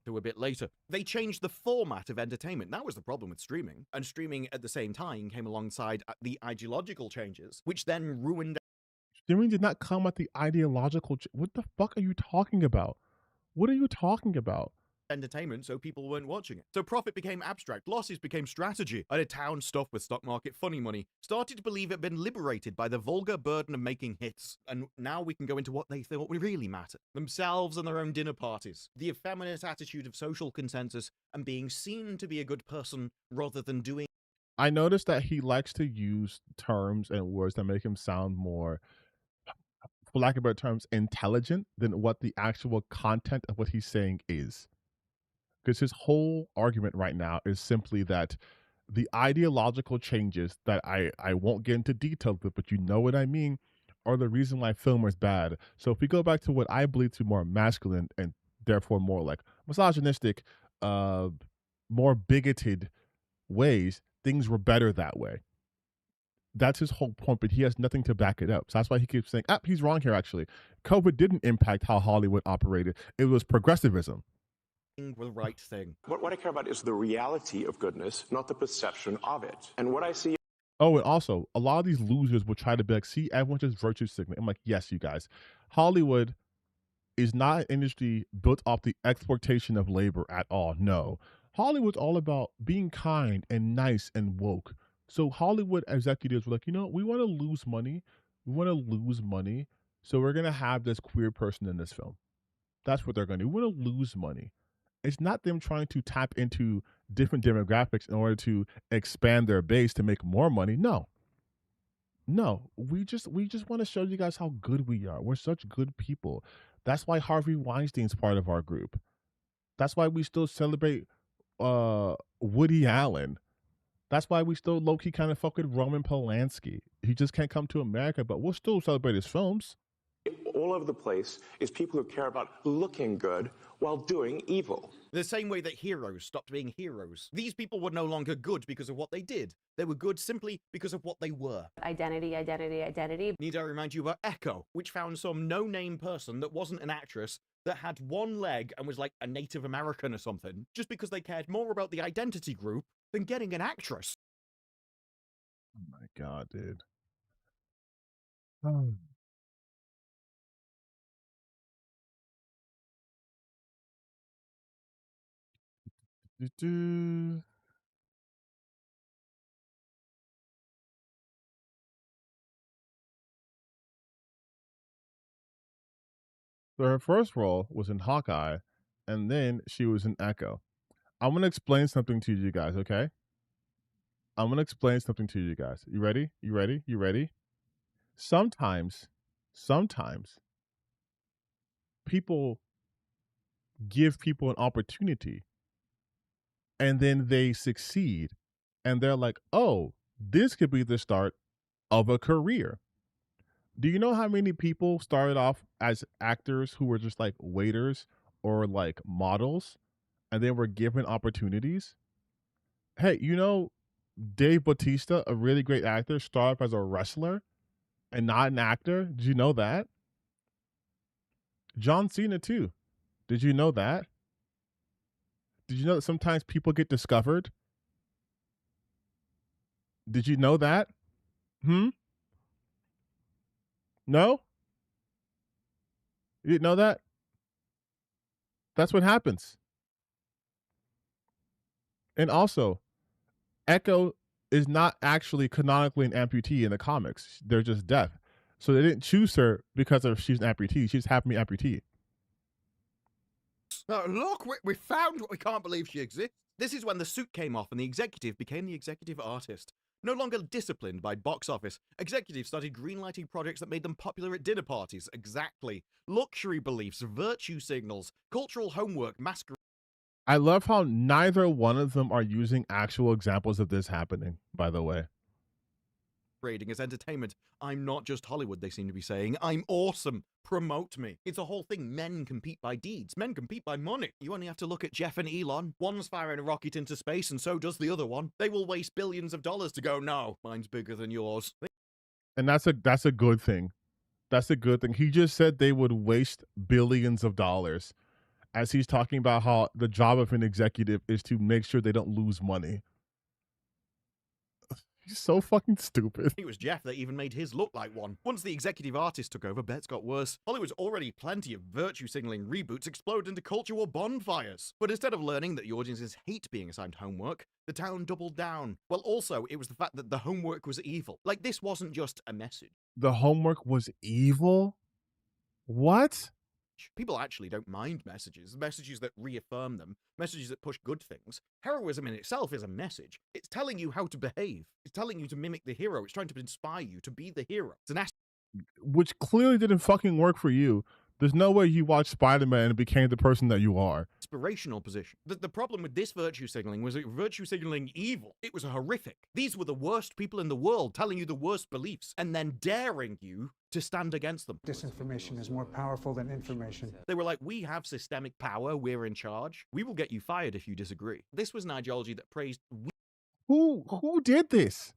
Speaker 17: A bit later, they changed the format of entertainment. That was the problem with streaming. And streaming at the same time came alongside the ideological changes, which then ruined.
Speaker 1: Streaming did not come at the ideological. What the fuck are you talking about? What are you talking about?
Speaker 17: Entertainment, so people weren't watching it. So profit became abstract, losses became strategy, and a town stuffed with stock market funny money started to believe it had been liberated by the vulgar burden of making hits. And now we can go into what they thought really mattered. Themselves and their own dinner parties. The effeminate attitude of social consensus and being seen to be a good person rather than doing.
Speaker 1: I noticed that he likes to use terms and words that make him sound more, for lack of better terms, intelligent than what the actual content of what he's saying is. Because his whole argument right now is simply that the ideological changes that I won't get into details with, but you know what I mean, are the reason why film is bad. So if we go back to what I believe to be more masculine and therefore more like misogynistic, more bigoted ways, things were better that way. That's his whole point, but he has nothing to back it up. So that's why he keeps saying, he's wrong here, actually. COVID didn't impact how Hollywood operated. It was progressivism.
Speaker 17: The right thing.
Speaker 19: What I care about is the reality of goodness, not the perception of it. And what I see.
Speaker 1: Oh, and also, a lot of these losers will try to be like, see, everyone just virtue signaling. I'm like, yes, you guys. Hollywood is not an industry built off the exploitation of labor at all. No. Hollywood's all about being kind and nice and woke. So Hollywood executives were like, you know, we want to lose money. We want to lose money. So we're going to have this queer person in this film. That's what they're going to do. We want to lose money. It's not them trying to tap into different demographics in order to expand their base to make more money. No. We just want to show you guys how good we are. We're such good people. That's why Harvey Weinstein's part of our group. That's why we still celebrate Woody Allen. That's why we still low-key kind of fuck with Roman Polanski. He just can't come to America, but we'll still celebrate his films.
Speaker 19: All over the place is people who care about looking good while doing evil.
Speaker 17: The same way that heroes stopped being heroes. These people were no longer good because of what they did. They were good simply because of what they were.
Speaker 18: Identity, identity, identity.
Speaker 17: Need I remind you about Echo, which found some no-name person that wasn't an actress that had one leg and was like a Native American or something, just because they cared more about the identity group than getting an actress.
Speaker 1: Oh my God, dude. Oh. So her first role was in Hawkeye, and then she was in Echo. I'm going to explain something to you guys, okay? I'm going to explain something to you guys. You ready? You ready? You ready? Sometimes people give people an opportunity and then they succeed and they're like, oh, this could be the start of a career. Do you know how many people started off as actors who were just like waiters or like models and they were given opportunities? Hey, you know, Dave Bautista, a really great actor, started off as a wrestler and not an actor. Did you know that? John Cena, too. Did you know that? Did you know that sometimes people get discovered? Did you know that? No? You didn't know that? That's what happens. And also, Echo is not actually canonically an amputee in the comics. They're just deaf. So they didn't choose her because of she's an amputee. She just happened to be amputee.
Speaker 17: Look, we found what we can't believe she exists. This is when the suit came off and the executive became the executive artist. No longer disciplined by box office, executives started greenlighting projects that made them popular at dinner parties. Exactly. Luxury beliefs, virtue signals, cultural homework, masquerade.
Speaker 1: I love how neither one of them are using actual examples of this happening, by the way.
Speaker 17: Rating as entertainment. I'm not just Hollywood, they seem to be saying. I'm awesome. Promote me. It's a whole thing. Men compete by deeds. Men compete by money. You only have to look at Jeff and Elon. One's firing a rocket into space and so does the other one. They will waste billions of dollars to go, no, mine's bigger than yours.
Speaker 1: And that's a good thing. That's a good thing. He just said they would waste billions of dollars as he's talking about how the job of an executive is to make sure they don't lose money. He's so fucking stupid.
Speaker 17: It was Jeff that even made his look like one. Once the executive artist took over, bets got worse. Hollywood's already plenty of virtue signaling reboots explode into culture war bonfires. But instead of learning that the audiences hate being assigned homework, the town doubled down. Well, also, it was the fact that the homework was evil. Like, this wasn't just a message.
Speaker 1: The homework was evil? What?
Speaker 17: People actually don't mind messages that reaffirm them, messages that push good things. Heroism in itself is a message. It's telling you how to behave. It's telling you to mimic the hero. It's trying to inspire you to be the hero. It's an
Speaker 1: which clearly didn't fucking work for you There's no way you watched Spider-Man and became the person that you are.
Speaker 17: Inspirational position. The problem with this virtue signaling was it virtue signaling evil. It was horrific. These were the worst people in the world telling you the worst beliefs and then daring you to stand against them.
Speaker 3: Disinformation is more powerful than information.
Speaker 17: They were like, we have systemic power, we're in charge. We will get you fired if you disagree. This was an ideology that praised
Speaker 1: Who did this?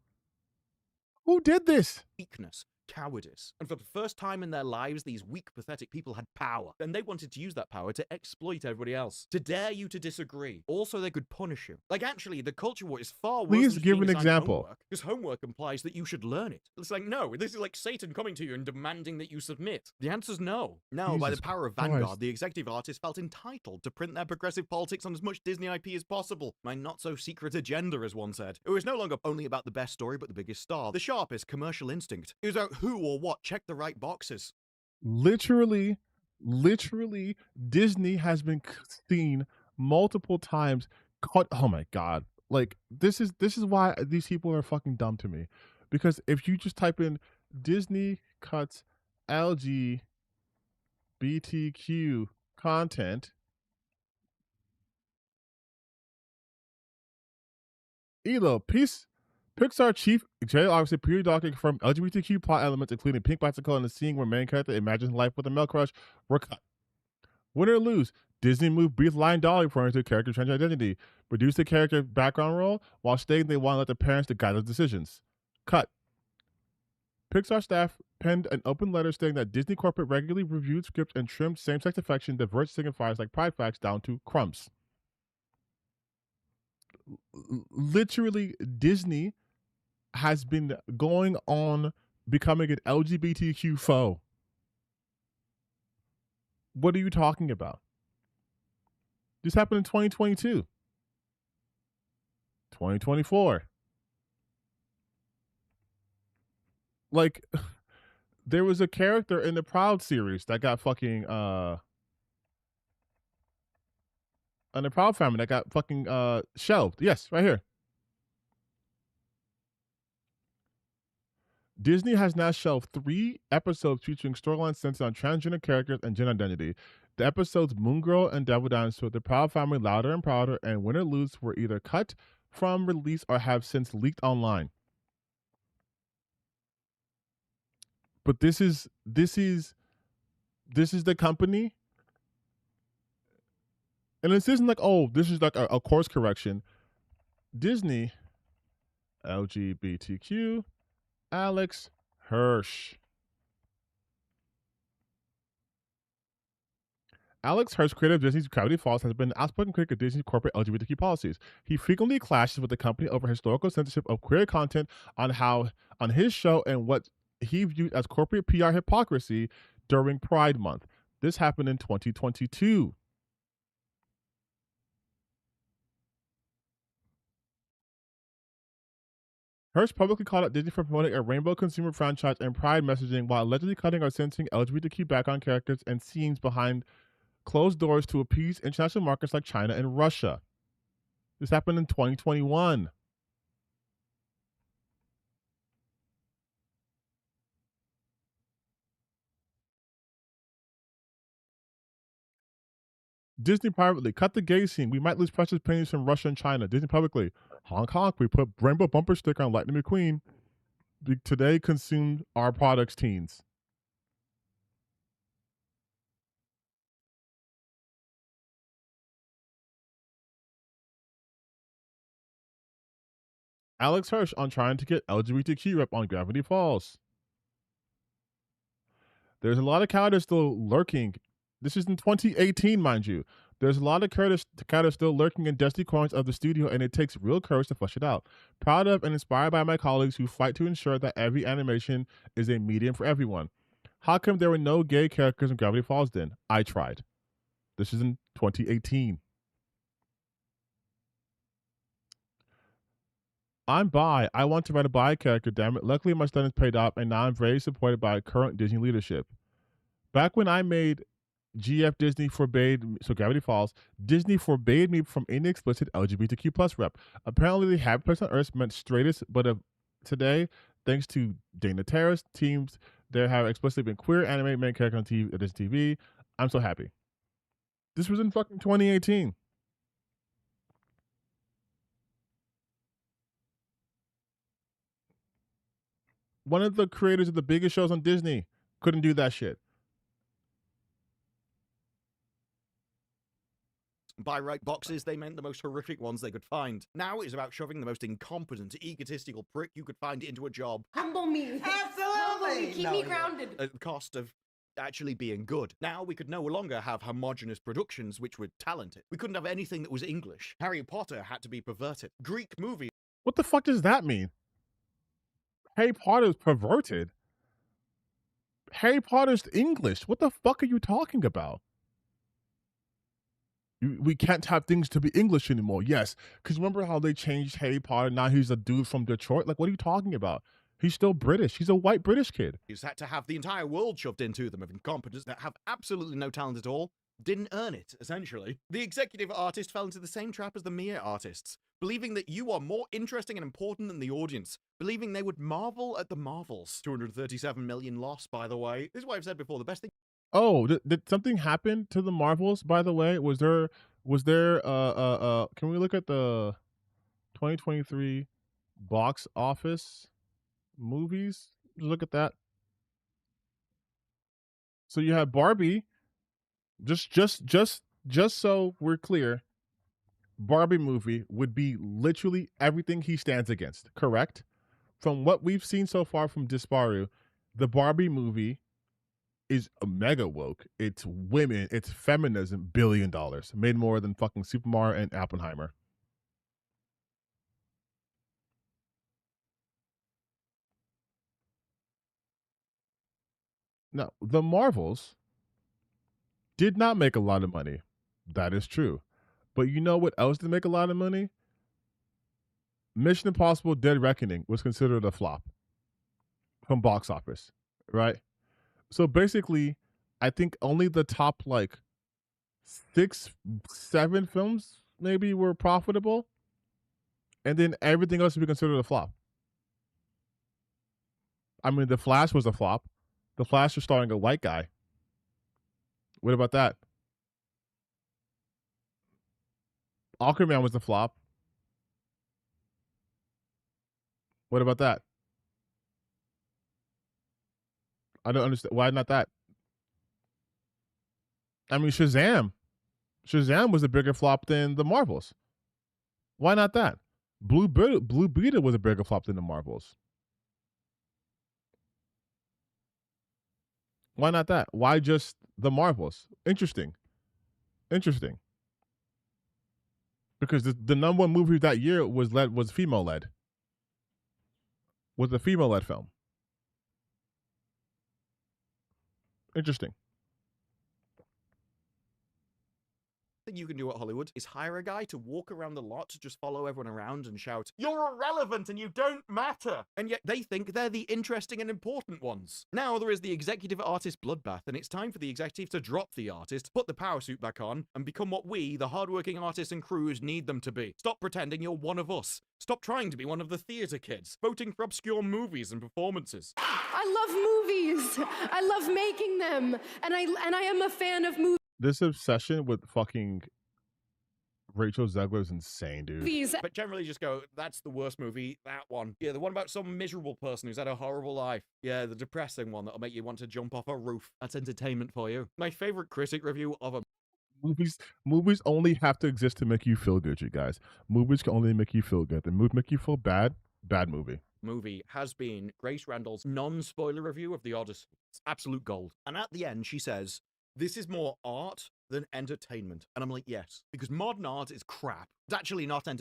Speaker 1: Who did this?
Speaker 17: weakness, cowardice. And for the first time in their lives, these weak, pathetic people had power. And they wanted to use that power to exploit everybody else, to dare you to disagree. Also, they could punish you. Like, actually, the culture war is far worse.
Speaker 1: Please
Speaker 17: than
Speaker 1: give
Speaker 17: being
Speaker 1: an
Speaker 17: assigned
Speaker 1: example.
Speaker 17: Homework, because homework implies that you should learn it. It's like, no, this is like Satan coming to you and demanding that you submit. The answer's no. No, by the
Speaker 1: Jesus
Speaker 17: power of
Speaker 1: Christ.
Speaker 17: Vanguard, the executive artists felt entitled to print their progressive politics on as much Disney IP as possible. My not-so-secret agenda, as one said. It was no longer only about the best story, but the biggest star, the sharpest commercial instinct. It was about who or what checked the right boxes.
Speaker 1: Literally, Disney has been seen multiple times. Oh my God. Like, this is why these people are fucking dumb to me. Because if you just type in Disney cuts LGBTQ content, Elo, Pixar chief executive officer Peter Docker confirmed LGBTQ plot elements, including pink bicycle and the scene where main character imagines life with a male crush, were cut. Win or lose, Disney moved Brief Line Dolly referring to the character trans identity, reduced the character background role while stating they want to let the parents to guide those decisions. Cut. Pixar staff penned an open letter stating that Disney corporate regularly reviewed scripts and trimmed same-sex affection, diverse signifiers like pride facts down to crumbs. Literally, Disney has been going on becoming an LGBTQ foe. What are you talking about? This happened in 2022. 2024. Like, there was a character in the Proud series that got fucking and the Proud family that got fucking shelved. Yes, right here. Disney has now shelved 3 episodes featuring storylines centered on transgender characters and gender identity. The episodes Moon Girl and Devil Dinosaur, The Proud Family, Louder and Prouder, and Win or Lose were either cut from release or have since leaked online. But this is the company, and this isn't like, oh, this is like a course correction. Disney LGBTQ Alex Hirsch. Alex Hirsch, creator of Disney's Gravity Falls, has been an outspoken critic of Disney's corporate LGBTQ policies. He frequently clashes with the company over historical censorship of queer content on his show and what he viewed as corporate PR hypocrisy during Pride Month. This happened in 2022. Hirsch publicly called out Disney for promoting a rainbow consumer franchise and pride messaging while allegedly cutting or censoring LGBTQ background characters and scenes behind closed doors to appease international markets like China and Russia. This happened in 2021. Disney privately, cut the gay scene. We might lose precious pennies from Russia and China. Disney publicly, honk honk, we put rainbow bumper sticker on Lightning McQueen. Today consumed our products, teens. Alex Hirsch on trying to get LGBTQ rep on Gravity Falls. There's a lot of cowardice still lurking. This is in 2018, mind you. There's a lot of cowardice still lurking in dusty corners of the studio, and it takes real courage to flush it out. Proud of and inspired by my colleagues who fight to ensure that every animation is a medium for everyone. How come there were no gay characters in Gravity Falls then? I tried. This is in 2018. I'm bi. I want to write a bi character, damn it. Luckily, my studies paid off, and now I'm very supported by current Disney leadership. Back when I made GF Disney Gravity Falls, Disney forbade me from any explicit LGBTQ plus rep. Apparently, the happy place on Earth meant straightest, but today, thanks to Dana Terrace, teams There have explicitly been queer animated main characters on TV. This TV. I'm so happy. This was in fucking 2018. One of the creators of the biggest shows on Disney couldn't do that shit.
Speaker 17: By right boxes, they meant the most horrific ones they could find. Now it's about shoving the most incompetent, egotistical prick you could find into a job.
Speaker 21: Humble me. Absolutely. Keep me grounded.
Speaker 17: At the cost of actually being good. Now we could no longer have homogenous productions which were talented. We couldn't have anything that was English. Harry Potter had to be perverted. Greek movies.
Speaker 1: What the fuck does that mean? Harry Potter's perverted? Harry Potter's English. What the fuck are you talking about? We can't have things to be English anymore. Yes, because remember how they changed Harry Potter? Now he's a dude from Detroit. Like, what are you talking about? He's still British. He's a white British kid.
Speaker 17: He's had to have the entire world shoved into them of incompetents that have absolutely no talent at all. Didn't earn it, essentially. The executive artist fell into the same trap as the mere artists, believing that you are more interesting and important than the audience, believing they would marvel at the marvels. 237 million loss, by the way. This is what I've said before. The best thing.
Speaker 1: Oh, did something happen to the Marvels, by the way? Was there can we look at the 2023 box office movies? Look at that. So you have Barbie. Just so we're clear, Barbie movie would be literally everything he stands against, correct? From what we've seen so far from Disparu, the Barbie movie is a mega woke. It's women, it's feminism, $1 billion. Made more than fucking Super Mario and Oppenheimer. Now, the Marvels did not make a lot of money. That is true. But you know what else did make a lot of money? Mission Impossible Dead Reckoning was considered a flop from box office, right? So basically, I think only the top like 6, 7 films maybe were profitable. And then everything else would be considered a flop. I mean, The Flash was a flop. The Flash was starring a white guy. What about that? Aquaman was a flop. What about that? I don't understand. Why not that? I mean, Shazam. Shazam was a bigger flop than the Marvels. Why not that? Blue Beetle was a bigger flop than the Marvels. Why not that? Why just the Marvels? Interesting. Because the number one movie that year was female led. Was a female led film. Interesting.
Speaker 17: Thing you can do at Hollywood is hire a guy to walk around the lot to just follow everyone around and shout, "You're irrelevant and you don't matter!" And yet they think they're the interesting and important ones. Now there is the executive artist bloodbath, and it's time for the executive to drop the artist, put the power suit back on, and become what we, the hardworking artists and crews, need them to be. Stop pretending you're one of us. Stop trying to be one of the theater kids, voting for obscure movies and performances.
Speaker 16: I love movies. I love making them, and I am a fan of movies.
Speaker 1: This obsession with fucking Rachel Zegler is insane, dude.
Speaker 17: But generally just go, that's the worst movie, that one. Yeah, the one about some miserable person who's had a horrible life. Yeah, the depressing one that'll make you want to jump off a roof. That's entertainment for you. My favorite critic review of a
Speaker 1: movies only have to exist to make you feel good, you guys. Movies can only make you feel good. The movie make you feel bad movie.
Speaker 17: Movie has been Grace Randall's non-spoiler review of The Odyssey. It's absolute gold. And at the end, she says, "This is more art than entertainment." And I'm like, yes, because modern art is crap. It's actually not entertainment.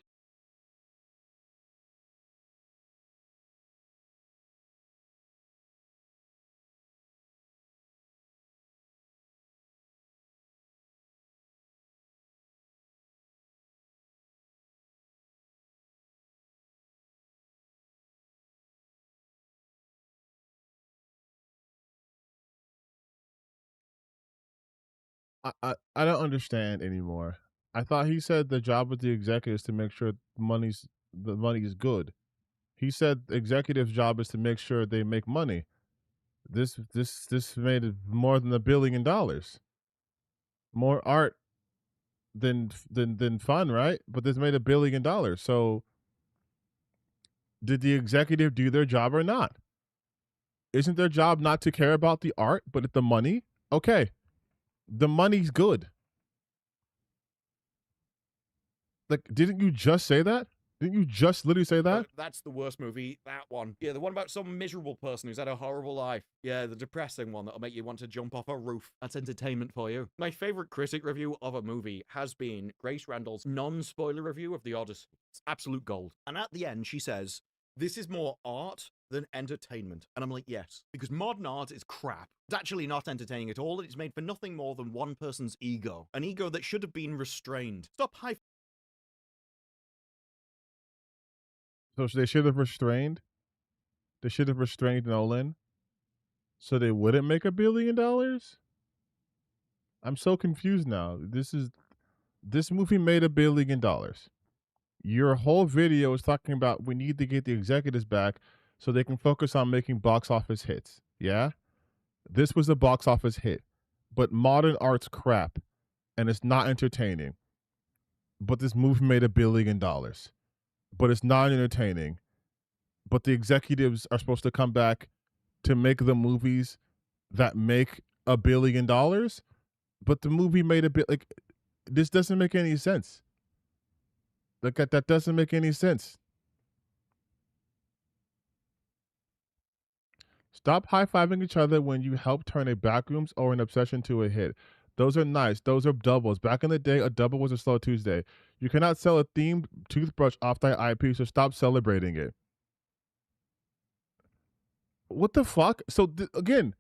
Speaker 1: I don't understand anymore. I thought he said the job of the executive is to make sure the money is good. He said the executive's job is to make sure they make money. This made more than $1 billion. More art than fun, right? But this made $1 billion. So did the executive do their job or not? Isn't their job not to care about the art, but the money? Okay. The money's good. Like, didn't you just say that? Didn't you just literally say that?
Speaker 17: That's the worst movie, that one. Yeah, the one about some miserable person who's had a horrible life. Yeah, the depressing one that'll make you want to jump off a roof. That's entertainment for you. My favorite critic review of a movie has been Grace Randall's non-spoiler review of The Odyssey. It's absolute gold. And at the end, she says, this is more art than entertainment. And I'm like, yes, because modern art is crap. It's actually not entertaining at all. It's made for nothing more than one person's ego. An ego that should have been restrained. Stop high.
Speaker 1: So they should have restrained. They should have restrained Nolan, so they wouldn't make $1 billion. I'm so confused now. This movie made $1 billion. Your whole video is talking about we need to get the executives back so they can focus on making box office hits. Yeah, this was a box office hit, but modern art's crap, and it's not entertaining. But this movie made $1 billion. But it's not entertaining. But the executives are supposed to come back to make the movies that make $1 billion. But the movie made a bit like this doesn't make any sense. Like that doesn't make any sense. Stop high-fiving each other when you help turn a backrooms or an obsession to a hit. Those are nice. Those are doubles. Back in the day, a double was a slow Tuesday. You cannot sell a themed toothbrush off that IP, so stop celebrating it. What the fuck? So, again,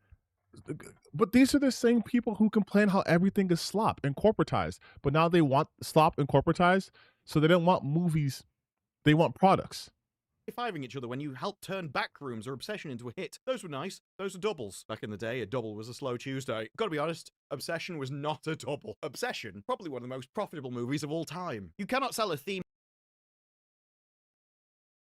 Speaker 1: but these are the same people who complain how everything is slop and corporatized. But now they want slop and corporatized, so they don't want movies. They want products.
Speaker 17: High-fiving each other when you help turn Backrooms or Obsession into a hit. Those were nice. Those are doubles. Back in the day, a double was a slow Tuesday. Gotta be honest, Obsession was not a double. Obsession, probably one of the most profitable movies of all time. You cannot sell a theme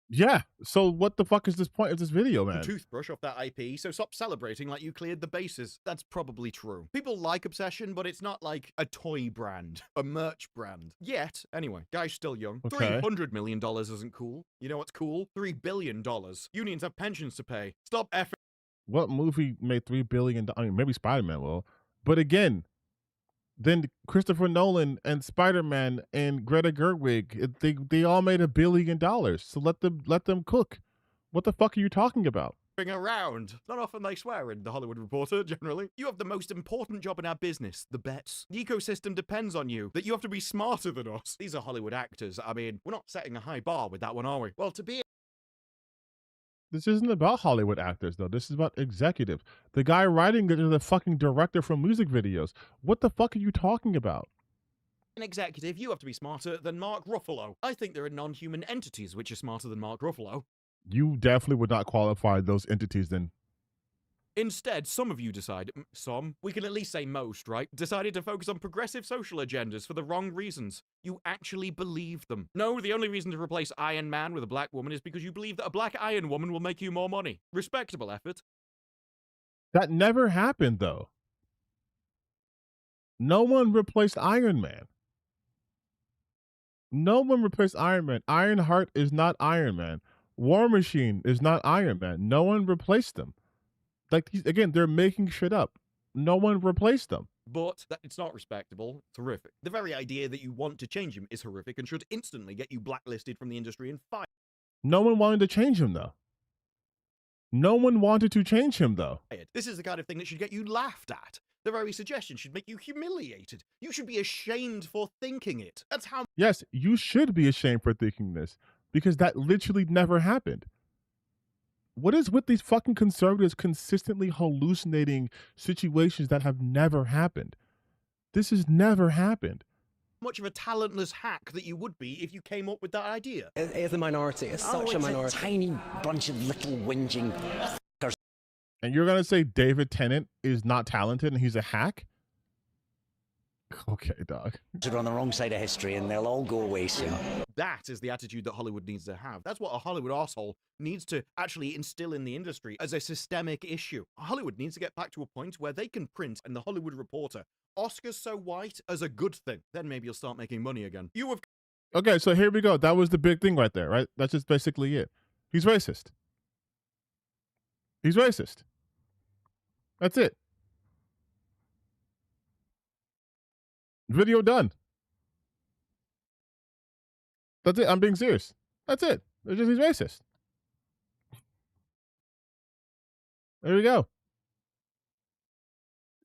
Speaker 1: Yeah. So what the fuck is this point of this video, man?
Speaker 17: toothbrush off that IP, so stop celebrating like you cleared the bases. That's probably true. People like Obsession, but it's not like a toy brand, a merch brand. Yet, anyway, guy's still young.
Speaker 1: Okay.
Speaker 17: $300 million isn't cool. You know what's cool? $3 billion. Unions have pensions to pay. Stop effing.
Speaker 1: What movie made $3 billion? I mean, maybe Spider-Man will. But again, then Christopher Nolan and Spider-Man and Greta Gerwig, they all made $1 billion. So let them cook. What the fuck are you talking about?
Speaker 17: Around. Not often they swear in The Hollywood Reporter, generally. You have the most important job in our business, the bets. The ecosystem depends on you, that you have to be smarter than us. These are Hollywood actors. I mean, we're not setting a high bar with that one, are we? Well, to be...
Speaker 1: This isn't about Hollywood actors, though. This is about executive. The guy writing it is the fucking director from music videos. What the fuck are you talking about?
Speaker 17: An executive, you have to be smarter than Mark Ruffalo. I think there are non-human entities which are smarter than Mark Ruffalo.
Speaker 1: You definitely would not qualify those entities then.
Speaker 17: Instead, some of you decide, we can at least say most, right? Decided to focus on progressive social agendas for the wrong reasons. You actually believe them. No, the only reason to replace Iron Man with a black woman is because you believe that a black Iron Woman will make you more money. Respectable effort.
Speaker 1: That never happened, though. No one replaced Iron Man. No one replaced Iron Man. Ironheart is not Iron Man. War Machine is not Iron Man. No one replaced them. Like, again, they're making shit up. No one replaced them.
Speaker 17: But it's not respectable. It's horrific. The very idea that you want to change him is horrific and should instantly get you blacklisted from the industry and fired.
Speaker 1: No one wanted to change him, though. No one wanted to change him, though.
Speaker 17: This is the kind of thing that should get you laughed at. The very suggestion should make you humiliated. You should be ashamed for thinking it. That's how...
Speaker 1: Yes, you should be ashamed for thinking this, because that literally never happened. What is with these fucking conservatives consistently hallucinating situations that have never happened? This has never happened.
Speaker 17: Much of a talentless hack that you would be if you came up with that idea.
Speaker 21: It's a minority. It's such a minority. A tiny bunch of little whinging fuckers.
Speaker 1: And you're going to say David Tennant is not talented and he's a hack? Okay, dog.
Speaker 21: They're on the wrong side of history and they'll all go away soon.
Speaker 17: That is the attitude that Hollywood needs to have. That's what a Hollywood arsehole needs to actually instill in the industry as a systemic issue. Hollywood needs to get back to a point where they can print in the Hollywood Reporter, Oscars so white as a good thing. Then maybe you'll start making money again. You have...
Speaker 1: Okay, so here we go. That was the big thing right there, right? That's just basically it. He's racist. He's racist. That's it. Video done. That's it. I'm being serious. That's it. It's just he's racist. There we go.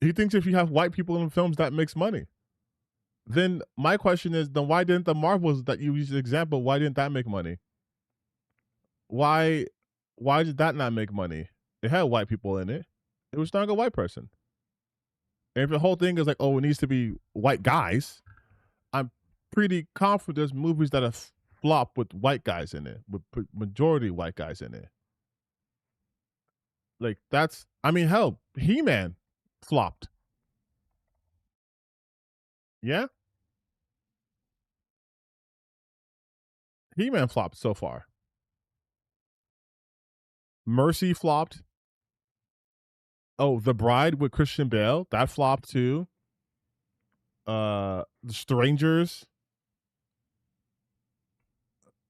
Speaker 1: He thinks if you have white people in films, that makes money. Then my question is, then why didn't the Marvels that you used as an example, why didn't that make money? Why did that not make money? It had white people in it. It was starring a white person. And if the whole thing is like, oh, it needs to be white guys, I'm pretty confident there's movies that have flopped with white guys in it, with majority white guys in it. Like that's, I mean, hell, He-Man flopped. Yeah? He-Man flopped so far. Mercy flopped. Oh, The Bride with Christian Bale, that flopped too. The Strangers.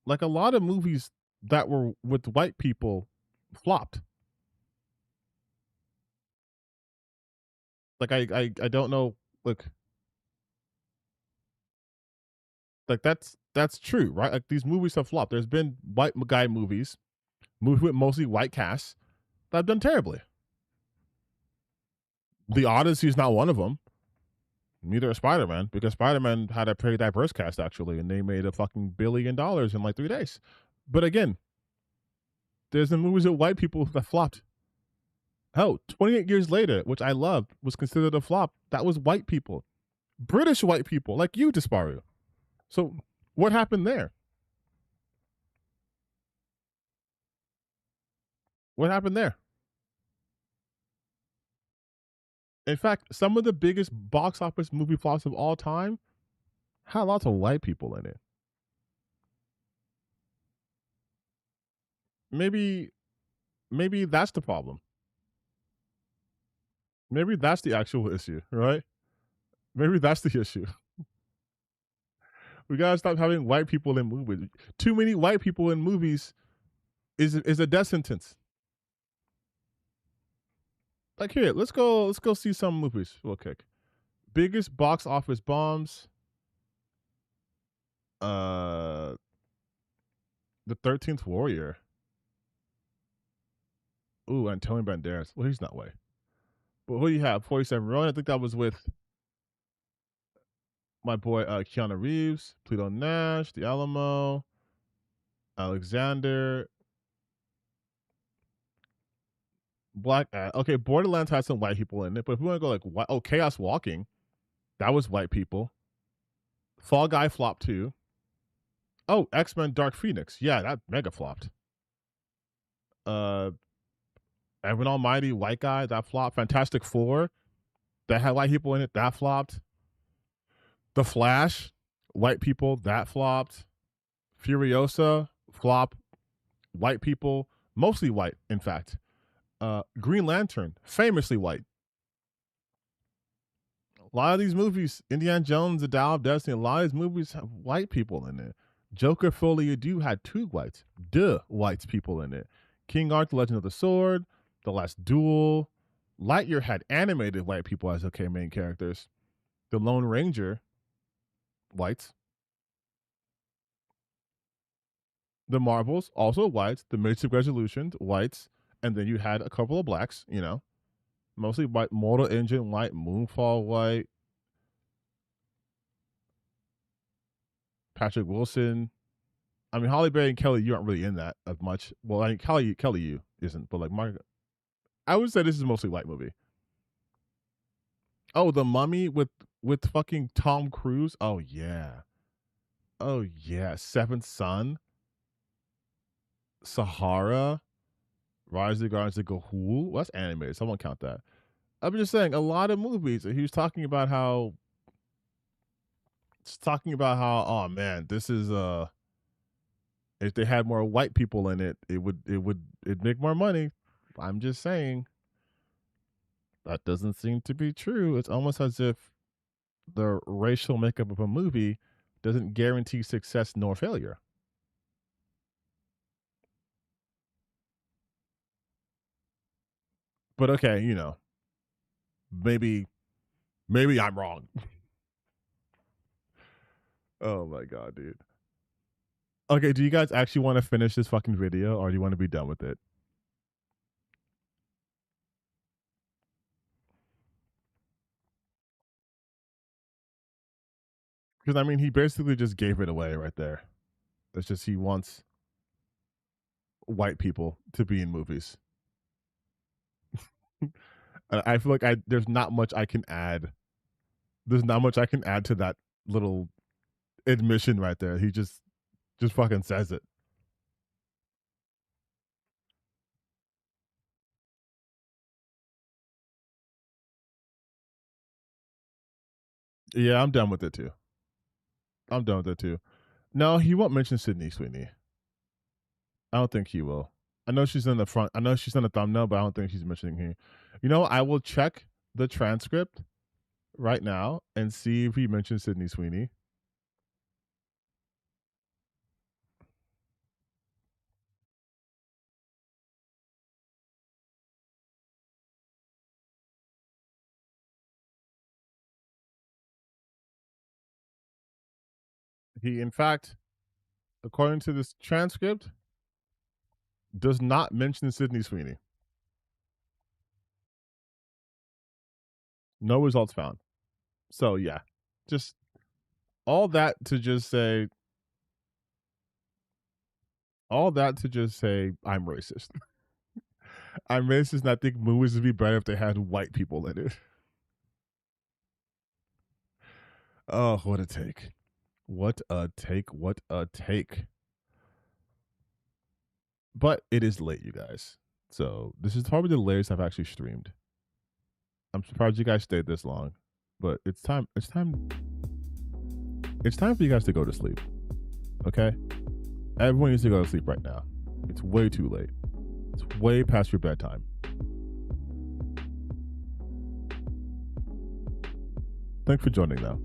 Speaker 1: Like a lot of movies that were with white people flopped. Like I don't know, like that's true, right? Like these movies have flopped. There's been white guy movies with mostly white casts that have done terribly. The Odyssey is not one of them. Neither is Spider-Man, because Spider-Man had a pretty diverse cast actually, and they made a fucking $1 billion in like 3 days. But again, there's the movies with white people that flopped. Hell, 28 years later, which I loved, was considered a flop. That was white people, British white people like you, Despario. So what happened there? What happened there? In fact, some of the biggest box office movie flops of all time had lots of white people in it. Maybe that's the problem. Maybe that's the actual issue, right? Maybe that's the issue. We gotta stop having white people in movies. Too many white people in movies is a death sentence. Like here, let's go see some movies real quick. Biggest box office bombs. The 13th Warrior. Ooh, Antonio Banderas. Well, he's not white. But who do you have? 47 Ronin. I think that was with my boy Keanu Reeves, Pluto Nash, The Alamo, Alexander, Black. Okay, Borderlands had some white people in it, but if we want to go like, Chaos Walking, that was white people. Fall Guy flopped too. Oh, X-Men Dark Phoenix. Yeah, that mega flopped. Evan Almighty, white guy, that flopped. Fantastic Four, that had white people in it, that flopped. The Flash, white people, that flopped. Furiosa, flop, white people, mostly white, in fact. Green Lantern, famously white. A lot of these movies, Indiana Jones, The Dial of Destiny, a lot of these movies have white people in it. Joker Folie à Deux had 2 whites. Whites people in it. King Arthur, Legend of the Sword, The Last Duel. Lightyear had animated white people as okay main characters. The Lone Ranger, whites. The Marvels, also whites. The Matrix Resolutions, whites. And then you had a couple of blacks, you know. Mostly white. Mortal Engine, white. Moonfall, white. Patrick Wilson. I mean, Halle Berry and Kelly, you aren't really in that as much. Well, I mean, Kelly, you isn't, but like Margaret, I would say this is a mostly white movie. Oh, The Mummy with fucking Tom Cruise. Oh yeah. Seventh Son. Sahara. Rise of the Guardians of Gahul. Well, that's animated. Someone count that. I'm just saying, a lot of movies. He was talking about how talking about how, oh man, this is if they had more white people in it, it'd make more money. I'm just saying that doesn't seem to be true. It's almost as if the racial makeup of a movie doesn't guarantee success nor failure. But okay, you know, maybe I'm wrong. Oh my god, dude. Okay, do you guys actually want to finish this fucking video, or do you want to be done with it? Because I mean, he basically just gave it away right there. It's just he wants white people to be in movies. I feel like there's not much I can add. There's not much I can add to that little admission right there. He just fucking says it. Yeah, I'm done with it too. I'm done with it too. No, he won't mention Sydney Sweeney. I don't think he will. I know she's in the front. I know she's in the thumbnail, but I don't think she's mentioning here. You know, I will check the transcript right now and see if he mentions Sydney Sweeney. He, in fact, according to this transcript, does not mention Sydney Sweeney. No results found. So yeah, just all that to just say I'm racist. I'm racist, and I think movies would be better if they had white people in it. Oh, what a take. What a take. What a take. But it is late, you guys. So this is probably the latest I've actually streamed. I'm surprised you guys stayed this long. But it's time for you guys to go to sleep. Okay? Everyone needs to go to sleep right now. It's way too late. It's way past your bedtime. Thanks for joining, though.